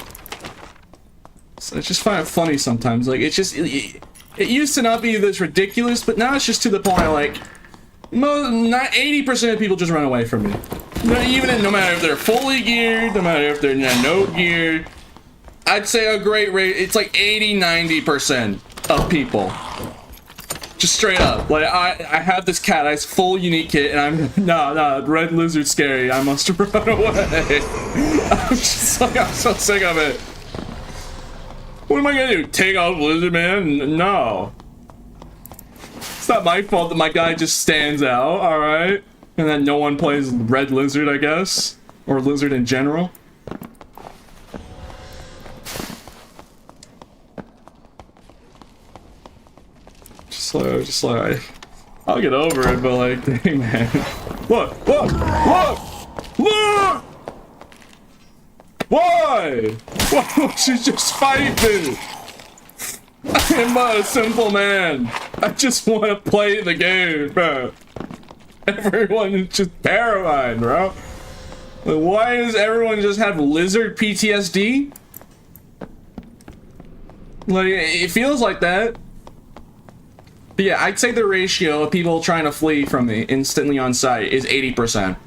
So I just find it funny sometimes. Like, it's just... It used to not be this ridiculous, but now it's just to the point, like... Not 80% of people just run away from me. No matter if they're fully geared, no matter if they're no geared. I'd say a great rate, it's like 80-90% of people. Just straight up. Like, I have this cat, I have full unique kit, and I'm, nah, red lizard scary, I must run away. I'm just like, I'm so sick of it. What am I gonna do? Take off lizard man? No. It's not my fault that my guy just stands out, alright? And that no one plays red lizard, I guess. Or lizard in general. Just like, I'll get over it, but like, dang man. Look! Why? Why don't you just fight me? I am a simple man. I just want to play the game, bro. Everyone is just terrified, bro. Like, why does everyone just have lizard PTSD? Like, it feels like that. But yeah, I'd say the ratio of people trying to flee from me instantly on sight is 80%.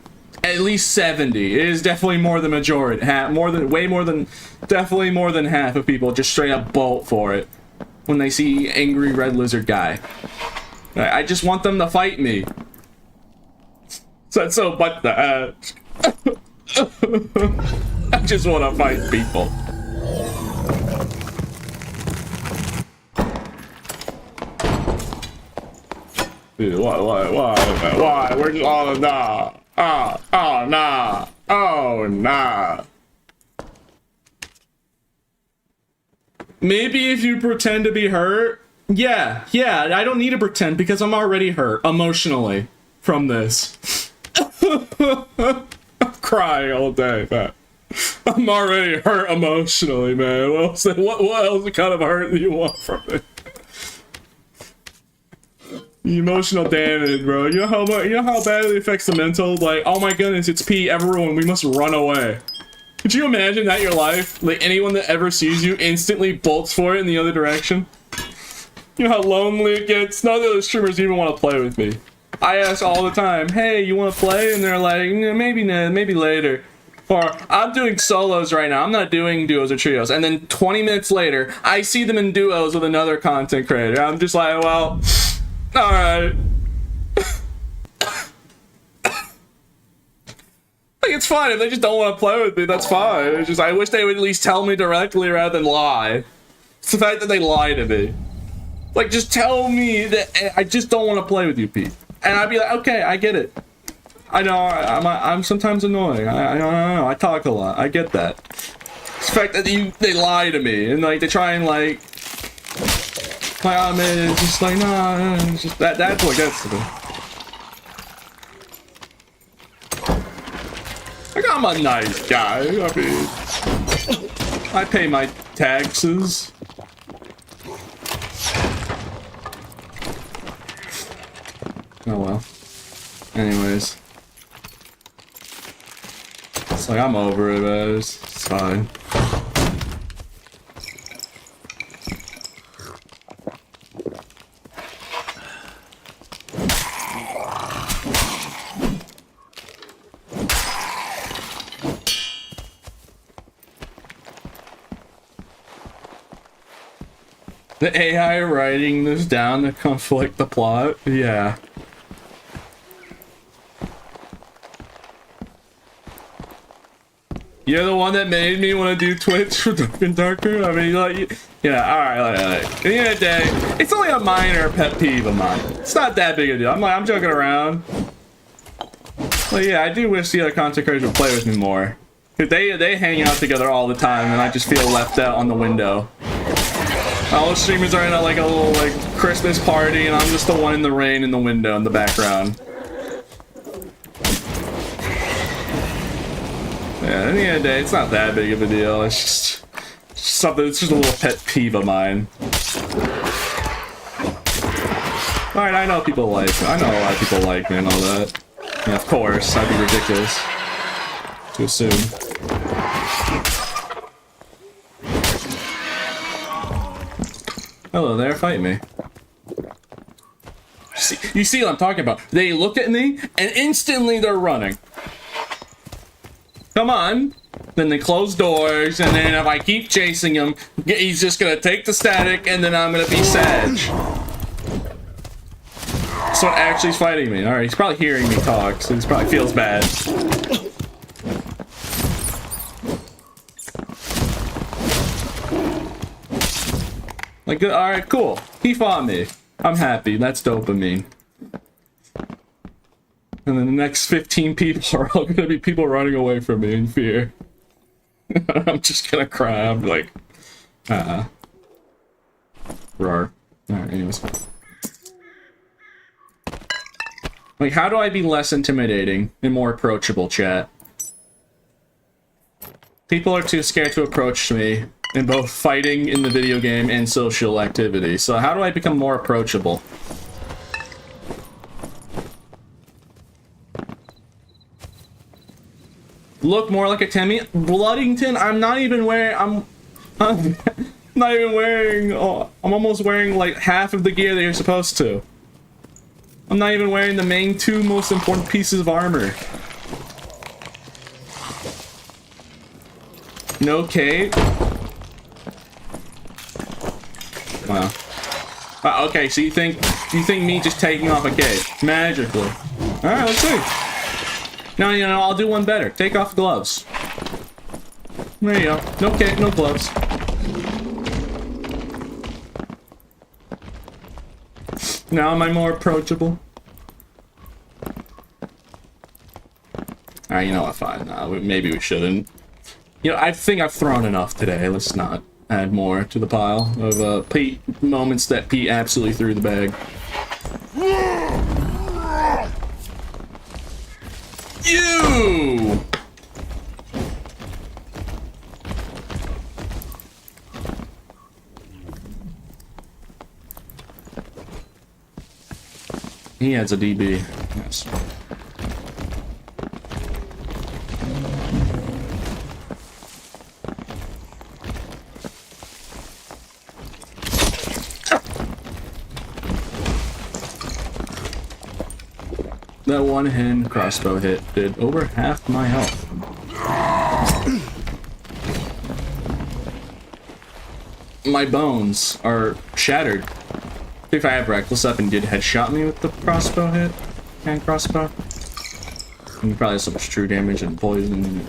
At least 70. It is definitely more than majority. Definitely more than half of people just straight up bolt for it when they see angry red lizard guy. I just want them to fight me. So but I just want to fight people. Dude, why? We're just all nah. Oh, nah. Maybe if you pretend to be hurt. Yeah, I don't need to pretend because I'm already hurt emotionally from this. I'm crying all day, man. I'm already hurt emotionally, man. What else kind of hurt do you want from me? Emotional damage, bro. You know how badly it affects the mental? Like, oh my goodness, it's Pete, everyone, we must run away. Could you imagine that your life? Like, anyone that ever sees you instantly bolts for it in the other direction? You know how lonely it gets? None of the other streamers even want to play with me. I ask all the time, hey, you want to play? And they're like, maybe later. Or, I'm doing solos right now, I'm not doing duos or trios. And then 20 minutes later, I see them in duos with another content creator. I'm just like, well... Alright. Like, it's fine. If they just don't want to play with me, that's fine. It's just, I wish they would at least tell me directly rather than lie. It's the fact that they lie to me. Like, just tell me that I just don't want to play with you, Pete. And I'd be like, okay, I get it. I know, I'm sometimes annoying. I know, I talk a lot. I get that. It's the fact that they lie to me, and, like, they try and, like... oh man, it's just like, nah, it's just that's what gets to me. Like, I'm a nice guy, I mean, I pay my taxes. Oh well. Anyways. It's like, I'm over it, man. It's fine. The AI writing this down to conflict the plot? Yeah. You're the one that made me want to do Twitch for Dark and Darker? I mean, like, yeah, alright, at the end of the day, it's only a minor pet peeve of mine. It's not that big a deal. I'm joking around. But yeah, I do wish the other content creators would play with me more. They hang out together all the time, and I just feel left out on the window. All the streamers are in a, like, a little, like, Christmas party, and I'm just the one in the rain in the window in the background. Yeah, at the end of the day, it's not that big of a deal. It's just something, it's just a little pet peeve of mine. Alright, I know people like, I know a lot of people like me and all that. Yeah, of course, that'd be ridiculous to assume. Hello there, fight me. You see what I'm talking about? They look at me, and instantly they're running. Come on. Then they close doors, and then if I keep chasing him, he's just gonna take the static, and then I'm gonna be Sag. So actually he's fighting me. Alright, he's probably hearing me talk, so he probably feels bad. Like, alright, cool. He fought me. I'm happy. That's dopamine. And then the next 15 people are all gonna be people running away from me in fear. I'm just gonna cry. I'm like, Rar. Alright, anyways. Like, how do I be less intimidating and more approachable, chat? People are too scared to approach me in both fighting in the video game and social activity. So how do I become more approachable? Look more like a Timmy? Bloodington, I'm not even wearing, I'm not even wearing, oh, I'm almost wearing like half of the gear that you're supposed to. I'm not even wearing the main two most important pieces of armor. No cape. Wow. Okay, so you think me just taking off a cape magically? All right, let's see. No, you know, I'll do one better. Take off gloves. There you go. No cape, no gloves. Now am I more approachable? Alright, you know what, fine. Maybe we shouldn't. You know, I think I've thrown enough today. Let's not add more to the pile of Pete moments that Pete absolutely threw the bag. You! He has a DB. Yes. That one hand crossbow hit did over half my health. My bones are shattered. If I had reckless up and did headshot me with the crossbow hit, hand crossbow, and probably has so much true damage and poison.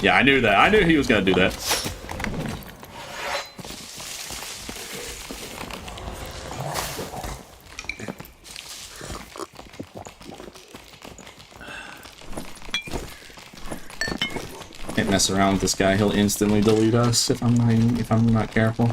Yeah, I knew that. I knew he was gonna do that. Can't mess around with this guy. He'll instantly delete us if I'm not careful.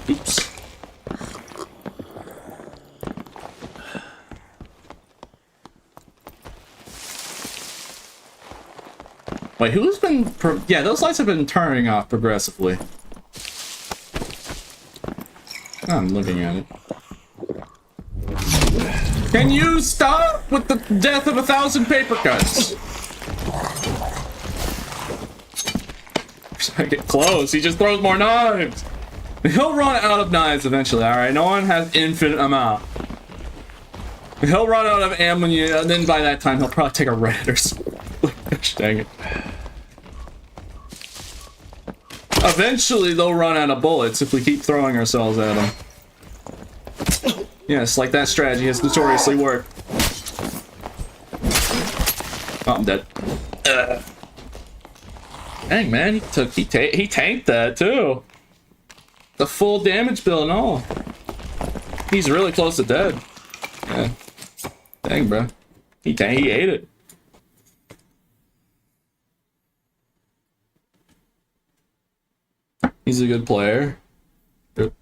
Oops. Wait, who's been... yeah, those lights have been turning off progressively. I'm looking at it. Can you stop with the death of 1,000 paper cuts? I get close, he just throws more knives. He'll run out of knives eventually, alright? No one has infinite amount. He'll run out of ammo, and then by that time he'll probably take a red or something. Gosh dang it. Eventually they'll run out of bullets if we keep throwing ourselves at them. Yes, like that strategy has notoriously worked. Oh, I'm dead. Dang, man, he tanked that too. The full damage bill and all. He's really close to dead. Yeah. Dang, bro. He ate it. He's a good player. Yep.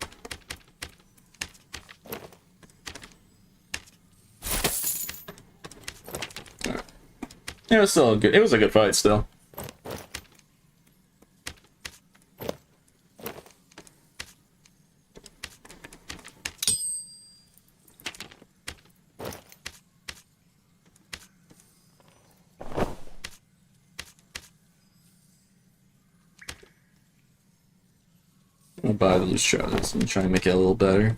Right. It was still good. It was a good fight still. I'll buy the loose trousers and try and make it a little better.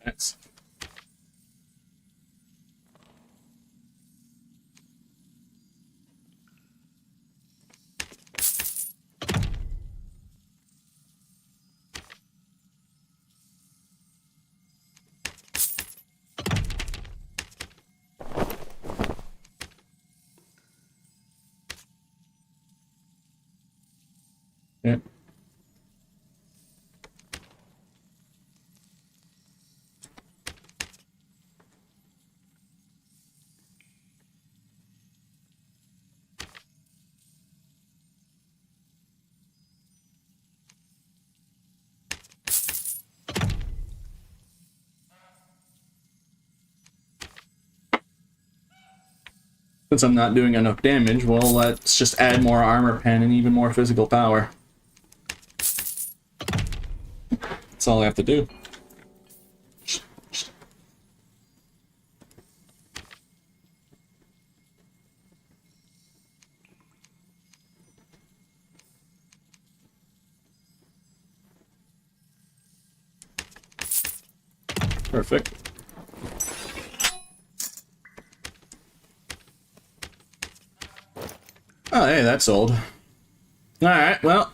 Thanks. Yeah. Since I'm not doing enough damage, well, let's just add more armor pen and even more physical power. That's all I have to do. Perfect. Oh, hey, that's old. Alright, well.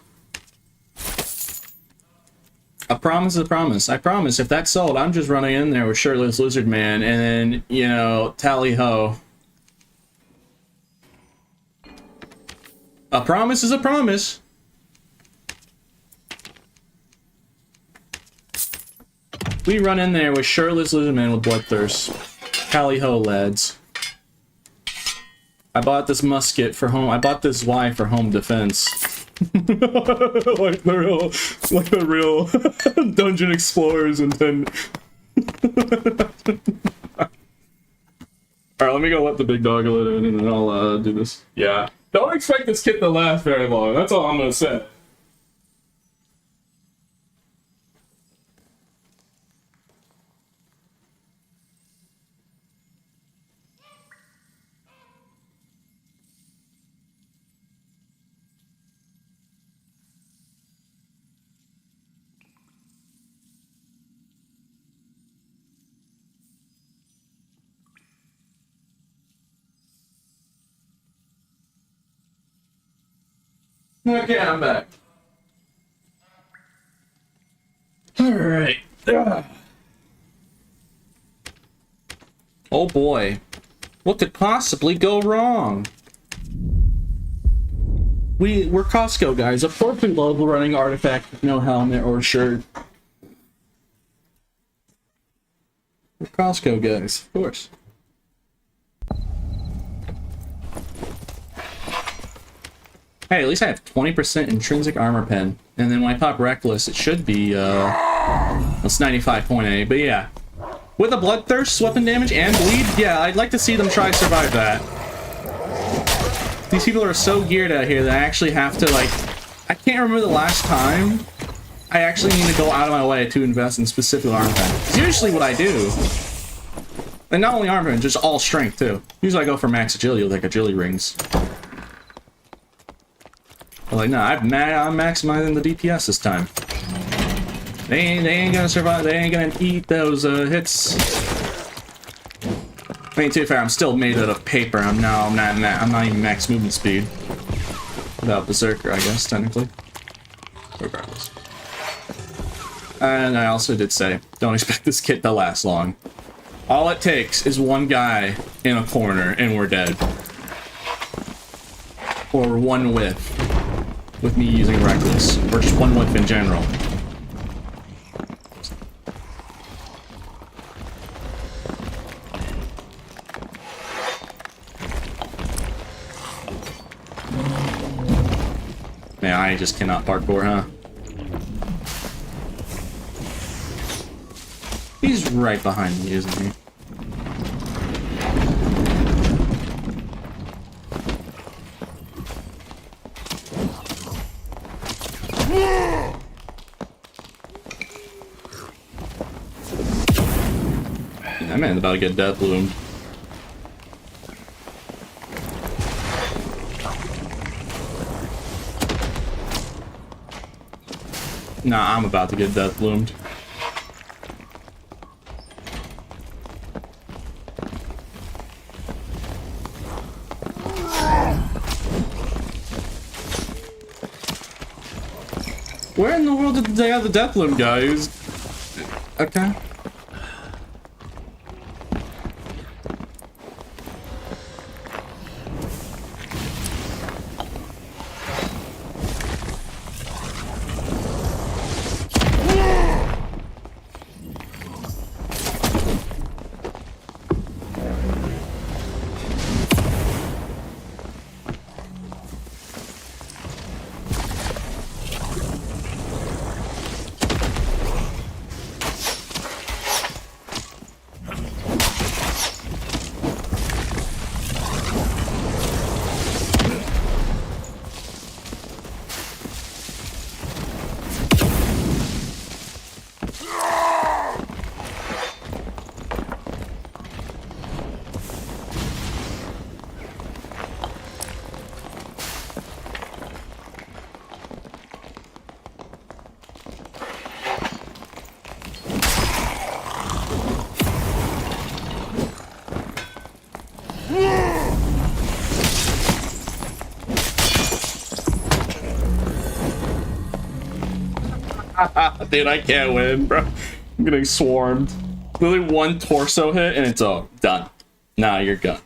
A promise is a promise. I promise, if that's sold, I'm just running in there with Shirtless Lizard Man and then, you know, tally ho. A promise is a promise. We run in there with Shirtless Lizard Man with Bloodthirst. Tally ho, lads. I bought this musket for home. I bought this Y for home defense. like the real dungeon explorers and then. Alright, let me go let the big dog let in and then I'll do this. Yeah. Don't expect this kit to last very long. That's all I'm gonna say. Okay, I'm back. Alright. Oh boy. What could possibly go wrong? We're Costco guys. Of course we love running artifact with no helmet or shirt. We're Costco guys, of course. Hey, at least I have 20% intrinsic armor pen. And then when I pop Reckless, it should be, that's 95.8, but yeah. With a Bloodthirst, weapon damage, and bleed, yeah, I'd like to see them try survive that. These people are so geared out here that I actually have to, like... I can't remember the last time I actually need to go out of my way to invest in specific armor pen. It's usually what I do. And not only armor, just all strength too. Usually I go for max agility with like agility rings. But like, no, I'm maximizing the DPS this time. They ain't gonna survive. They ain't gonna eat those hits. I mean, to be fair, I'm still made out of paper. I'm not even max movement speed. Without Berserker, I guess, technically. Regardless. And I also did say, don't expect this kit to last long. All it takes is one guy in a corner and we're dead. Or one whiff. With me using Reckless. Or just one whiff in general. Man, I just cannot parkour, huh? He's right behind me, isn't he? That man's about to get Deathbloom. Nah, I'm about to get Deathbloomed. Where in the world did they have the Deathbloom guys? Okay. Dude, I can't win, bro. I'm getting swarmed. Literally one torso hit and it's all done. Nah, you're gone.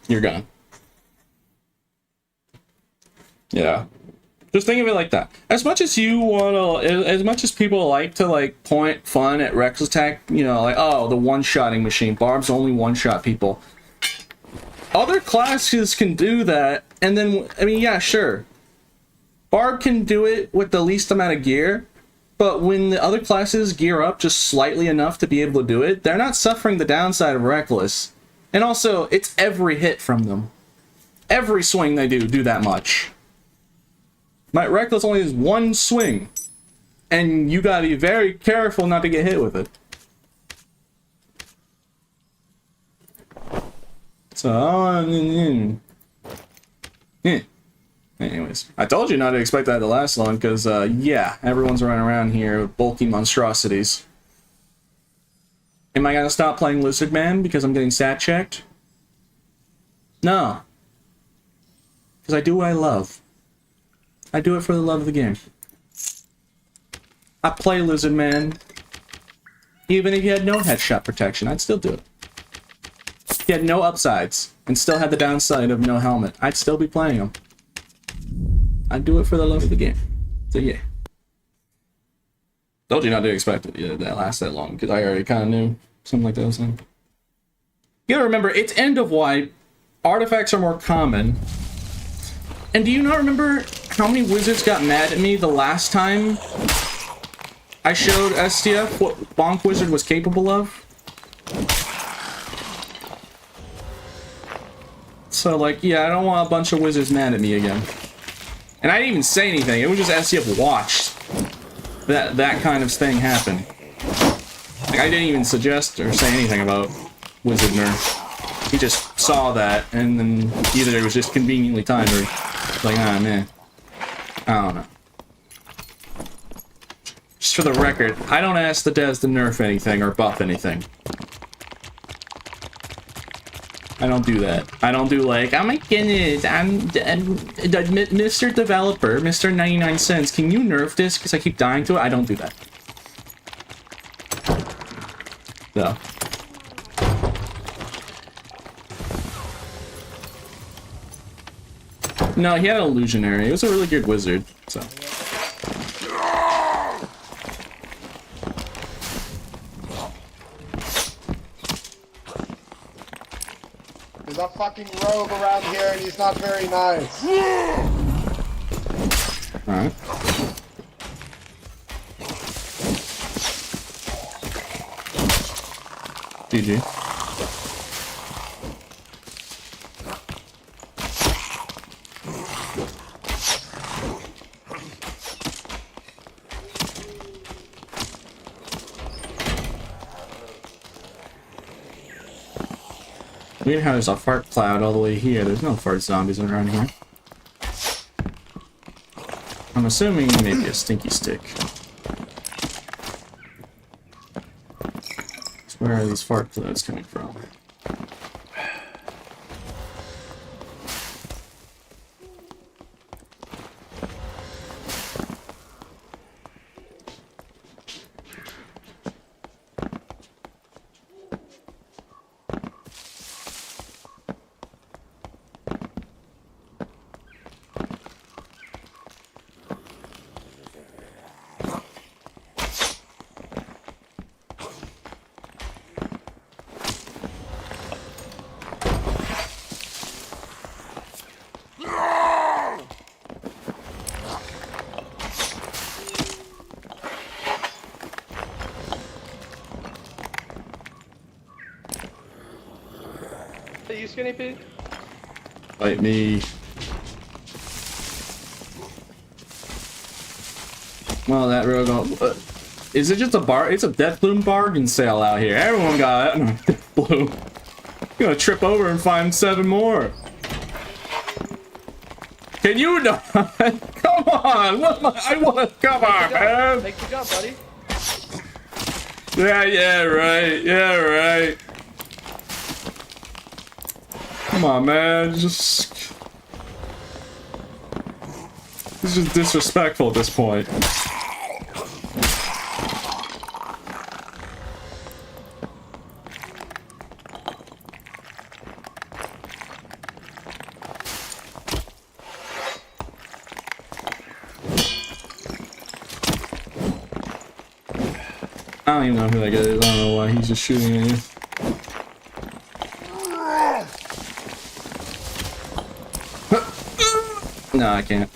You're gone. Yeah. Just think of it like that. As much as you want to, as much as people like to like point fun at Reckless Attack, you know, like, oh, the one-shotting machine. Barb's only one-shot people. Other classes can do that, and then, I mean, yeah, sure. Barb can do it with the least amount of gear, but when the other classes gear up just slightly enough to be able to do it, they're not suffering the downside of Reckless. And also, it's every hit from them. Every swing they do that much. My Reckless only has one swing, and you gotta be very careful not to get hit with it. So, anyways, I told you not to expect that to last long, because, yeah, everyone's running around here with bulky monstrosities. Am I gonna stop playing Lizard Man because I'm getting stat checked? No. Because I do what I love. I do it for the love of the game. I play Lizard Man. Even if you had no headshot protection, I'd still do it. If you had no upsides, and still had the downside of no helmet, I'd still be playing him. I do it for the love of the game. So yeah. Told you not to expect it that lasts that long, because I already kind of knew something like that was happening. You gotta remember, it's end of wipe. Artifacts are more common. And do you not remember how many wizards got mad at me the last time I showed STF what Bonk Wizard was capable of? So, like, yeah, I don't want a bunch of wizards mad at me again. And I didn't even say anything. It was just STF watched that kind of thing happen. Like, I didn't even suggest or say anything about wizard nerf. He just saw that, and then either it was just conveniently timed, or like, ah, man. I don't know. Just for the record, I don't ask the devs to nerf anything or buff anything. I don't do that. I don't do like, oh my goodness, I'm Mr. Developer, Mr. 99 cents, can you nerf this because I keep dying to it? I don't do that. No. No, he had an illusionary. It was a really good wizard, so. There's a fucking rogue around here and he's not very nice. Alright. GG. Weird how there's a fart cloud all the way here. There's no fart zombies around here. I'm assuming maybe a stinky stick. So where are these fart clouds coming from? Hey, you skinny pig? Bite me. Well, that rogue. Is it just a bar? It's a Deathbloom bargain sale out here. Everyone got it. Deathbloom. You're gonna trip over and find 7 more. Can you not? Come on! What am I want? Come on, man! Make the jump, buddy. Yeah, right. Yeah, right. Come on, man. Just... This is just disrespectful at this point. I don't even know who that guy is. I don't know why he's just shooting at you. No, I can't.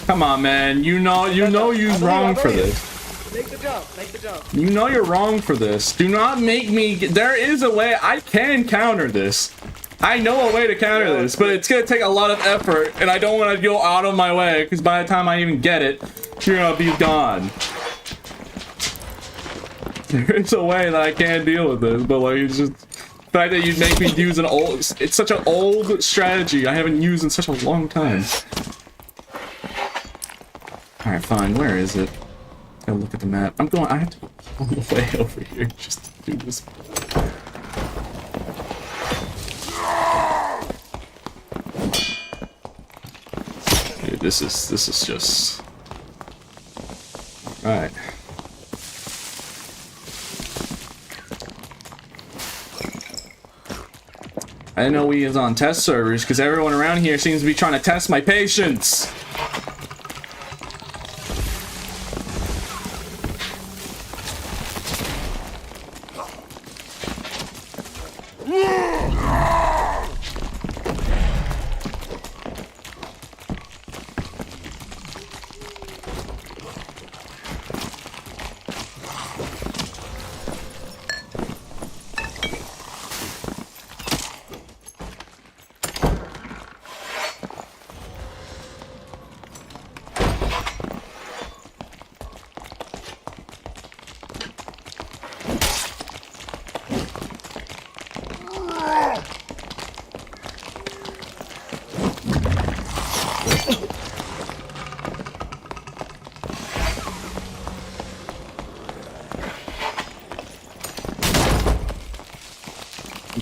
Come on, man. You know you're wrong for this. Make the jump. Make the jump. You know you're wrong for this. Do not make me... There is a way I can counter this. I know a way to counter this, but it's gonna take a lot of effort, and I don't want to go out of my way, because by the time I even get it, you're gonna be gone. There is a way that I can deal with this, but like, it's just... The fact that you'd make me use an old... It's such an old strategy I haven't used in such a long time. Alright, fine. Where is it? Gotta look at the map. I have to go all the way over here just to do this. Dude, this is just... Alright. I didn't know we was on test servers, because everyone around here seems to be trying to test my patience!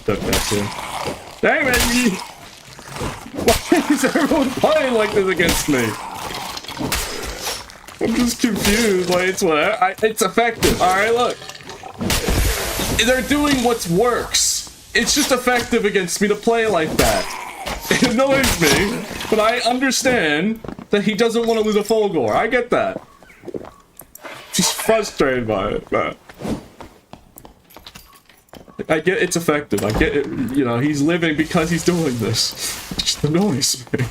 took that too. Dang it! Why is everyone playing like this against me? I'm just confused. Like, it's what? It's effective. Alright, look. They're doing what works. It's just effective against me to play like that. It annoys me, but I understand that he doesn't want to lose a Fulgor. I get that. Just frustrated by it, man. I get it's effective. I get it. You know, he's living because he's doing this. It just annoys me.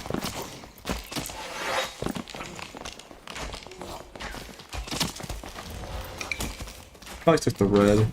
I took the red.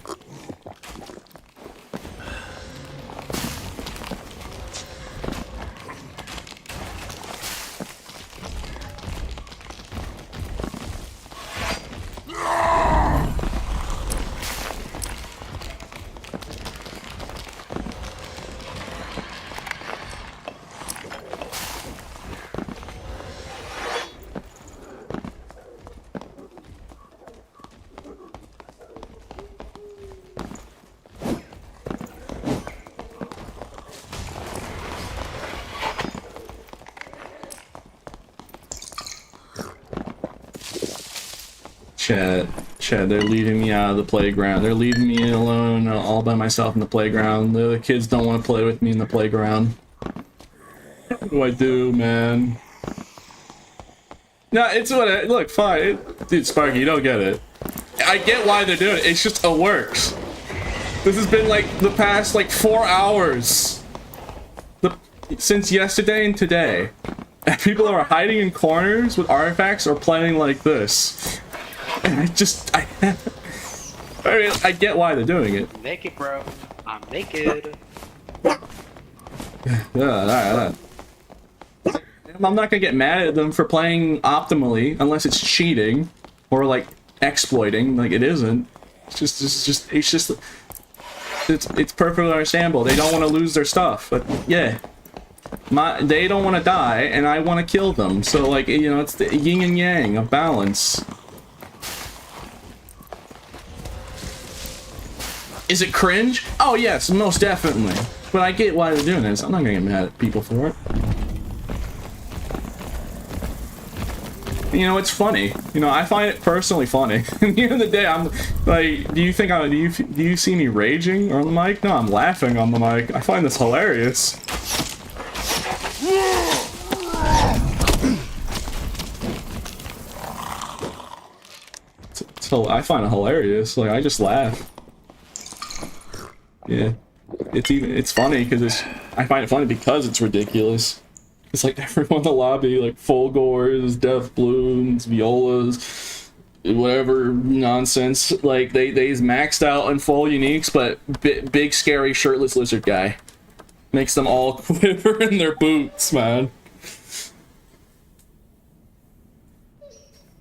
Chad, they're leaving me out of the playground. They're leaving me alone, all by myself in the playground. The kids don't want to play with me in the playground. What do I do, man? No, it's what I, look, fine. Dude, Sparky, you don't get it. I get why they're doing it. It's just, it works. This has been like the past like 4 hours. Since yesterday and today. And people are hiding in corners with artifacts or playing like this. And I mean, I get why they're doing it. I'm naked, bro. I'm naked. Yeah, I'm not gonna get mad at them for playing optimally unless it's cheating or like exploiting. Like it isn't. It's perfectly understandable. They don't want to lose their stuff, but yeah, they don't want to die, and I want to kill them. So like, you know, it's the yin and yang of balance. Is it cringe? Oh yes, most definitely. But I get why they're doing this. I'm not gonna get mad at people for it. You know, it's funny. You know, I find it personally funny. At the end of the day, I'm like, do you see me raging on the mic? No, I'm laughing on the mic. I find this hilarious. So I find it hilarious. Like I just laugh. Yeah, it's funny because I find it funny because it's ridiculous. It's like everyone in the lobby, like Fulgors, Deathblooms, Violas, whatever nonsense. Like they's maxed out on full uniques, but big scary shirtless lizard guy makes them all quiver in their boots, man.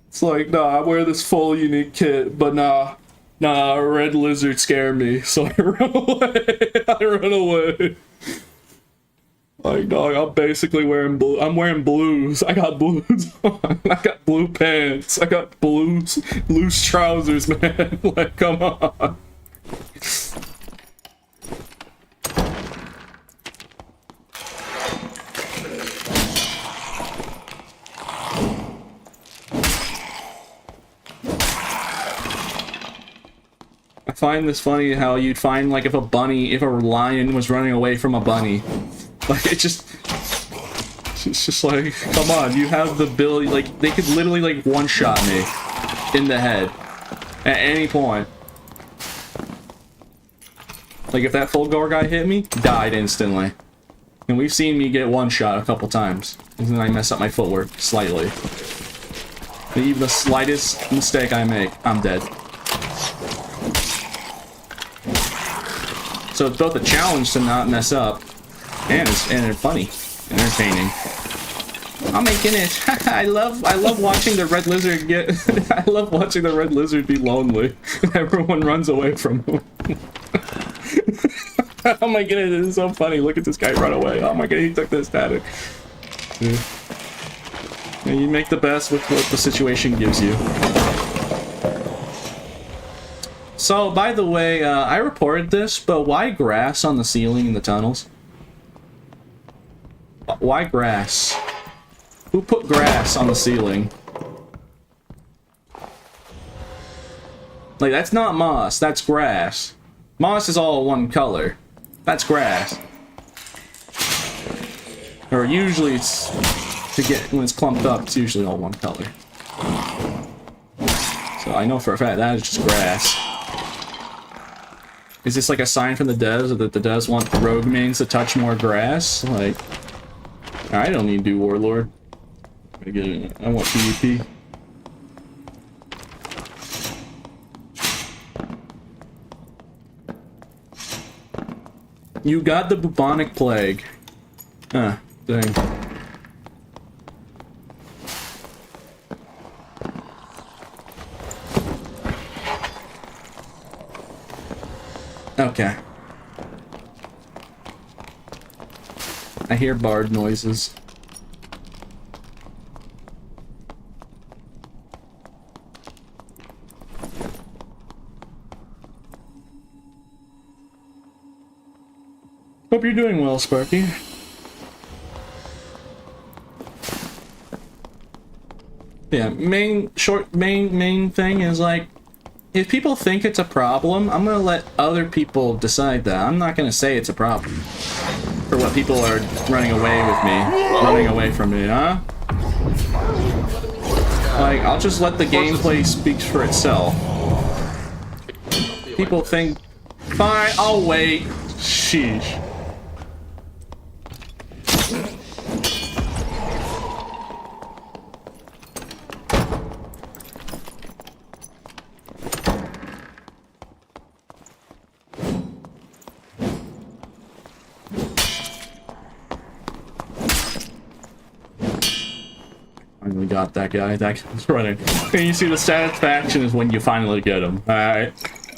It's like, nah, I wear this full unique kit, but nah, a red lizard scared me, so I run away. Like, dog, I'm basically wearing blue. I'm wearing blues. I got blues on. I got blue pants. I got loose trousers, man. Like, come on. I find this funny how you'd find, like, if a lion was running away from a bunny. Like, it's just like, come on, you have the ability, like, they could literally, like, one-shot me in the head at any point. Like, if that Fulgor guy hit me, died instantly. And we've seen me get one-shot a couple times. And then I mess up my footwork slightly. But even the slightest mistake I make, I'm dead. So it's both a challenge to not mess up, and it's funny, entertaining. I'm making it. I love watching the red lizard get. I love watching the red lizard be lonely. Everyone runs away from him. Oh my goodness, this is so funny. Look at this guy run away. Oh my god, he took the static. Yeah. And you make the best with what the situation gives you. So, by the way, I reported this, but why grass on the ceiling in the tunnels? Why grass? Who put grass on the ceiling? Like, that's not moss, that's grass. Moss is all one color. That's grass. Or usually it's, to get, when it's clumped up, it's usually all one color. So I know for a fact that is just grass. Is this like a sign from the devs that the devs want the rogue mains to touch more grass? Like, I don't need to do Warlord. I want PvP. You got the bubonic plague. Ah, dang. Okay. I hear bard noises. Hope you're doing well, Sparky. Yeah, main thing is like, if people think it's a problem, I'm gonna let other people decide that. I'm not gonna say it's a problem. For what people are running away with me, running away from me, huh? Like, I'll just let the gameplay speak for itself. People think, fine, I'll wait. Sheesh. Finally got that guy. That guy's running. And you see the satisfaction is when you finally get him. Alright.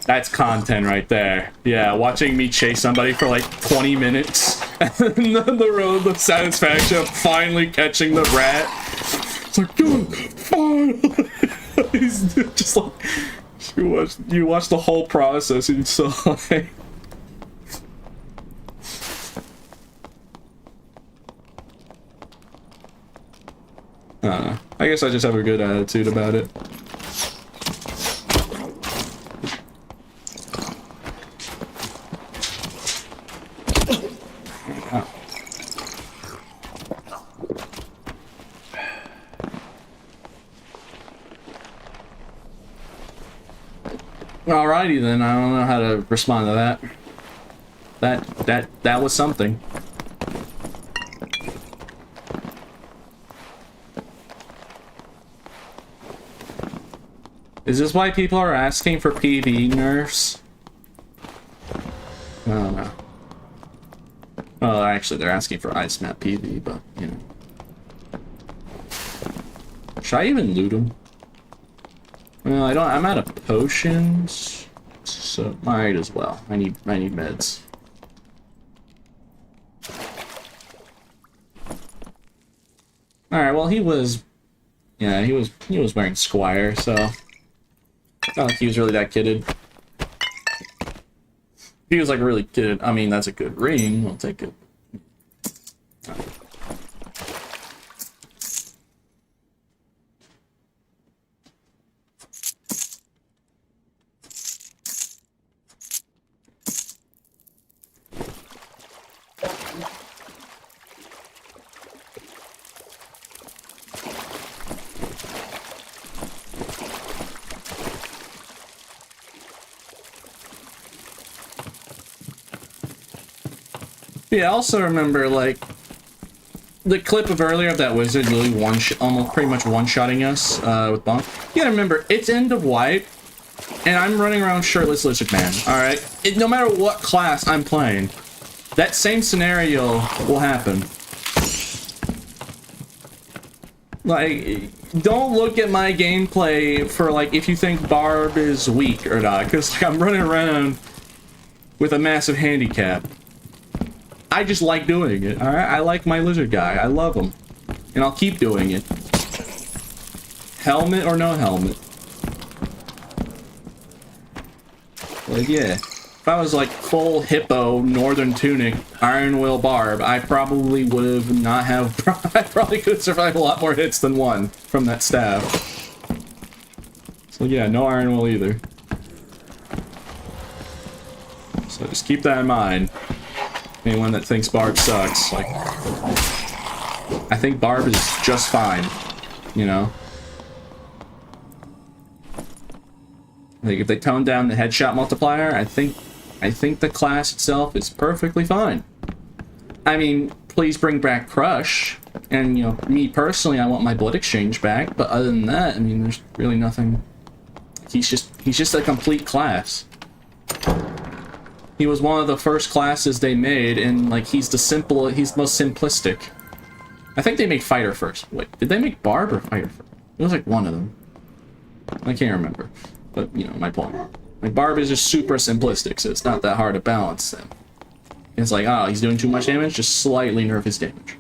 That's content right there. Yeah, watching me chase somebody for like 20 minutes. And then the satisfaction of finally catching the rat. It's like, dude, finally. He's just like, you watch the whole process and it's so like, I don't know. I guess I just have a good attitude about it. Alrighty then, I don't know how to respond to that. That was something. Is this why people are asking for PvE nerfs? I don't know. Well, actually, they're asking for ice map PvE, but, you know. Should I even loot them? Well, I don't. I'm out of potions, so might as well. I need meds. All right. Well, he was wearing Squire, so not like he was really that kitted. If he was like really kitted, I mean, that's a good ring. We'll take it. Yeah, I also remember, like, the clip of earlier of that wizard literally almost pretty much one-shotting us with bonk. You gotta remember, it's end of wipe, and I'm running around shirtless lizard man, alright? No matter what class I'm playing, that same scenario will happen. Like, don't look at my gameplay for, like, if you think Barb is weak or not, because, like, I'm running around with a massive handicap. I just like doing it, alright? I like my lizard guy. I love him. And I'll keep doing it. Helmet or no helmet. Like, yeah. If I was like full hippo, northern tunic, iron will barb, I probably would have not have. I probably could have survived a lot more hits than one from that staff. So yeah, no iron will either. So just keep that in mind. Anyone that thinks barb sucks, like, I think barb is just fine, you know? Like, if they tone down the headshot multiplier, I think the class itself is perfectly fine. I mean, please bring back Crush, and, you know, me personally, I want my blood exchange back, but other than that, I mean, there's really nothing. He's just a complete class. He was one of the first classes they made, and, like, he's most simplistic. I think they made Fighter first. Wait, did they make Barb or Fighter first? It was, like, one of them. I can't remember. But, you know, my point. Like, Barb is just super simplistic, so it's not that hard to balance them. It's like, oh, he's doing too much damage, just slightly nerf his damage.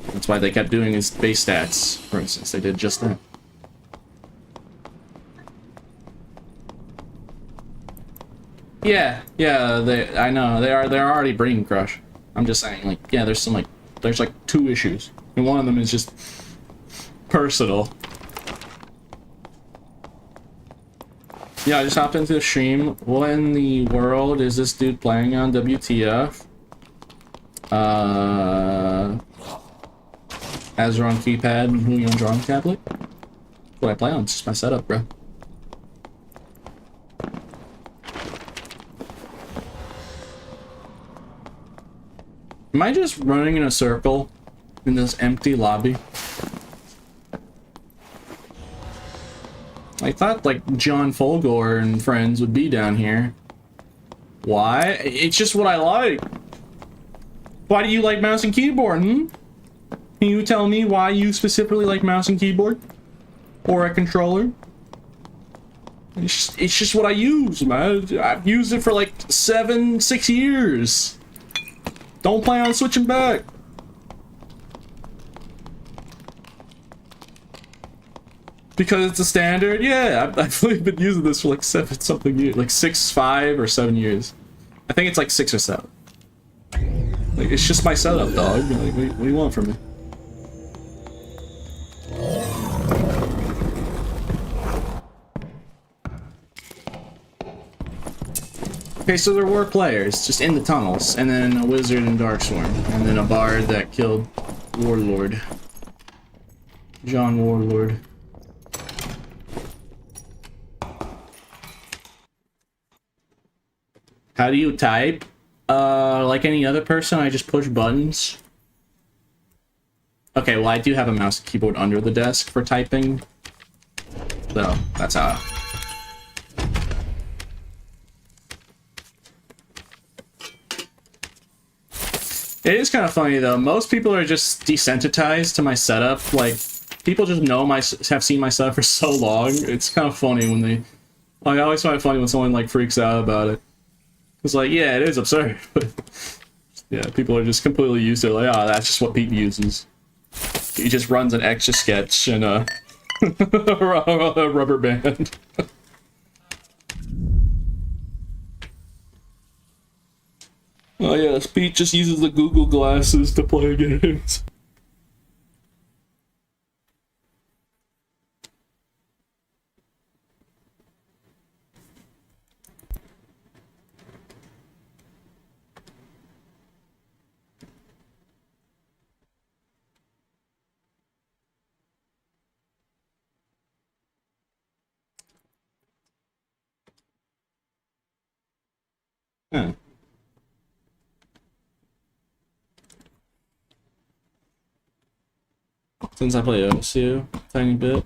That's why they kept doing his base stats, for instance. They did just that. Yeah, I know, they're already bringing Crush. I'm just saying, like, yeah, there's like 2 issues. And one of them is just personal. Yeah, I just hopped into the stream. What in the world is this dude playing on? WTF? Azure on keypad and Hui on drawing tablet? What I play on? It's just my setup, bro. Am I just running in a circle in this empty lobby? I thought, like, John Folgore and friends would be down here. Why? It's just what I like. Why do you like mouse and keyboard, hmm? Can you tell me why you specifically like mouse and keyboard? Or a controller? It's just what I use, man. I've used it for, like, 6 years. Don't plan on switching back. Because it's a standard? Yeah, I've really been using this for like 7-something years. Like 5 or 7 years. I think it's like 6 or 7. Like, it's just my setup, dog. Like, what do you want from me? Okay, so there were players just in the tunnels, and then a wizard and Darkstorm, and then a bard that killed Warlord. John Warlord. How do you type? Like any other person, I just push buttons. Okay, well, I do have a mouse and keyboard under the desk for typing. So, that's how. It is kind of funny, though. Most people are just desensitized to my setup. Like, people just have seen my setup for so long. It's kind of funny when they... Like, I always find it funny when someone, like, freaks out about it. It's like, yeah, it is absurd, but yeah, people are just completely used to it. Like, oh, that's just what Pete uses. He just runs an extra sketch and a rubber band. Oh yes, Pete just uses the Google glasses to play games. Huh. Since I play OSU a tiny bit,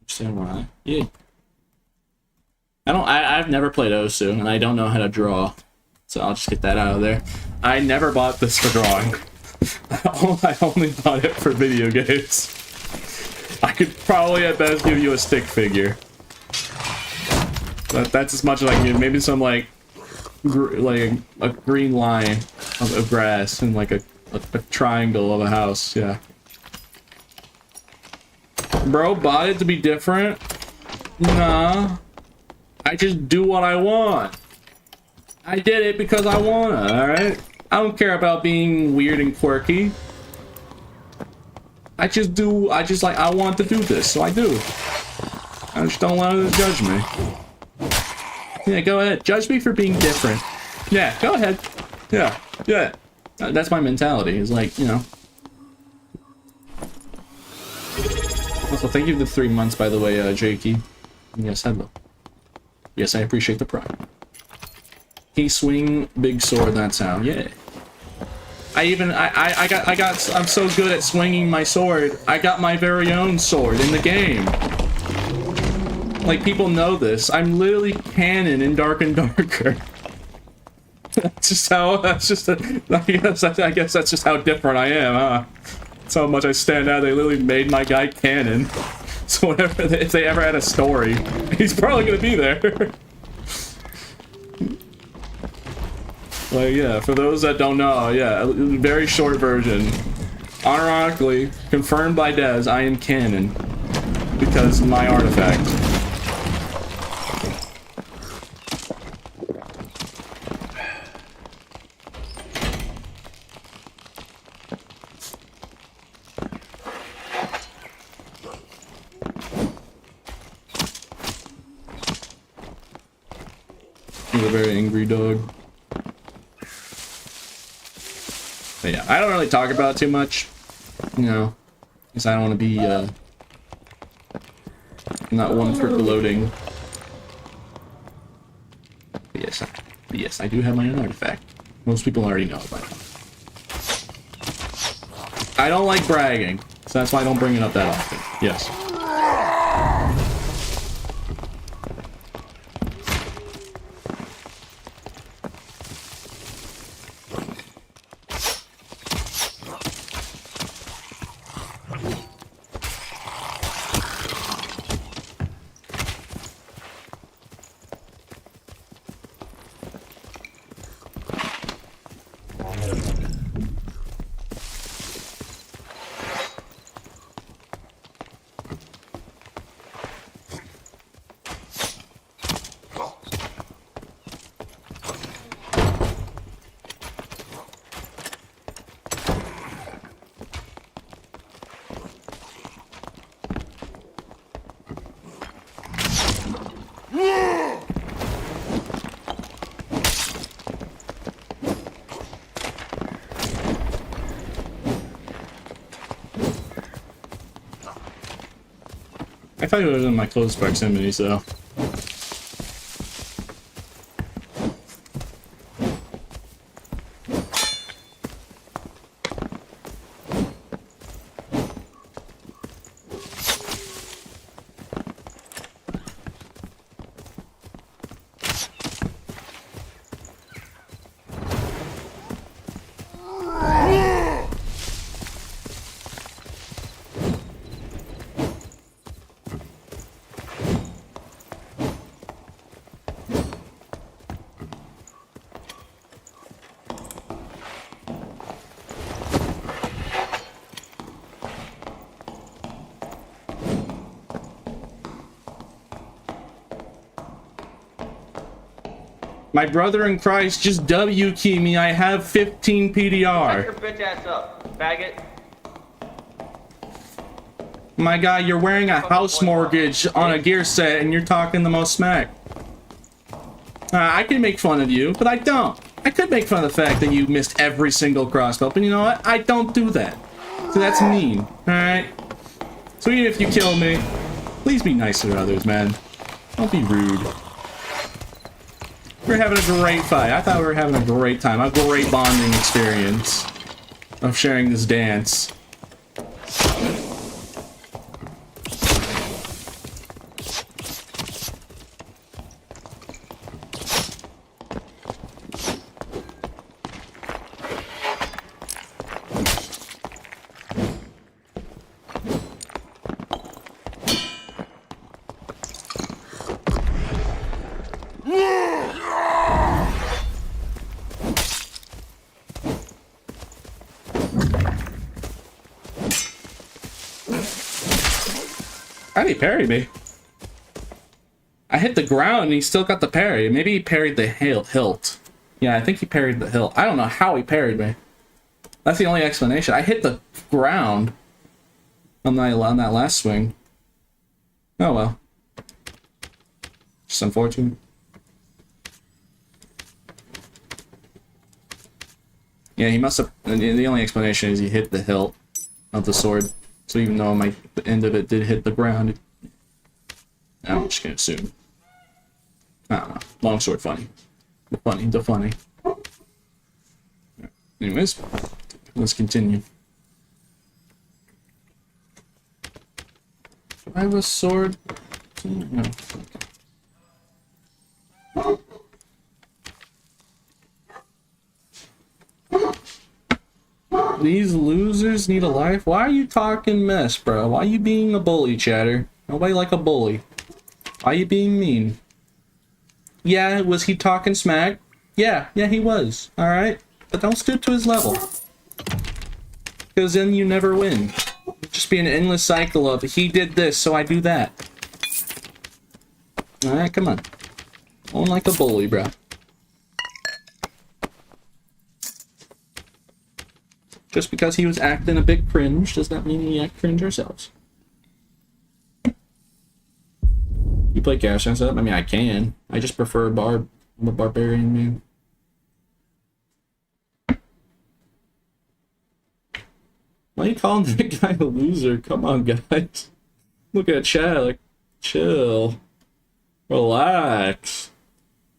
understand why. Yeah. I've never played OSU, and I don't know how to draw. So I'll just get that out of there. I never bought this for drawing. I only bought it for video games. I could probably at best give you a stick figure. That's as much as I can give. Maybe some like a green line of grass and like a triangle of a house. Yeah. Bro bought it to be different. Nah. I just do what I want. I did it because I wanna, alright? I don't care about being weird and quirky. I want to do this, so I do. I just don't let others judge me. Yeah, go ahead. Judge me for being different. Yeah, go ahead. Yeah, yeah. That's my mentality. It's like, you know. Also, thank you for the 3 months, by the way, Jakey. Yes, hello. Yes, I appreciate the pride. He swing big sword, that's how. Yeah. I'm so good at swinging my sword. I got my very own sword in the game. Like, people know this. I'm literally canon in Dark and Darker. I guess that's just how different I am, huh? That's how much I stand out. They literally made my guy canon. So if they ever had a story, he's probably gonna be there. Like, yeah, for those that don't know, yeah, very short version. Unironically, confirmed by Dez, I am canon. Because my artifact. He's a very angry dog. But yeah, I don't really talk about it too much, you know, because I don't want to be, not one for gloating. But yes, I do have my own artifact. Most people already know about it. I don't like bragging, so that's why I don't bring it up that often. Yes. I thought it was in my close proximity, so. My brother in Christ just W key me. I have 15 Shut your PDR. bitch ass up, faggot. My guy, you're wearing a house mortgage on a gear set and you're talking the most smack. I can make fun of you, but I don't. I could make fun of the fact that you missed every single crossbow, but you know what? I don't do that. So that's mean, alright? So even if you kill me, please be nice to others, man. Don't be rude. We're having a great fight. I thought we were having a great time. A great bonding experience of sharing this dance. How'd he parry me? I hit the ground and he still got the parry. Maybe he parried the hilt. Yeah, I think he parried the hilt. I don't know how he parried me. That's the only explanation. I hit the ground on that last swing. Oh well. Just unfortunate. Yeah, he must have... The only explanation is he hit the hilt of the sword. So even though the end of it did hit the ground, I'm just gonna assume. I don't know. Longsword funny. The funny. Anyways, let's continue. Do I have a sword? No. These losers need a life? Why are you talking mess, bro? Why are you being a bully, chatter? Nobody like a bully. Why are you being mean? Yeah, was he talking smack? Yeah, he was. Alright? But don't stoop to his level. Because then you never win. It'll just be an endless cycle of, he did this, so I do that. Alright, come on. Don't like a bully, bro. Just because he was acting a bit cringe does not mean we act cringe ourselves. You play Chaos Dance up? I mean, I can. I just prefer I'm a barbarian man. Why are you calling that guy a loser? Come on, guys. Look at chat, like, chill. Relax.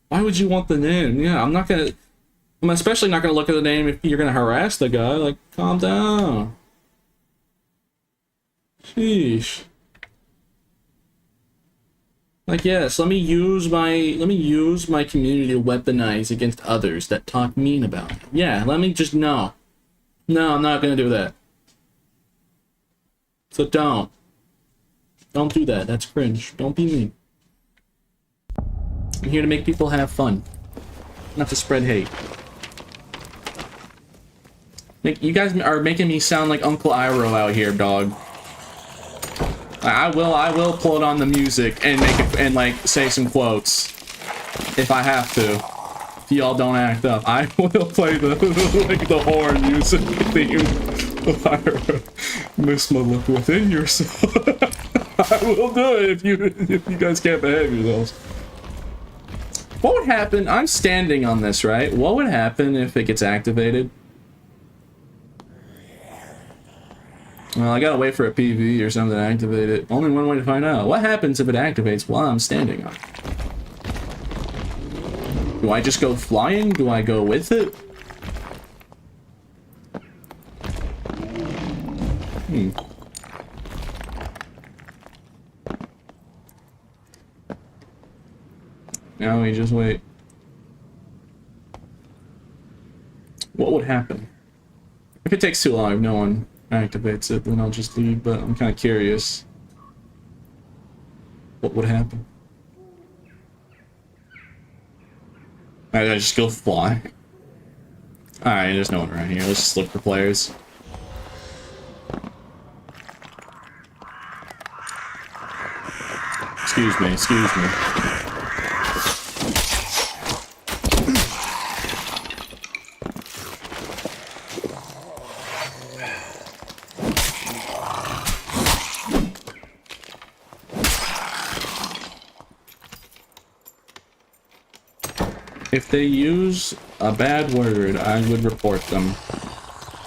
Why would you want the name? Yeah, I'm especially not gonna look at the name if you're gonna harass the guy. Like, calm down. Sheesh. Like, yes, let me use my community to weaponize against others that talk mean about me. Yeah, let me just no. No, I'm not gonna do that. So don't do that. That's cringe. Don't be mean. I'm here to make people have fun, not to spread hate. You guys are making me sound like Uncle Iroh out here, dog. I will pull it on the music and make it and like say some quotes if I have to. If y'all don't act up, I will play the like the horn music theme of Iroh. Miss my look within yourself. I will do it if you guys can't behave yourselves. What would happen? I'm standing on this, right? What would happen if it gets activated? Well, I gotta wait for a PV or something to activate it. Only one way to find out. What happens if it activates while I'm standing on it? Do I just go flying? Do I go with it? Now we just wait. What would happen? If it takes too long, if no one activates it, then I'll just leave, but I'm kind of curious. What would happen? I just go fly. Alright, there's no one around here. Let's just look for players. Excuse me, excuse me. If they use a bad word, I would report them.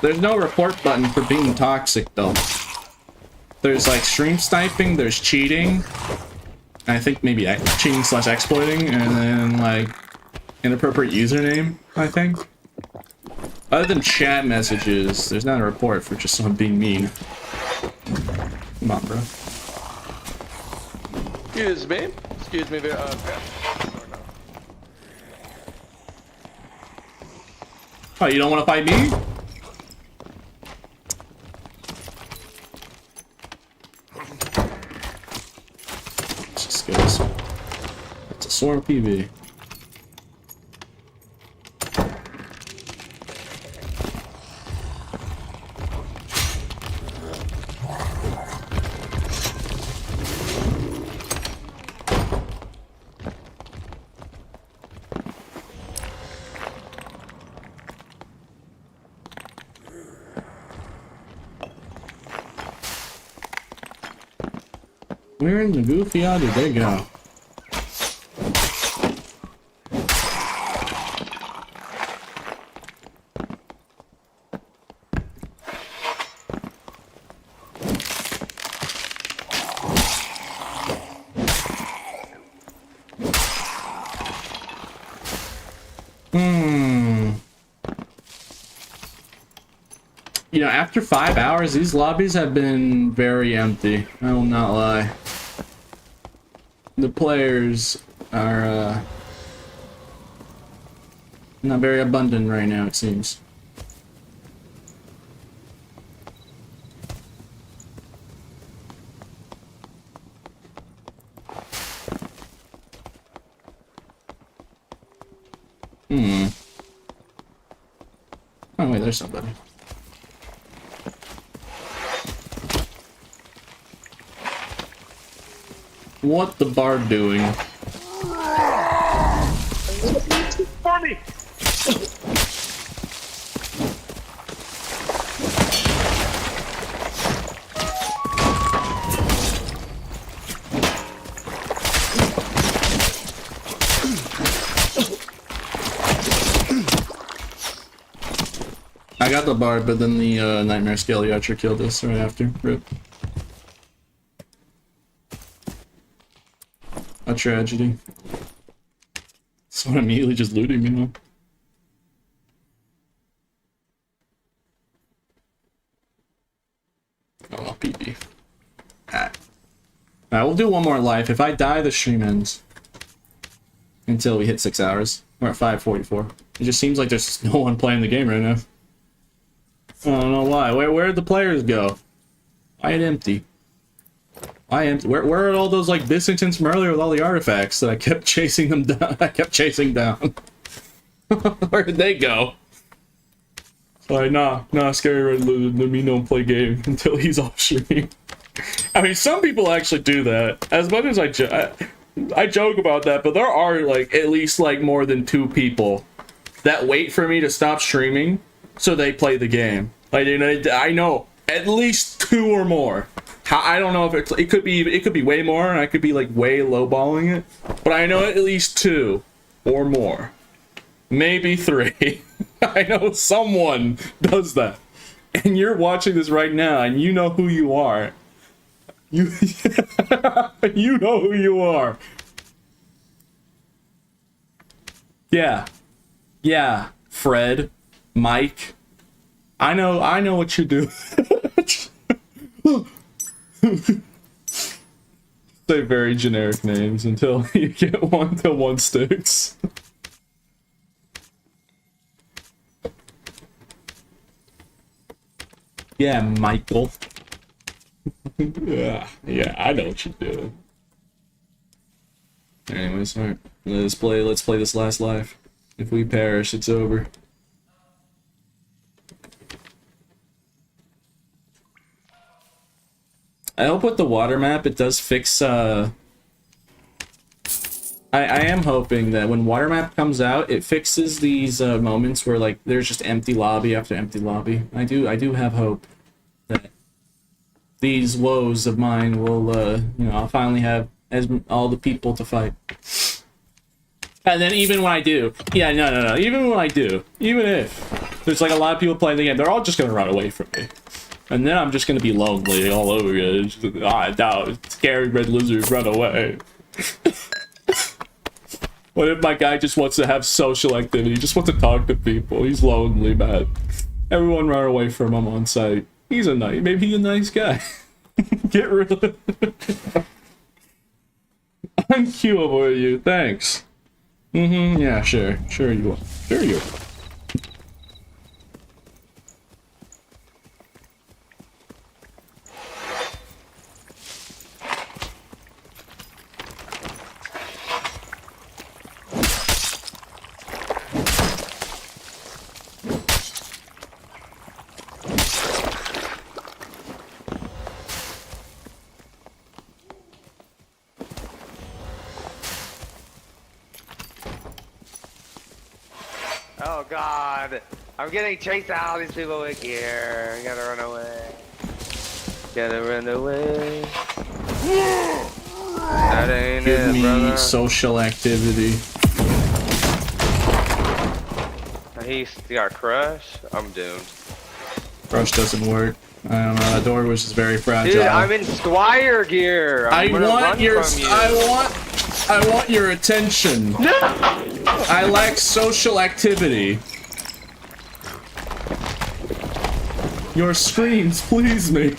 There's no report button for being toxic, though. There's like stream sniping, there's cheating, and I think maybe cheating / exploiting, and then like inappropriate username, I think. Other than chat messages, there's not a report for just someone being mean. Come on, bro. Excuse me. Excuse me. Oh, you don't want to fight me? Let's just go this way. It's a Sora PV. Where in the goofy hell did they go? You know, after 5 hours, these lobbies have been very empty. I will not lie. The players are, not very abundant right now, it seems. Oh, wait, there's somebody. What the bard doing? Funny. I got the bard, but then the Nightmare Scaly Archer killed us right after. Rip. A tragedy. Someone immediately just looting me, huh? Oh, well, PP. Alright, we'll do one more life. If I die, the stream ends. Until we hit 6 hours. We're at 5:44. It just seems like there's no one playing the game right now. I don't know why. Where'd the players go? Why it empty? Where are all those like Bissingtons from earlier with all the artifacts that I kept chasing them down? I kept chasing down. Where did they go? Like, nah, Scary Red Lizard, let me don't play game until he's off stream. I mean, some people actually do that. As much as I joke about that, but there are like at least like more than 2 people that wait for me to stop streaming so they play the game. Like, you know, I know at least 2 or more. I don't know if it could be way more, and I could be like way lowballing it, but I know at least 2 or more, maybe 3. I know someone does that, and you're watching this right now, and you know who you are. You know who you are. Yeah, Fred, Mike. I know what you do. Say very generic names until you get one till one sticks. Yeah, Michael. yeah, I know what you're doing. Anyways, alright. Let's play this last life. If we perish, it's over. I hope with the water map it does fix I am hoping that when water map comes out, it fixes these moments where like there's just empty lobby after empty lobby. I do have hope that these woes of mine will you know, I'll finally have all the people to fight. And then even when I do, yeah, no, even when I do, even if there's like a lot of people playing the game, they're all just gonna run away from me. And then I'm just gonna be lonely all over again. Scary Red Lizard, run away. What if my guy just wants to have social activity, just wants to talk to people? He's lonely, man. Everyone run away from him on site. Maybe he's a nice guy. Get rid of it. Unqueuable you, thanks. Yeah, sure you are. Sure you are. Oh god. I'm getting chased out of these people with gear. I gotta run away. Gotta run away. That ain't Give it, me brother. social activity. He's got a crush. I'm doomed. Rush doesn't work. I don't know. That door was just very fragile. Dude, I'm in Squire gear. I'm gonna run from you. I want your attention. No! I lack social activity. Your screams please me.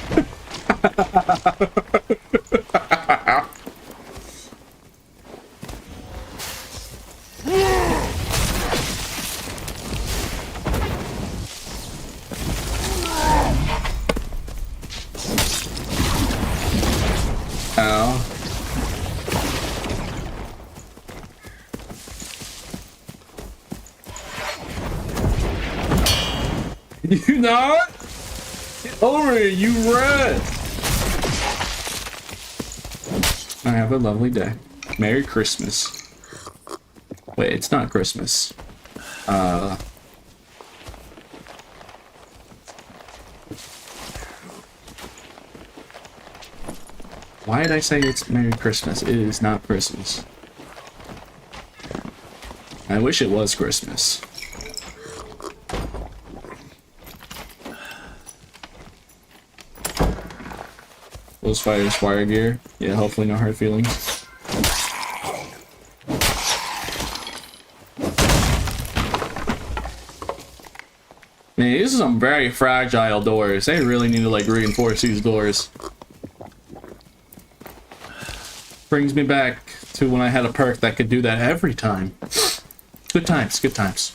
Ow. You not? Get over here, you rat! I have a lovely day. Merry Christmas. Wait, it's not Christmas. Why did I say it's Merry Christmas? It is not Christmas. I wish it was Christmas. Those fires, fire gear. Yeah, hopefully no hard feelings. Man, these are some very fragile doors. They really need to like reinforce these doors. Brings me back to when I had a perk that could do that every time. Good times, good times.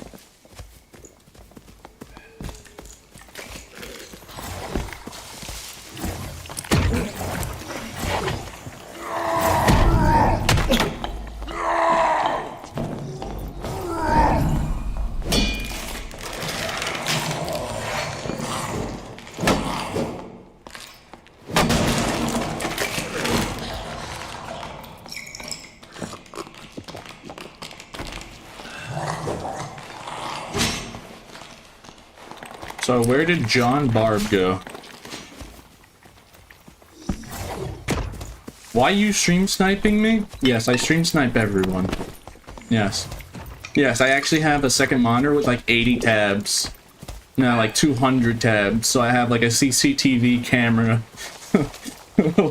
So where did John Barb go? Why you stream sniping me? Yes, I stream snipe everyone. Yes. Yes, I actually have a second monitor with like 80 tabs. No, like 200 tabs. So I have like a CCTV camera.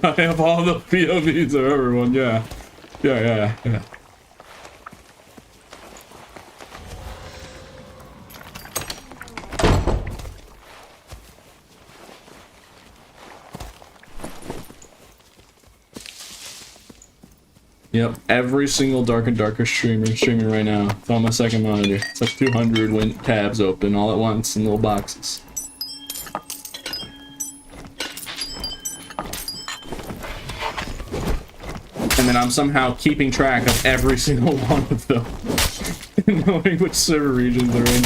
I have all the POVs of everyone, yeah. Yeah. Yep, every single Dark and Darker streamer streaming right now. It's on my second monitor. It's like 200 tabs open all at once in little boxes. And then I'm somehow keeping track of every single one of them. Knowing which server regions they're in.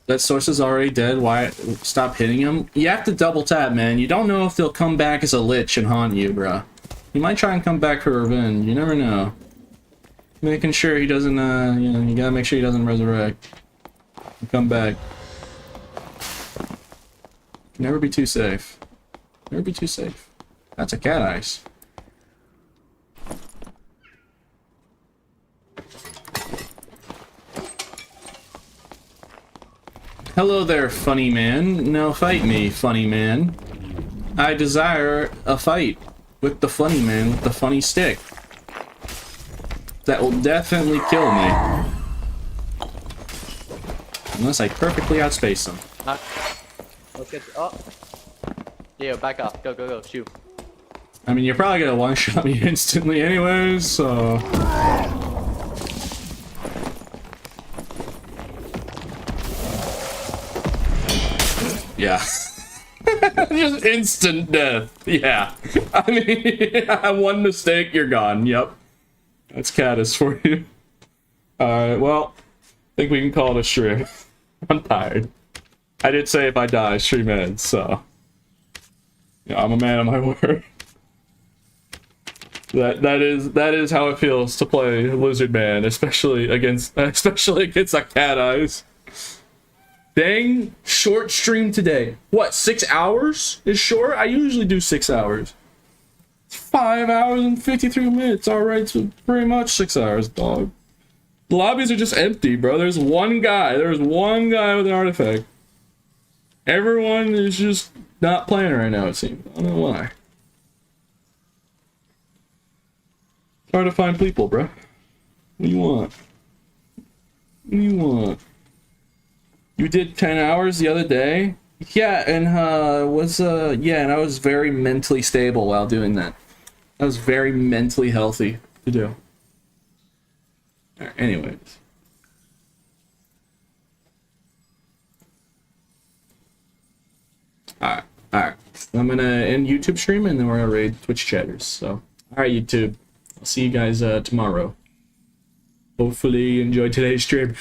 That source is already dead. Why? Stop hitting him. You have to double tap, man. You don't know if they'll come back as a lich and haunt you, bruh. He might try and come back for revenge. You never know. Making sure he doesn't, you know, you gotta make sure he doesn't resurrect. Come back. Never be too safe. Never be too safe. That's a cat ice. Hello there, funny man. Now fight me, funny man. I desire a fight with the funny man with the funny stick. That will definitely kill me. Unless I perfectly outspace him. Let's get. Oh. Yeah, back up. Go. Shoot. I mean, you're probably gonna one-shot me instantly anyways, so... Yeah. Just instant death. Yeah. I mean, one mistake, you're gone. Yep. That's Caddis for you. Alright, well, I think we can call it a stream. I'm tired. I did say if I die, stream ends, so. Yeah, I'm a man of my word. That is how it feels to play Lizard Man, especially against a cat eyes. Dang, short stream today. What, 6 hours is short? I usually do 6 hours. It's 5 hours and 53 minutes. Alright, so pretty much 6 hours, dog. The lobbies are just empty, bro. There's one guy with an artifact. Everyone is just not playing right now, it seems. I don't know why. It's hard to find people, bro. What do you want? What do you want? You did 10 hours the other day? Yeah, and and I was very mentally stable while doing that. I was very mentally healthy to do. Alright, anyways. Alright. I'm gonna end YouTube stream and then we're gonna raid Twitch chatters. So, alright, YouTube. I'll see you guys tomorrow. Hopefully you enjoyed today's stream.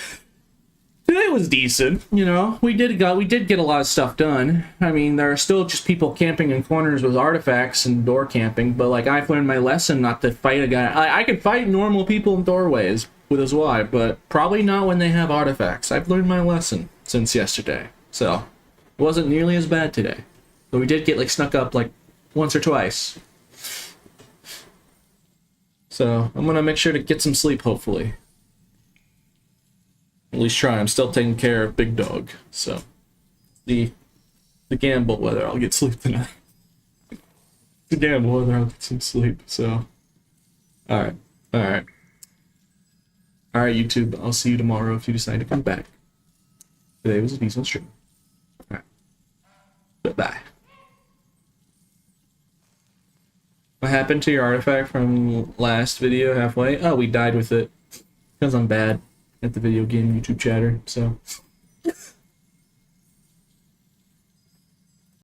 Today was decent, you know. We did get a lot of stuff done. I mean, there are still just people camping in corners with artifacts and door camping, but like I've learned my lesson not to fight a guy. I can fight normal people in doorways with his wife, but probably not when they have artifacts. I've learned my lesson since yesterday, so it wasn't nearly as bad today. But we did get like snuck up like once or twice. So I'm gonna make sure to get some sleep, hopefully. At least try. I'm still taking care of Big Dog, so the gamble whether I'll get sleep tonight. The gamble whether I'll get some sleep. So, all right, YouTube. I'll see you tomorrow if you decide to come back. Today was a decent stream. All right, bye. What happened to your artifact from last video halfway? Oh, we died with it because I'm bad at the video game YouTube chatter, so